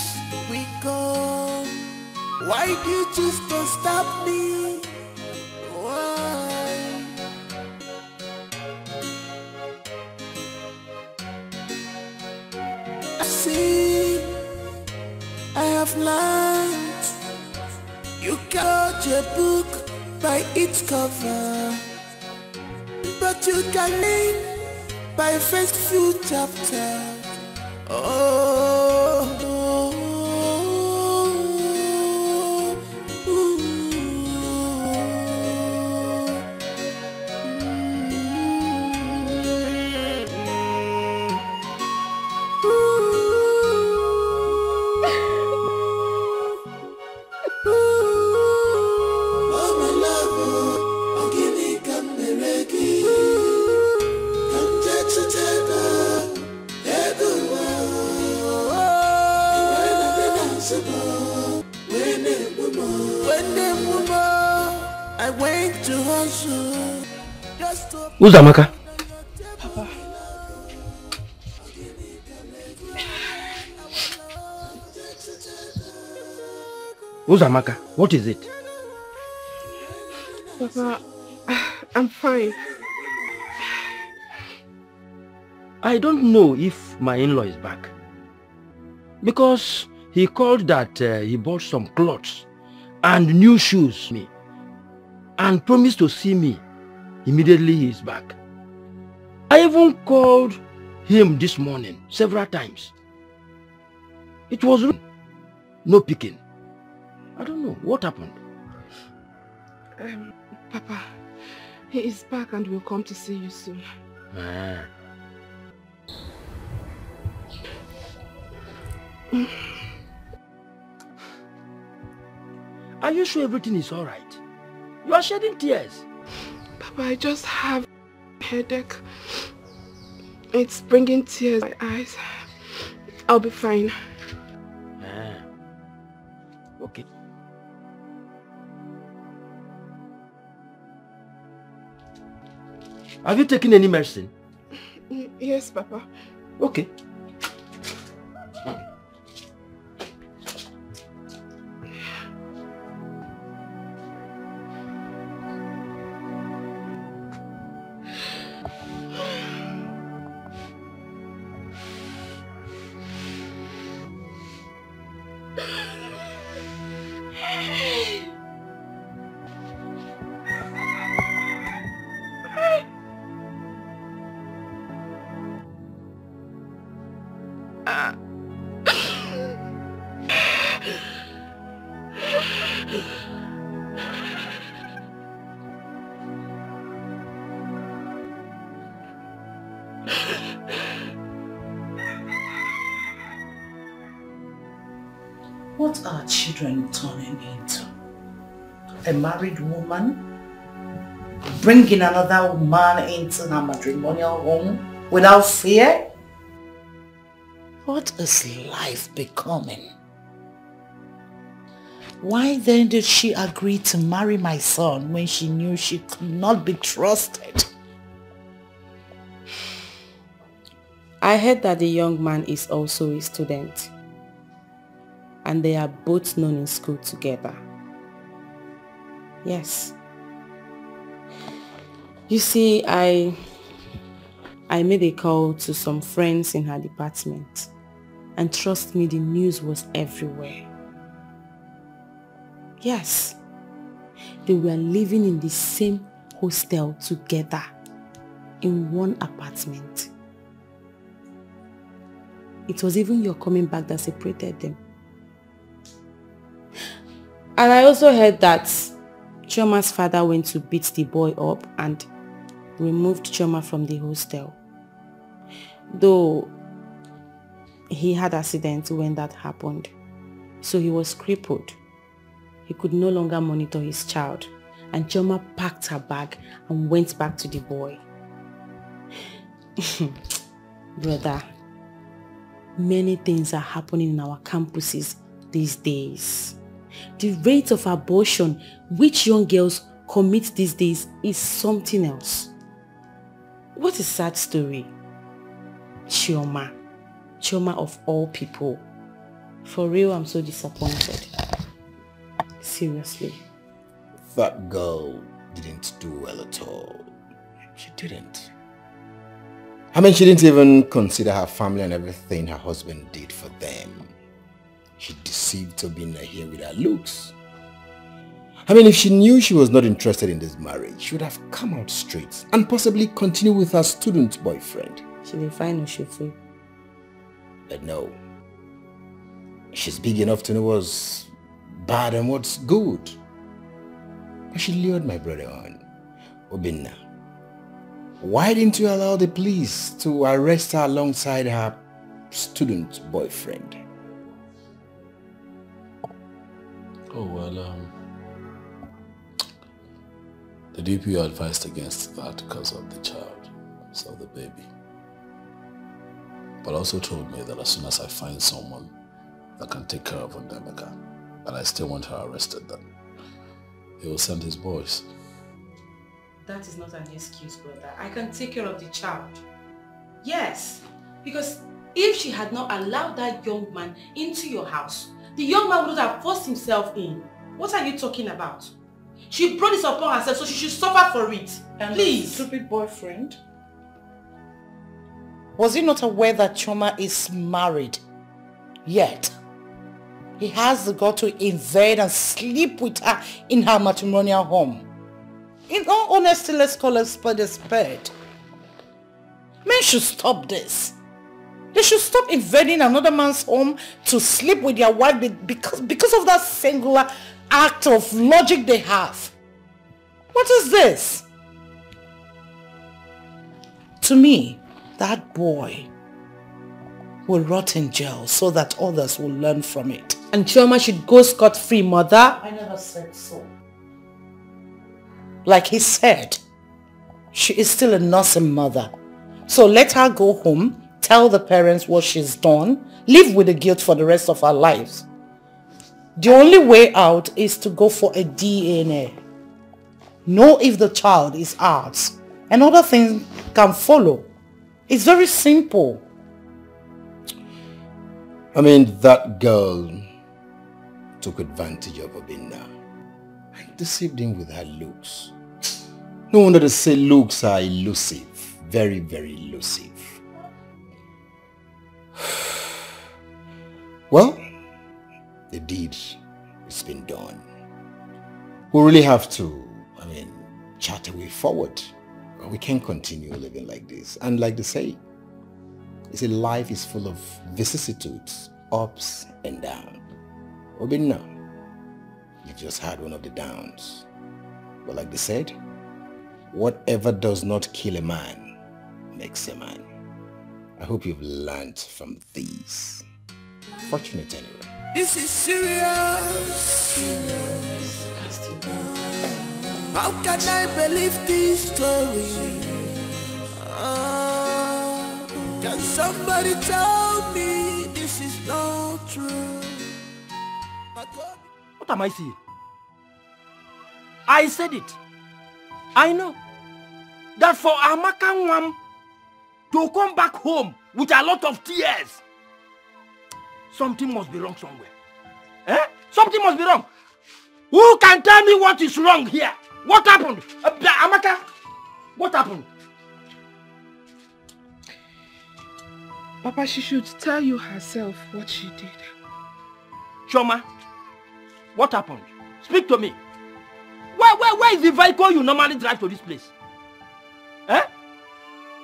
will come. Why did you choose to stop me? Why? I see, I have learned. You can't judge a book by its cover, but you can live by first few chapters. Oh, oh, oh, my love, I'll give me Kamereki. Come get to take I went to hustle just to... Who's Amaka? Papa. Who's Amaka? What is it? Papa, I'm fine. I don't know if my in-law is back. Because he called that he bought some clothes and new shoes me and promised to see me immediately he is back. I even called him this morning several times. It was no picking. I don't know what happened. Papa, he is back and will come to see you soon. Ah. Are you sure everything is all right? You are shedding tears. Papa, I just have a headache. It's bringing tears in my eyes. I'll be fine. Ah. Okay. Have you taken any medicine? Yes, Papa. Okay. What are children turning into? A married woman bringing another man into her matrimonial home without fear? What is life becoming? Why then did she agree to marry my son when she knew she could not be trusted? I heard that the young man is also a student, and they are both known in school together. Yes. You see, I made a call to some friends in her department, and trust me, the news was everywhere. Yes, they were living in the same hostel together in one apartment. It was even your coming back that separated them. And I also heard that Chioma's father went to beat the boy up and removed Chioma from the hostel. Though he had an accident when that happened, so he was crippled. He could no longer monitor his child, and Chioma packed her bag and went back to the boy. Brother, many things are happening in our campuses these days. The rate of abortion which young girls commit these days is something else. What a sad story. Chioma of all people. For real, I'm so disappointed. Seriously. That girl didn't do well at all. She didn't. I mean, she didn't even consider her family and everything her husband did for them. She deceived Tobina here with her looks. I mean, if she knew she was not interested in this marriage, she would have come out straight and possibly continue with her student boyfriend. She will find who she free. But no. She's big enough to know what's bad and what's good. But she lured my brother on. Obinna, why didn't you allow the police to arrest her alongside her student boyfriend? Oh, well, the DPO advised against that because of the child, so the baby. But also told me that as soon as I find someone that can take care of Ndemeka, and I still want her arrested, then he will send his boys. That is not an excuse, brother. I can take care of the child. Yes, because if she had not allowed that young man into your house, the young man would have forced himself in. What are you talking about? She brought this upon herself, so she should suffer for it. And please. Stupid boyfriend. Was he not aware that Chioma is married? Yet, he has the gut to invade and sleep with her in her matrimonial home. In all honesty, let's call a spade a spade. Men should stop this. They should stop invading another man's home to sleep with their wife because of that singular act of logic they have. What is this? To me, that boy will rot in jail so that others will learn from it. And Chioma should go scot-free, mother. I never said so. Like he said, she is still a nursing mother. So let her go home, tell the parents what she's done, live with the guilt for the rest of her lives. The only way out is to go for a DNA. Know if the child is ours and other things can follow. It's very simple. I mean, that girl took advantage of Obinna and deceived him with her looks. No wonder they say looks are elusive. Very, very elusive. Well, the deed has been done. We really have to, chart a way forward. We can't continue living like this. And like they say, life is full of vicissitudes, ups and downs. Obinna, you just had one of the downs. But like they said, whatever does not kill a man makes a man. I hope you've learned from these. Fortunate anyway. This is serious. How can I believe this story? Can somebody tell me this is not true? What am I seeing? I said it. I know that for Amaka Nwam to come back home with a lot of tears, something must be wrong somewhere. Something must be wrong. Who can tell me what is wrong here? What happened? Amaka, what happened? Papa, she should tell you herself what she did. Choma, what happened? Speak to me. Where is the vehicle you normally drive to this place? And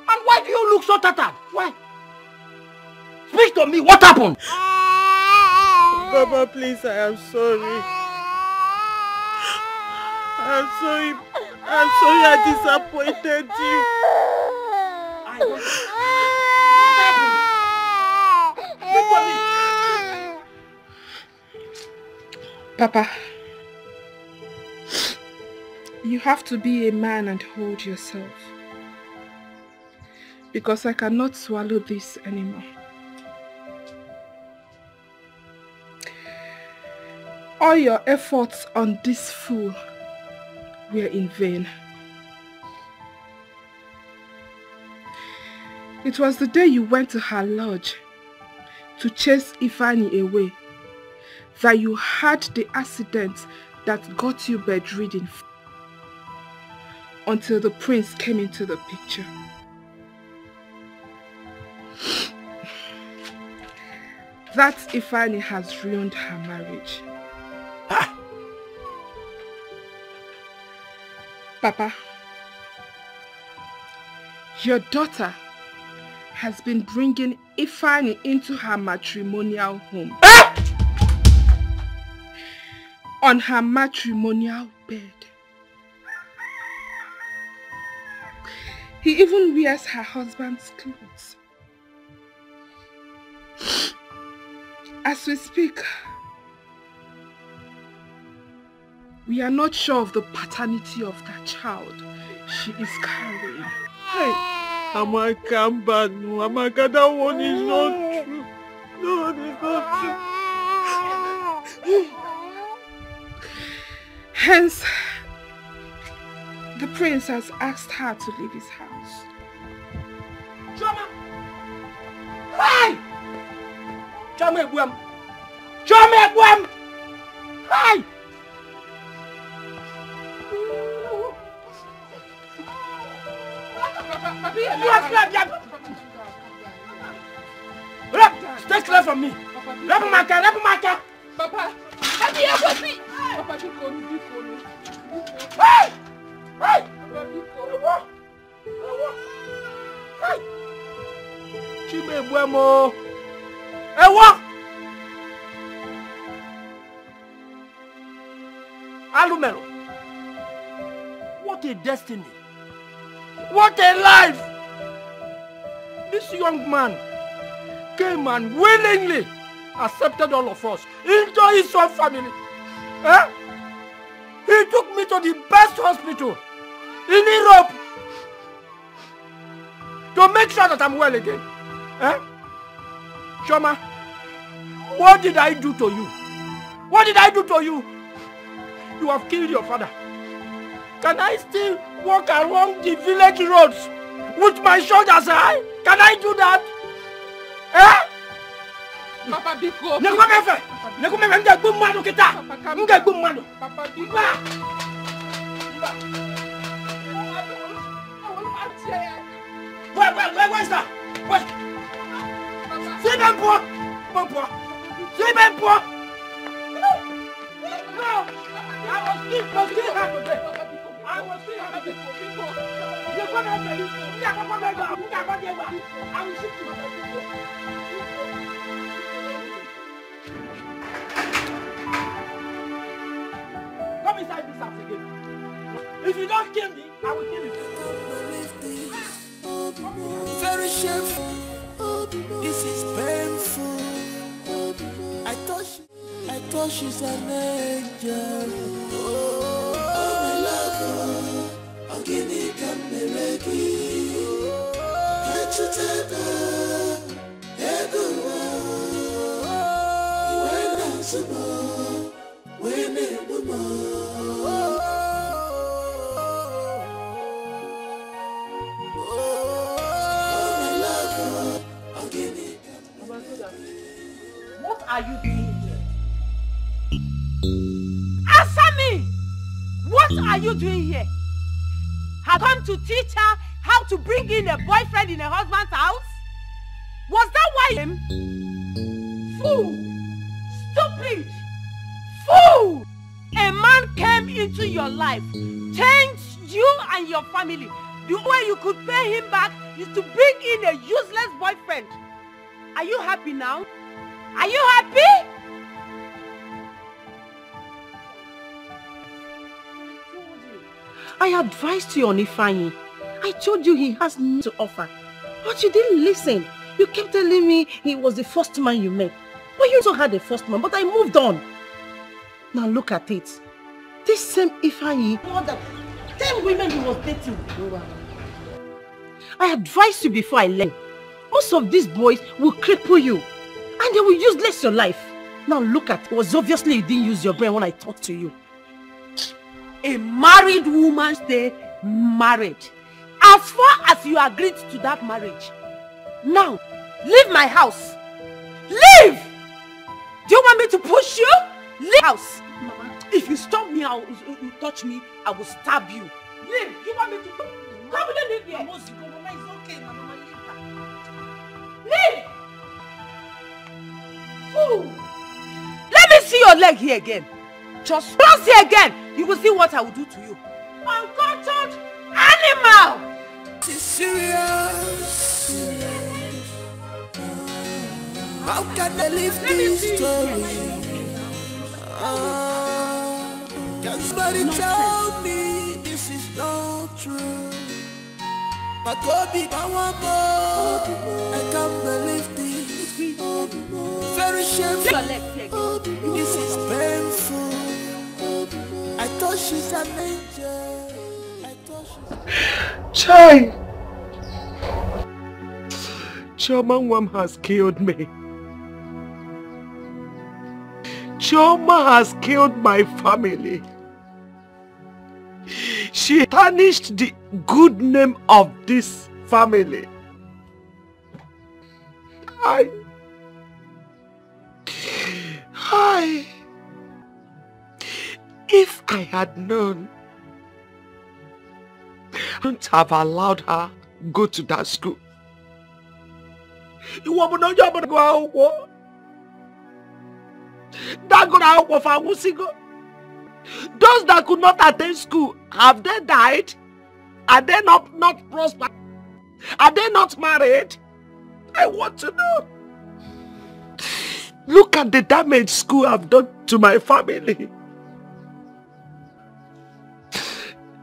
why do you look so tattered? Why? Speak to me. What happened? Papa, please, I am sorry. I'm sorry. I'm sorry I disappointed you. What happened? Speak to me. Papa, you have to be a man and hold yourself. Because I cannot swallow this anymore. All your efforts on this fool were in vain. It was the day you went to her lodge to chase Ifeanyi away that you had the accident that got you bedridden until the prince came into the picture. That Ifeanyi has ruined her marriage. Papa, your daughter has been bringing Ifeanyi into her matrimonial home. On her matrimonial bed. He even wears her husband's clothes. As we speak, we are not sure of the paternity of that child she is carrying. Hey, Amaka, Amaka, that one is not true. No, it is not true. Hence, the prince has asked her to leave his house. Choma! Hey! Choma Ebuam! Choma Ebuam! Hey! Stay clear from me. Rapumaka. Papa. Hey! Hey! Hey! Chima Ebuamo. Ewa! Alumero. What a destiny. What a life! This young man came and willingly accepted all of us into his own family. He took me to the best hospital in Europe to make sure that I'm well again. Choma, what did I do to you? What did I do to you? You have killed your father. Can I still walk along the village roads with my shoulders high? Can I do that? Eh? Papa Biko. Nekomefe. Nekomefe mga gumano kita. Mga gumano. Papa Biko. Where's that? Where? C'est même pas. Bon point. C'est même pas. No. I was still happy. I will shoot you. Come inside this house again. If you don't kill me, I will kill you. Very shameful. This is painful. I thought she's an angel. Oh my love, I'm gonna come mereki. Can't you tell her? What are you doing here? Answer me! What are you doing here? Have come to teach her how to bring in a boyfriend in a husband's house? Was that why him? Fool! Stupid! Fool! A man came into your life, changed you and your family. The way you could pay him back is to bring in a useless boyfriend. Are you happy now? Are you happy? I advised you on Ifeanyi. I told you he has nothing to offer. But you didn't listen. You kept telling me he was the first man you met. But you also had the first man, but I moved on. Now look at it. This same Ifeanyi, more than 10 women he was dating. I advised you before I left. Most of these boys will cripple you. And they will useless your life. Now look at it. It was obviously you didn't use your brain when I talked to you. A married woman stay married. As far as you agreed to that marriage. Now, leave my house. Leave! Do you want me to push you? Leave house. Mama, if you stop me, you touch me, I will stab you. Leave! Do you want me to come leave here? Mama, it's okay, Mama. Leave! Fool! Let me see your leg here again. Just cross here again. You will see what I will do to you. Uncultured animal! This is serious. How can I live this story? Can somebody tell me this is not true? My Kobe, I can't believe this. Very shameful. This is painful. I thought she's an angel. Chai! Chioma Nwam has killed me. Chioma has killed my family. She tarnished the good name of this family. If I had known, I wouldn't have allowed her go to that school. You want to know you're going to go out? That go out for Awusigo. Those that could not attend school, have they died? Are they not prosperous? Are they not married? I want to know. Look at the damage school have done to my family.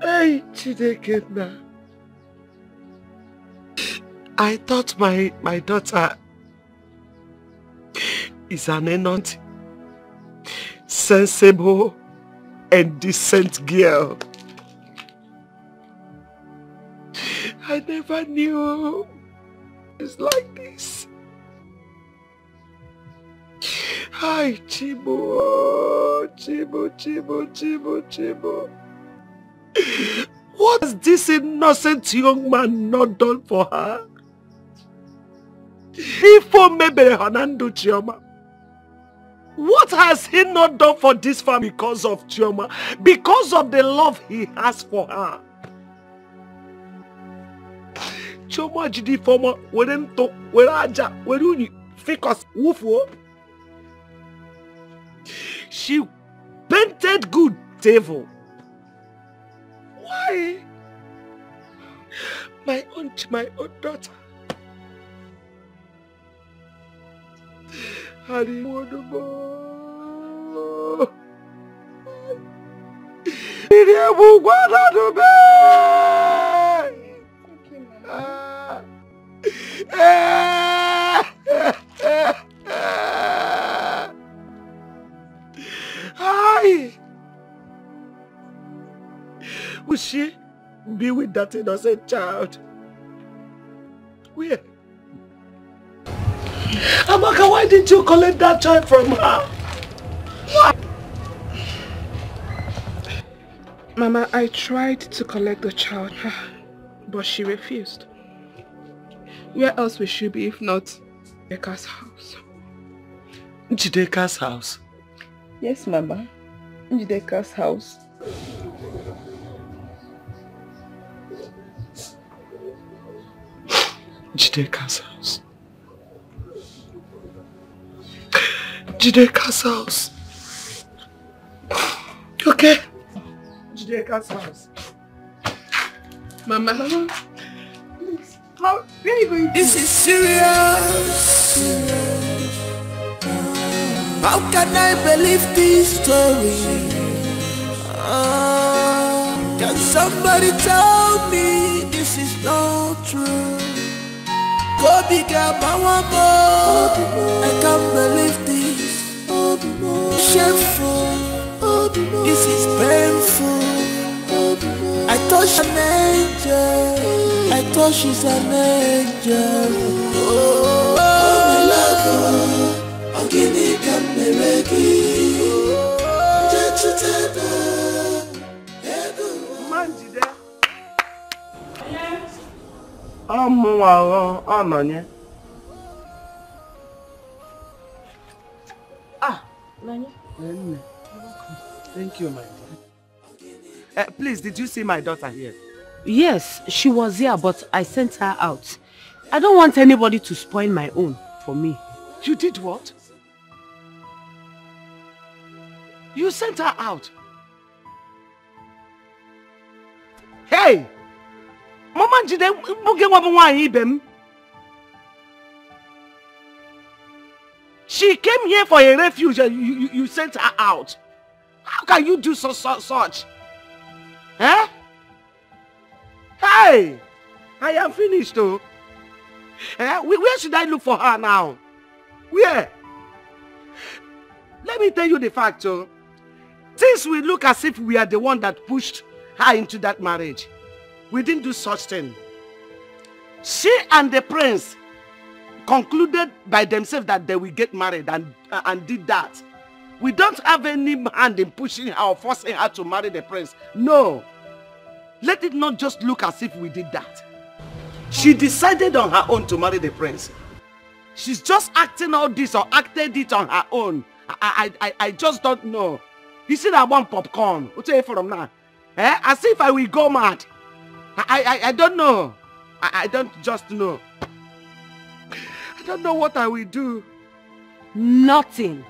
Hey, Chidekena. I thought my daughter is an innocent, sensible, and decent girl. I never knew it's like this. Hi, Chibo, Chibo. What has this innocent young man not done for her? Ifo mebere Hernando Chioma. What has he not done for this family because of Chioma? Because of the love he has for her. Chioma jidi former werento weraja weruni ficus wufo. She painted good devil. Why? My own daughter. Hari Modubo. Iriabu Guadalupe. Hi. Will she be with that innocent child? Where? Amaka, why didn't you collect that child from her? Why? Mama, I tried to collect the child, but she refused. Where else will she be if not Njideka's house? Njideka's house? Yes, Mama. Njideka's house. Njideka's house. Njideka's house. Okay. Njideka's house. Mama. Please. How? Where are you going? This is serious. How can I believe this story? Can somebody tell me this is not true? Go bigger, Mawamo. I can't believe this. Shameful. This is painful. I thought she's an angel. I thought she's an angel. Oh, my love. I'm gonna come Thank you, my dear. Please, did you see my daughter here? Yes, she was here, but I sent her out. I don't want anybody to spoil my own for me. You did what? You sent her out? Hey! Mama Njide, she came here for a refuge and you sent her out. How can you do such? Huh? Hey! I am finished though. Where should I look for her now? Where? Let me tell you the fact, oh. Since we look as if we are the one that pushed her into that marriage, we didn't do such thing. She and the prince concluded by themselves that they will get married and did that. We don't have any hand in pushing her or forcing her to marry the prince. No. Let it not just look as if we did that. She decided on her own to marry the prince. She's just acting all this or acted it on her own. I just don't know. You see that one popcorn? What tell you from now? As if I will go mad. I don't know. I don't just know. I don't know what I will do. Nothing.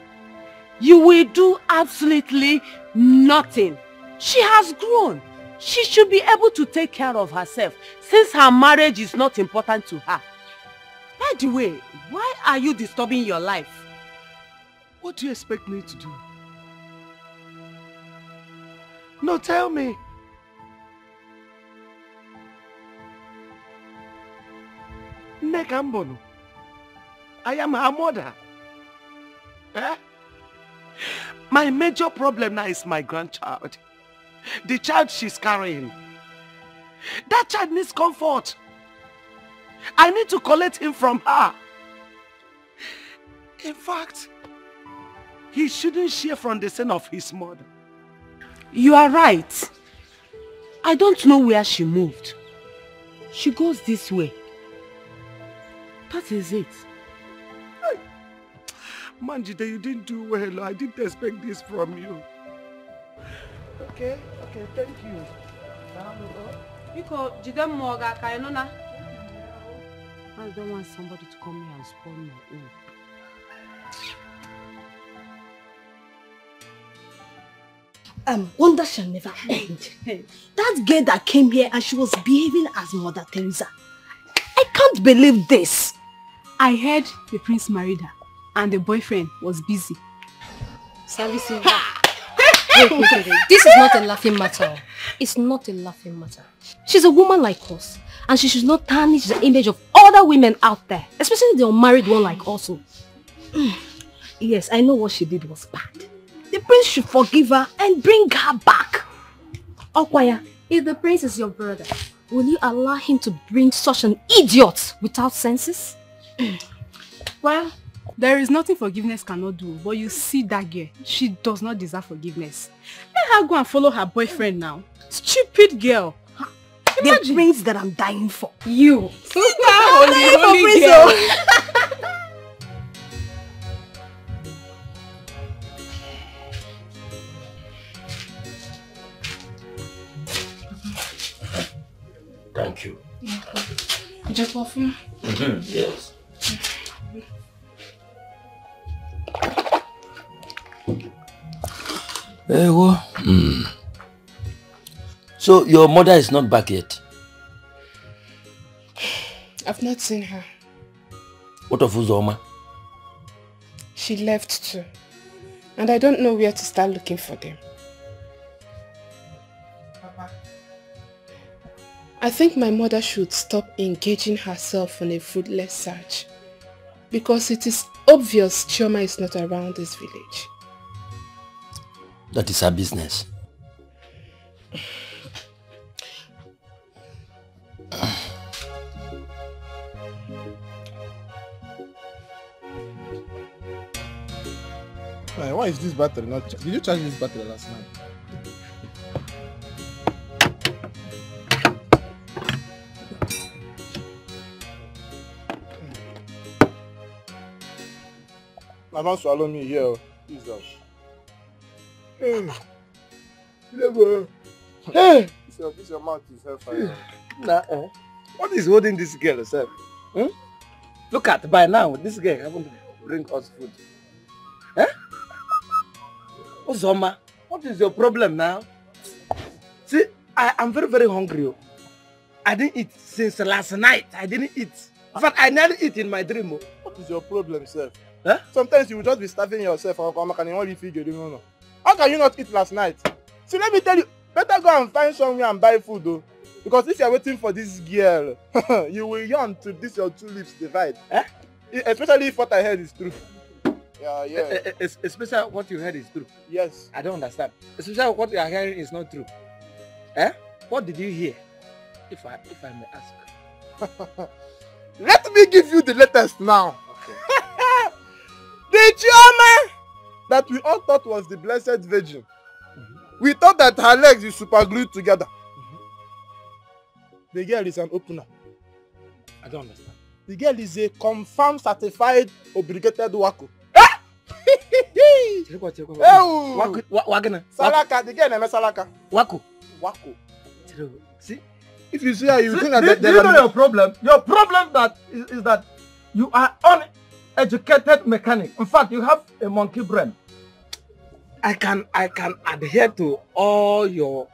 You will do absolutely nothing. She has grown. She should be able to take care of herself since her marriage is not important to her. By the way, why are you disturbing your life? What do you expect me to do? No, tell me. Nekambono, I am her mother. My major problem now is my grandchild. The child she's carrying. That child needs comfort. I need to collect him from her. In fact, he shouldn't share from the sin of his mother. You are right. I don't know where she moved. She goes this way. That is it. Manjide, you didn't do well. I didn't expect this from you. Okay, thank you. Because I don't want somebody to come here and spoil my own. Wonder shall never end. That girl that came here and she was behaving as Mother Teresa. I can't believe this. I heard the prince married her and the boyfriend was busy servicing her. Wait. This is not a laughing matter. It's not a laughing matter. She's a woman like us, and she should not tarnish the image of other women out there, especially the unmarried one like us. Yes, I know what she did was bad. The prince should forgive her and bring her back. Okwaya, if the prince is your brother, will you allow him to bring such an idiot without senses? Well, there is nothing forgiveness cannot do, but you see that girl, she does not deserve forgiveness. Let her go and follow her boyfriend now. Stupid girl. The prince that I'm dying for. You. Holy girl. Thank you. Just perfume? Yes. So your mother is not back yet? I've not seen her. What of Uzoma? She left too. And I don't know where to start looking for them. Papa, I think my mother should stop engaging herself in a fruitless search. Because it is obvious Chioma is not around this village. That is her business. Why is this battery not charged? Did you charge this battery last night? My mom swallow me here. Jesus. Hey. This your mouth is hellfire. What is holding this girl herself? Look at, by now, this girl haven't bring us food. Uzoma, what is your problem now? See, I'm very, very hungry. I didn't eat since last night. I didn't eat. In fact, I never eat in my dream. What is your problem, sir? Sometimes you will just be starving yourself. How can you not eat last night? See, let me tell you, better go and find somewhere and buy food though. Because if you are waiting for this girl, you will yawn to this your two lips divide. Especially if what I heard is true. Yeah. Especially what you heard is true. Yes. I don't understand. Especially what you are hearing is not true. What did you hear? If I may ask. Let me give you the latest now. Okay. The Chioma that we all thought was the Blessed Virgin. We thought that her legs is super glued together. The girl is an opener. I don't understand. The girl is a confirmed certified obligated wako. Salaka, the girl name is Salaka. Wako. See? If you see her, you think that do you know your problem? Your problem is that you are uneducated mechanic. In fact, you have a monkey brain. I can adhere to all your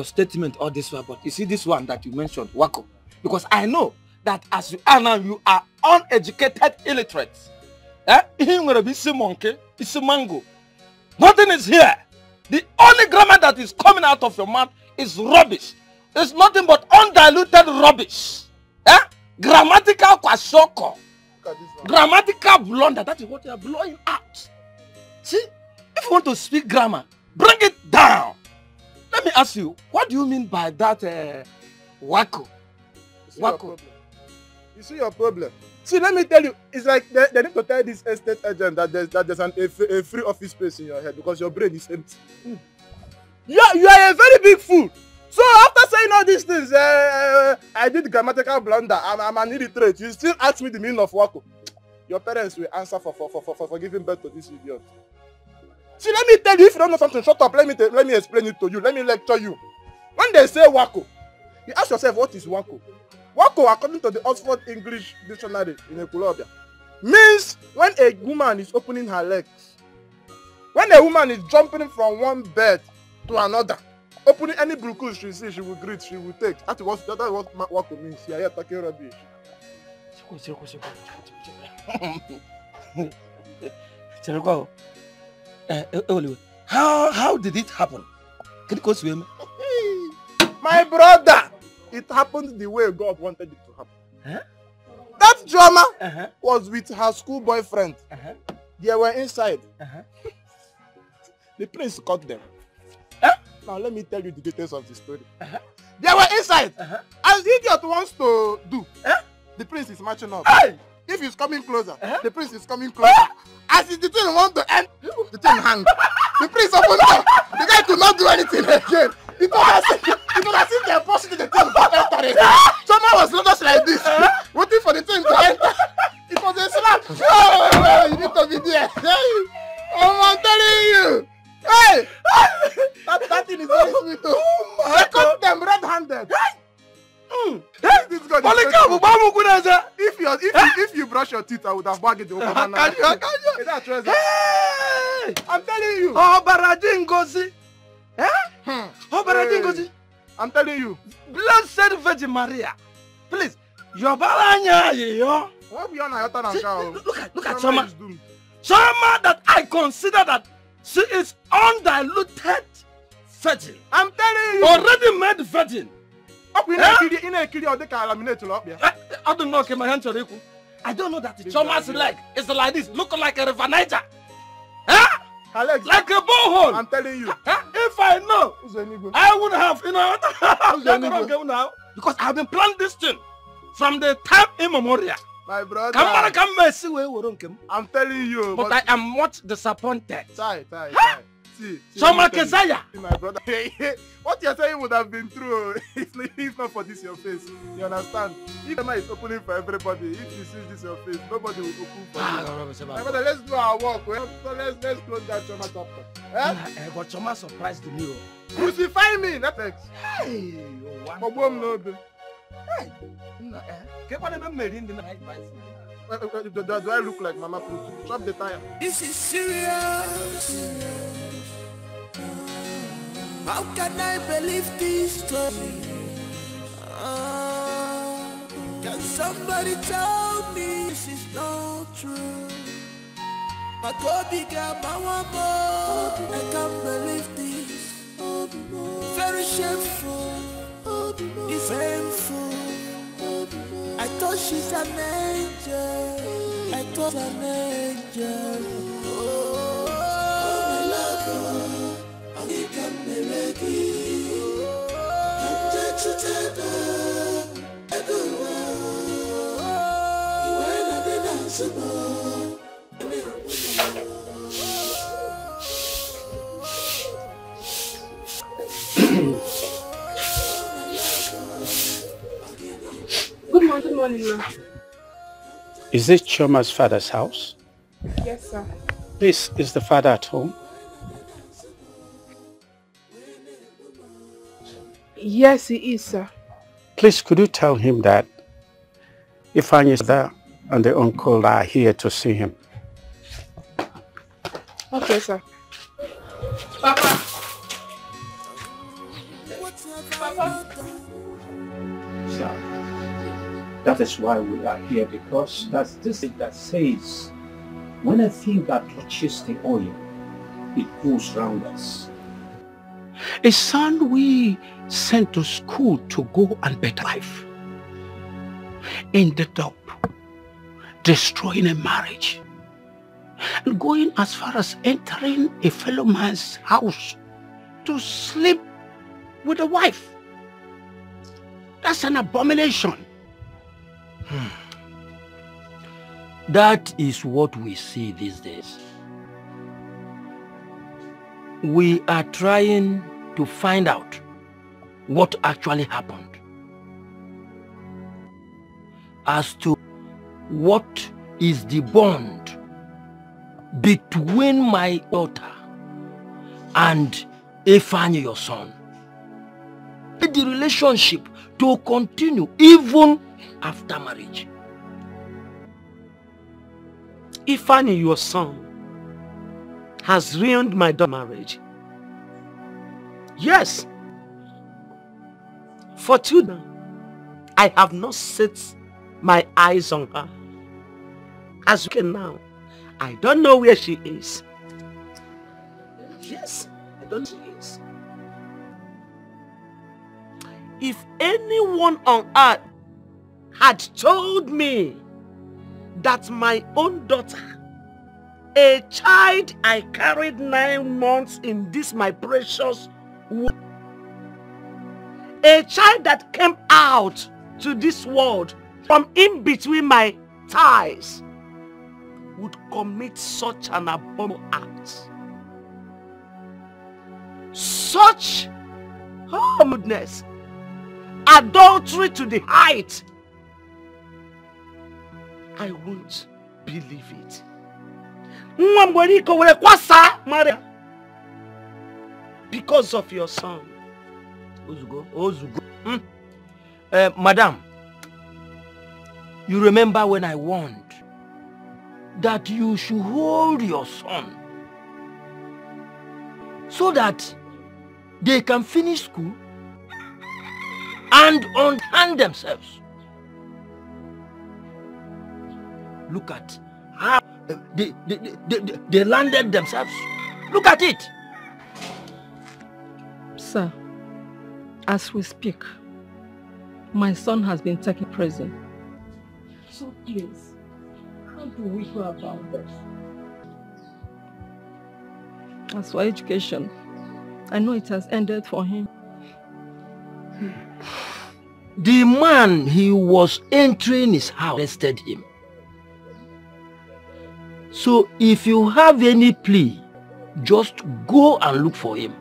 statement all this one, but you see this one that you mentioned, Wako, because I know that as you are now, you are uneducated illiterate. You're gonna be a monkey, it's a mango. Nothing is here. The only grammar that is coming out of your mouth is rubbish. It's nothing but undiluted rubbish. Grammatical kwashoko. Grammatical blunder. That is what you are blowing out. See, if you want to speak grammar, bring it down. Let me ask you, what do you mean by that wako? Wako. You see your problem. See, let me tell you, it's like they need to tell this estate agent that there's a free office space in your head because your brain is empty. You are a very big fool. So after saying all these things, I did grammatical blunder. I'm an illiterate. You still ask me the meaning of wako. Your parents will answer for giving birth to this idiot. See, let me tell you, if you don't know something, shut up. Let me explain it to you. Let me lecture you. When they say wako, you ask yourself, what is wako? Wako, according to the Oxford English Dictionary in Ekulobia, means when a woman is opening her legs. When a woman is jumping from one bed to another, opening any brucus she sees, she will greet, she will take. That's what wako means. Yeah, yeah, talking rubbish. How did it happen? Can you go swim? My brother, it happened the way God wanted it to happen. Huh? That drama was with her school boyfriend. They were inside. The prince caught them. Now let me tell you the details of the story. They were inside. As the idiot wants to do, the prince is marching up. If he's coming closer, the prince is coming closer. As the thing wants to end, the thing hangs. The prince opened up. The guy could not do anything again. It was as if they are pushing the thing to enter it. Someone was just like this, waiting for the thing to enter. It was a slap. Oh, you need to be there. Hey, I'm telling you. Hey, that thing is very sweet too. They caught them red-handed. If you brush your teeth, I would have bagged the open. I'm telling you. Oh, Baradin Gozi. Oh, Baradin Gozi. I'm telling you. Blessed Virgin Maria. Please. Your Baranya, yo. Look at Soma. Soma that I consider that she is undiluted virgin. I'm telling you. Already made virgin. I don't know, okay, my hands are equal. I don't know that Choma's leg is like this, look like a river Niger. Huh? Alex, like a borehole. I'm telling you. If I know, I would have, you know, because I've been planning this thing from the time immemorial. My brother. I'm telling you. But I am much disappointed. See, Choma Kesaya. My brother. What you're saying would have been true if not for this your face. You understand? If Choma is opening for everybody, if you see this your face, nobody will open for you. My brother, let's do our work. Let's close that Choma chapter. But Choma surprised me. Crucify me, not X. Hey, do I look like Mama Pluto? Drop the tire. This is serious. How can I believe this story? Can somebody tell me this is not true? I can't believe this. Very shameful. It's painful. I thought she's an angel. I thought an angel. Oh, my love, I can't believe it. Can't touch it ever. When I didn't answer, Good morning, ma'am. Is this Choma's father's house? Yes, sir. This is the father at home? Yes, he is, sir. Please, could you tell him that Ifanyi's there and the uncle are here to see him? Okay, sir. Papa! Papa! Sir, that is why we are here, because that's this thing that says when a thing that touches the oil, it goes round us. A son we sent to school to go and better life ended up destroying a marriage and going as far as entering a fellow man's house to sleep with a wife. That's an abomination. That is what we see these days. We are trying to find out what actually happened. As to what is the bond between my daughter and Ifeanyi, your son. The relationship to continue even after marriage. Ifeanyi, your son, has ruined my daughter's marriage. Yes. For 2 days, I have not set my eyes on her. As you can now, I don't know where she is. Yes, I don't know where she is. If anyone on earth had told me that my own daughter, a child I carried 9 months in this my precious womb, a child that came out to this world from in between my thighs, would commit such an abominable act, such goodness, adultery to the height, I won't believe it. Because of your son. Ozugo. Madam, you remember when I warned that you should hold your son so that they can finish school and unhand themselves. Look at how they landed themselves. Look at it. Sir, as we speak, my son has been taken prison. So please, how do we go about this? As for education, I know it has ended for him. The man he was entering his house arrested him. So if you have any plea, just go and look for him.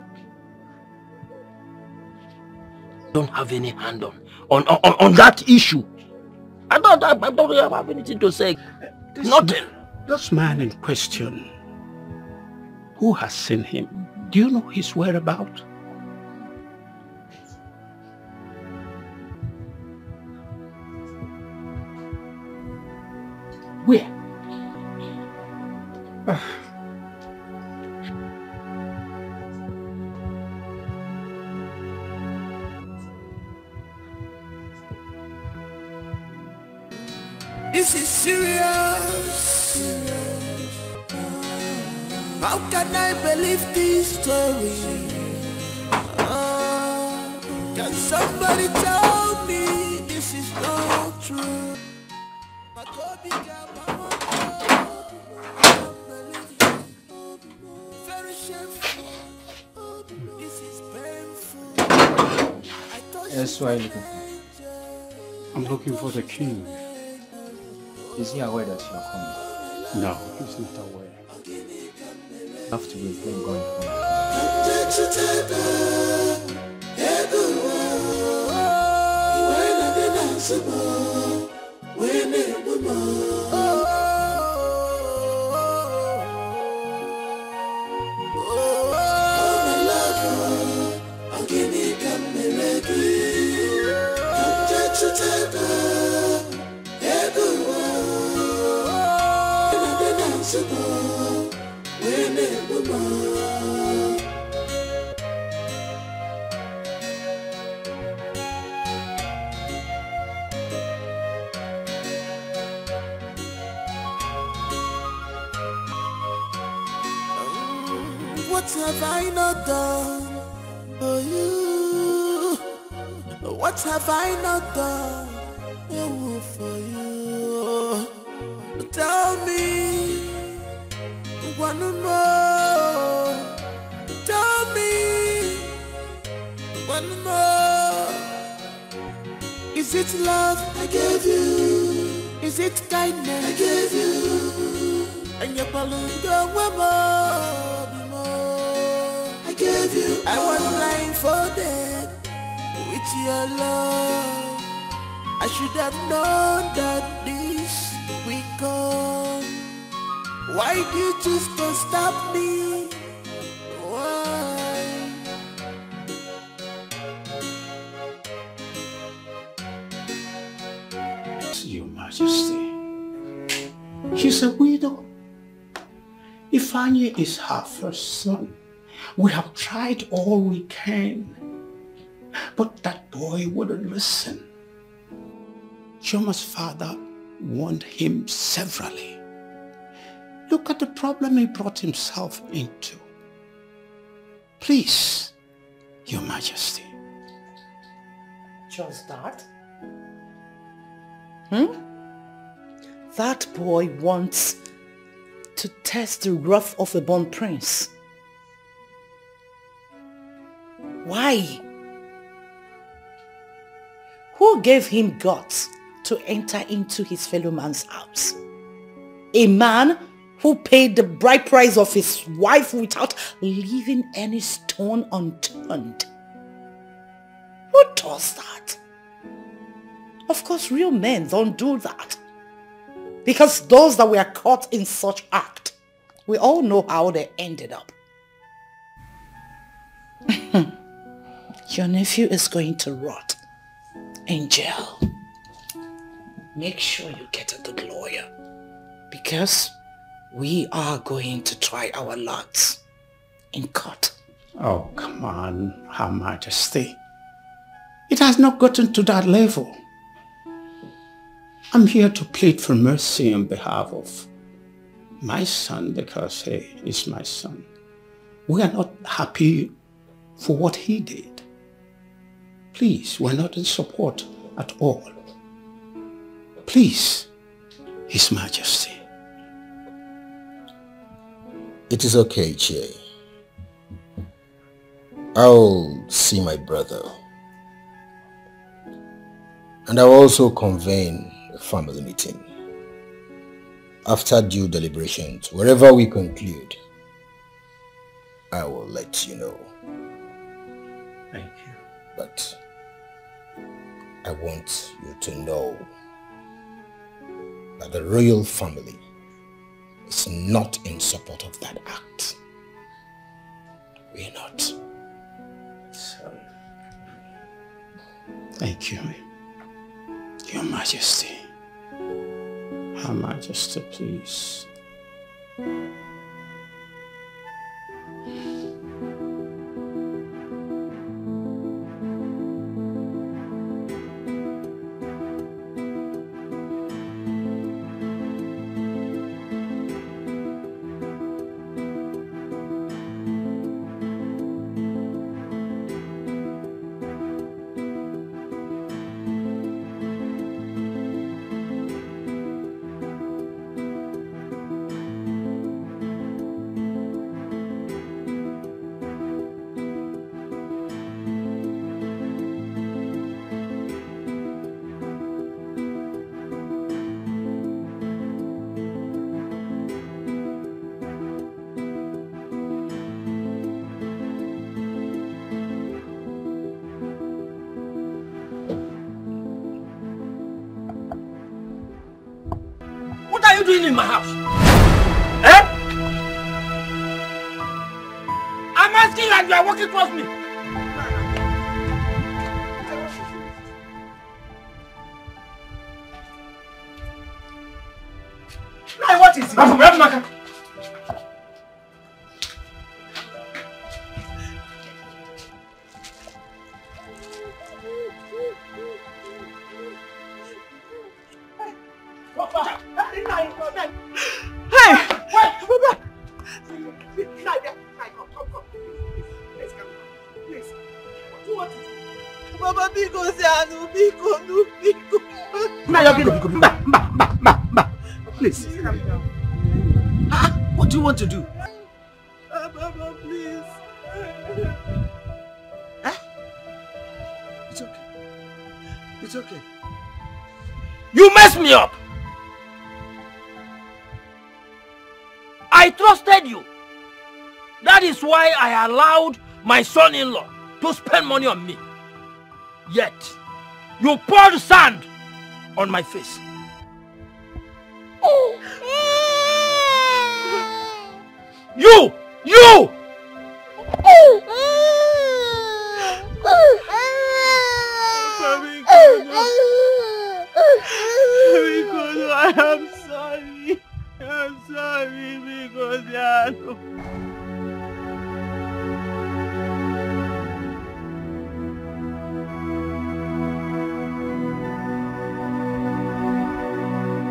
Don't have any hand on that issue. I don't have anything to say. Nothing. This man in question, who has seen him? Do you know his whereabouts? Where? This is serious. How can I believe this story? Can somebody tell me this is not true? Very shameful. This is painful. Yes, why are you looking for? I'm looking for the king. Is he aware that you are coming? No, he's not aware. You have to wait when going What have I not done for you? What have I not done for you? Tell me one more. Tell me one more. Is it love I gave you? Is it kindness I gave you? And your balloon go more. I gave love you. I was blindfolded with your love. I should have known that this will come. Why did you choose to stop me? Why? Your Majesty, she's a widow. Ifeanyi is her first son. We have tried all we can, but that boy wouldn't listen. Chioma's father warned him severally. Look at the problem he brought himself into. Please, Your Majesty. Just that? That boy wants to test the wrath of a born prince. Why? Who gave him guts to enter into his fellow man's house? A man who paid the bride price of his wife without leaving any stone unturned. Who does that? Of course, real men don't do that. Because those that were caught in such act, we all know how they ended up. Your nephew is going to rot in jail. Make sure you get a good lawyer. Because we are going to try our luck in court. Oh, come on, Her Majesty. It has not gotten to that level. I'm here to plead for mercy on behalf of my son because he is my son. We are not happy for what he did. Please, we're not in support at all. Please, His Majesty. It is okay, Che. I'll see my brother. And I'll also convene a family meeting. After due deliberations, wherever we conclude, I will let you know. Thank you. But I want you to know that the royal family is not in support of that act. We're not. So, thank you, Your Majesty. Her Majesty, please. What are you doing in my house? Eh? I'm asking you and you are walking towards me. Now what is it? Please. What do you want to do? Baba, please. It's okay. It's okay. You messed me up. I trusted you. That is why I allowed my son-in-law, to spend money on me. Yet, you poured sand on my face. You! I'm sorry. I'm sorry because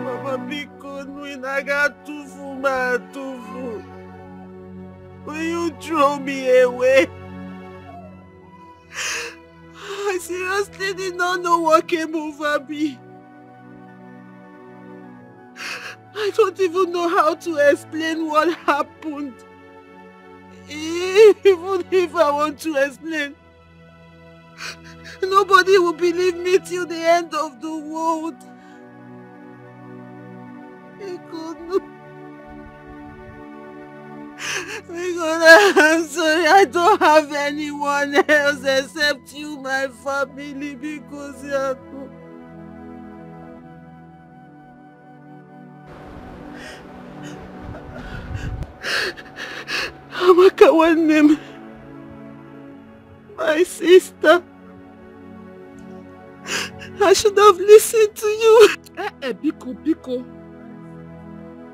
Mama Biko, I got tufu, ma tufu. Will you throw me away? I seriously did not know what came over me. I don't even know how to explain what happened. Even if I want to explain, nobody will believe me till the end of the world. I'm sorry, I don't have anyone else except you, my family, because you are too. Amaka, what name? My sister. I should have listened to you. Biko.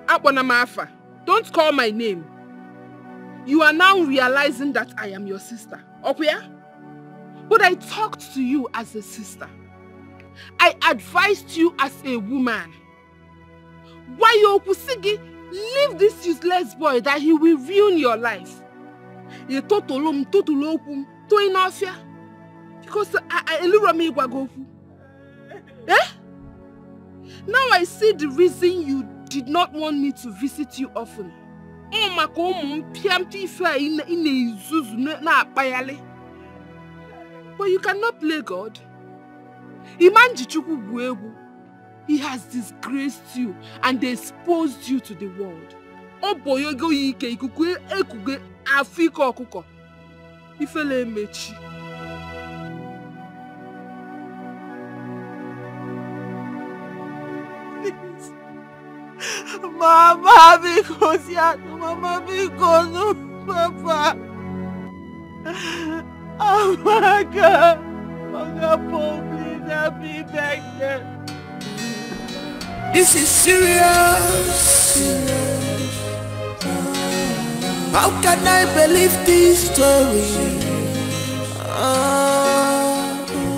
Abonamafa, don't call my name. You are now realizing that I am your sister. Okay? But I talked to you as a sister. I advised you as a woman. Why you Pusigi, leave this useless boy that he will ruin your life. You totulopum, to inafia. Because I me wagofu. Eh? Now I see the reason you did not want me to visit you often. But you cannot play God. He has disgraced you and exposed you to the world. Mama, because Mama, because Papa. Oh my God. Please help me back there. This is serious. How can I believe this story?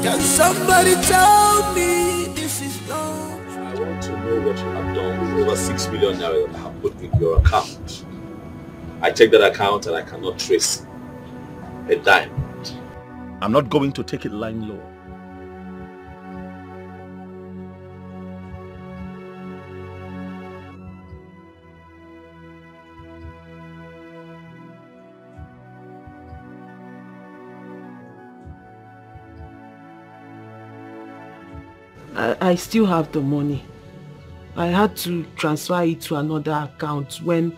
Can somebody tell me this is not? I want to know what you have done with over 6 million naira that I have put in your account. I checked that account and I cannot trace a dime. I'm not going to take it lying low. I still have the money. I had to transfer it to another account when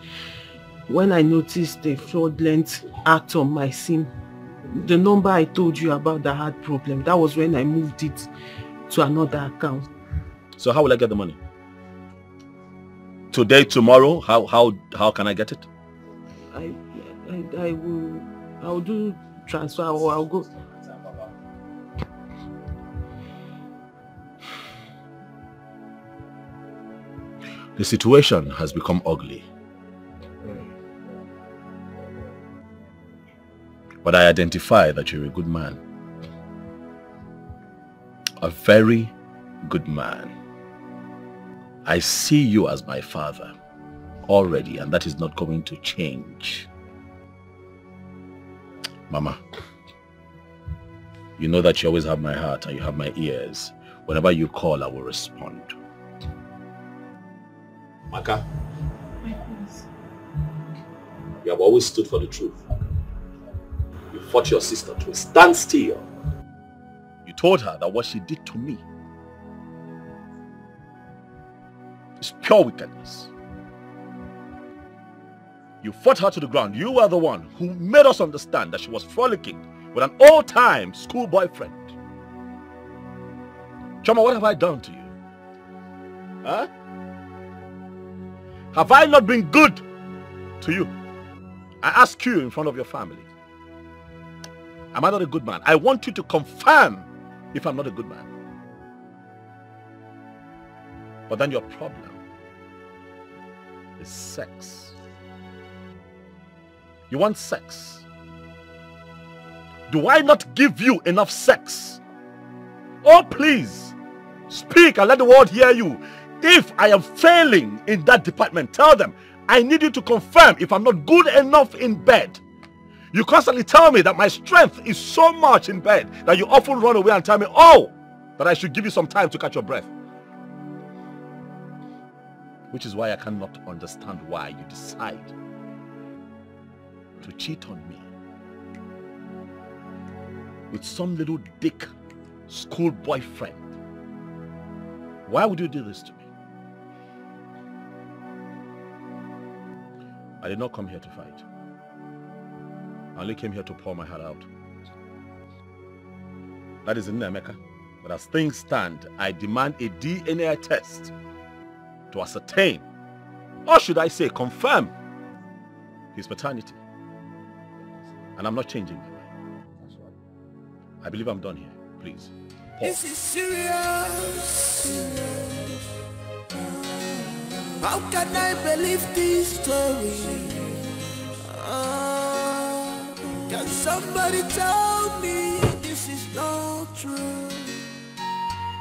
I noticed the fraudulent act on my SIM. The number I told you about that had problem, that was when I moved it to another account. So how will I get the money? Today, tomorrow? How can I get it? I'll do transfer or I'll go. The situation has become ugly. But I identify that you're a good man. A very good man. I see you as my father already, and that is not going to change. Mama, you know that you always have my heart and you have my ears. Whenever you call, I will respond. Maka, you have always stood for the truth. You fought your sister to a standstill. You told her that what she did to me is pure wickedness. You fought her to the ground. You were the one who made us understand that she was frolicking with an old-time school boyfriend. Choma, what have I done to you? Huh? Have I not been good to you? I ask you in front of your family. Am I not a good man? I want you to confirm if I'm not a good man. But then your problem is sex. You want sex. Do I not give you enough sex? Oh, please, speak and let the world hear you. If I am failing in that department, tell them I need you to confirm if I'm not good enough in bed. You constantly tell me that my strength is so much in bed that you often run away and tell me, oh, that I should give you some time to catch your breath. Which is why I cannot understand why you decide to cheat on me with some little dick school boyfriend. Why would you do this to me? I did not come here to fight. I only came here to pour my heart out. That is in Emeka. But as things stand, I demand a DNA test to ascertain, or should I say confirm, his paternity. And I'm not changing my mind. I believe I'm done here. Please. This is serious. How can I believe this story? Can somebody tell me this is not true?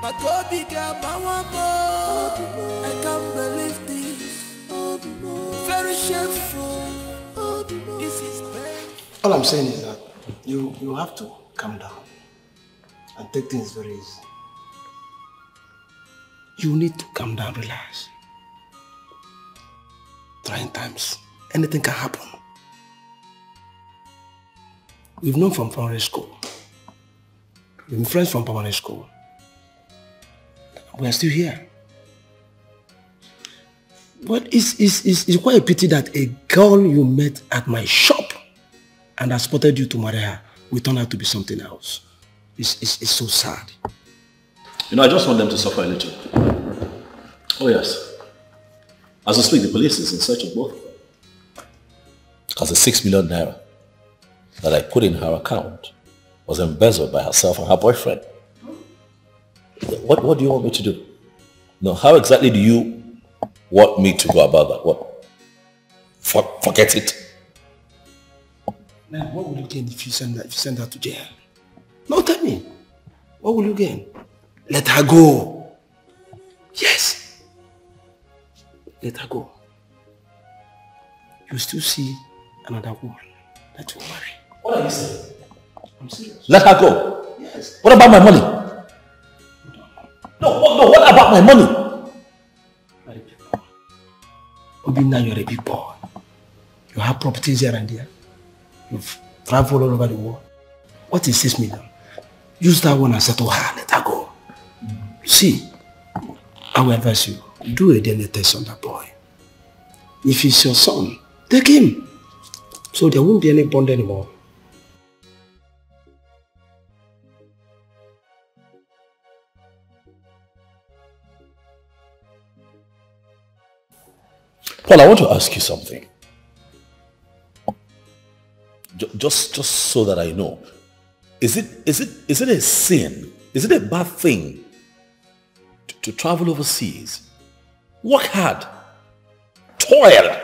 But I can't believe this. Very shameful. This is bad. All I'm saying is that you have to calm down and take things very easy. You need to calm down, relax. Trying times, anything can happen. We've known from primary school. We've been friends from primary school. We are still here. But it's quite a pity that a girl you met at my shop and I spotted you to marry her will turn out to be something else. It's so sad. You know, I just want them to suffer a little. Oh yes. As I speak, the police is in search of both of them. Because the 6 million naira that I put in her account was embezzled by herself and her boyfriend. What do you want me to do? No, how exactly do you want me to go about that? What? Forget it. Man, what will you gain if you send her to jail? No, tell me. What will you gain? Let her go. Yes. Let her go. You still see another woman that will marry. What are you saying? I'm serious. Let her go? Yes. What about my money? No, what about my money? Obina, you're a big boy. You have properties here and there. You've traveled all over the world. What is 6 million? Use that one and settle her. Let her go. See, I will advise you, do a DNA test on that boy. If he's your son, take him. So there won't be any bond anymore. Paul, I want to ask you something. Just so that I know. Is it a sin? Is it a bad thing to travel overseas? Work hard. Toil.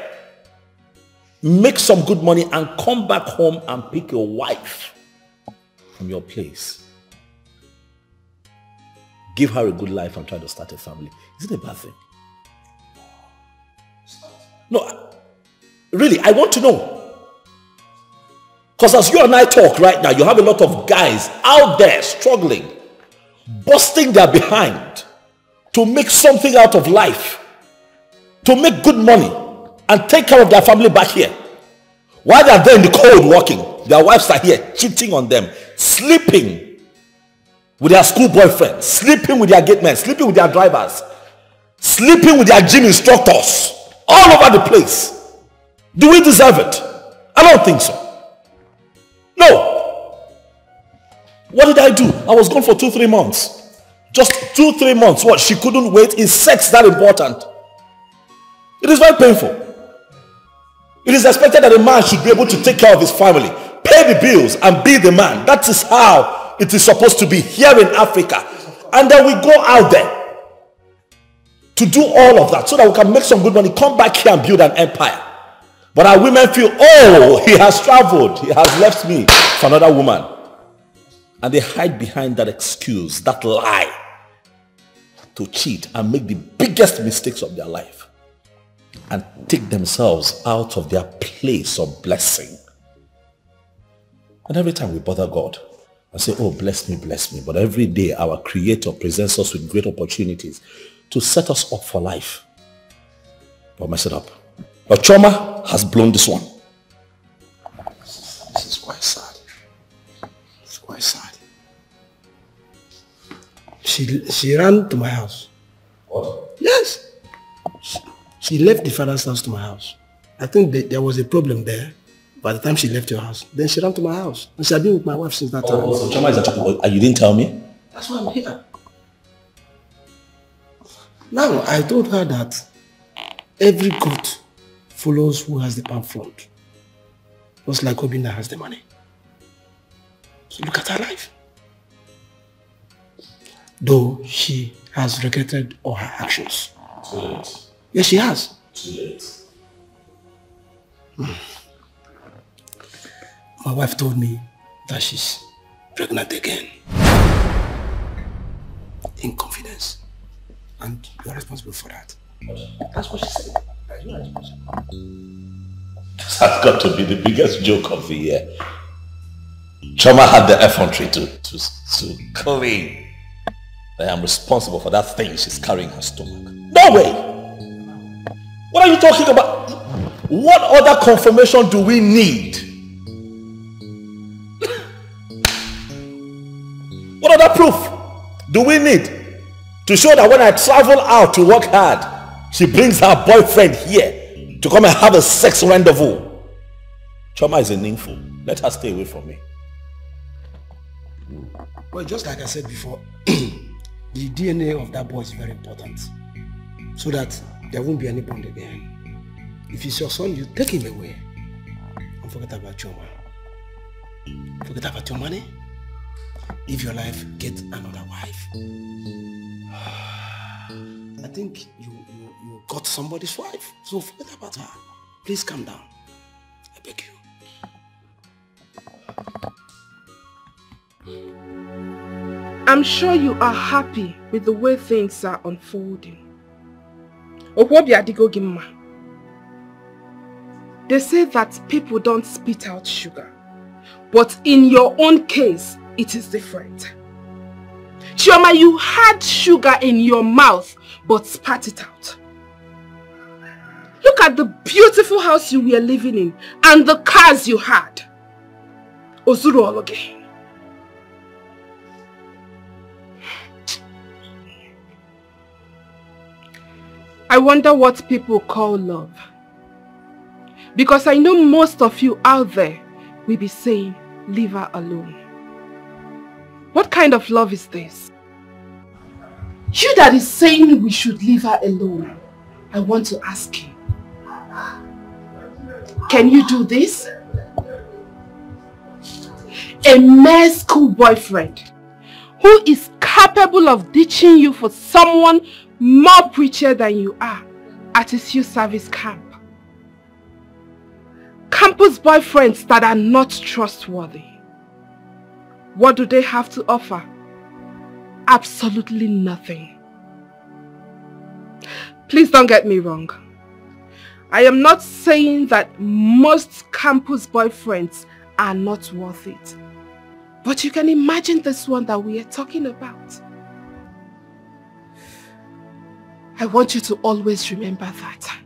Make some good money and come back home and pick your wife from your place. Give her a good life and try to start a family. Is it a bad thing? No, really, I want to know. Because as you and I talk right now, you have a lot of guys out there struggling, busting their behind to make something out of life, to make good money and take care of their family back here. While they are there in the cold working, their wives are here cheating on them, sleeping with their school boyfriends, sleeping with their gate men, sleeping with their drivers, sleeping with their gym instructors, all over the place. Do we deserve it? I don't think so. No. What did I do? I was gone for 2-3 months. Just 2-3 months. What? She couldn't wait? Is sex that important? It is very painful. It is expected that a man should be able to take care of his family, pay the bills, and be the man. That is how it is supposed to be here in Africa. And then we go out there to do all of that so that we can make some good money, come back here and build an empire. But our women feel, oh, he has traveled, he has left me for another woman. And they hide behind that excuse, that lie, to cheat and make the biggest mistakes of their life and take themselves out of their place of blessing. And every time we bother God and say, oh, bless me, but every day our Creator presents us with great opportunities to set us up for life, but mess it up. But Chioma has blown this one. This is quite sad. It's quite sad. She ran to my house. What? Yes. She left the father's house to my house. I think there was a problem there by the time she left your house. Then she ran to my house. And she had been with my wife since that time. Oh, so Chioma is a chocolate. And you didn't tell me? That's why I'm here. Now, I told her that every goat follows who has the palm front. Just like Obinna has the money. So look at her life. Though she has regretted all her actions. Too late. Yes, she has. Too late. My wife told me that she's pregnant again. In confidence. And you're responsible for that. That's what she said. You're responsible. This has got to be the biggest joke of the year. Chioma had the effrontery to claim that I am responsible for that thing she's carrying in her stomach. No way! What are you talking about? What other confirmation do we need? What other proof do we need to show that when I travel out to work hard, she brings her boyfriend here to come and have a sex rendezvous? Chioma is a nympho. Let her stay away from me. Well, just like I said before, the DNA of that boy is very important. So that there won't be any bond again. If it's your son, you take him away. And forget about Chioma. Forget about your money. Live your life, get another wife. I think you got somebody's wife. So forget about her. Please calm down. I beg you. I'm sure you are happy with the way things are unfolding. They say that people don't spit out sugar, but in your own case, it is different. Chioma, you had sugar in your mouth, but spat it out. Look at the beautiful house you were living in and the cars you had. Ozuru Ologe. I wonder what people call love. Because I know most of you out there will be saying, leave her alone. What kind of love is this? You that is saying we should leave her alone, I want to ask you. Can you do this? A mere school boyfriend who is capable of ditching you for someone more preacher than you are at his youth service camp. Campus boyfriends that are not trustworthy. What do they have to offer? Absolutely nothing. Please don't get me wrong. I am not saying that most campus boyfriends are not worth it. But you can imagine this one that we are talking about. I want you to always remember that.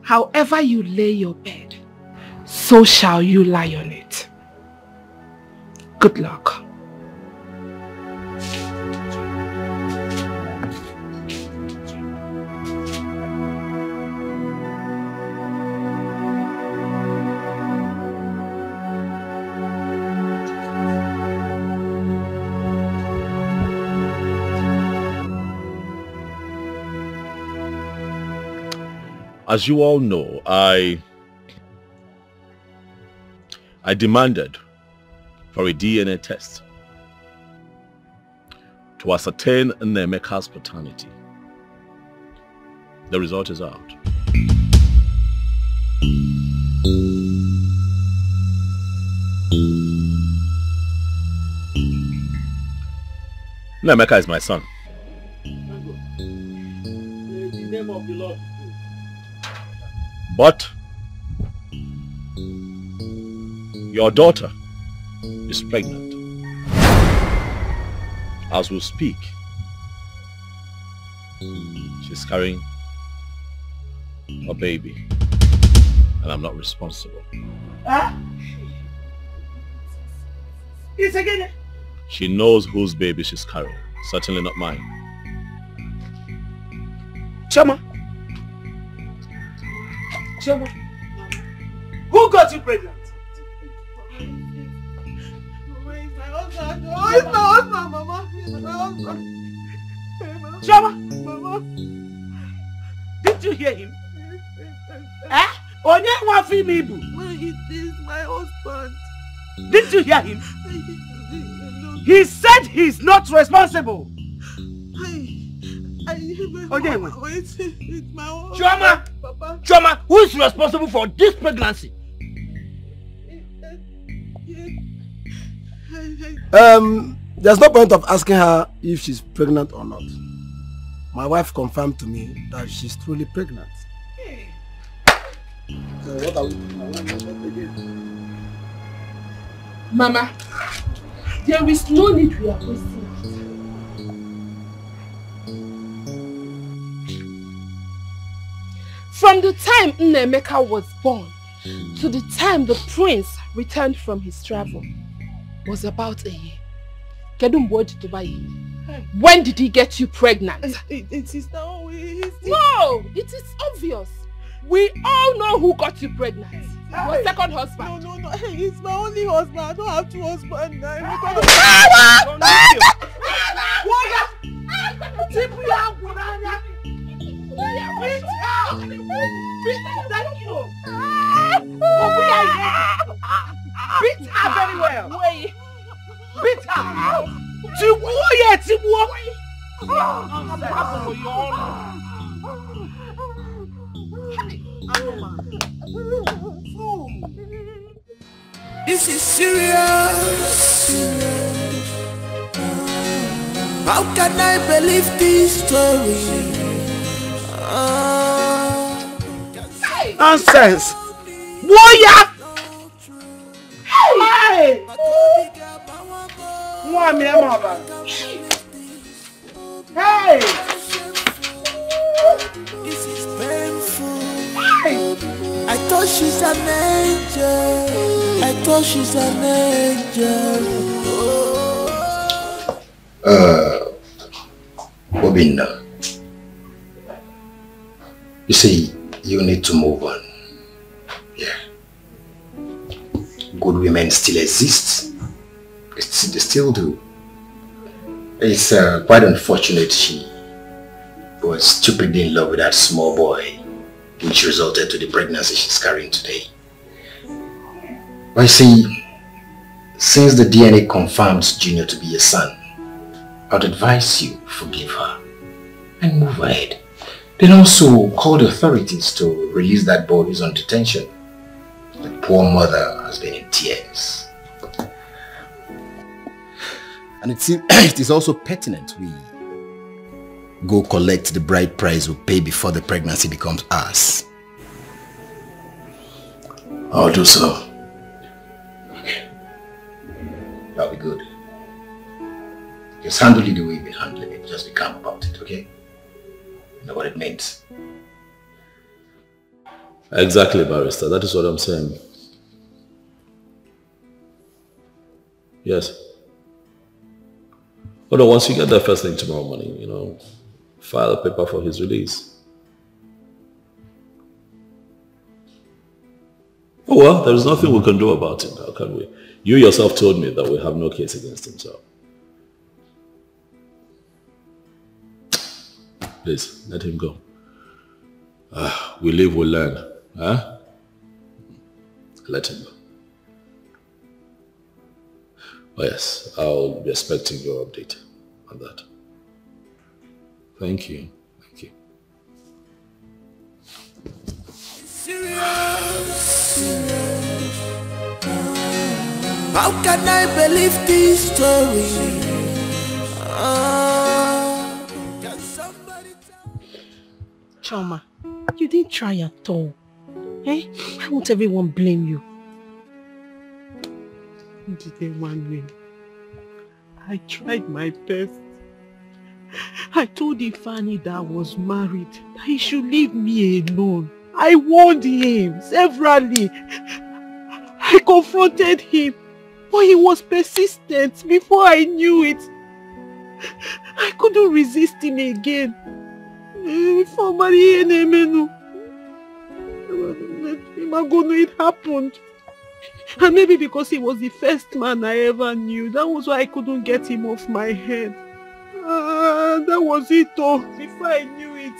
However you lay your bed, so shall you lie on it. Good luck. as you all know, I demanded for a DNA test to ascertain Nnaemeka's paternity. The result is out. Nnaemeka is my son. The name of the Lord. But your daughter is pregnant. As we speak, she's carrying a baby, and I'm not responsible. Huh? It's again. She knows whose baby she's carrying. Certainly not mine. Chioma. Chioma. Who got you pregnant? It's my husband. Oh, it's my husband, Mama. It's my husband. Chioma. Mama. Did you hear him? Eh? Onye wafi mi bu. It is my husband. Did you hear him? He said he's not responsible. It's my husband. Chioma! Papa. Chioma, who is responsible for this pregnancy? There's no point of asking her if she's pregnant or not. My wife confirmed to me that she's truly pregnant. So what are we doing? Mama, there is no need we are wasting. From the time Nnaemeka was born to the time the prince returned from his travel was about a year. When did he get you pregnant? It is now. No, it is obvious. We all know who got you pregnant. Your second husband. No. He's my only husband. I don't have two husbands. Beat her very well. Beat her. This is serious. How can I believe this story? Nonsense! Warrior! Hey! Hey! This is painful. I thought she's an angel. I thought she's an angel. Obinna, you see, you need to move on. Yeah. Good women still exist. They still do. It's quite unfortunate she was stupidly in love with that small boy, which resulted to the pregnancy she's carrying today. But you see, since the DNA confirms Junior to be your son, I'd advise you forgive her and move ahead. Then also call the authorities to release that boy who's on detention. The poor mother has been in tears. And it is also pertinent we go collect the bride price we pay before the pregnancy becomes ours. I'll do so. Okay. That'll be good. Just handle it the way you've been handling it. Just be calm about it, okay? You know what it means. Exactly, barrister. That is what I'm saying. Yes. But once you get there first thing tomorrow morning, file a paper for his release. Oh well, there is nothing we can do about him, how can we? You yourself told me that we have no case against him, so. Please, let him go. We live, we learn. Huh? Let him go. Oh yes, I'll be expecting your update on that. Thank you. Thank you. How can I believe this story? Choma, you didn't try at all. Eh? Why won't everyone blame you? I tried my best. I told Ifeanyi that I was married, that he should leave me alone. I warned him severally. I confronted him, but he was persistent. Before I knew it, I couldn't resist him again. It happened. And maybe because he was the first man I ever knew, that was why I couldn't get him off my head. That was it all. Before I knew it,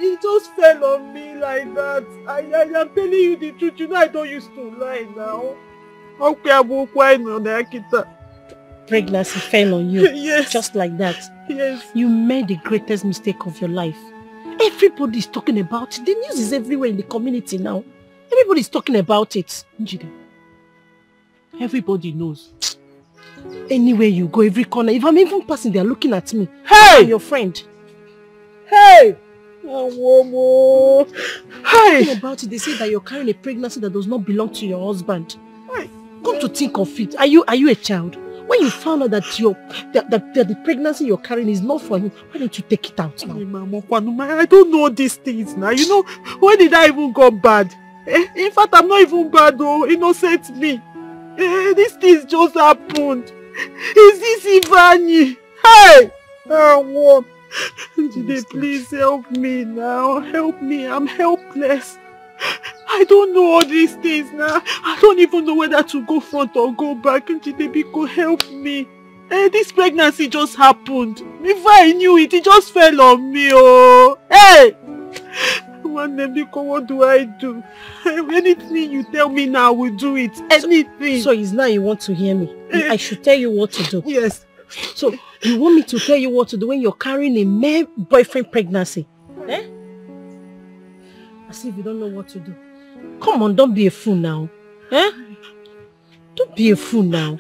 he just fell on me like that. I am telling you the truth. You know I don't used to lie now. Pregnancy fell on you. Yes. Just like that. Yes. You made the greatest mistake of your life. Everybody's talking about it. The news is everywhere in the community now. Everybody's talking about it. Njide, everybody knows. Anywhere you go, every corner, if I'm even passing, they're looking at me. Hey! I'm your friend. Hey! Hey! Talking about it, they say that you're carrying a pregnancy that does not belong to your husband. Hey. Come to think of it, are you a child? When you found out that the pregnancy you're carrying is not for him, why don't you take it out now? I don't know these things now. You know, when did I even go bad? In fact, I'm not even bad though. Innocent me. These things just happened. Is this Ifeanyi? Hey! Jide, please help me now. Help me. I'm helpless. I don't know all these things now. I don't even know whether to go front or go back. Jide, Biko, help me. This pregnancy just happened. Before I knew it, it just fell on me. Oh, hey! Biko, what do I do? Anything you tell me now, I will do it. Anything. So it's now you want to hear me? I should tell you what to do. Yes. So you want me to tell you what to do when you're carrying a male boyfriend pregnancy? Eh? As if you don't know what to do. Come on, don't be a fool now. Eh? Don't be a fool now.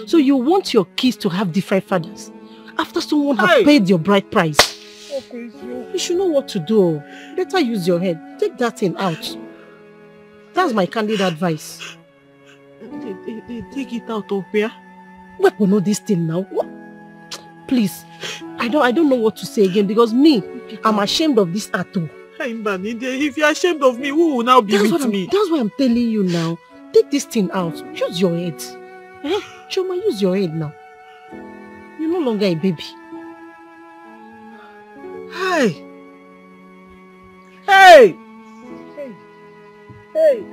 So you want your kids to have different fathers after someone has paid your bride price? You should know what to do. Better use your head. Take that thing out. That's my candid advice. They take it out of where? We know this thing now. What? Please, I don't know what to say again because me, I'm ashamed of this Ato. If you're ashamed of me, who will now be with me? That's why I'm telling you now. Take this thing out. Use your head. Eh? Choma, use your head now. You're no longer a baby. Hey! Hey! Hey! Hey!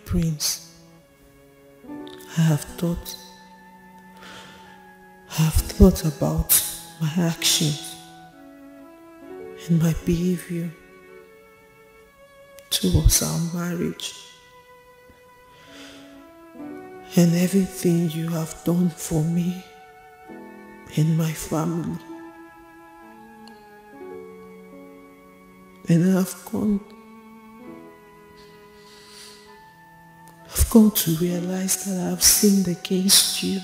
Prince, I have thought about my actions and my behavior towards our marriage and everything you have done for me and my family. And I've come to realize that I've sinned against you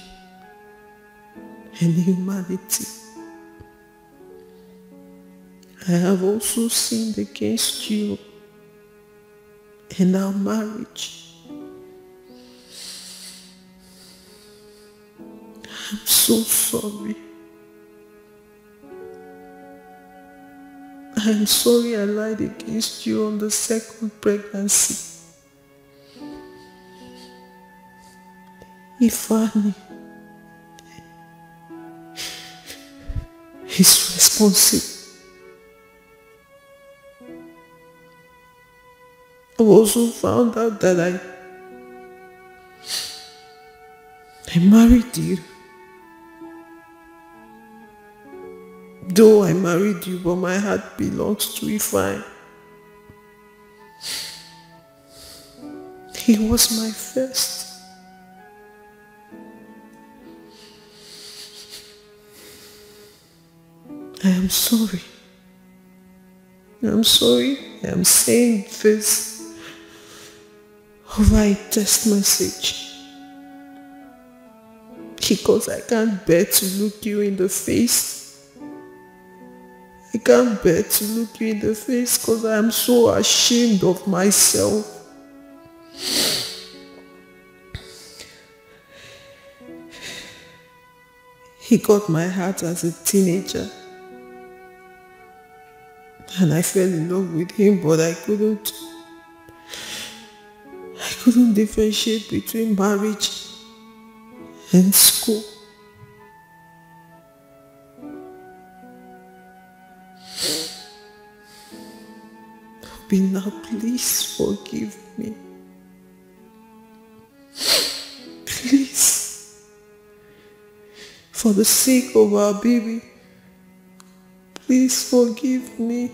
and humanity. I have also sinned against you and our marriage. I'm so sorry. I'm sorry I lied against you on the second pregnancy. Ifeanyi is responsible. I also found out that I married you. Though I married you, but my heart belongs to Ifeanyi. He was my first. I am sorry. I'm sorry I'm saying this over a text message because I can't bear to look you in the face. I can't bear to look you in the face because I am so ashamed of myself. He got my heart as a teenager. And I fell in love with him, but I couldn't differentiate between marriage and school. But now please forgive me. Please. For the sake of our baby, please forgive me.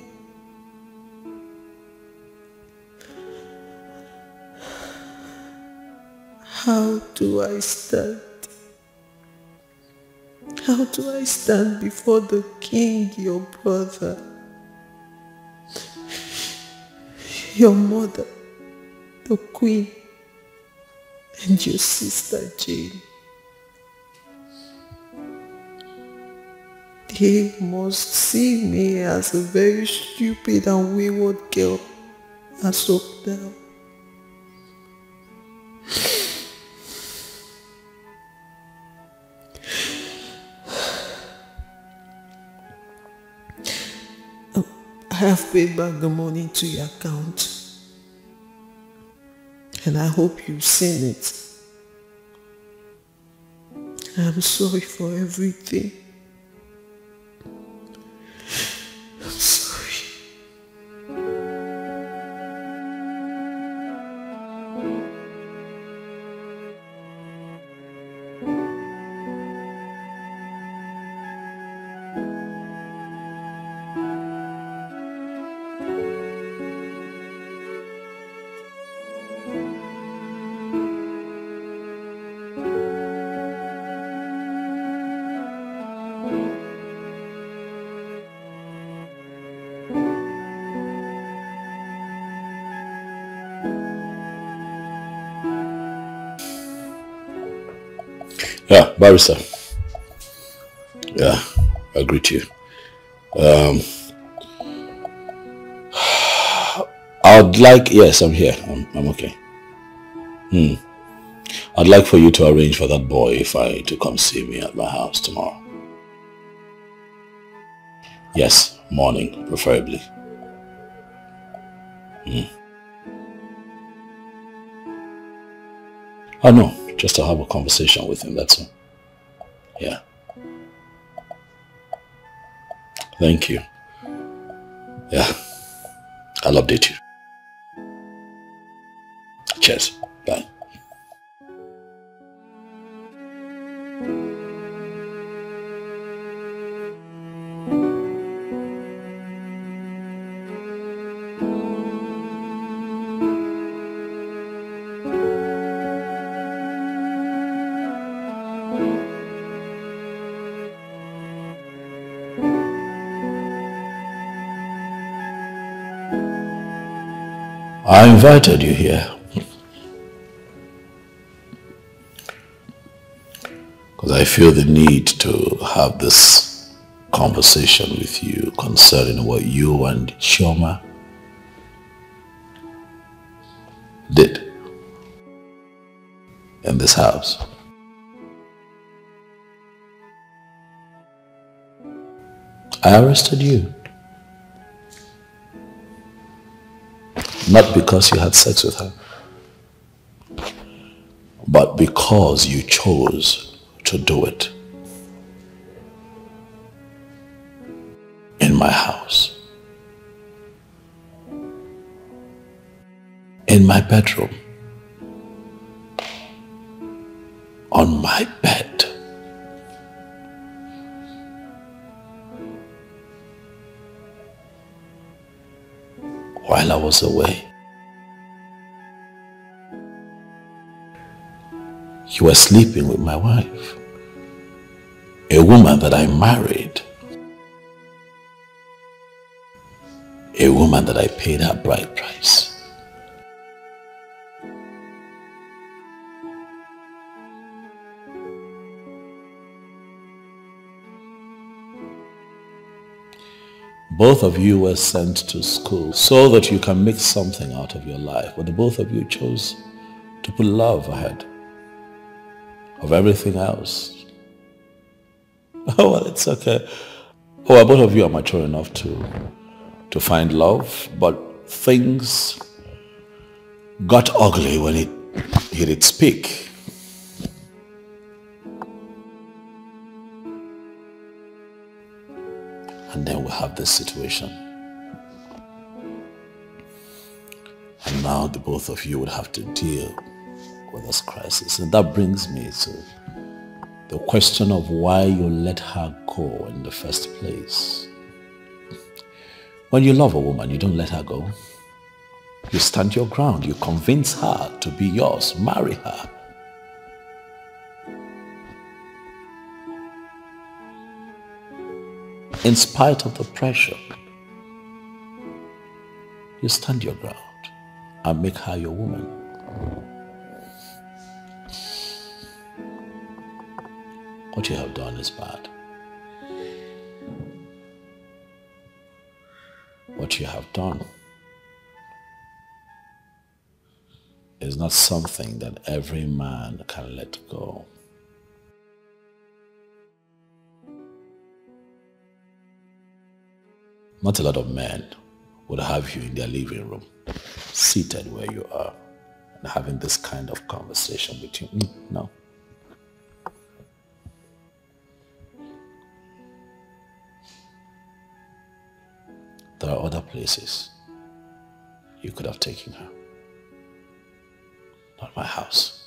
How do I stand? How do I stand before the king, your brother, your mother, the queen, and your sister Jane? They must see me as a very stupid and wayward girl as of now. I have paid back the money to your account, and I hope you've seen it. I'm sorry for everything. I'm sorry. Yeah, barrister. Yeah, I greet you. I'd like, yes, I'm here. I'm okay. I'd like for you to arrange for that boy Ifeanyi to come see me at my house tomorrow. Yes, morning, preferably. Oh no, just to have a conversation with him, that's all. Yeah. Thank you. Yeah, I'll update you. Cheers. Bye. I invited you here because I feel the need to have this conversation with you concerning what you and Chioma did in this house. I arrested you. Not because you had sex with her, but because you chose to do it in my house, in my bedroom, on my bed. While I was away. You were sleeping with my wife, a woman that I married, a woman that I paid her bride price. Both of you were sent to school so that you can make something out of your life, but the both of you chose to put love ahead of everything else. Oh, well, it's okay. Oh, well, both of you are mature enough to find love, but things got ugly when it hit its peak. And then we have this situation. And now the both of you would have to deal with this crisis. And that brings me to the question of why you let her go in the first place. When you love a woman, you don't let her go. You stand your ground. You convince her to be yours. Marry her. In spite of the pressure, you stand your ground and make her your woman. What you have done is bad. What you have done is not something that every man can let go. Not a lot of men would have you in their living room, seated where you are, and having this kind of conversation with you. No. There are other places you could have taken her. Not my house.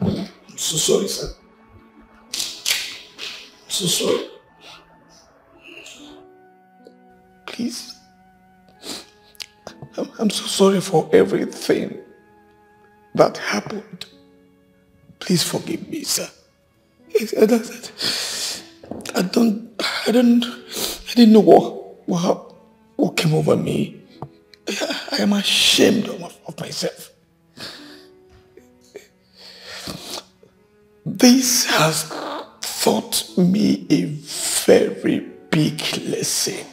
I'm so sorry, sir. I'm so sorry. Please. I'm so sorry for everything that happened. Please forgive me, sir. I didn't know what came over me. I am ashamed of myself. This has taught me a very big lesson.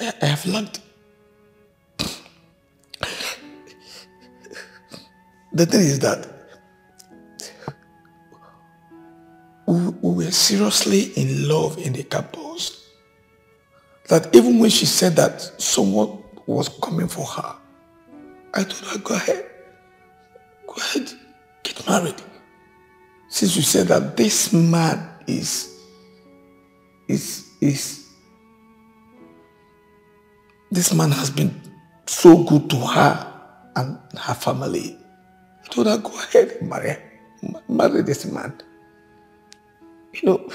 I have learned. The thing is that we were seriously in love in the campus. That even when she said that someone was coming for her, I told her, go ahead. Go ahead. get married. Since you said that this man is this man has been so good to her and her family. I told her, go ahead and marry this man. You know,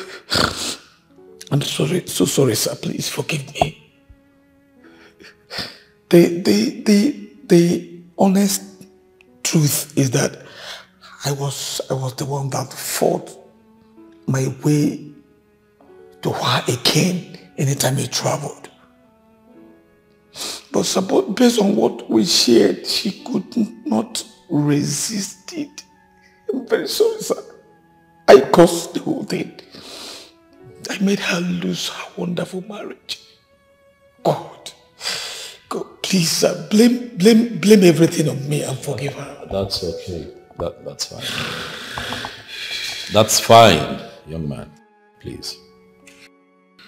I'm sorry, so sorry, sir. Please forgive me. The honest truth is that I was the one that fought my way to her again anytime he traveled. But based on what we shared, she could not resist it. I'm very sorry, sir. I caused the whole thing. I made her lose her wonderful marriage. God, please, sir, blame everything on me and forgive her. That's okay. That's fine. That's fine, young man. Please.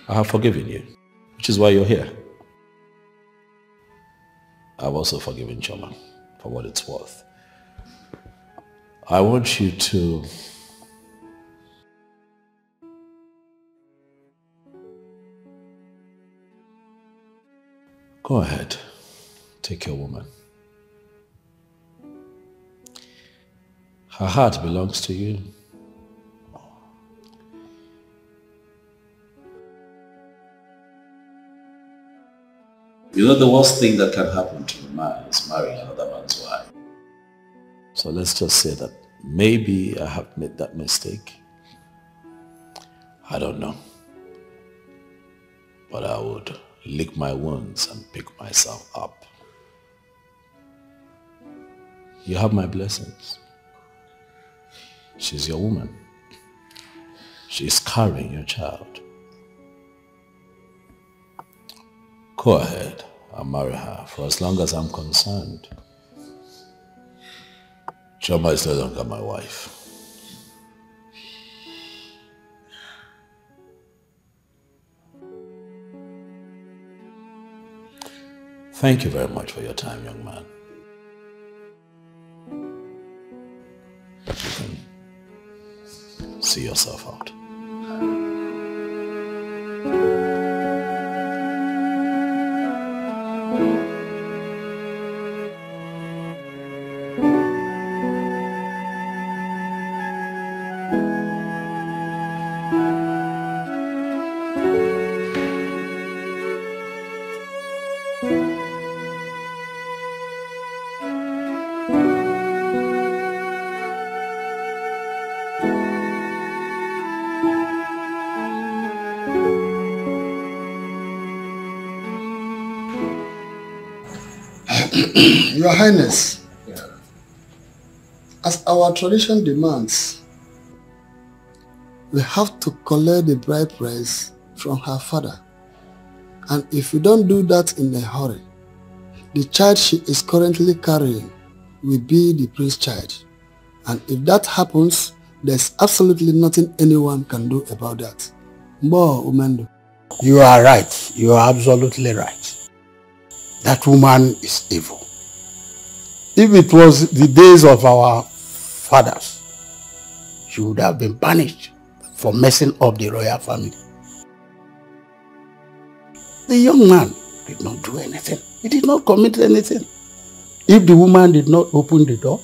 I have forgiven you, which is why you're here. I've also forgiven Choma for what it's worth. I want you to go ahead, take your woman. Her heart belongs to you. You know, the worst thing that can happen to a man is marrying another man's wife. So let's just say that maybe I have made that mistake. I don't know. But I would lick my wounds and pick myself up. You have my blessings. She's your woman. She's carrying your child. Go ahead and marry her. For as long as I'm concerned, Choma is no longer my wife. Thank you very much for your time, young man. You can see yourself out. Your Highness, as our tradition demands, we have to collect the bride price from her father. And if we don't do that in a hurry, the child she is currently carrying will be the prince's child. And if that happens, there's absolutely nothing anyone can do about that. Mbo Umendo. You are right. You are absolutely right. That woman is evil. If it was the days of our fathers, she would have been punished for messing up the royal family. The young man did not do anything. He did not commit anything. If the woman did not open the door,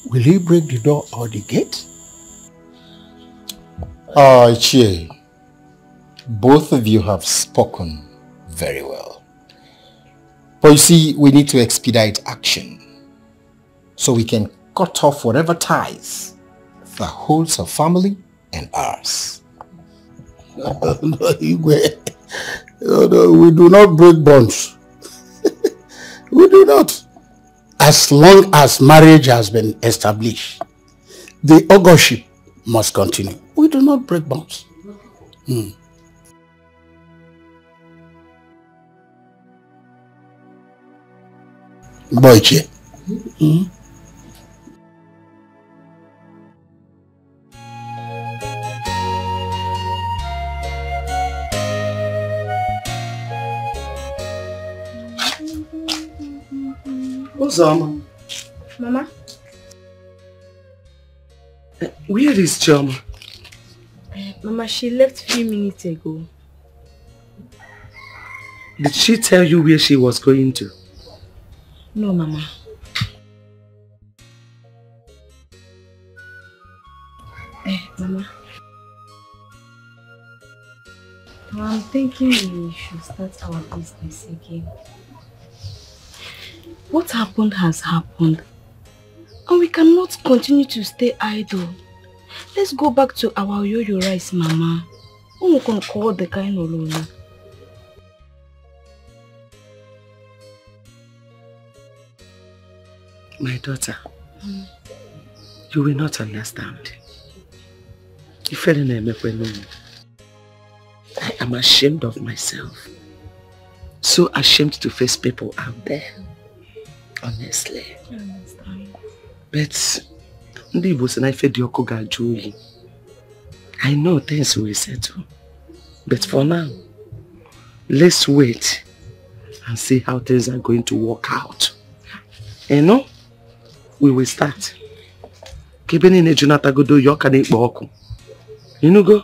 will he break the door or the gate? Chie, both of you have spoken very well. But you see, we need to expedite action so we can cut off whatever ties that holds our family and ours. No, we do not break bonds. We do not. As long as marriage has been established, the augurship must continue. We do not break bonds. Boyche. Mama. Where is Chioma? Mama, she left a few minutes ago. Did she tell you where she was going to? No, Mama. Mama. I'm thinking we should start our business again. What happened has happened. And we cannot continue to stay idle. Let's go back to our yo-yo rice, Mama. We can call the kind of Lola. My daughter, you will not understand. I am ashamed of myself. So ashamed to face people out there. Honestly. But I know things will settle. But for now, let's wait and see how things are going to work out. You know, we will start. You know, go?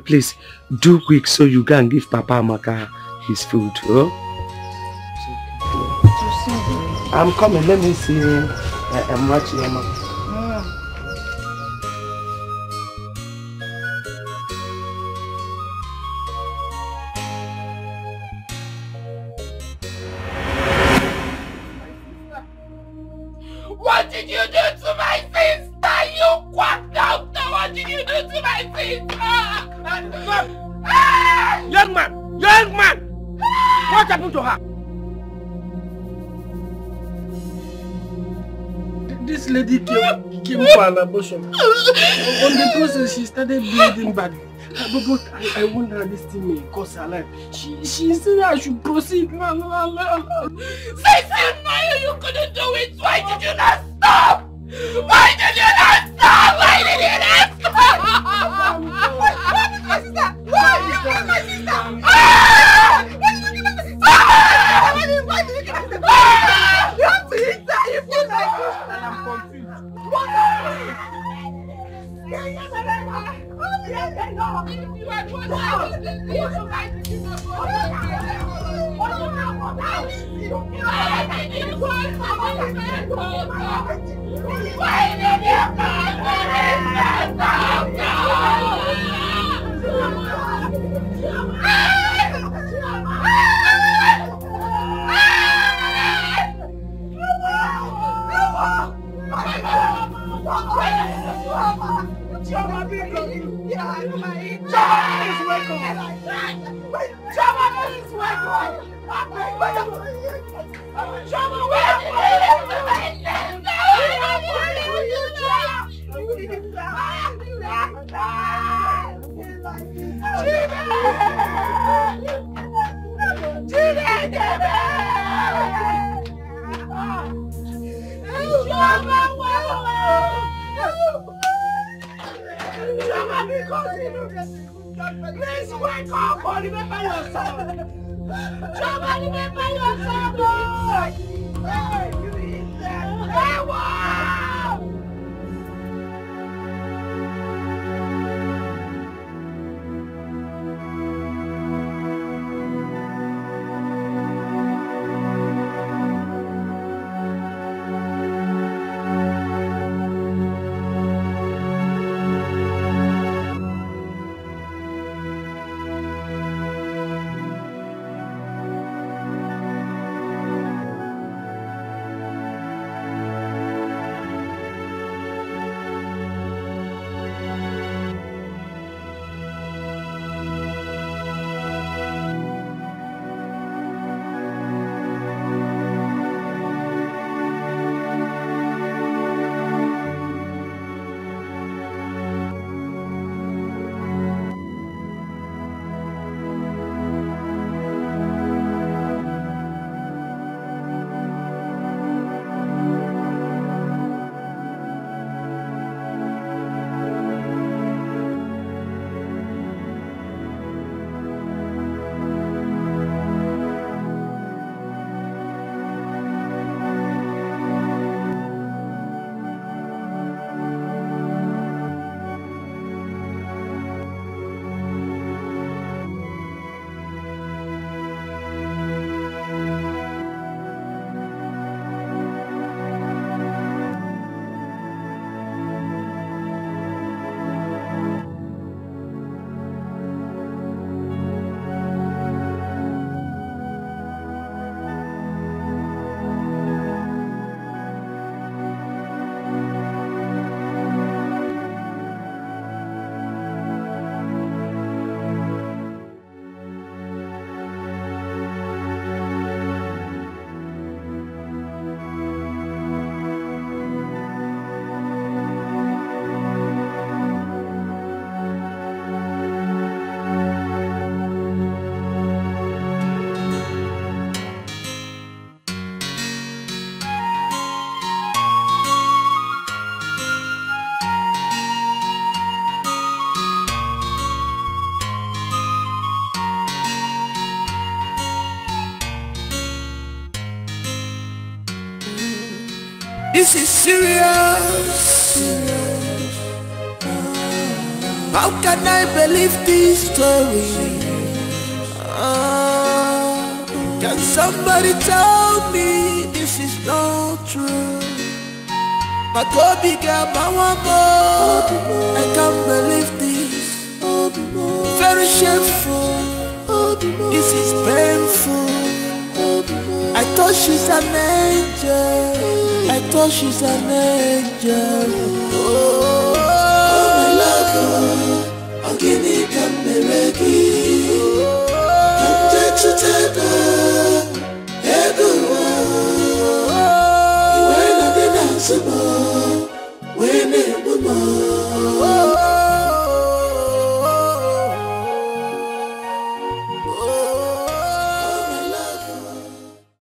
Please, do quick so you can give Papa Amaka his food. Oh? I'm coming, let me see. I'm watching him. What did you do to my sister? You quack doctor! What did you do to my sister? Young man! Young man! What happened to her? This lady came for an abortion. On the process, she started bleeding bad. But I wonder this thing may cost her life. She said I should proceed. Since you know you couldn't do it, why did you not stop? Why did you not stop? Why did you not stop? What is my sister? Why did you kill my sister? Why did you kill my sister? You have to hit her. You killed my sister. I'm confused. What happened? Choma, please welcome. Choma, please welcome. Choma, please wake up or remember yourself. Choma, remember yourself. Hey, you need that. Hey, wow! This is serious. How can I believe this story? Can somebody tell me this is not true? My Kobe girl, my woman, I can't believe this. Very shameful. This is painful. I thought she's an angel. I thought she's an angel. Oh, my love, I'm gonna come ready. Come to Tata, when I didn't answer, when it was